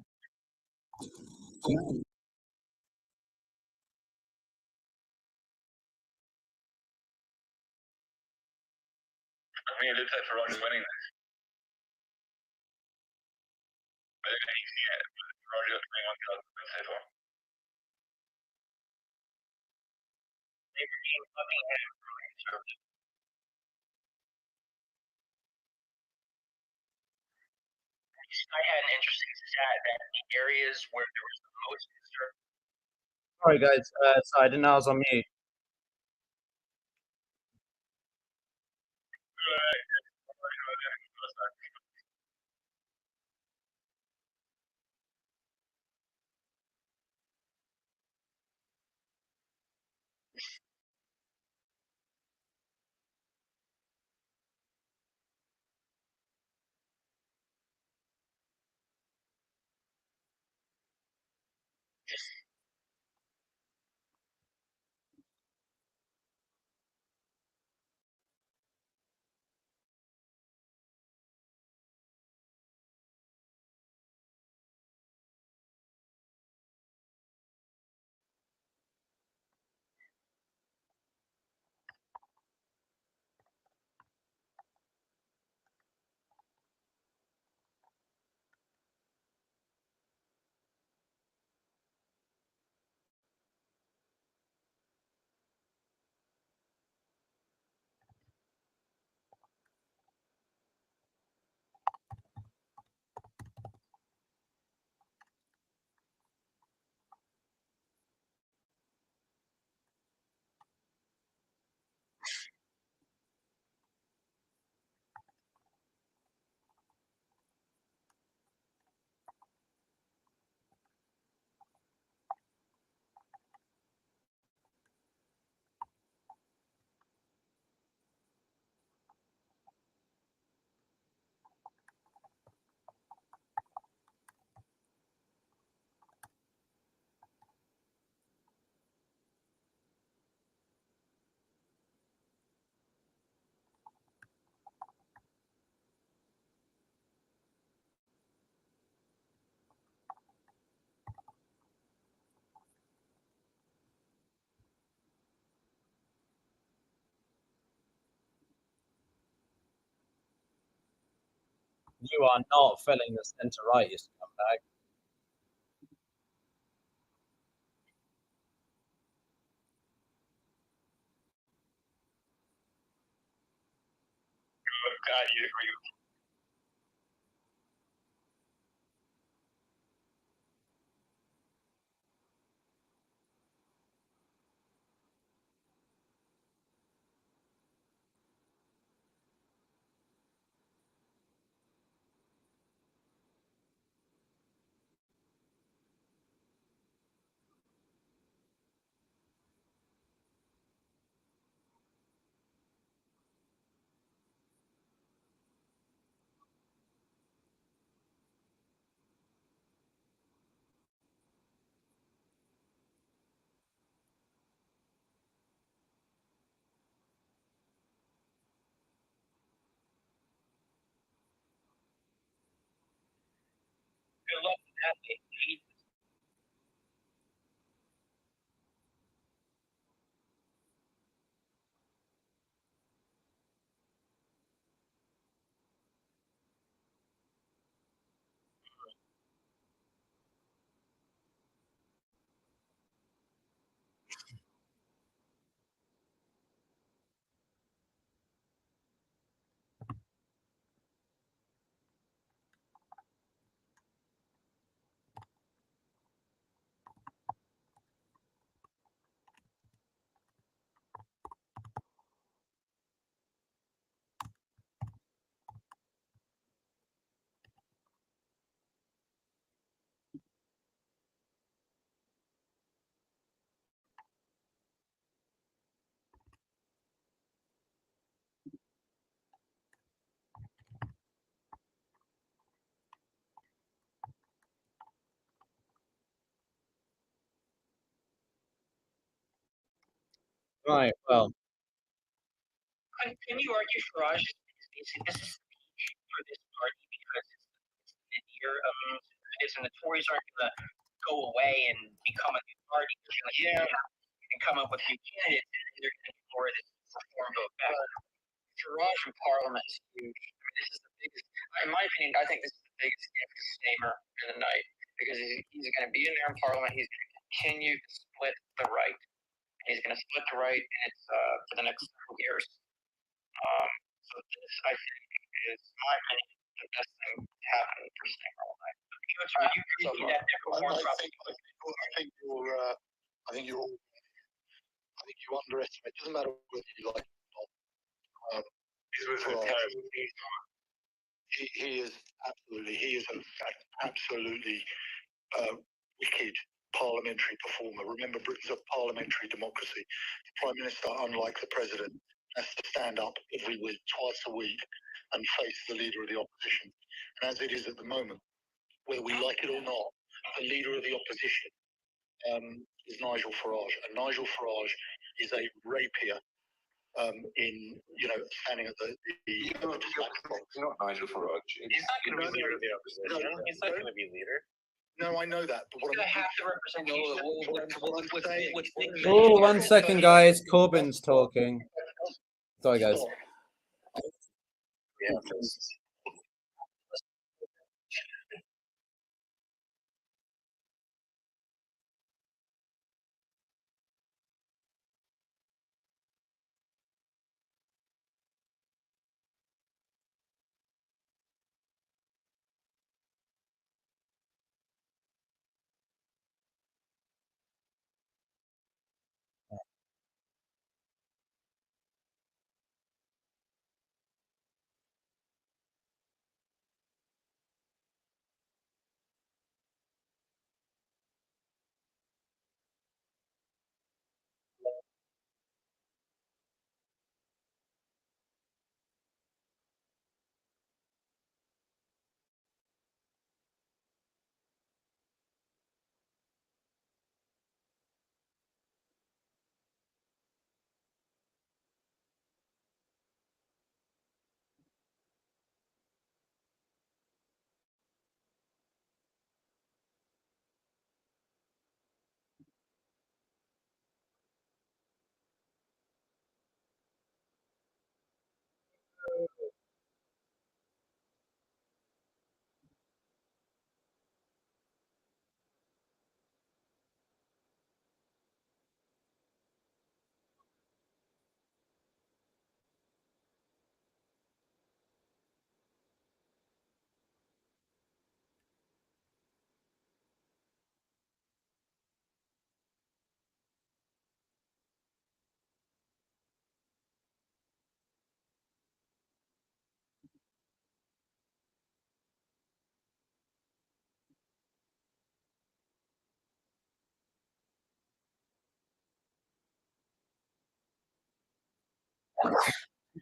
I mean, it looks like Farage is winning this. I don't know if you've seen it, but Farage got 21,000 votes so far. I had an interesting stat that the areas where there was the most concern. Sorry, guys. Sorry, I didn't know I was on mute. You are not filling the centre right, you scumbag. God, you agree with me. Good luck with that, mate. Right, well. Can you argue Farage this is for this party because it's the mid-year of it, and the Tories aren't going to go away and become a new party. They're going to and come up with new candidates, and they're going to ignore this reform vote back. Farage in Parliament is huge. I mean, this is the biggest, in my opinion, I think this is the biggest stamer in the night because he's going to be in there in Parliament. He's going to continue to split the right. He's going to split the right, and it's for the next several years. So this, I think, is my opinion, the best thing to happen for Stamer all night. You see that I think you underestimate. It doesn't matter whether you like it or not. He is in fact absolutely wicked parliamentary performer. Remember, Britain's a parliamentary democracy. The Prime Minister, unlike the President, has to stand up every week, twice a week, and face the leader of the opposition. And as it is at the moment, whether we like it or not, the leader of the opposition is Nigel Farage, and Nigel Farage is a rapier in standing at the not Nigel Farage. He's not going to be leader of the opposition. He's not going to be leader. No, I know that. But he's going to have to represent. Oh, 1 second, guys. Corbyn's talking. Sorry, guys. Yeah.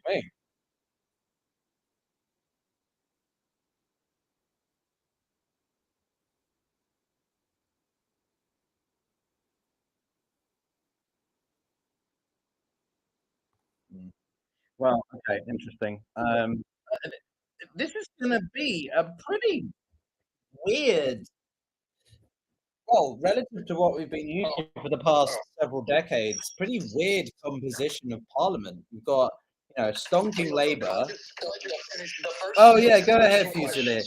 Hey. Well, okay, interesting. This is going to be a pretty weird. Well, relative to what we've been using for the past several decades, pretty weird composition of parliament. We've got, stonking Labour. Oh yeah, go ahead, Fusilier.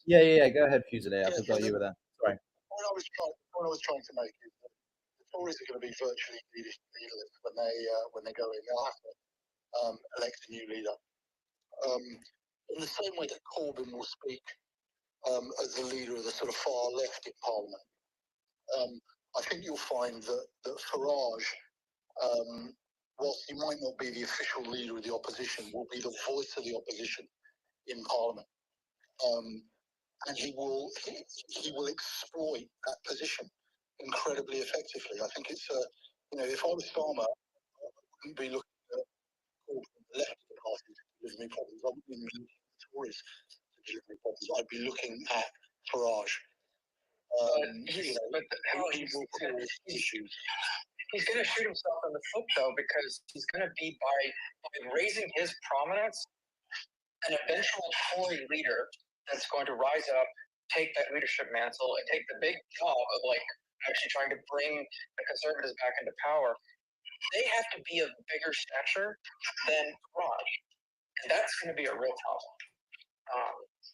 Yeah, go ahead, Fusilier. I forgot you were there. Sorry. What I was trying to make is that the Tories are going to be virtually leaderless when they go in. They'll have to elect a new leader. In the same way that Corbyn will speak as the leader of the sort of far left in Parliament, I think you'll find that Farage, whilst he might not be the official leader of the opposition, will be the voice of the opposition in Parliament. And he will exploit that position incredibly effectively. I think it's if I was Starmer, I wouldn't be looking at the left of the party to give me problems. I wouldn't be looking at the Tories to give me problems. I'd be looking at Farage. He will cause issues. He's going to shoot himself in the foot, though, because he's going to be by raising his prominence, an eventual Tory leader that's going to rise up, take that leadership mantle, and take the big job of actually trying to bring the Conservatives back into power. They have to be of bigger stature than Farage, and that's going to be a real problem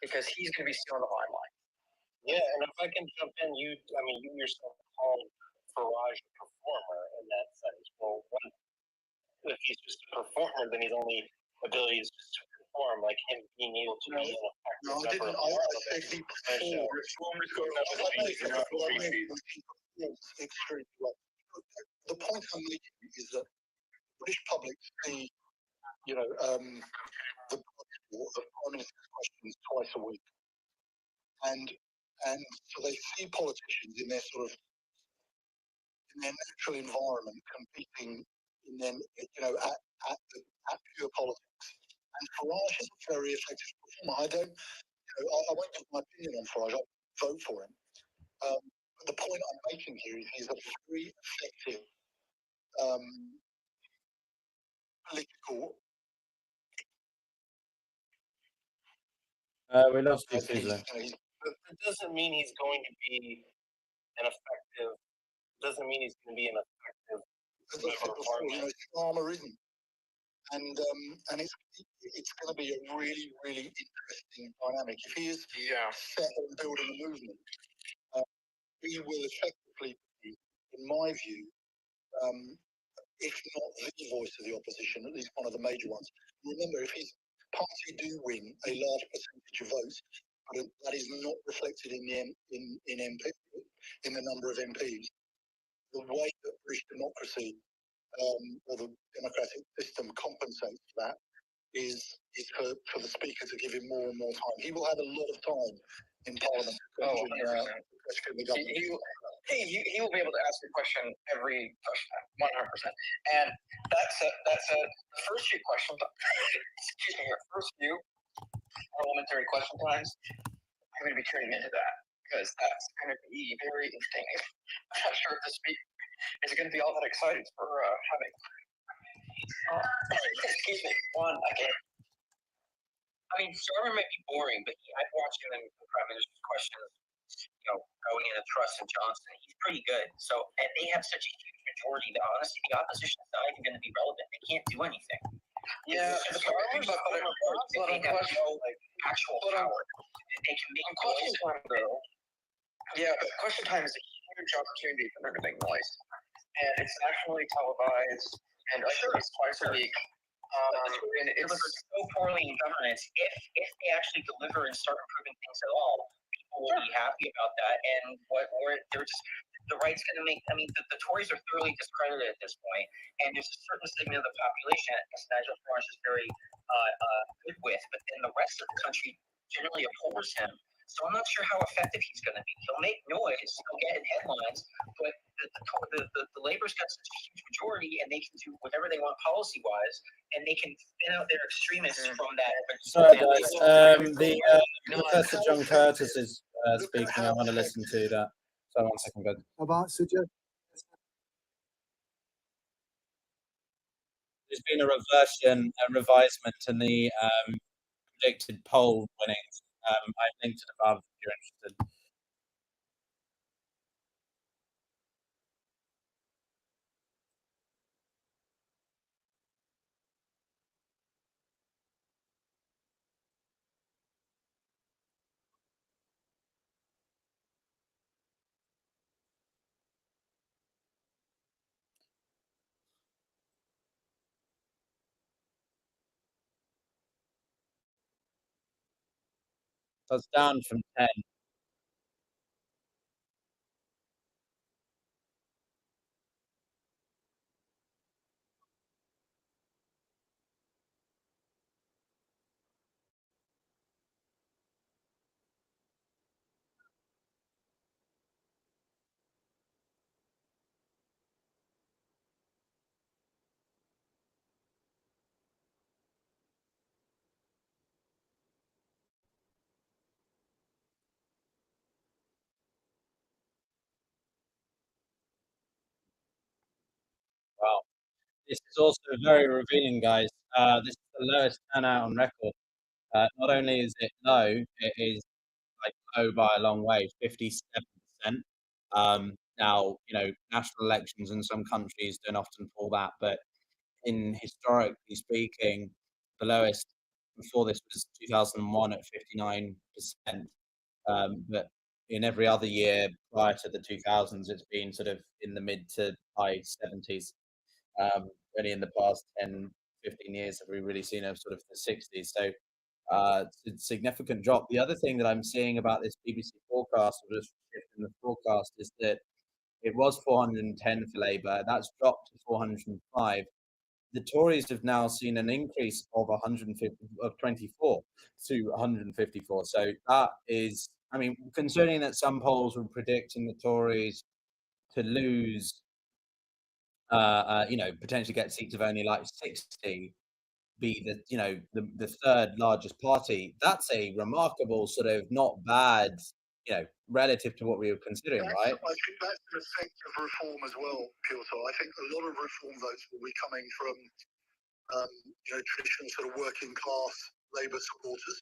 because he's going to be stealing the limelight. Yeah, and if I can jump in, you yourself called Farage a performer in that sense. Well, if he's just a performer, then his only ability is just to perform, like him being able to be an effective member of Parliament. Extremely well. The point I'm making is that the British public see, the Prime Minister's questions twice a week, and so they see politicians in their natural environment competing at pure politics. And Farage is a very effective performer. I won't give my opinion on Farage. I'll vote for him. But the point I'm making here is he's a very effective political. We lost you, Fusilier. But it doesn't mean he's going to be an effective. Doesn't mean he's going to be an effective. As I said before, Starmer isn't, and it's going to be a really, really interesting dynamic. If he is set on building a movement, he will effectively be, in my view, if not the voice of the opposition, at least one of the major ones. Remember, if his party do win a large percentage of votes, but that is not reflected in the number of MPs, the way that British democracy or the democratic system compensates for that is for the Speaker to give him more and more time. He will have a lot of time in Parliament to question the government. He will be able to ask a question every question, 100%. And that's a first few questions. Excuse me, your first few parliamentary question times. I'm going to be turning into that because that's going to be very interesting. I'm not sure if the Speaker is going to be all that excited for having. Excuse me, one again. I mean, Starmer may be boring, but I've watched him in the Prime Minister's questions. Going in a Truss and Johnson, he's pretty good. So, and they have such a huge majority that honestly, the opposition is not even going to be relevant. They can't do anything. Yeah, the Starmer's they have no actual power. They can make question time though. Yeah, but question time is a huge opportunity for them to make noise, and it's nationally televised, and it's twice a week. And it's so poorly in governance. If they actually deliver and start improving things at all, people will be happy about that. And they're just the right's going to make. I mean, the Tories are thoroughly discredited at this point, and there's a certain segment of the population, as Nigel Farage is very good with, but then the rest of the country generally abhors him. So I'm not sure how effective he's going to be. He'll make noise, he'll get in headlines, but the Labour's got such a huge majority, and they can do whatever they want policy-wise, and they can thin out their extremists from that. Sorry, guys. Professor John Curtis is speaking. I want to listen to that. So 1 second, guys. About suggest. There's been a revisement in the predicted poll winnings. I've linked it above if you're interested. That's down from 10. Wow. This is also very revealing, guys. This is the lowest turnout on record. Not only is it low, it is like low by a long way, 57%. Now, national elections in some countries don't often pull that, but in historically speaking, the lowest before this was 2001 at 59%. But in every other year prior to the 2000s, it's been sort of in the mid to high 70s. Only in the past 10, 15 years have we really seen a sort of the 60s. So it's a significant drop. The other thing that I'm seeing about this BBC forecast, or just shift in the forecast, is that it was 410 for Labour. That's dropped to 405. The Tories have now seen an increase of 24 to 154. So that is, I mean, concerning that some polls were predicting the Tories to lose, potentially get seats of only like 60, be the third largest party. That's a remarkable sort of not bad, relative to what we were considering, right? I think that's an effect of reform as well, Piotr. I think a lot of reform votes will be coming from traditional sort of working class Labour supporters,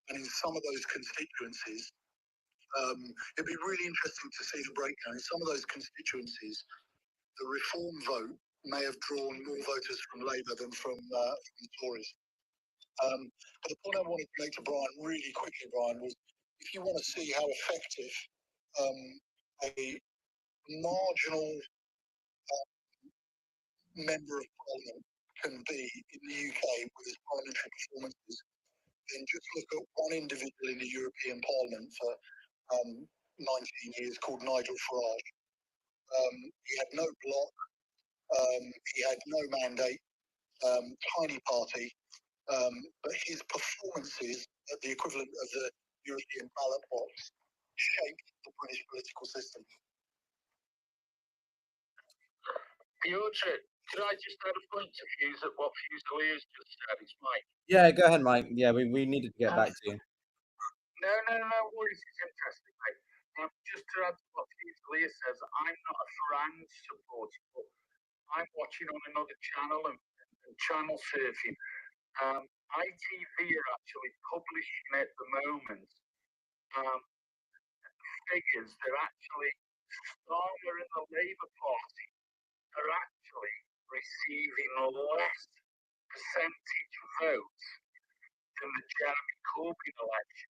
and in some of those constituencies, it'd be really interesting to see the breakdown. In some of those constituencies, the reform vote may have drawn more voters from Labour than from the Tories. But the point I wanted to make to Brian really quickly, Brian, was if you want to see how effective a marginal member of Parliament can be in the UK with his parliamentary performances, then just look at one individual in the European Parliament for 19 years called Nigel Farage. He had no bloc, he had no mandate, tiny party, but his performances at the equivalent of the European ballot box shaped the British political system. Piotr, could I just add a point to Fuse at what Fusiliers just said? It's Mike. Yeah, go ahead, Mike. Yeah, we needed to get back to you. No worries. It's interesting, mate. Just to add to what Fusilier says, I'm not a Farage supporter, but I'm watching on another channel and channel surfing. ITV are actually publishing at the moment figures. They're actually Starmer in the Labour Party are actually receiving less percentage votes than the Jeremy Corbyn election,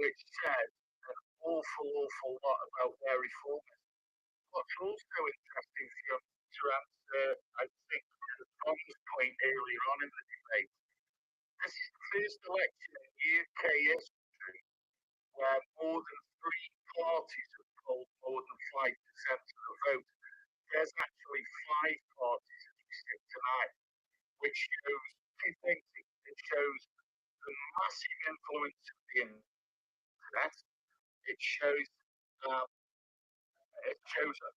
which says an awful lot about where reform is. What's also interesting to answer, I think, to Tom's point earlier on in the debate, this is the first election in UK history where more than 3 parties have polled more than 5% of the vote. There's actually 5 parties as we sit tonight, which shows 2 things. It shows the massive influence of the success. It shows um,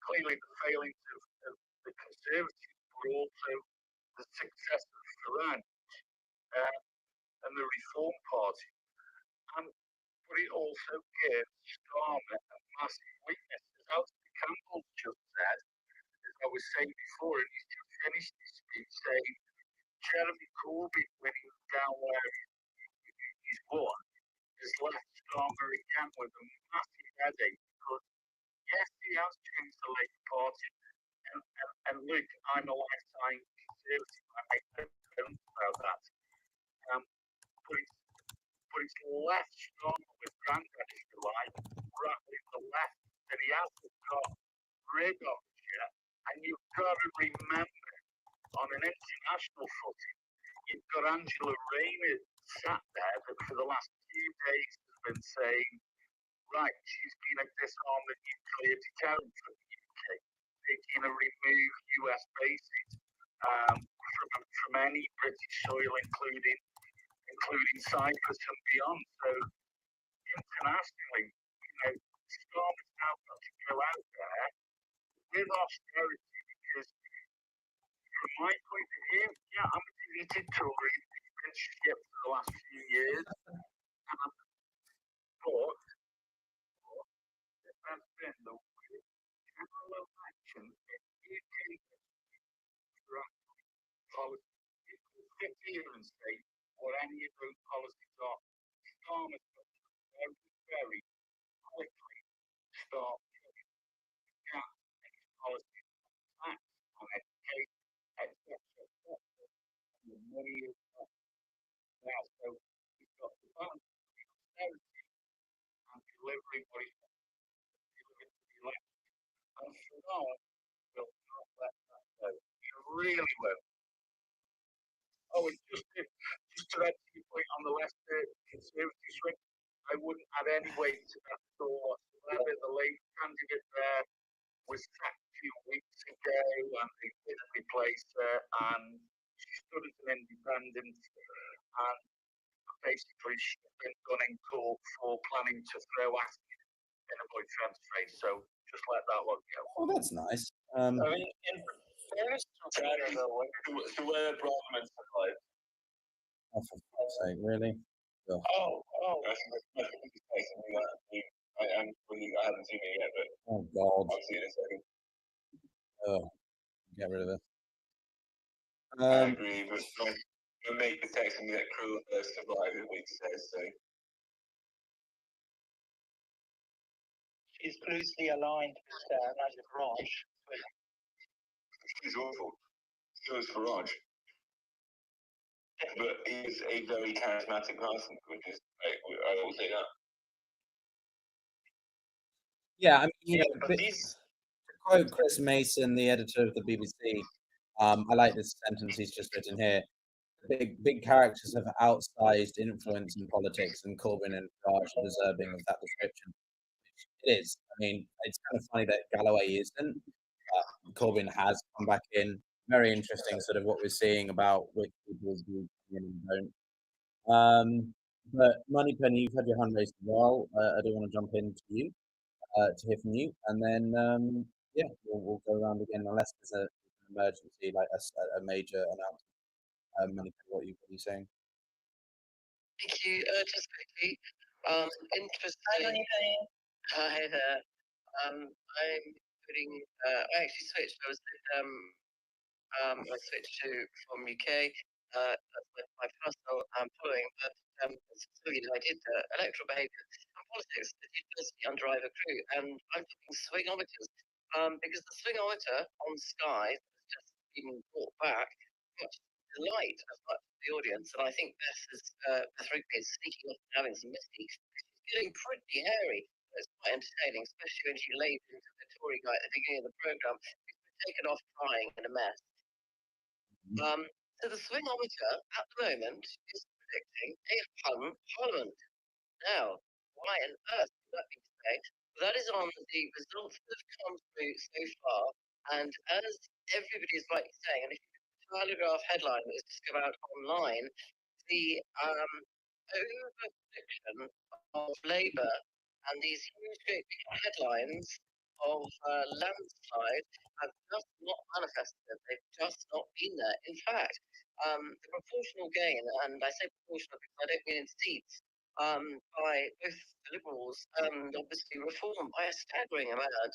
clearly the failings of the Conservatives, but also the success of Farage and the Reform Party. But it also gives Starmer a massive weakness. As Alistair Campbell just said, as I was saying before, and he's just finished his speech saying Jeremy Corbyn, when he was down where he's won, has left Starmer again with a massive headache because, yes, he has changed the Labour Party. And look, I'm a lifetime Conservative. I make no bones about that. But it's left Starmer with Grandad, if you like, rattling the left that he hasn't got rid of yet. And you've got to remember, on an international footing, you've got Angela Rayner sat there that for the last few days has been saying, right, she's going to disarm the nuclear deterrent for the UK. They're going to remove US bases from any British soil, including Cyprus and beyond. So internationally, Starmer's now got to go out there with austerity because, from my point of view, yeah, I'm a defeated Tory. It's been shit for the last few years. But that's been the general election in UK policy. You can sit here and say what any of those policies are. Starmer's got to very quickly start putting down any policies on tax, on education, etc. And the money is not now. So we've got to balance between austerity and delivering what he's delivering to the election. And Farage will not let that go. He really will. Oh, and just to add to your point on the left Conservative swing, I wouldn't add any weight to that at all whatsoever. The Labour candidate there was sacked a few weeks ago and they didn't replace her, and she stood as an independent and basically she's been done in court for planning to throw acid in a boyfriend's face. So just let that one go. Oh, that's nice. I mean, in fairness to where Brahmins survived. Oh, for fuck's sake, really? Oh. I haven't seen it yet, but Oh, God. I'll see it in a second. Oh, get rid of it. I agree, but we'll make the text and get crew survive it, we say so. She's closely aligned with Nigel Farage. She's awful. So is Farage. But he's a very charismatic person, which is, I will say that. Yeah, I mean, to quote Chris Mason, the editor of the BBC, I like this sentence he's just written here. Big characters have outsized influence in politics, and Corbyn and Farage are deserving of that description. It is. I mean, it's kind of funny that Galloway isn't. Corbyn has come back in. Very interesting, sort of what we're seeing about which people do come in and don't. But Moneypenny, you've had your hand raised as well. I do want to jump into you to hear from you, and then yeah, we'll go around again unless there's an emergency, like a major announcement. Moneypenny, what are you saying? Thank you. Just quickly, interesting. Hi there. I'm putting. I actually switched. I switched from UK. That's my personal following, but so I did electoral behaviour and politics. It does undrive a crew, and I'm talking swingometers because the swingometer on Sky has just been brought back. Much delight as much as the audience, and I think Beth Rigby is sneaking off and having some misdeeds. She's getting pretty hairy. It's quite entertaining, especially when she laid into the Tory guy at the beginning of the programme. He's been taken off crying in a mess. So the swingometer at the moment is predicting a hung parliament. Now, why on earth would that be today? That is on the results that have come through so far, and as everybody is rightly saying, and if you look at the Telegraph headline that has just come out online, the over prediction of Labour and these huge big headlines of landslide have just not manifested. They've just not been there. In fact, the proportional gain, and I say proportional because I don't mean in seats, by both the Liberals and obviously Reform by a staggering amount,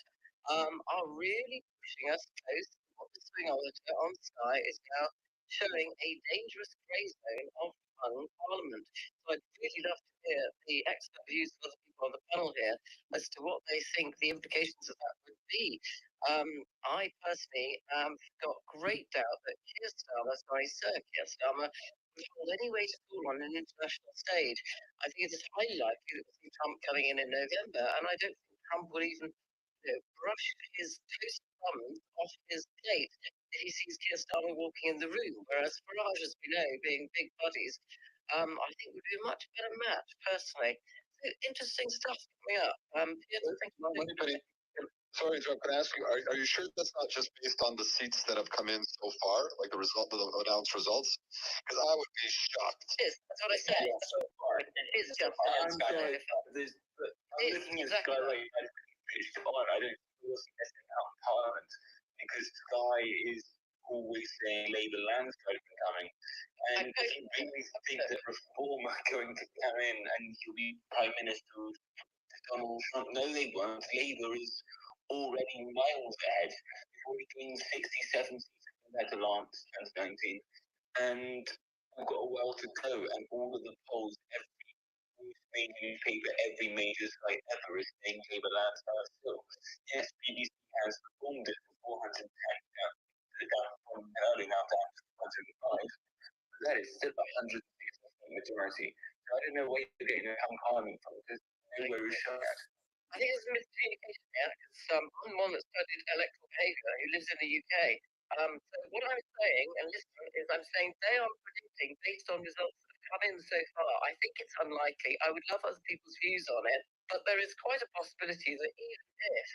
are really pushing us close to what the swing on Sky is now showing a dangerous grey zone of hung Parliament. So I'd really love to hear the expert views of other people on the panel here as to what they think the implications of that would be. I personally have got great doubt that Sir Keir Starmer would hold any weight at all on an international stage. I think it is highly likely that we'll see Trump coming in November, and I don't think Trump would even brush his toast thumbs off his plate if he sees Keir Starmer walking in the room. Whereas Farage, as we know, being big buddies, I think would be a much better match, personally. So, interesting stuff coming up. Sorry, Joe, can I ask you, are you sure that's not just based on the seats that have come in so far, like the announced results? Because I would be shocked. It is, that's what I said. Yeah, so far. It is just I'm sorry. I'm looking at Sky right now. I don't feel missing out on Parliament because Sky is always saying Labour landslide coming. And if you really think that Reform are going to come in and he'll be Prime Minister of Donald Trump, no, they won't. Labour is already miles ahead. We've already gained 67 seats compared to last 2019. And we've got a while to go. And all of the polls, every major newspaper, every major site ever is saying Labour landslide still. Yes, BBC has performed it from 410 down from early now down to 105. But that is still 106% majority. So I don't know where you're getting the Parliament from, because nowhere is showing it. I think there's a miscommunication here because I'm one that studied electoral behaviour who lives in the UK. So what I'm saying, and listen, is I'm saying they are predicting based on results that have come in so far. I think it's unlikely. I would love other people's views on it, but there is quite a possibility that even if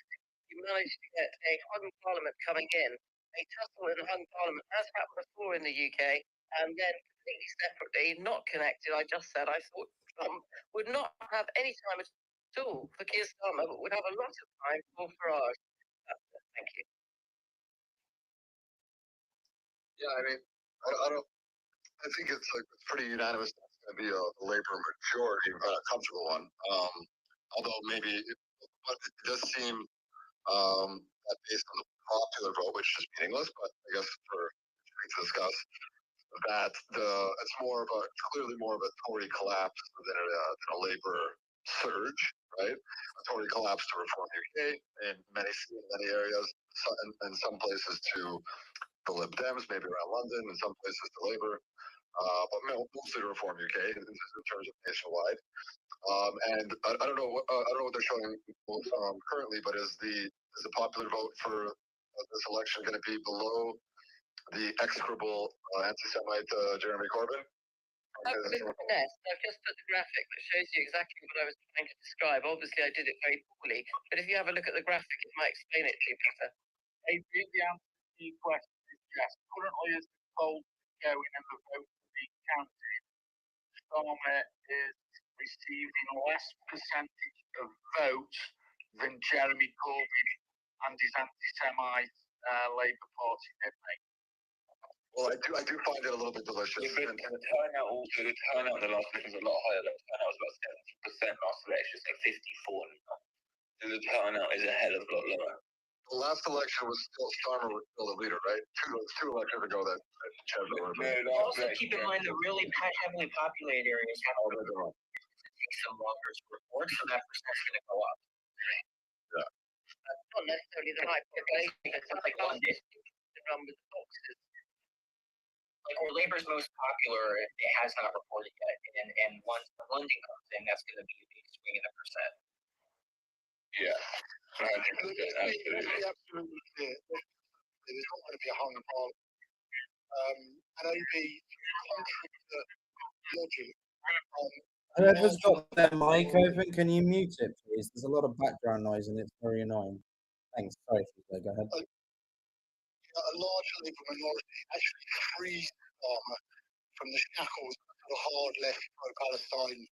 you manage to get a hung Parliament coming in, a tussle in a hung Parliament has happened before in the UK, and then completely separately, not connected. I just said I thought Trump would not have any time at all for Keir Starmer, but would have a lot of time for Farage. Thank you. Yeah, I mean, I don't. I think it's pretty unanimous. It's going to be a Labour majority, a comfortable one. Although maybe, but it does seem that based on the popular vote, which is meaningless, but I guess for to discuss that it's clearly more of a Tory collapse than a Labour surge, right? A Tory collapse to Reform UK in many areas, and some places to the Lib Dems, maybe around London, and some places to Labour, but mostly to Reform UK in terms of nationwide. And I don't know what they're showing currently, but is the popular vote for this election going to be below the execrable anti-Semite Jeremy Corbyn? I've just put the graphic that shows you exactly what I was trying to describe. Obviously, I did it very poorly, but if you have a look at the graphic, it might explain it to you better. I think the answer to your question is yes. Currently, as the polls are going and the votes are being counted, Starmer is receiving less percentage of votes than Jeremy Corbyn and his anti-Semite Labour Party did make. Well, I do find it a little bit delicious. Yeah, but the turnout in the last election was a lot higher. The turnout was about 70% last election, so 54 now. So the turnout is a hell of a lot lower. The last election was still Starmer was still the leader, right? Two elections ago that Also keep in mind the really heavily populated areas have to take some longer to report, so that percent's going to go up. Yeah. Not necessarily the high population, it's like one district, the number of boxes. Like where Labour's most popular, it has not reported yet, and once London comes in, that's going to be a big swing in the percent. Yeah. Absolutely clear. There's not going to be a hung Parliament. And only contrary to logic. Whoever's got their mic open, can you mute it, please? There's a lot of background noise and it's very annoying. Thanks. Sorry, go ahead. A large Labour minority actually frees Starmer from the shackles of the hard left pro-Palestine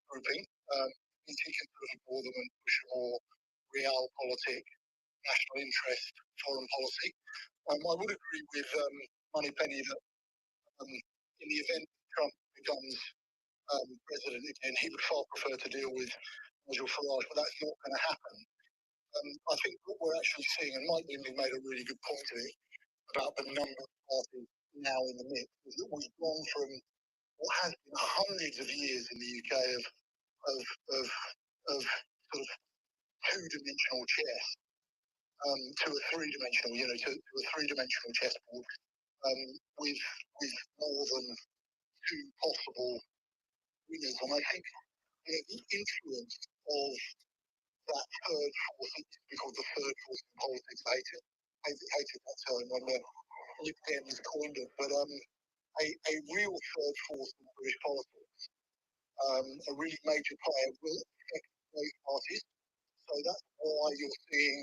grouping. means he can sort of ignore them and push a more realpolitik, national interest foreign policy. I would agree with Moneypenny that in the event Trump becomes president again, he would far prefer to deal with Nigel Farage, but that's not going to happen. I think what we're actually seeing, and Mike Lindley made a really good point of it, about the number of parties now in the mix, is that we've gone from what has been hundreds of years in the UK of sort of two-dimensional chess to a three-dimensional, to a three-dimensional chessboard with more than two possible winners. And I think the influence of that third force, it used to be called the third force in politics. I hated that term when the Lib Dems coined it, but a real third force in British politics, a really major player, will affect both parties. So that's why you're seeing,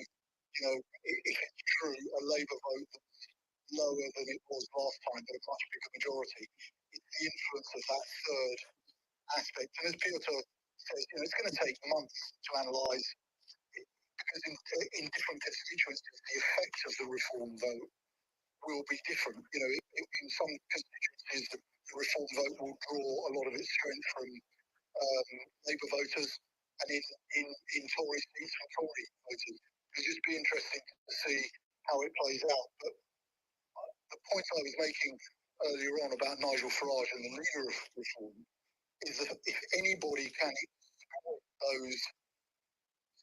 if it's true, a Labour vote that's lower than it was last time, but a much bigger majority. It's the influence of that third aspect. And as Piotr says, it's going to take months to analyse it, because in different constituencies, the effect of the reform vote will be different. In some constituencies, the reform vote will draw a lot of its strength from Labour voters, and in Tory seats from Tory voters. It'll just be interesting to see how it plays out. But the point I was making earlier on about Nigel Farage and the leader of reform is that if anybody can exploit those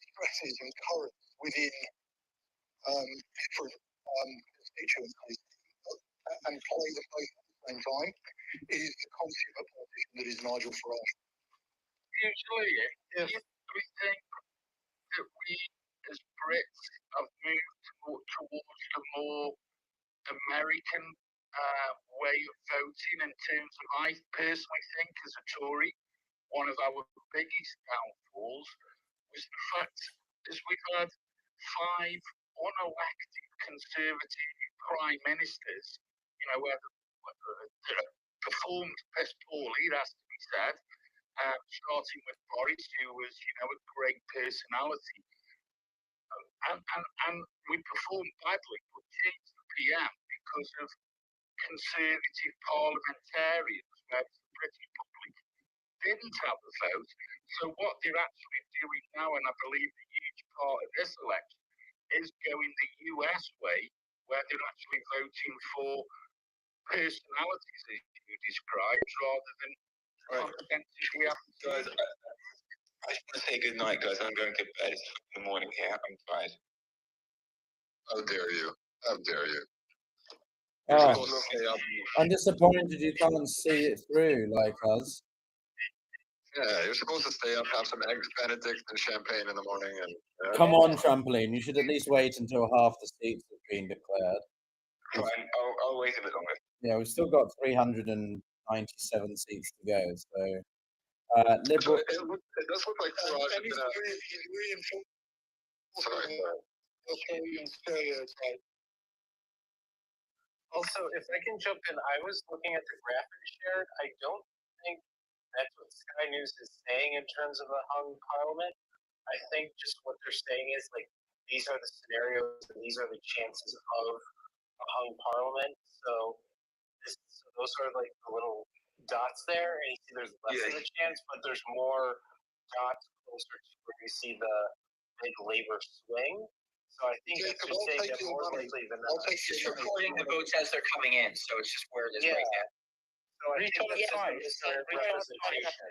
stresses and currents within different constituencies and play them both at the same time, it is the consummate politician that is Nigel Farage. Usually, if we think that we as Brits have moved towards the more American way of voting in terms of, I personally think, as a Tory, one of our biggest downfalls was the fact is we've had 5 unelected Conservative prime ministers, where performed piss poorly, it has to be said, starting with Boris, who was, a great personality. And we performed badly. We changed the PM because of Conservative parliamentarians, where the British public didn't have a vote. So what they're actually doing now, and I believe a huge part of this election, is going the US way, where they're actually voting for personalities, as you described, rather than competencies we have. Guys, I just want to say good night, guys. I'm going to bed. It's in the morning here. I'm tired. How dare you? How dare you? Oh, I'm disappointed you can't see it through like us. Yeah, you're supposed to stay up, have some eggs Benedict and champagne in the morning, and Come on, Trampoline. You should at least wait until half the seats have been declared. Fine, I'll wait a bit longer. Yeah, we've still got 397 seats to go. So, Liberal. It does look like Farage is Sorry. Also, if I can jump in, I was looking at the graphic shared. I don't think that's what Sky News is saying in terms of a hung parliament. I think just what they're saying is these are the scenarios and these are the chances of a hung parliament. So those are the little dots there, and you see there's less of a chance, but there's more dots closer to where you see the big Labour swing. So I think it's just saying that more likely than not. It's just recording the votes as they're coming in, so it's just where it is right now. So I think that's representation.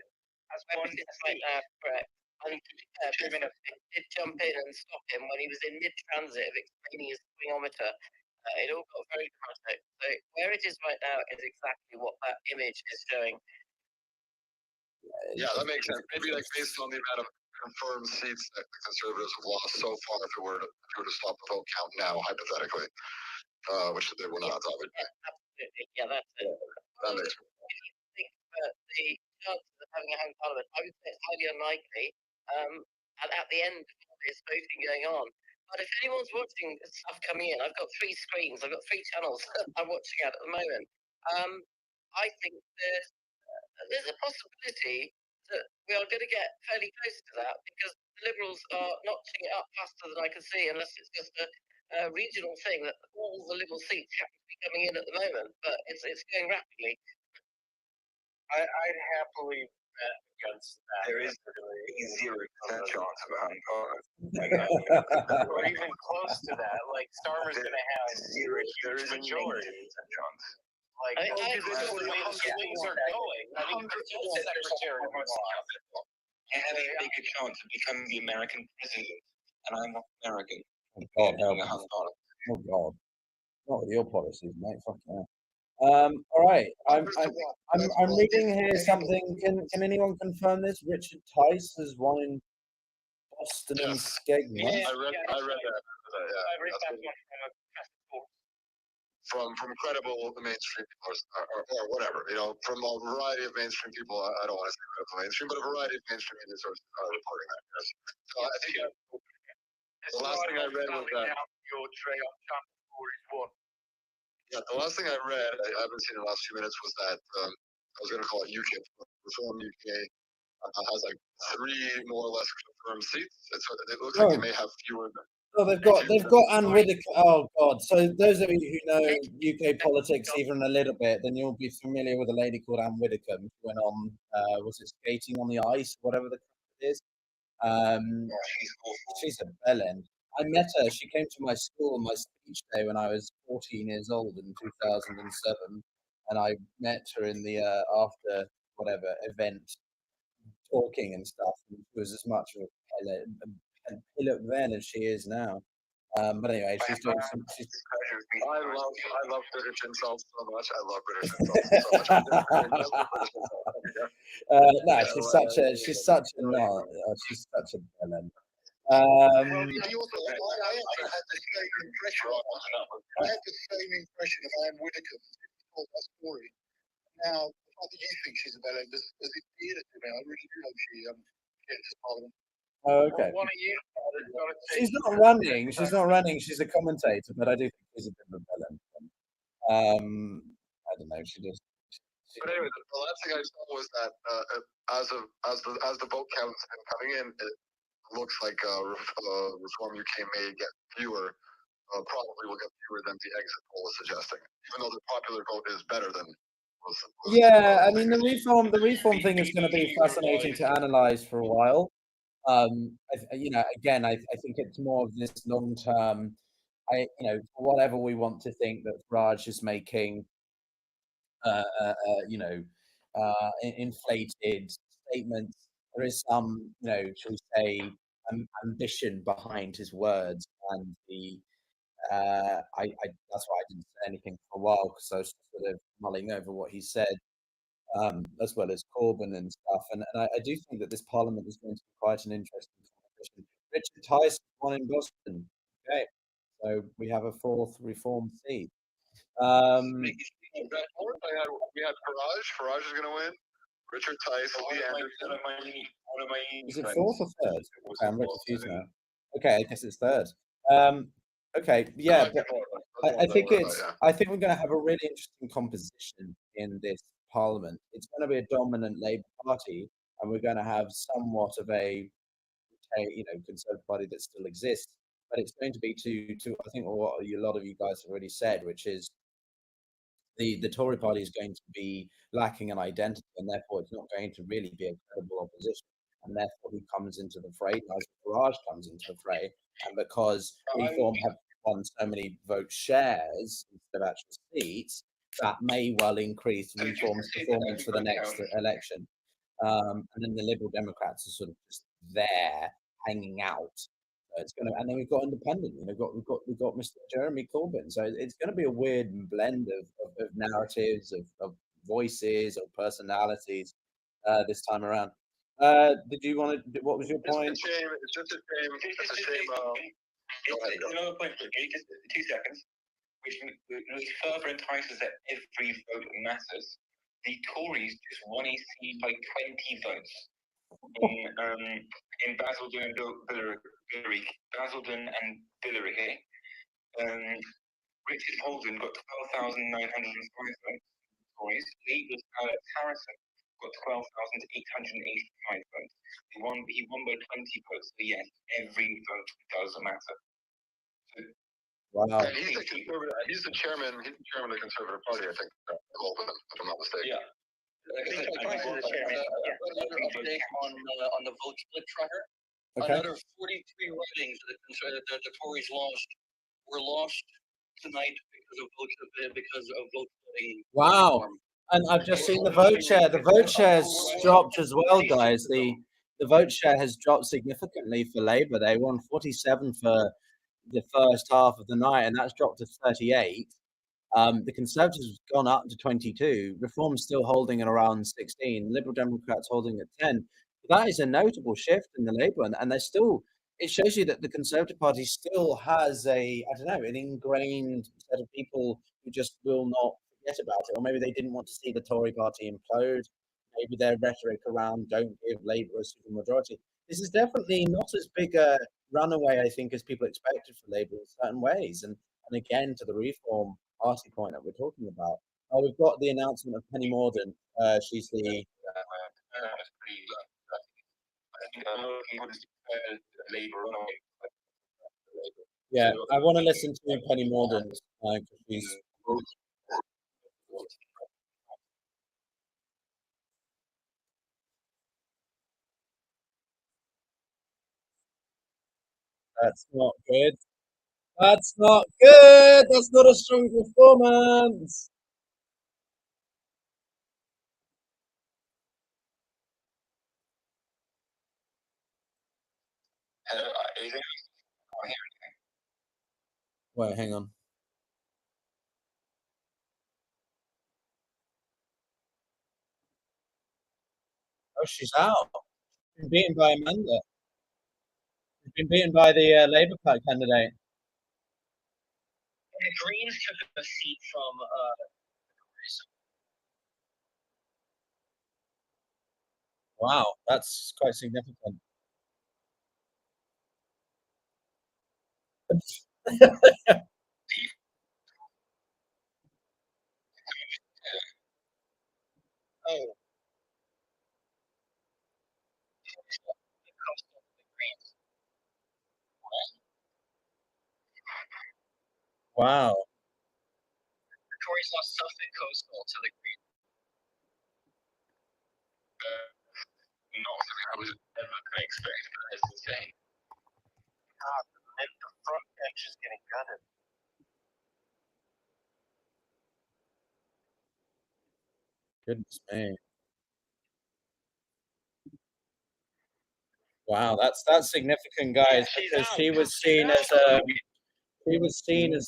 As one correct. And did jump in and stop him when he was in mid-transit of explaining his swingometer. It all got very dramatic. So where it is right now is exactly what that image is showing. Yeah, that makes sense. Maybe based on the amount of confirmed seats that the Conservatives have lost so far, if we were to stop the vote count now, hypothetically, which they were not, obviously. Absolutely, yeah, that's it. That makes sense. If you think the chances of having a hung parliament, I would say it's highly unlikely. And at the end of all this voting going on. But if anyone's watching stuff coming in, I've got 3 screens, I've got 3 channels I'm watching at the moment. I think there's a possibility that we are going to get fairly close to that because the Liberals are notching it up faster than I can see, unless it's just a regional thing that all the Liberal seats happen to be coming in at the moment, but it's going rapidly. I'd happily bet against that. There is a 0% chance of a hung parliament. Or even close to that. Like, Starmer's going to have a huge majority. Chance. Like, the swings are going. I mean, the Secretary of Law. I have a bigger chance of becoming the American president, and I'm not American. Oh God, help Being a us. hung parliament. Oh God, not with your policies, mate. Fuck yeah. All right, I'm reading here something. Can anyone confirm this? Richard Tice has won in Boston and Skegma. I read that. From credible mainstream people or whatever, from a variety of mainstream people. I don't want to say credible mainstream, but a variety of mainstream media sources are reporting that. Yes. So I think the last thing I read was that. Yeah, the last thing I read, I haven't seen in the last few minutes, was that I was going to call it UKIP, Reform UK, has like 3 more or less confirmed seats. It looks like it may have fewer than. Oh, they've got Anne Whittaker. Oh God! So those of you who know UK politics even a little bit, then you'll be familiar with a lady called Anne Whittaker. Who went on, was it Skating on the Ice, whatever the crap it is. She's a bellend. I met her. She came to my school on my speech day when I was 14 years old in 2007, and I met her in the after whatever event, talking and stuff. And she was as much of a pillar then as she is now. But anyway, she's doing some. I love British insults so much. I love British insults so much. No, she's such a bellend. I had the same impression of Anne Whittaker told that story. Now, the fact that you think she's a bellend has endeared it to me. I really do hope she gets to Parliament. Oh, okay. She's not running. She's a commentator, but I do think she's a bit of a bellend. I don't know. She just. But anyway, the last thing I saw was that as the vote count's been coming in, it looks like Reform UK may get fewer. Probably will get fewer than the exit poll is suggesting, even though the popular vote is better than. Yeah, I mean the reform thing is going to be fascinating to analyze for a while. Again, I think it's more of this long term. Whatever we want to think that Farage is making, inflated statements. There is some, shall we say, ambition behind his words, and that's why I didn't say anything for a while, because I was sort of mulling over what he said, as well as Corbyn and stuff. And I do think that this Parliament is going to be quite an interesting competition. Richard Tice won in Boston. Okay, so we have a 4th Reform seat. We had Farage. Farage is going to win. Richard Tice. Is it 4th or 3rd? Okay, I'm very confused now. Okay, I guess it's 3rd. Okay, yeah, but I think we're going to have a really interesting composition in this Parliament. It's going to be a dominant Labour Party, and we're going to have somewhat of a Conservative Party that still exists. But it's going to be to I think what a lot of you guys have already said, which is the Tory Party is going to be lacking an identity, and therefore it's not going to really be a credible opposition. And therefore, who comes into the fray? Nigel Farage comes into the fray, and because Reform have won so many vote shares instead of actual seats, that may well increase Reform's performance for the next election. And then the Liberal Democrats are sort of just there, hanging out. So it's going to, and then we've got independent. We've got Mr. Jeremy Corbyn. So it's going to be a weird blend of narratives, of voices, of personalities this time around. Did you want to? What was your point? It's just a shame. It's a shame. Another point, just 2 seconds, which further entices that every vote matters. The Tories just won a seat by 20 votes in Basildon and Billericay. Richard Holden got 12,905 votes. Tories. Labour's Alex Harrison got 12,885 votes. He won by 20 votes. So yes, every vote does matter. Wow. And he's the conservative. He's the chairman. He's the chairman of the Conservative Party, I think. If I'm not mistaken. Yeah. Update on the vote split tracker. Okay. Another 43 ridings that the Tories lost were lost tonight because of vote splitting. Wow. And I've just seen the vote share. The vote share's dropped as well, guys. The vote share has dropped significantly for Labour. They won 47 for the first half of the night, and that's dropped to 38. The Conservatives have gone up to 22. Reform's still holding at around 16. Liberal Democrats holding at 10. That is a notable shift in the Labour, and they're still. It shows you that the Conservative Party still has an ingrained set of people who just will not forget about it, or maybe they didn't want to see the Tory Party implode. Maybe their rhetoric around "don't give Labour a supermajority." This is definitely not as big a runaway, I think, as people expected for Labour in certain ways, and again to the Reform Party point that we're talking about. We've got the announcement of Penny Mordaunt. She's the yeah. I want to listen to Penny Mordaunt because she's. That's not good. That's not good. That's not a strong performance. Wait, hang on. Oh, she's out. She's been beaten by Amanda. She's been beaten by the Labour Party candidate. The Greens took a seat from Wow, that's quite significant. oh. Wow. The Tories lost Suffolk Coastal to the Greens. Not something I was ever going to expect, but that's insane. God, the front bench is getting gutted. Goodness me. Wow, that's significant, guys, because she was seen as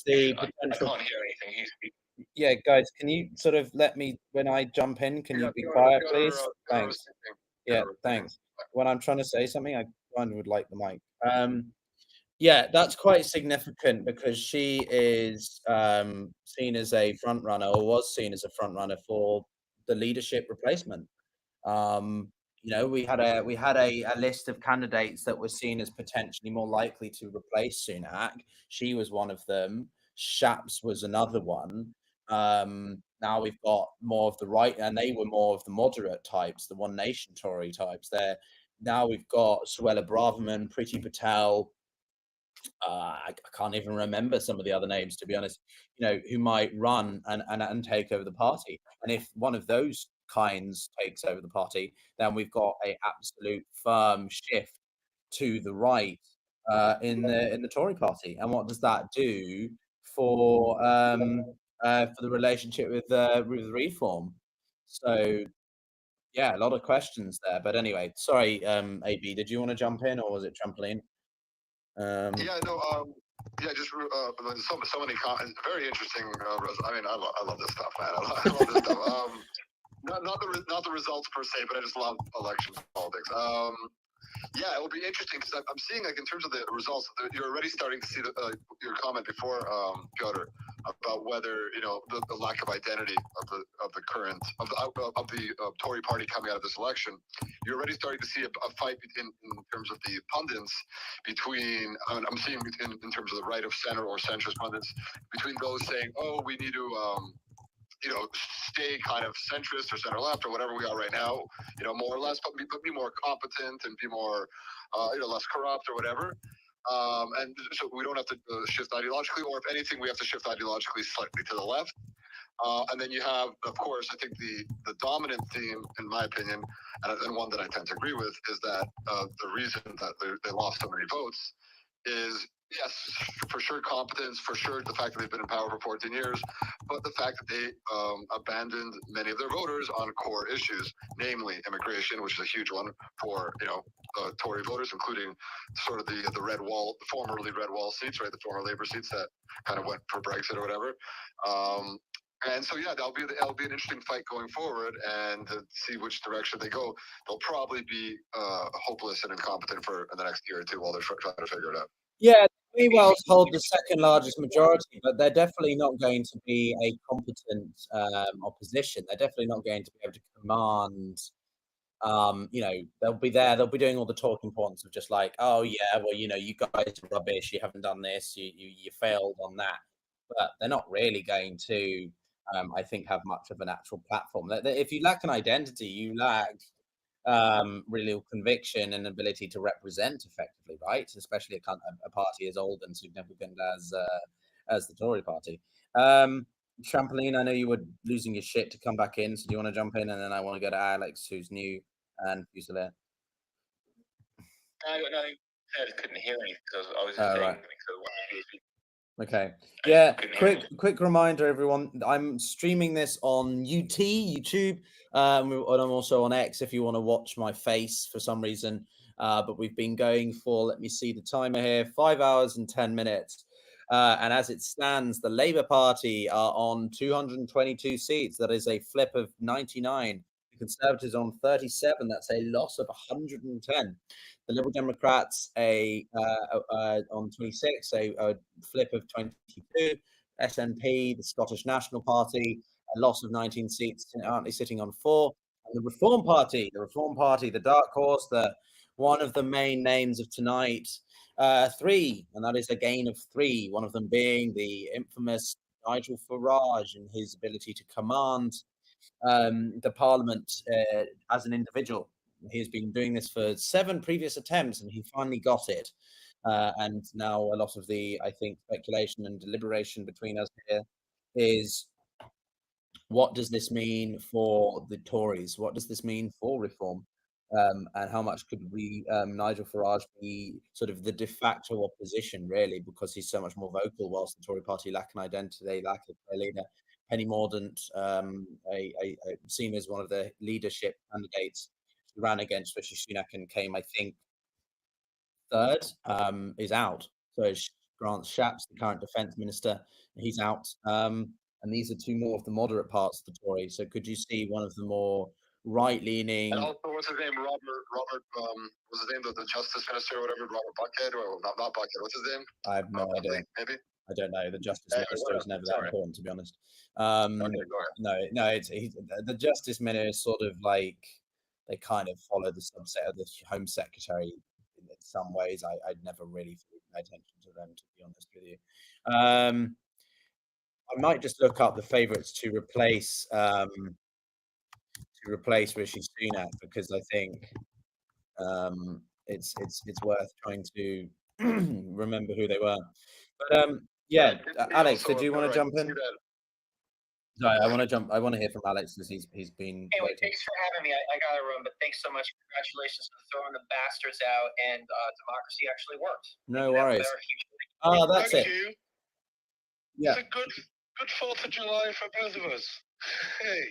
the potential. I can't hear anything. Yeah, guys, can you sort of let me when I jump in? Can you be quiet, please? Thanks. Yeah, thanks. When I'm trying to say something, I kind of would like the mic. Yeah, that's quite significant because she is seen as a front runner, or was seen as a front runner for the leadership replacement. We had a list of candidates that were seen as potentially more likely to replace Sunak. She was one of them. Shaps was another one. Now we've got more of the right, and they were more of the moderate types, the One Nation Tory types. There. Now we've got Suella Braverman, Priti Patel. I can't even remember some of the other names, to be honest, who might run and take over the party. And if one of those kinds takes over the party, then we've got a absolute firm shift to the right in the Tory party. And what does that do for the relationship with Reform? So yeah, a lot of questions there. But anyway, sorry, AB, did you want to jump in, or was it trampoline? Yeah, no, just so many comments. Very interesting. I love this stuff, man. I love this stuff. Not the results per se, but I just love election politics. Yeah, it will be interesting because I'm seeing, like, in terms of the results, you're already starting to see your comment before, Piotr, about whether the lack of identity of the current of the Tory party coming out of this election. You're already starting to see a fight in terms of the pundits between. I'm seeing in terms of the right of center or centrist pundits between those saying, "Oh, we need to." stay kind of centrist or center left or whatever we are right now, more or less, but be more competent and be more, less corrupt or whatever. And so we don't have to shift ideologically, or if anything, we have to shift ideologically slightly to the left. And then you have, of course, I think the dominant theme, in my opinion, and one that I tend to agree with, is that the reason that they lost so many votes is, yes, for sure competence, for sure the fact that they've been in power for 14 years, but the fact that they abandoned many of their voters on core issues, namely immigration, which is a huge one for Tory voters, including sort of the red wall, the formerly red wall seats, right, the former Labour seats that kind of went for Brexit or whatever. And so, yeah, that'll be an interesting fight going forward, and to see which direction they go. They'll probably be hopeless and incompetent for the next year or two while they're trying to figure it out. Yeah, they may well hold the second largest majority, but they're definitely not going to be a competent opposition. They're definitely not going to be able to command. They'll be there. They'll be doing all the talking points of just like, oh yeah, well, you guys are rubbish. You haven't done this. You failed on that. But they're not really going to, I think, have much of an actual platform. If you lack an identity, you lack real conviction and ability to represent effectively, right? Especially a party as old and significant as the Tory party. Trampoline, I know you were losing your shit to come back in, so do you want to jump in? And then I want to go to Alex, who's new, and Fusilier. I just couldn't hear anything because I was just saying right. something. Okay. Yeah. Quick reminder, everyone. I'm streaming this on YouTube, and I'm also on X if you want to watch my face for some reason. But we've been going for, let me see the timer here, 5 hours and 10 minutes. And as it stands, the Labour Party are on 222 seats. That is a flip of 99. The Conservatives on 37. That's a loss of 110. The Liberal Democrats on 26, a flip of 22. SNP, the Scottish National Party, a loss of 19 seats, currently sitting on 4. And the Reform Party, the dark horse, one of the main names of tonight, 3, and that is a gain of 3. One of them being the infamous Nigel Farage and his ability to command the Parliament as an individual. He's been doing this for 7 previous attempts, and he finally got it. And now a lot of the, I think, speculation and deliberation between us here is, what does this mean for the Tories? What does this mean for reform? And how much could Nigel Farage be sort of the de facto opposition, really, because he's so much more vocal, whilst the Tory party lack an identity, they lack a leader. Penny Mordaunt, seen as one of the leadership candidates who ran against Rishi Sunak and came, I think, 3rd, is out. So Grant Shapps, the current defence minister, he's out. And these are 2 more of the moderate parts of the Tory. So could you see one of the more right-leaning? And also, what's his name? Robert. What's his name? The Justice Minister, or whatever. Robert Buckhead, or not Buckhead. What's his name? I have no idea. Maybe. I don't know. The Justice Minister is never that important, to be honest. Okay, no. The Justice Minister is sort of like, they kind of follow the subset of the Home Secretary in some ways. I'd never really paid attention to them, to be honest with you. I might just look up the favourites to replace Rishi Sunak, because I think it's worth trying to remember who they were. But Alex, did you want to jump in? Sorry, I want to hear from Alex, because he's been Anyway, waiting. thanks for having me. I got to run, but thanks so much. Congratulations for throwing the bastards out, and democracy actually worked. No worries. That's Thank it. You. Yeah. It's a good 4th of July for both of us. Hey.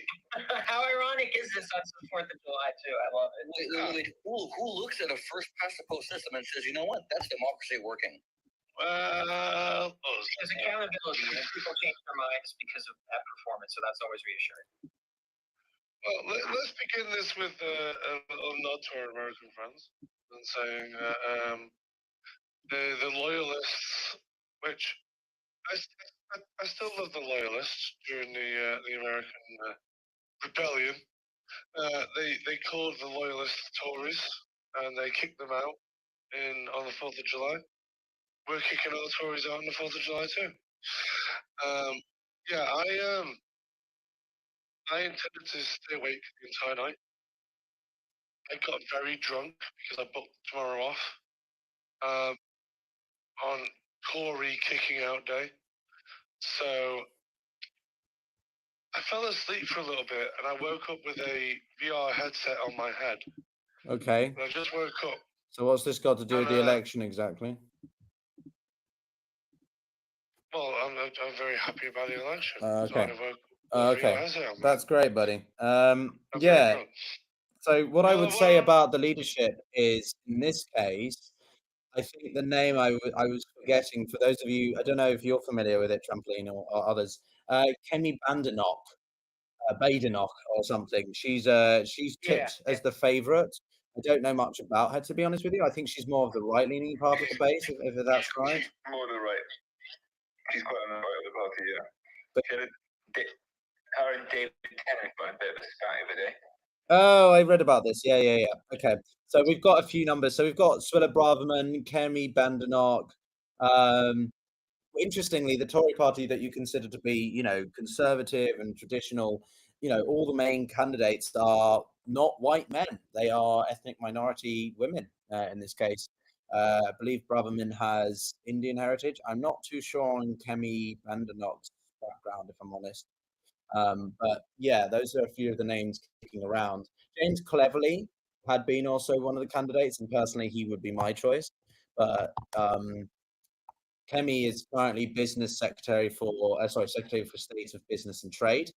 How ironic is this on the 4th of July, too? I love it. Wait. Who looks at a first past the post system and says, you know what, that's democracy working? There's accountability, and people change their minds because of that performance, so that's always reassuring. Well, let's begin this with a nod to our American friends and saying the loyalists, which I still love the loyalists during the American rebellion. They called the loyalists Tories, and they kicked them out on the 4th of July. We're kicking all the Tories out on the 4th of July too. I intended to stay awake the entire night. I got very drunk because I booked tomorrow off on Tory kicking out day. So I fell asleep for a little bit and I woke up with a VR headset on my head. Okay. And I just woke up. So what's this got to do with the election exactly? Well, I'm very happy about the election. Okay. So I woke up with a VR Okay. headset on my That's great, buddy. I'm very Yeah. drunk. So what I would say about the leadership is, in this case, I think the name I was forgetting, for those of you, I don't know if you're familiar with it, Trampoline or others, Kemi Badenoch or something. She's tipped as the favourite. I don't know much about her, to be honest with you. I think she's more of the right-leaning part of the base, if that's right. She's more to the right. She's quite on the right of the party, yeah. But her and David Tennant got a bit of a spat over there. Oh, I read about this. Yeah. Okay. So we've got a few numbers. So we've got Swilla Braverman, Kemi Badenoch. Interestingly, the Tory party that you consider to be, conservative and traditional, all the main candidates are not white men. They are ethnic minority women in this case. I believe Braverman has Indian heritage. I'm not too sure on Kemi Badenoch's background, if I'm honest. But yeah, those are a few of the names kicking around. James Cleverly had been also one of the candidates, and personally, he would be my choice. But Kemi is currently Secretary for State of Business and Trade,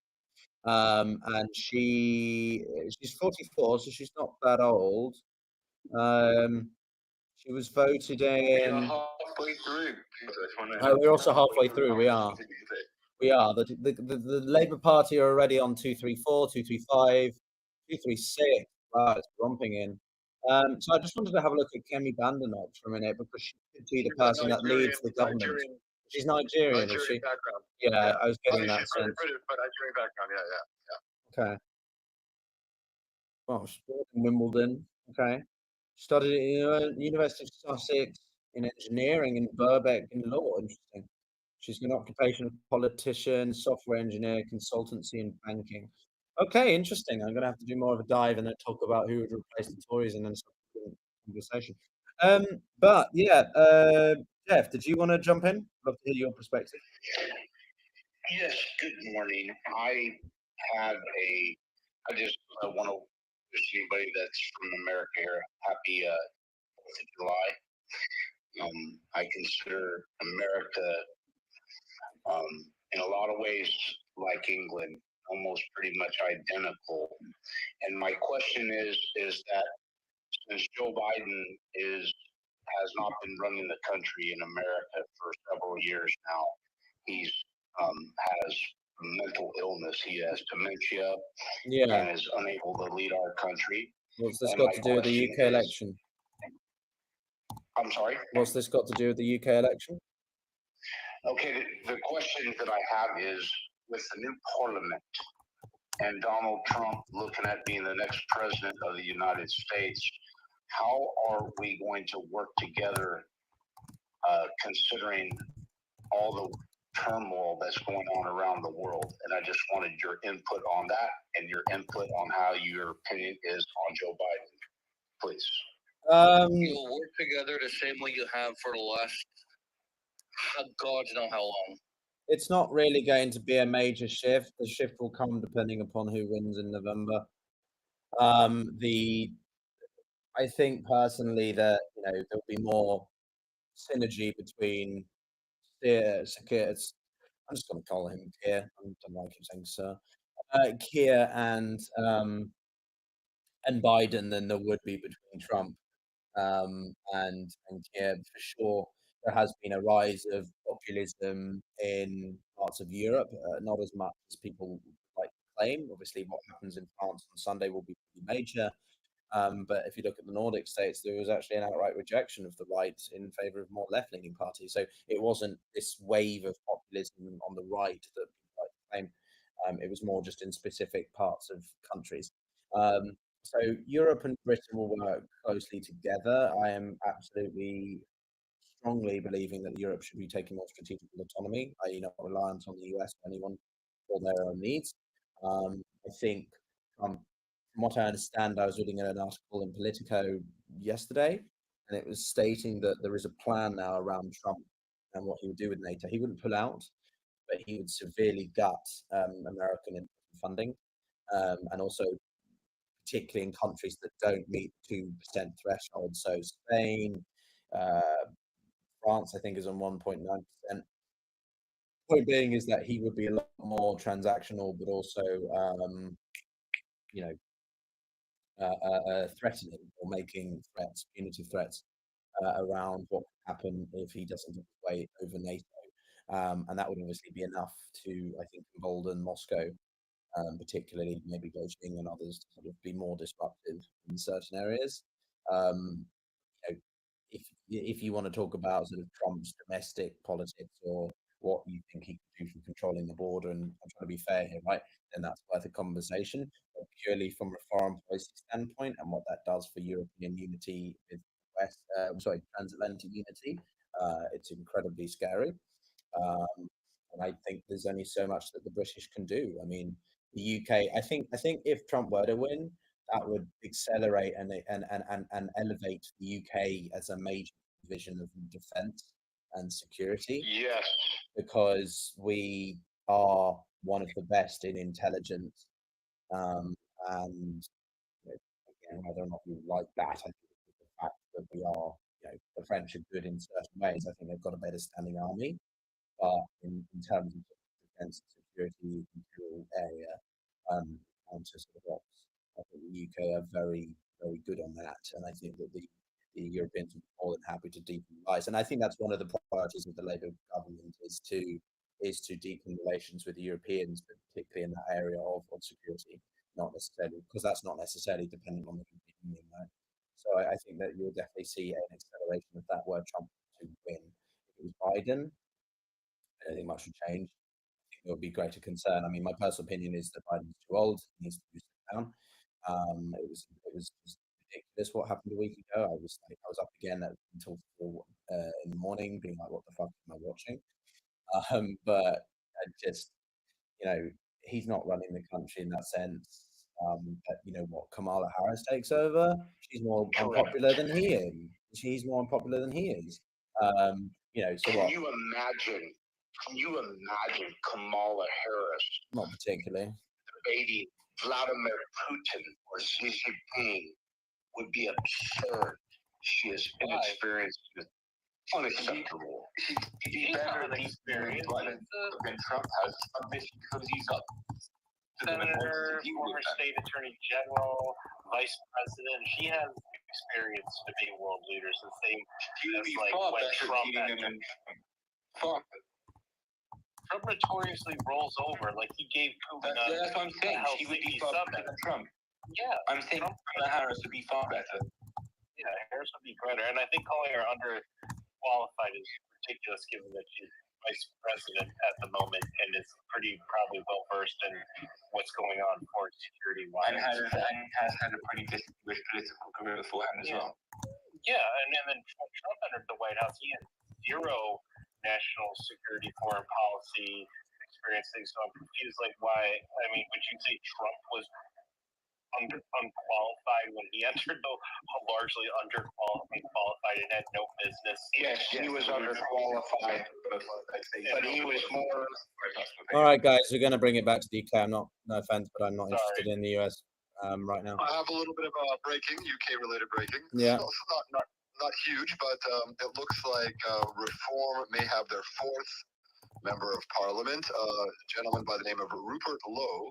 and she's 44, so she's not that old. She was voted in. We're halfway through. We're also halfway through. We are. The Labour Party are already on 234, 235, 236. Wow, it's romping in. So I just wanted to have a look at Kemi Badenoch for a minute, because she could be the person that leads the government. She's Nigerian, is she? Background. Yeah, I was getting that She's sense. British, but Nigerian background. Yeah. Okay. Well, she taught in Wimbledon. Okay. Studied at the University of Sussex in engineering and Birkbeck in law. Interesting. She's got an occupation of politician, software engineer, consultancy, and banking. Okay, interesting. I'm going to have to do more of a dive and then talk about who would replace the Tories and then conversation. But yeah, Jeff, did you want to jump in? Love to hear your perspective. Yes, good morning. I just want to wish anybody that's from America here happy 4th of July. I consider America, in a lot of ways, like England, almost pretty much identical. And my question is that since Joe Biden has not been running the country in America for several years now, he's has mental illness. He has dementia. Yeah. And is unable to lead our country. What's this got to do with the UK election? I'm sorry? What's this got to do with the UK election? Okay, the question that I have is, with the new parliament and Donald Trump looking at being the next president of the United States, how are we going to work together considering all the turmoil that's going on around the world? And I just wanted your input on that and your input on how your opinion is on Joe Biden, please. You'll work together the same way you have for the last God knows how long. It's not really going to be a major shift. The shift will come depending upon who wins in November. I think personally that there'll be more synergy between Keir. I'm just going to call him Keir. I don't like him saying sir. Keir and Biden than there would be between Trump and Keir. For sure, there has been a rise of populism in parts of Europe, not as much as people like to claim. Obviously, what happens in France on Sunday will be pretty major. But if you look at the Nordic states, there was actually an outright rejection of the right in favor of more left-leaning parties. So it wasn't this wave of populism on the right that people like to claim. It was more just in specific parts of countries. So Europe and Britain will work closely together. I am absolutely strongly believing that Europe should be taking more strategic autonomy, i.e. not reliant on the US or anyone for their own needs. I I think, from what I understand, I was reading an article in Politico yesterday, and it was stating that there is a plan now around Trump and what he would do with NATO. He wouldn't pull out, but he would severely gut American funding, and also particularly in countries that don't meet 2% threshold. So Spain, France, I think, is on 1.9%. Point being is that he would be a lot more transactional, but also, you know, threatening or making threats, punitive threats around what could happen if he doesn't get his way over NATO. And that would obviously be enough to, I think, embolden Moscow, particularly maybe Beijing and others, to sort of be more disruptive in certain areas. You know, if you want to talk about sort of Trump's domestic politics or what you think he could do for controlling the border, and I'm trying to be fair here, right? Then that's worth a conversation. But purely from a foreign policy standpoint and what that does for European unity with West, transatlantic unity, it's incredibly scary. And I think there's only so much that the British can do. I mean, the UK. I think if Trump were to win, that would accelerate and elevate the UK as a major division of defence and security. Yes. Because we are one of the best in intelligence, and you know, again, I don't know if you like that. I think it's the fact that we are, you know, the French are good in certain ways. I think they've got a better standing army, but in terms of defence and security material area, counter sort of ops, I think the UK are very, very good on that, and I think that the Europeans are more than happy to deepen ties. And I think that's one of the priorities of the Labour government is to deepen relations with the Europeans, but particularly in that area of security, not necessarily because that's not necessarily dependent on the European Union, right? So I think that you'll definitely see an acceleration of that were Trump to win. If it was Biden, I don't think much would change. I think there would be greater concern. I mean, my personal opinion is that Biden's too old, he needs to sit down. It was just ridiculous what happened a week ago. I was up again until 4 in the morning, being like, "What the fuck am I watching?" But I just, you know, he's not running the country in that sense. But you know what? Kamala Harris takes over. She's more unpopular than he is. She's more unpopular than he is. You know, so what? Can you imagine Kamala Harris Not particularly. debating Vladimir Putin or Xi Jinping would be absurd. She is inexperienced, unacceptable. She'd be better than Trump has, because he's up. Senator, former state attorney general, vice president. She has experience to be world leaders. The same as like when Trump had Trump notoriously rolls over. Like he gave Putin. That's what I'm saying. He would be far better than Trump. Yeah, I'm saying Kamala Harris would be far better. Yeah, Harris would be better, and I think calling her underqualified is ridiculous, given that she's vice president at the moment and is probably well versed in what's going on foreign security wise. And has had a pretty distinguished political career beforehand as well. Yeah, and then when Trump entered the White House, he had zero national security, foreign policy experience. So I'm confused. Like, why? I mean, would you say Trump was unqualified when he entered, though largely underqualified and had no business? Yes, he was underqualified, but he was more. All right, guys, we're going to bring it back to the UK. No offense, but I'm not interested in the US right now. I have a little bit of UK-related breaking. Yeah. So not huge, but it looks like Reform may have their fourth member of Parliament. A gentleman by the name of Rupert Lowe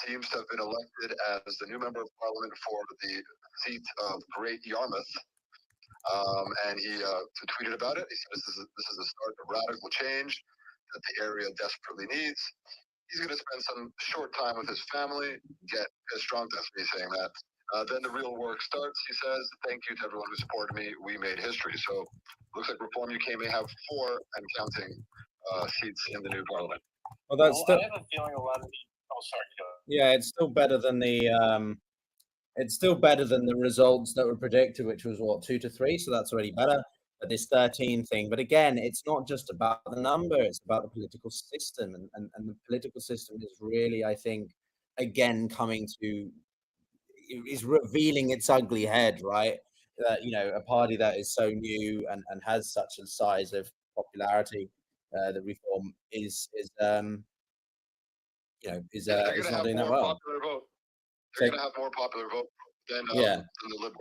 seems to have been elected as the new member of Parliament for the seat of Great Yarmouth. And he tweeted about it. He said this is the start of radical change that the area desperately needs. He's going to spend some short time with his family, get pissed drunk, that's me saying that. Then the real work starts, he says. Thank you to everyone who supported me. We made history. So looks like Reform UK may have 4 and counting seats in the new parliament. Well, that's still, I have a feeling a lot of these. Oh, sorry. yeah, it's still better than the results that were predicted, which was what, 2 to 3. So that's already better. But this 13 thing. But again, it's not just about the number; it's about the political system, and the political system is really, I think, again coming to is revealing its ugly head, right? You know, a party that is so new and has such a size of popularity, the Reform you know, is not doing that well. Popular vote. So, They're going to have more popular vote than yeah, the Lib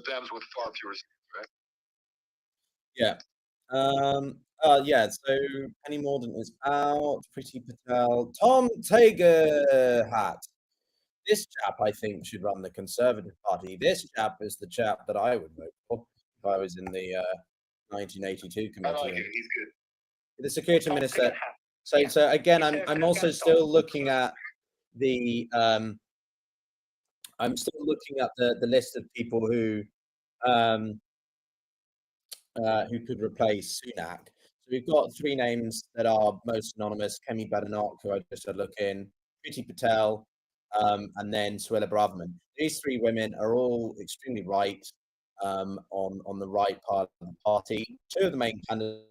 Dems with far fewer seats, right? yeah. Yeah, so Penny Mordaunt is out, Pretty Patel, Tom Tagerhat. This chap, I think, should run the Conservative Party. This chap is the chap that I would vote for if I was in the 1982 committee. I like it. He's good. The Security Minister. So again, I'm also still looking at the the list of people who could replace Sunak. So we've got three names that are most anonymous: Kemi Badenoch, who I just had a look in, Priti Patel, and then Suella Braverman. These three women are all extremely right on the right part of the party. Two of the main candidates.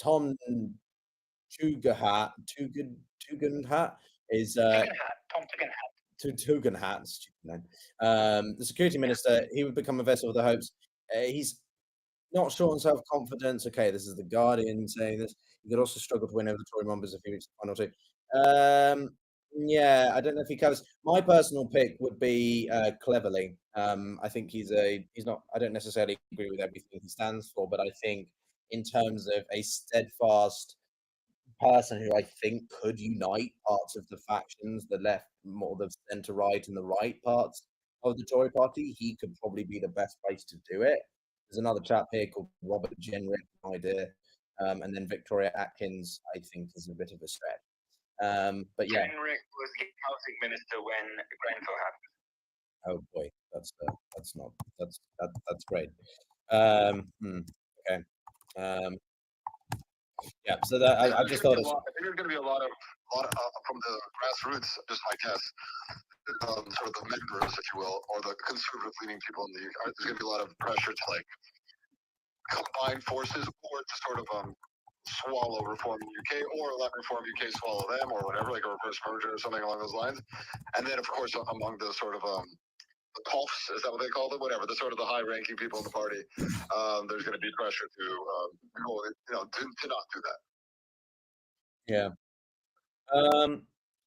Tom Tugendhat is Tugendhat, stupid name. The security minister. He would become a vessel of the hopes. He's not sure on self-confidence. Okay, this is the Guardian saying this. He could also struggle to win over the Tory members if he reaches the final two. Yeah, I don't know if he covers. My personal pick would be Cleverly. I think he's not. I don't necessarily agree with everything he stands for, but I think in terms of a steadfast person who I think could unite parts of the factions, the left, more the centre right, and the right parts of the Tory party, he could probably be the best place to do it. There's another chap here called Robert Jenrick, idea, and then Victoria Atkins, I think, is a bit of a stretch. But yeah, Jenrick was the housing minister when Grenfell happened. oh boy, that's great. Okay. Yeah, so that I just thought it's. I think there's going to be a lot of from the grassroots, just my guess, sort of the members, if you will, or the conservative-leaning people in the UK. There's going to be a lot of pressure to like combine forces, or to sort of swallow Reform UK, or let Reform UK swallow them, or whatever, like a reverse merger or something along those lines. And then, of course, among the sort of the POFs, is that what they call them? Whatever, the sort of the high-ranking people in the party, there's going to be pressure to to not do that. Yeah.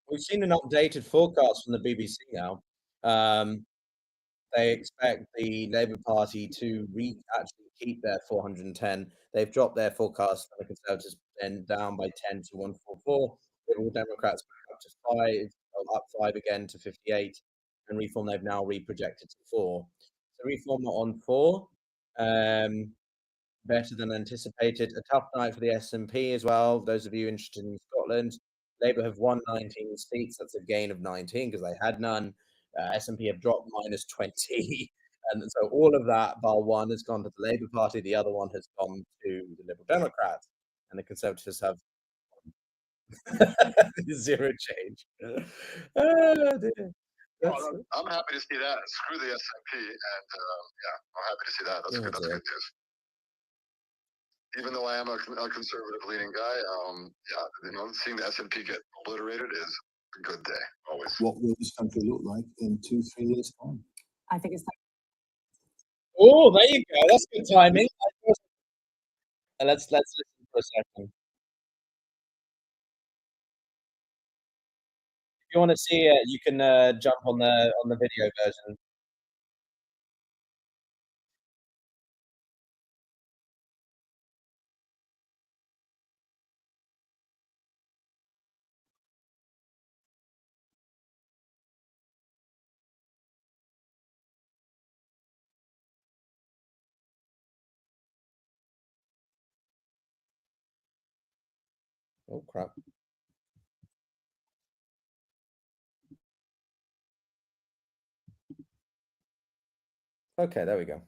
We've seen an updated forecast from the BBC now. They expect the Labour Party to actually keep their 410. They've dropped their forecast for the Conservatives and down by 10 to 144. Liberal Democrats up to 5, up 5 again to 58, and Reform they've now reprojected to 4. So Reform are on 4. Better than anticipated. A tough night for the SNP as well. Those of you interested in Scotland, Labour have won 19 seats. That's a gain of 19 because they had none. SNP have dropped minus 20. And so all of that, bar one, has gone to the Labour Party. The other one has gone to the Liberal Democrats. And the Conservatives have 0 change. Oh, dear. I'm happy to see that. Screw the SNP, and I'm happy to see that. That's good. That's good news. Even though I am a conservative-leaning guy, seeing the SNP get obliterated is a good day, always. What will this country look like in 2-3 years' time? I think it's. Oh, there you go. That's good timing. Let's listen for a second. If you want to see it, you can jump on the video version. Oh crap. Okay, there we go.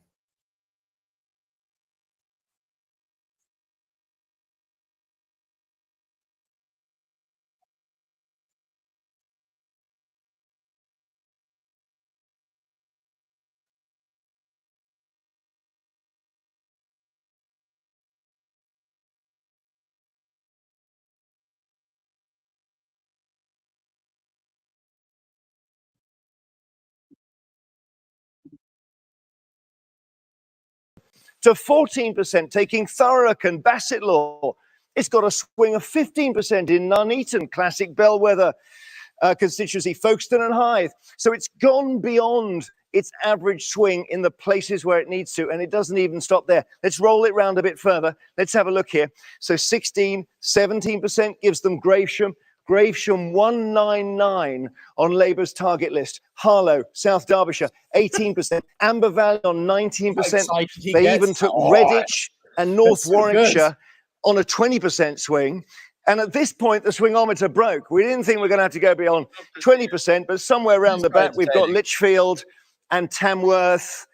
to 14%, taking Thurrock and Bassetlaw. It's got a swing of 15% in Nuneaton, classic bellwether constituency, Folkestone and Hythe. So it's gone beyond its average swing in the places where it needs to, and it doesn't even stop there. Let's roll it round a bit further. Let's have a look here. So 16, 17% gives them Gravesham. Gravesham 199 on Labour's target list. Harlow, South Derbyshire, 18%. Amber Valley on 19%. They even took Redditch and North Warwickshire on a 20% swing. And at this point, the swingometer broke. We didn't think we were going to have to go beyond 20%, but somewhere around the back, we've got Lichfield and Tamworth.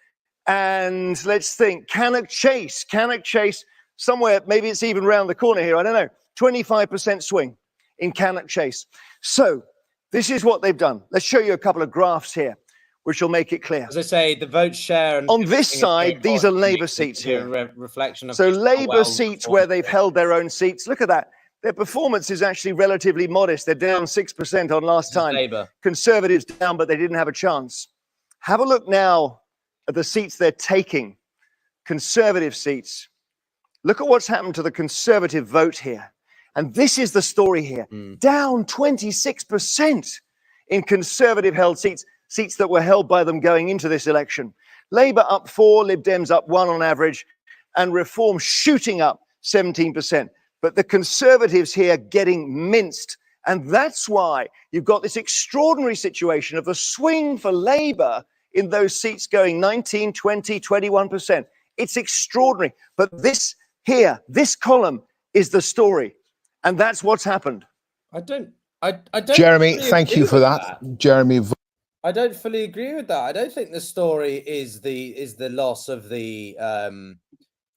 And let's think, Cannock Chase, somewhere, maybe it's even round the corner here, I don't know, 25% swing in Cannock Chase. So this is what they've done. Let's show you a couple of graphs here, which will make it clear. As I say, the vote share on this side, these are Labour seats here. Reflection of so Labour seats where they've held their own seats. Look at that. Their performance is actually relatively modest. They're down 6% on last time. Labour. Conservatives down, but they didn't have a chance. Have a look now at the seats they're taking. Conservative seats. Look at what's happened to the Conservative vote here. And this is the story here. Down 26% in Conservative-held seats, seats that were held by them going into this election. Labour up 4, Lib Dems up 1 on average, and Reform shooting up 17%. But the Conservatives here getting minced. And that's why you've got this extraordinary situation of a swing for Labour in those seats going 19, 20, 21%. It's extraordinary. But this here, this column is the story. And that's what's happened. I don't Jeremy, fully thank agree you for with that. Jeremy. I don't fully agree with that. I don't think the story is the loss of the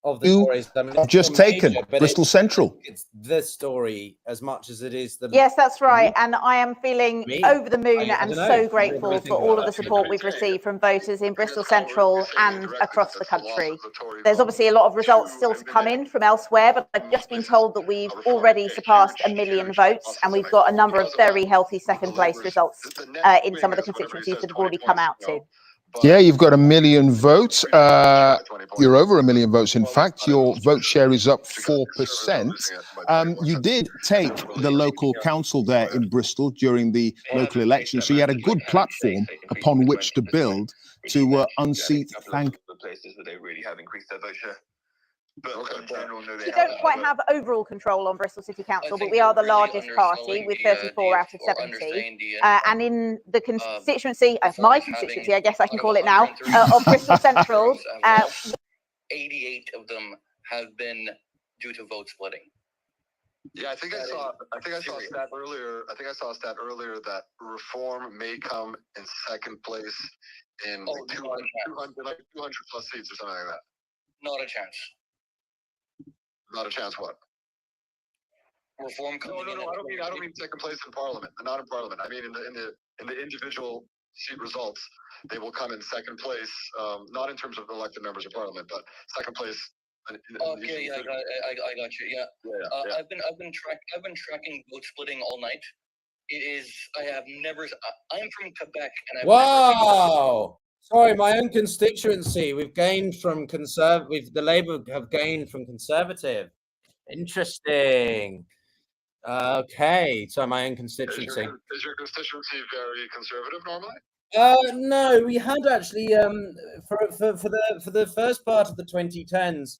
Tories. I mean, I've just taken Bristol Central. It's the story as much as it is the. Yes, that's right. And I am feeling over the moon I and don't so know. grateful for all of the support we've received from voters in Bristol Central and across the country. There's obviously a lot of results still to come in from elsewhere, but I've just been told that we've already surpassed 1 million votes, and we've got a number of very healthy second place results in some of the constituencies that have already come out too. Yeah, you've got 1 million votes. You're over 1 million votes. In fact, your vote share is up 4%. You did take the local council there in Bristol during the local election, so you had a good platform upon which to build to unseat. Thank. The places where they really have increased their vote share. But in general, no, We don't quite have overall control on Bristol City Council, but we are the largest party with 34 out of 70. And in the constituency, my constituency, I guess I can call it now, of Bristol Central, 88 of them have been due to vote splitting. Yeah, I think I saw a stat earlier. I think I saw a stat earlier that Reform may come in second place in 200 plus seats or something like that. Not a chance. Not a chance. What? Reform coming in. No. I don't mean second place in Parliament. Not in Parliament. I mean in the individual seat results, they will come in second place. Not in terms of elected members of Parliament, but second place. Okay, yeah, I got you. Yeah. I've been tracking vote splitting all night. It is. I have never. I'm from Quebec, and I've Wow. Sorry, my own constituency. We've gained from Conservative. The Labour have gained from Conservative. Interesting. Okay, so my own constituency. Is your constituency very conservative normally? No, we had actually for the first part of the 2010s.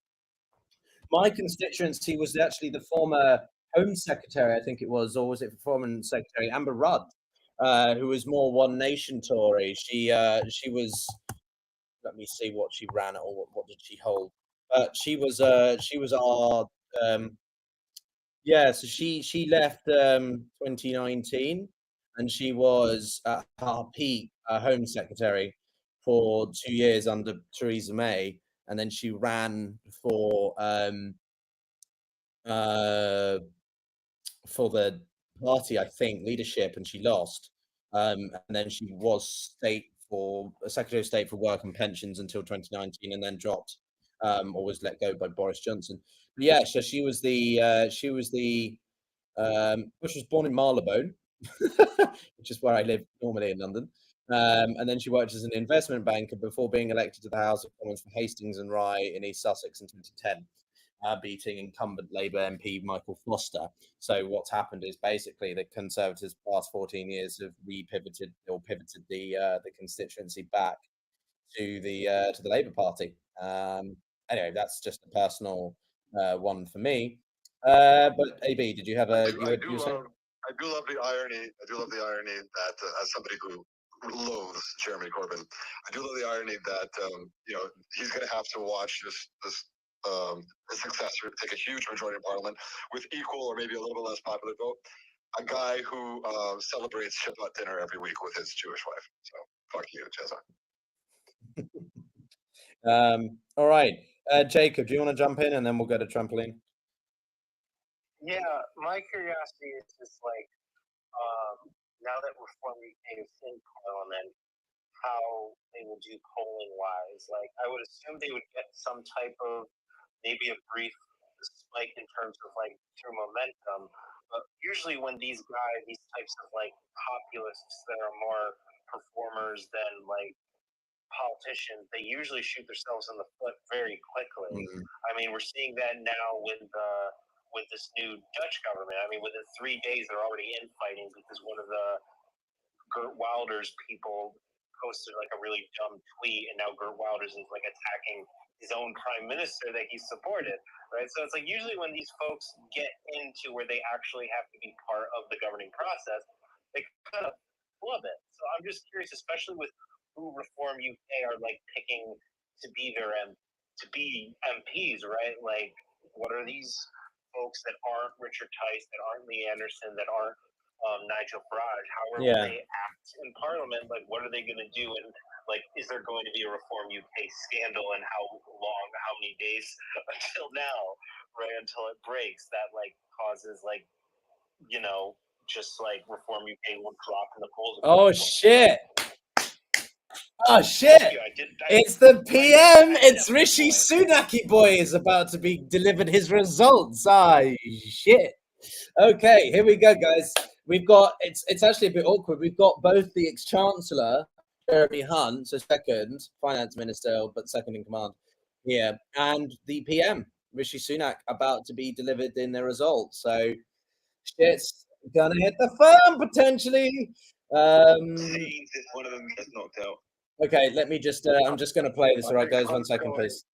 My constituency was actually the former Home Secretary, I think it was, or was it former Secretary Amber Rudd, who was more One Nation Tory. She was. Let me see what she ran or what did she hold. She was our. So she left 2019, and she was at her peak Home Secretary for 2 years under Theresa May, and then she ran for the party, I think, leadership, and she lost. And then she was Secretary of State for Work and Pensions until 2019, and then dropped or was let go by Boris Johnson. But yeah, so she was born in Marylebone, which is where I live normally in London. And then she worked as an investment banker before being elected to the House of Commons for Hastings and Rye in East Sussex in 2010, beating incumbent Labour MP Michael Foster. So what's happened is basically the Conservatives past 14 years have pivoted the constituency back to the Labour Party. Anyway, that's just a personal one for me. But AB, did you have a? I do love the irony. I do love the irony that as somebody who loathes Jeremy Corbyn, I do love the irony that he's going to have to watch this successor take a huge majority in Parliament with equal or maybe a little bit less popular vote. A guy who celebrates Shabbat dinner every week with his Jewish wife. So fuck you, Jezza. All right, Jacob, do you want to jump in and then we'll go to trampoline? Yeah, my curiosity is just like, now that Reform UK is in Parliament, how they will do polling wise. Like, I would assume they would get some type of maybe a brief spike in terms of like through momentum. But usually when these types of like populists that are more performers than like politicians, they usually shoot themselves in the foot very quickly. I mean, we're seeing that now with this new Dutch government. I mean, within 3 days, they're already infighting because one of the Gert Wilders people posted like a really dumb tweet, and now Gert Wilders is like attacking his own prime minister that he supported, right? So it's like usually when these folks get into where they actually have to be part of the governing process, they kind of flub it. So I'm just curious, especially with who Reform UK are like picking to be MPs, right? Like, what are these folks that aren't Richard Tice, that aren't Lee Anderson, that aren't Nigel Farage? How will they act in Parliament? Like, what are they going to do? And like, is there going to be a Reform UK scandal? And how long? How many days until now? Right, until it breaks, that like causes like, just like Reform UK will drop in the polls. Oh shit! Oh shit! It's the PM. It's Rishi Sunaki boy is about to be delivered his results. Ah shit. Okay, here we go, guys. We've got it's actually a bit awkward. We've got both the ex-chancellor Jeremy Hunt, so second finance minister, but second in command here, and the PM Rishi Sunak about to be delivered in their results. So shit's gonna hit the fan potentially. If one of them gets knocked out. Okay, let me just. I'm just going to play this. All right, guys, 1 second, please.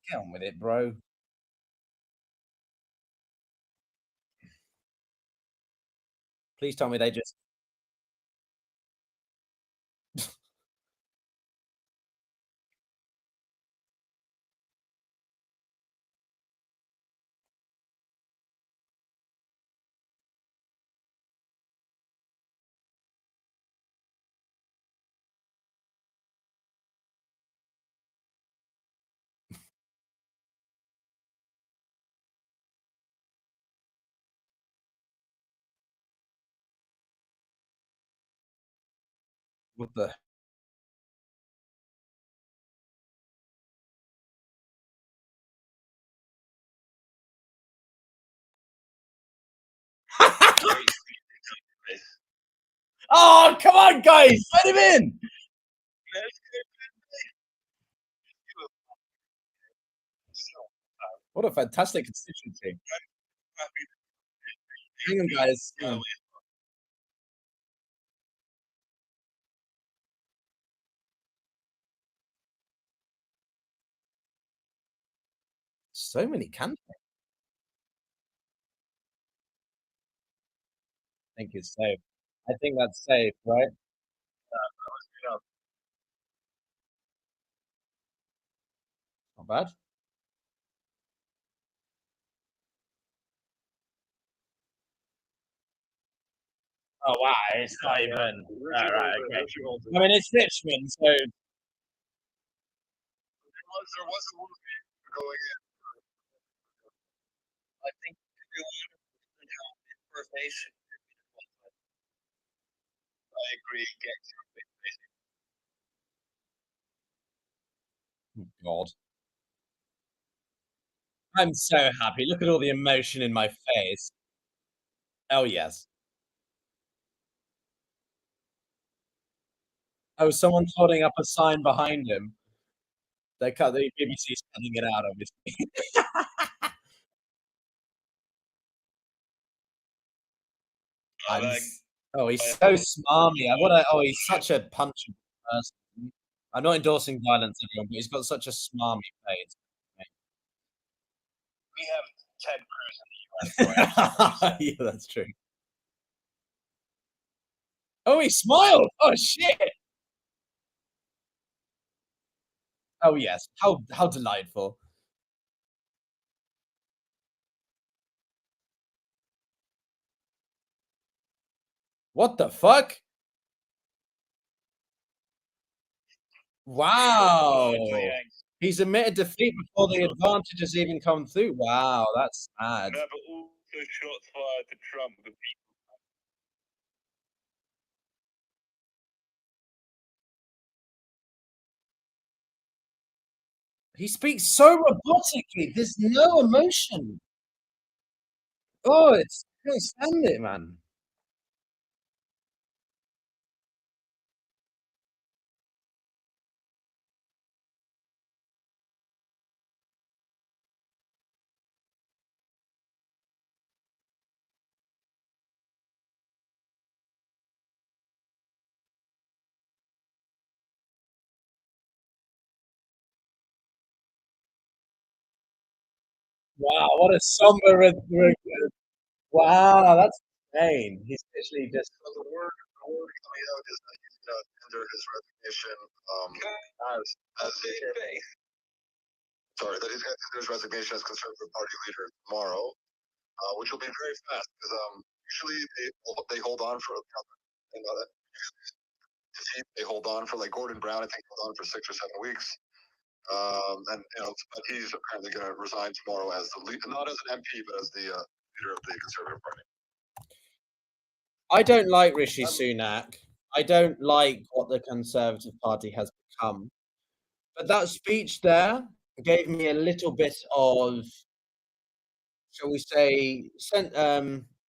Get on with it, bro. Please tell me they just. What the? Oh, come on, guys, let him in. What a fantastic constituency. Hang on, guys. Hang on. So many candidates. I think it's safe. I think that's safe, right? Not bad. Oh wow, it's not even. Right, okay. I mean, it's Richmond, so. There was a movie going in. I think everyone information. I agree. God. I'm so happy. Look at all the emotion in my face. Oh, yes. Oh, someone's holding up a sign behind him. The BBC's cutting it out, obviously. Oh, he's so smarmy. He's such a punchable person. I'm not endorsing violence, everyone, but he's got such a smarmy face. We have Ted Cruz in the US. Yeah, that's true. Oh, he smiled. Oh, shit. Oh, yes. How delightful. What the fuck? Wow. He's admitted defeat before the advantage has even come through. Wow, that's sad. No, but also shots fired to Trump. The people. He speaks so robotically. There's no emotion. Oh, I can't stand it, man. Wow, what a somber. Wow, that's insane. He's literally just. The word coming out is that he's going to tender his resignation as that he's going to tender his resignation as Conservative Party leader tomorrow, which will be very fast because usually they hold on for they hold on for, like Gordon Brown, I think held on for 6 or 7 weeks. And but he's apparently going to resign tomorrow as the lead, not as an MP, but as the leader of the Conservative Party. I don't like Rishi Sunak. I don't like what the Conservative Party has become. But that speech there gave me a little bit of, shall we say,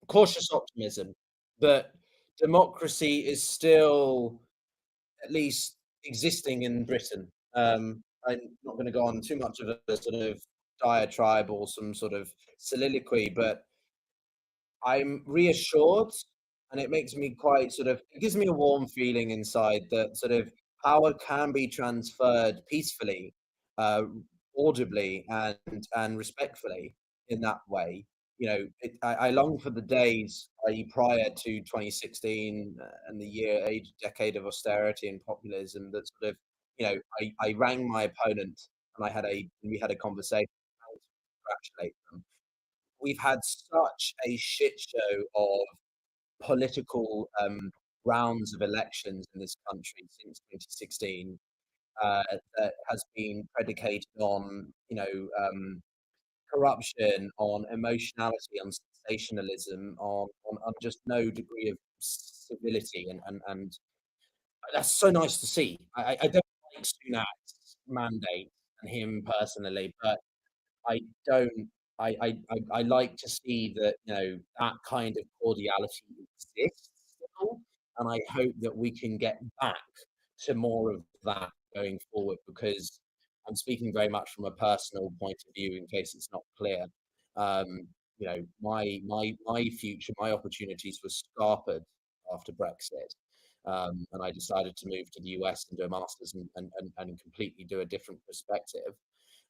cautious optimism that democracy is still at least existing in Britain. I'm not going to go on too much of a sort of diatribe or some sort of soliloquy, but I'm reassured, and it makes me quite it gives me a warm feeling inside that sort of power can be transferred peacefully, audibly, and respectfully in that way. I long for the days prior to 2016 and the decade of austerity and populism that sort of, I rang my opponent and we had a conversation to congratulate them. We've had such a shit show of political rounds of elections in this country since 2016 that has been predicated on, corruption, on emotionality, on sensationalism, on just no degree of civility, and that's so nice to see. I don't like Sunak's mandate and him personally, but I don't. I like to see that that kind of cordiality exists still, and I hope that we can get back to more of that going forward. Because I'm speaking very much from a personal point of view, in case it's not clear. My future, my opportunities were scarpered after Brexit, and I decided to move to the US and do a master's and completely do a different perspective.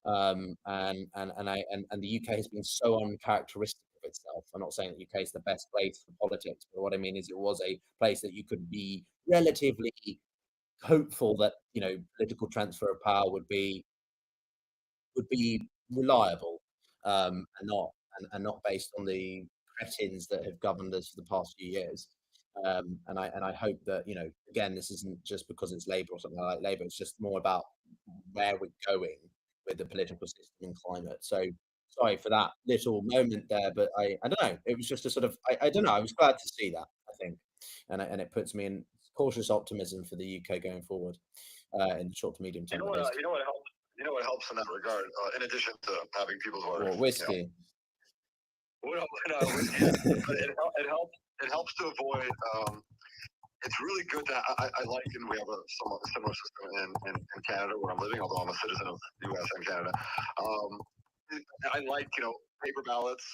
And the UK has been so uncharacteristic of itself. I'm not saying that the UK is the best place for politics, but what I mean is it was a place that you could be relatively hopeful that political transfer of power would be reliable, and not based on the cretins that have governed us for the past few years. And I hope that again, this isn't just because it's Labour or something like Labour. It's just more about where we're going with the political system and climate. So sorry for that little moment there, but I don't know. It was just a sort of I don't know. I was glad to see that, I think, and it puts me in cautious optimism for the UK going forward in the short to medium term. You know what helped? you know, it helps in that regard. In addition to having people's orders, Or whiskey. Well, no, but it helps to avoid. It's really good that I like, and we have a somewhat similar system in Canada where I'm living, although I'm a citizen of the U.S. and Canada. I like, you know, paper ballots.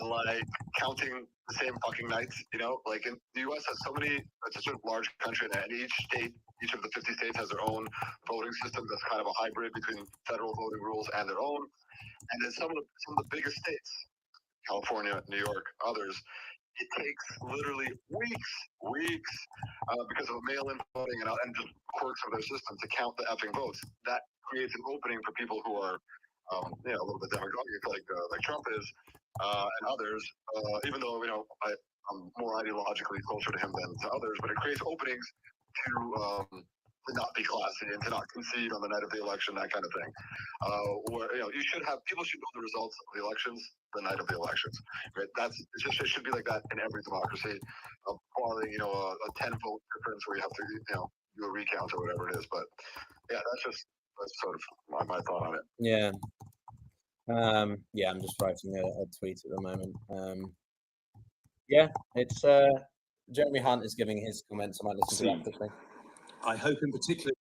I like counting the same fucking nights, you know, like in the U.S. has so many, it's such a large country, and each state, each of the 50 states has their own voting system that's kind of a hybrid between federal voting rules and their own. And then some of the biggest states, California, New York, others, it takes literally weeks, because of mail-in voting and just quirks of their system to count the effing votes. That creates an opening for people who are, you know, a little bit demagogic, like Trump is, and others. Even though, you know, I'm more ideologically closer to him than to others, but it creates openings to not be classy and to not concede on the night of the election, that kind of thing. Where, you know, people should know the results of the elections the night of the elections. Right? It should be like that in every democracy. Barring, you know, a 10-vote difference where you have to, you know, do a recount or whatever it is. But yeah, that's sort of my thought on it. Yeah. Yeah, I'm just writing a tweet at the moment. Yeah, it's Jeremy Hunt is giving his comments. I might listen to that quickly. I hope in particular.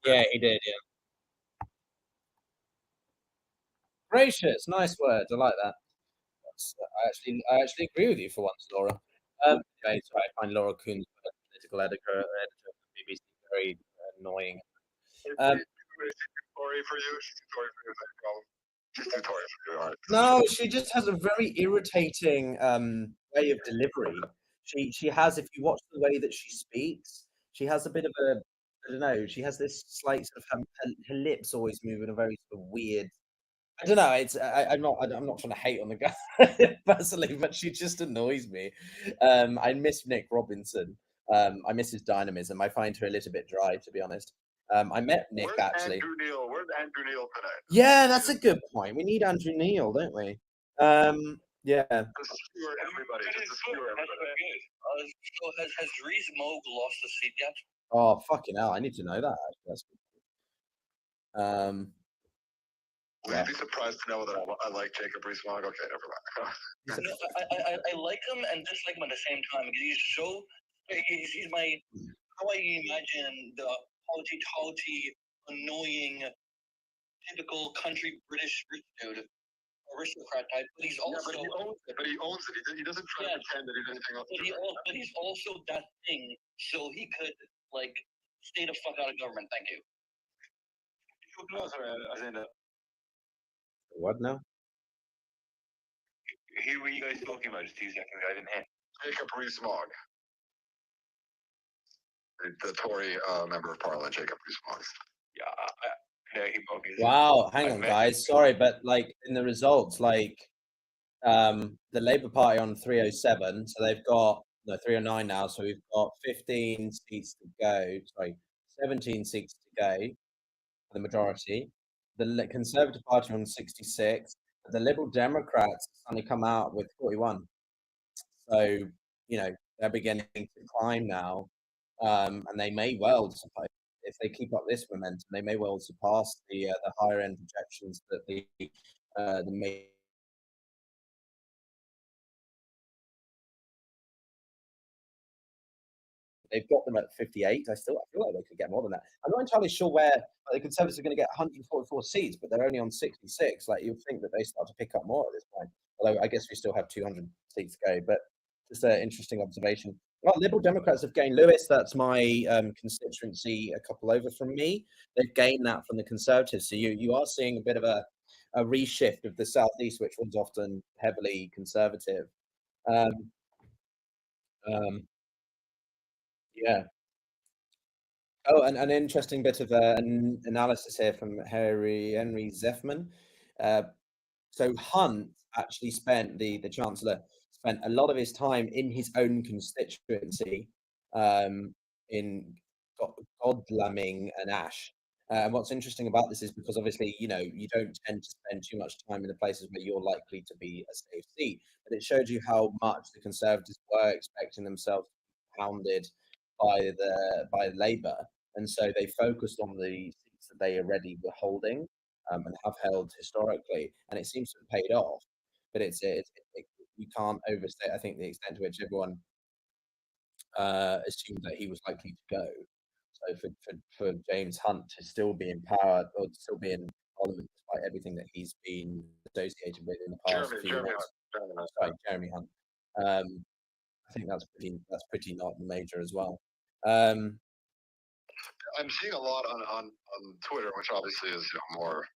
Yeah, he did. Yeah. Gracious, nice words. I like that. I actually agree with you for once, Laura. Okay, so I find Laura Coon's political editor of the BBC very annoying. Tory for you. She's too Tory for you. She's too Tory for you. All right. No, she just has a very irritating way of delivery. She has, if you watch the way that she speaks, she has a bit of a, I don't know, she has this slight sort of her lips always move in a very sort of weird. I don't know. I'm not trying to hate on the guy personally, but she just annoys me. I miss Nick Robinson. I miss his dynamism. I find her a little bit dry, to be honest. I met Nick actually. Where's Andrew Neil today? Yeah, that's a good point. We need Andrew Neil, don't we? Yeah. Everybody. So has Rees Mogg lost the seat yet? Oh, fucking hell! I need to know that. That's good. Will you be surprised to know that I like Jacob Rees-Mogg? Okay, never mind. No, I like him and dislike him at the same time because he's my, how I imagine the haughty, annoying, typical country British rich dude, aristocrat type. But he's also but he owns it. He doesn't try to pretend that he's anything else. But he's also that thing, so he could like stay the fuck out of government. Thank you. What now? Who were you guys talking about? Just 2 seconds. I didn't hear. Jacob Rees-Mogg, the Tory member of Parliament, Jacob Rees-Mogg. Yeah, wow, hang on, guys. Sorry, but like in the results, like the Labour Party on 307, so they've got 309 now. So we've got 15 seats to go. Sorry, 17 seats to go for the majority. The Conservative Party on 66. The Liberal Democrats only come out with 41. So, you know, they're beginning to climb now, and they may well, if they keep up this momentum, they may well surpass the higher end projections that the they've got them at 58. I feel like they could get more than that. I'm not entirely sure where the Conservatives are going to get 144 seats, but they're only on 66. Like, you'd think that they start to pick up more at this point. Although I guess we still have 200 seats to go. But just an interesting observation. Well, Liberal Democrats have gained Lewis. That's my constituency, a couple over from me. They've gained that from the Conservatives. So you are seeing a bit of a reshift of the Southeast, which was often heavily Conservative. Yeah. Oh, and an interesting bit of an analysis here from Henry Zeffman. So Hunt actually spent, the Chancellor spent a lot of his time in his own constituency, in Godalming and Ash. And what's interesting about this is because obviously, you know, you don't tend to spend too much time in the places where you're likely to be a safe seat. But it showed you how much the Conservatives were expecting themselves pounded by Labour, and so they focused on the seats that they already were holding, and have held historically, and it seems to have paid off. But you can't overstate, I think, the extent to which everyone assumed that he was likely to go. So for James Hunt to still be in power or to still be in Parliament despite everything that he's been associated with in the past few months. Jeremy Hunt. I think that's pretty not major as well. I'm seeing a lot on Twitter, which obviously is more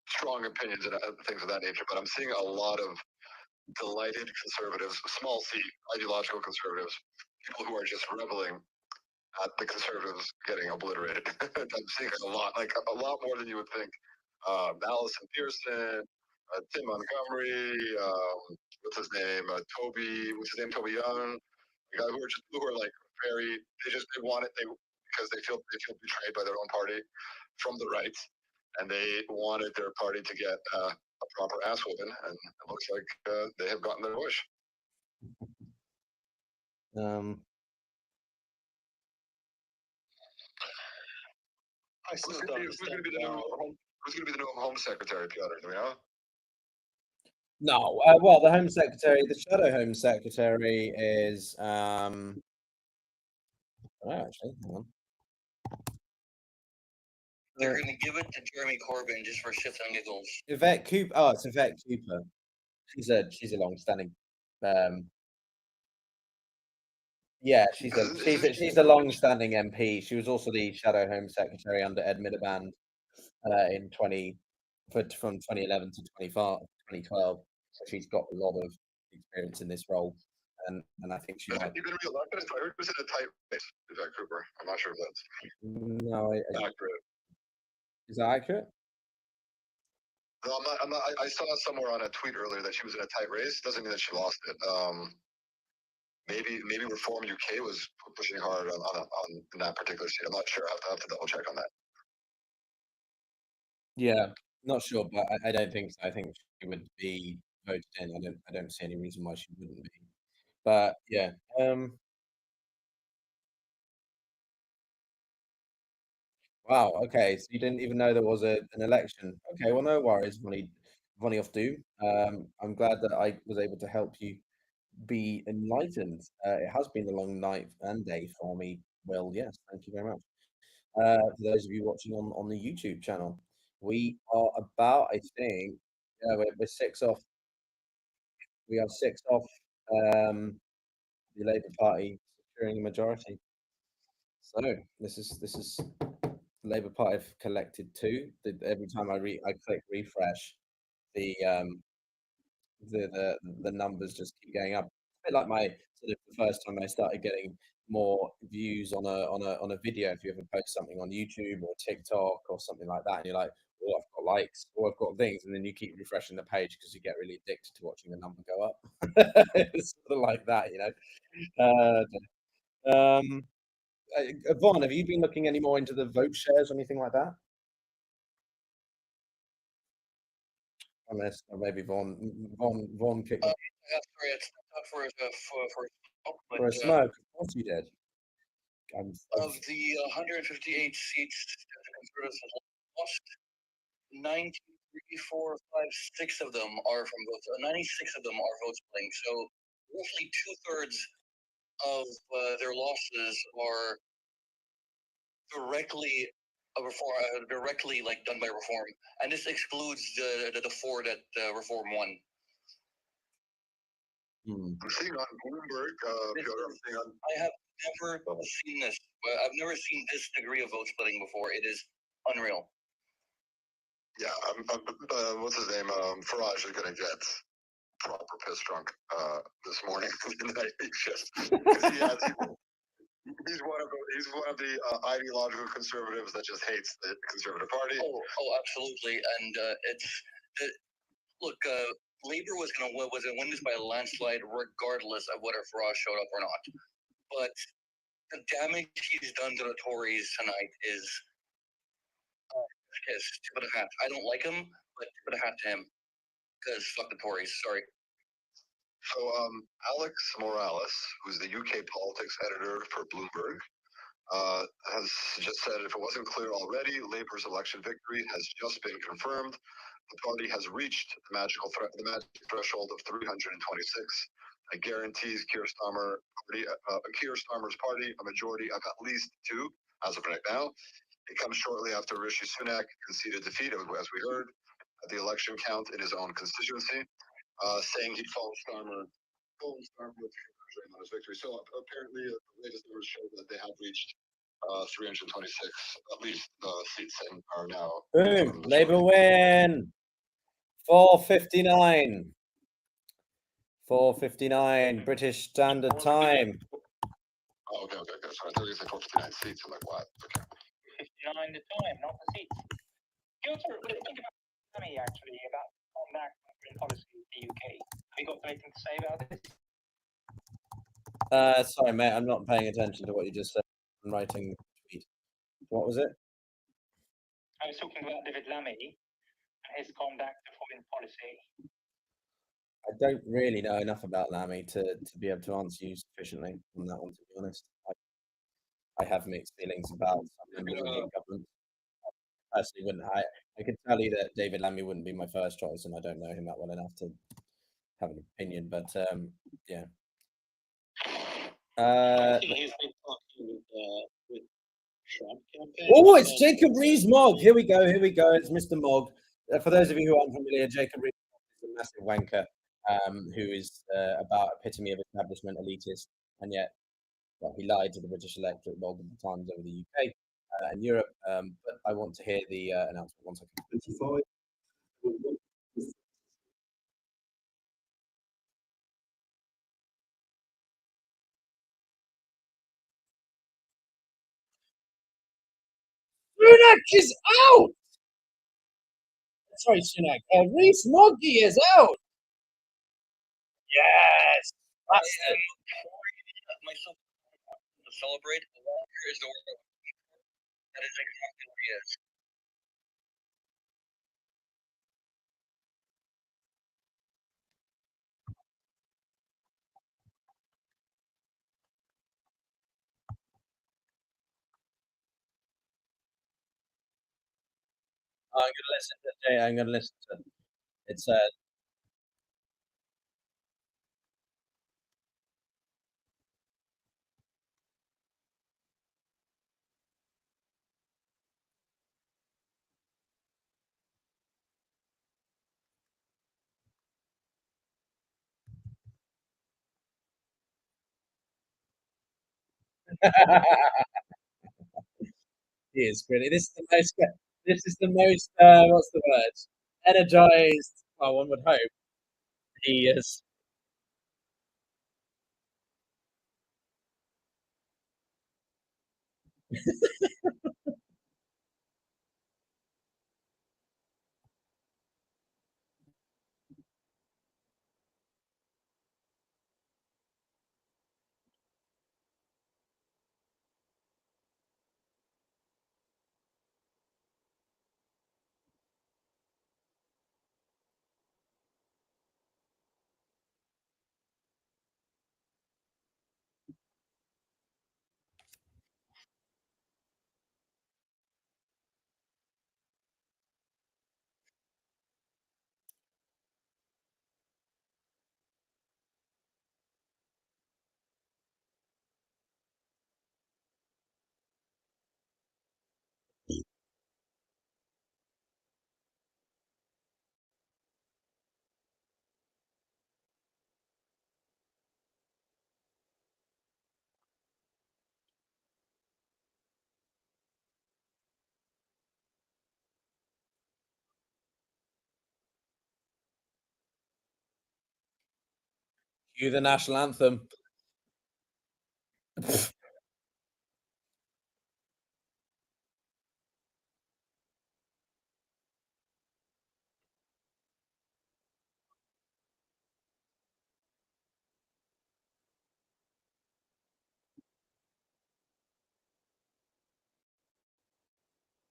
strong opinions and things of that nature. But I'm seeing a lot of delighted conservatives, small c, ideological conservatives, people who are just reveling at the Conservatives getting obliterated. I'm seeing a lot more than you would think. Alison Pearson, Tim Montgomery, what's his name? Toby Young. The guy who are like they want it because they feel betrayed by their own party from the right, and they wanted their party to get a proper ass whooping, and it looks like they have gotten their wish. Who's going to be the new Home Secretary, Piotr? Do we know? No, well, the Home Secretary, the Shadow Home Secretary is actually, hang on. They're going to give it to Jeremy Corbyn just for shits and giggles. Yvette Cooper. Oh, it's Yvette Cooper. She's a long-standing. Yeah, she's a long-standing MP. She was also the Shadow Home Secretary under Ed Miliband from 2011 to 2012. So she's got a lot of experience in this role, and I think she might. Even reelected? I heard it was in a tight race, Yvette Cooper. I'm not sure if that's accurate. Is that accurate? No, I'm not. I saw somewhere on a tweet earlier that she was in a tight race. Doesn't mean that she lost it. Maybe Reform UK was pushing hard on that particular seat. I'm not sure. I have to double check on that. Yeah, not sure, but I don't think so. I think she would be voted in. I don't see any reason why she wouldn't be. But yeah. Wow. Okay. So you didn't even know there was an election. Okay. Well, no worries, Vonnie off do. I'm glad that I was able to help you be enlightened. It has been a long night and day for me. Well, yes. Thank you very much. For those of you watching on the YouTube channel, we are about, I think, yeah, we're 6 off. We are 6 off the Labour Party securing a majority. So this is Labour Party have collected 2. Every time I click refresh, the numbers just keep going up. A bit like my sort of the first time I started getting more views on a video. If you ever post something on YouTube or TikTok or something like that, and you're like, oh, I've got likes, or I've got things, and then you keep refreshing the page because you get really addicted to watching the number go up. It's sort of like that, you know. Vaughn, have you been looking any more into the vote shares or anything like that? Unless maybe Vaughan kicked sorry, I stepped out for a smoke, but for a smoke. Of course you did. of the 158 seats that the Conservatives have lost, 93, 4, 5, 6 of them are from votes. 96 of them are vote splitting. So roughly 2/3 of their losses are directly directly like done by reform, and this excludes the 4 that reform won. I'm seeing on Bloomberg. I have never seen this. I've never seen this degree of vote splitting before. It is unreal. Yeah, what's his name? Farage is going to get proper piss drunk this morning. He's one of the ideological conservatives that just hates the Conservative Party. Oh, absolutely. And look, Labour was going to win this by a landslide, regardless of whether Farage showed up or not. But the damage he's done to the Tories tonight is tip of the hat. I don't like him, but tip of the hat to him. Because fuck the Tories. Sorry. So, Alex Morales, who's the UK politics editor for Bloomberg, has just said if it wasn't clear already, Labour's election victory has just been confirmed. The party has reached the magic threshold of 326. It guarantees Keir Starmer's party a majority of at least 2 as of right now. It comes shortly after Rishi Sunak conceded defeat, as we heard, at the election count in his own constituency, saying he'd follow Starmer with congratulating on his victory. So apparently, the latest numbers show that they have reached 326 at least seats and are now. Boom! Labour win. 4:59. 4:59 British Standard Time. Oh, okay. So I thought you said 459 seats. I'm like, what? Okay. 59 the time, not the seats. Think about me actually about combat foreign policy in the UK. Have you got anything to say about this? Sorry, mate, I'm not paying attention to what you just said. I'm writing a tweet. What was it? I was talking about David Lammy and his conduct of foreign policy. I don't really know enough about Lammy to be able to answer you sufficiently on that one, to be honest. I have mixed feelings about some members of the government. I personally wouldn't. I can tell you that David Lammy wouldn't be my first choice, and I don't know him that well enough to have an opinion. But yeah. I think he's been talking with Trump campaign. Oh, it's Jacob Rees-Mogg. Here we go. It's Mr. Mogg. For those of you who aren't familiar, Jacob Rees-Mogg is a massive wanker who is about epitome of establishment elitist, and yet, well, he lied to the British electorate multiple times over the UK and Europe. But I want to hear the announcement. 1 second. 25. Sunak is out! Sorry, Sunak. Rees-Mogg is out! Yes! Bastard. Myself to celebrate. The longer is the word. That is exactly what he is. I'm going to listen to Jay. I'm going to listen to it. It's he is brilliant. This is the most what's the word? Energized. Well, one would hope he is. Cue the national anthem.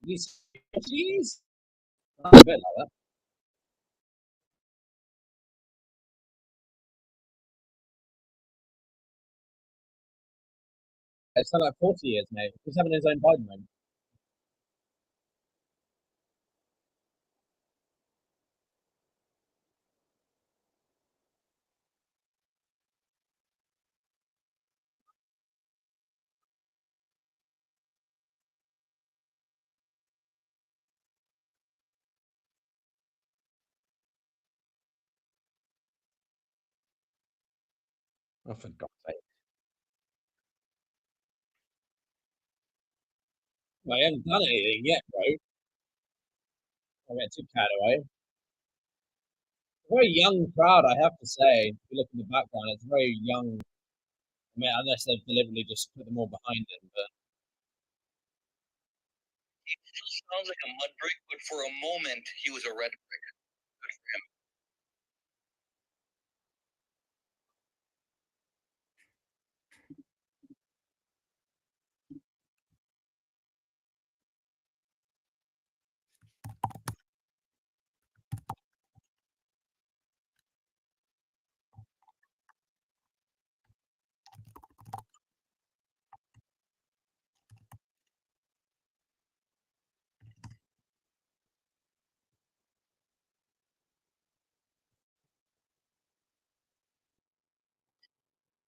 Please. A bit like that. It's kind of like 40 years, mate. He's having his own Biden moment. Oh, for God's sake. Well, I haven't done anything yet, bro. I get too carried away. A very young crowd, I have to say. If you look in the background, it's very young. I mean, unless they've deliberately just put them all behind him, but He still sounds like a mud brick, but for a moment he was a red brick. Good for him.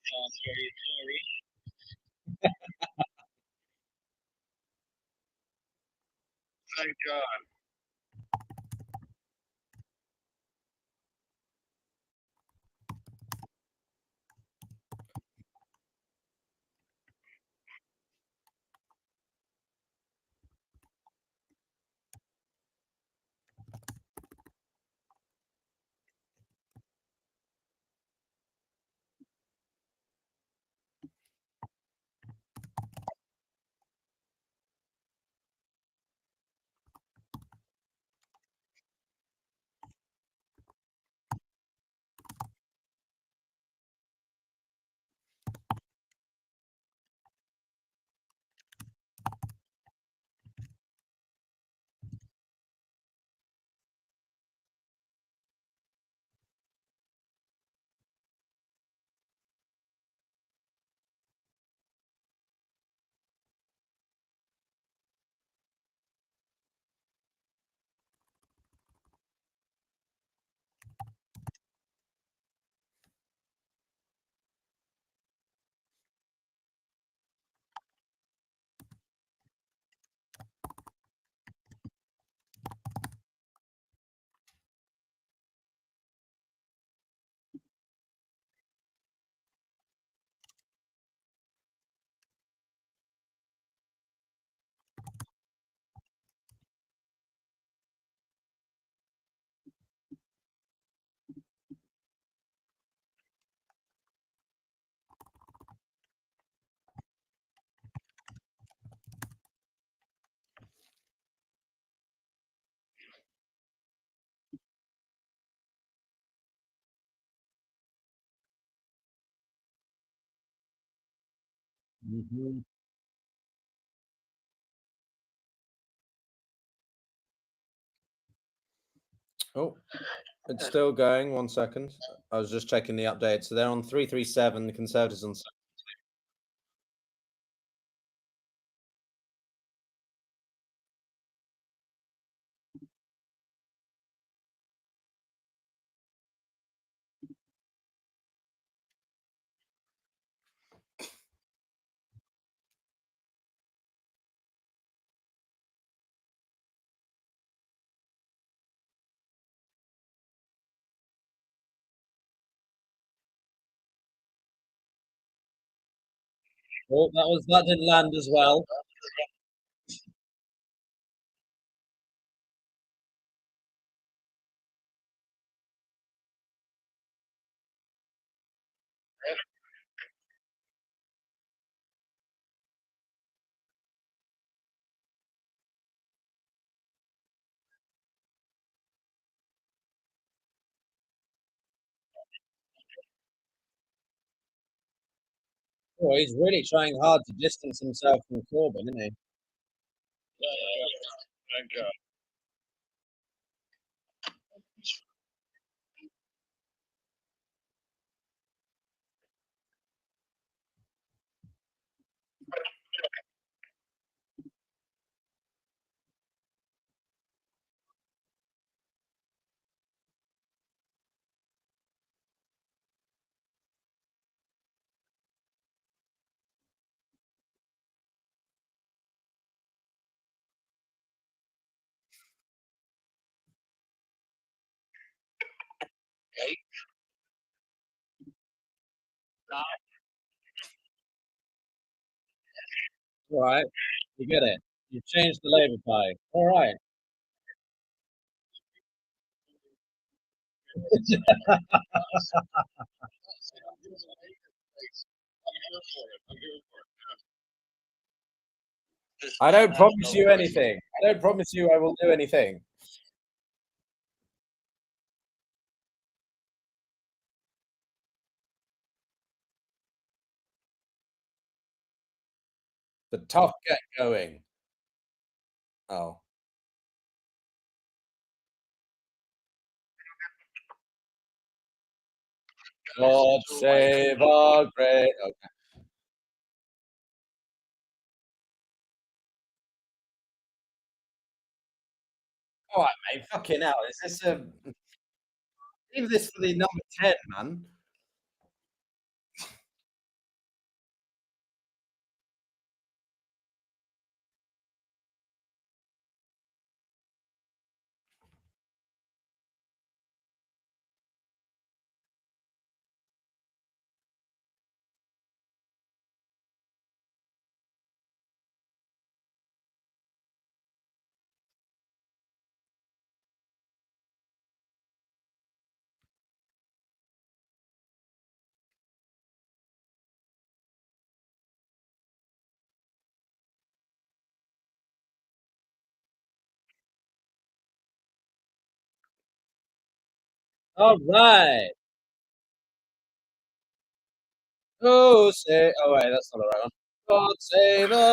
Sounds very Tory. Thank God. mm-hmm. Oh, it's still going. 1 second. I was just checking the update. So they're on 337. The Conservatives on. Oh, that didn't land as well. Oh, he's really trying hard to distance himself from Corbyn, isn't he? Thank God. Okay. All right, you get it. You changed the Labour Party. All right. I don't promise you anything. I don't promise you I will do anything. The tough get going. Oh. God save our great. Okay. All right, mate. Fucking hell. Is this a. Leave this for the number 10, man. All right. Oh, say. Oh, wait, that's not the right one. God save us.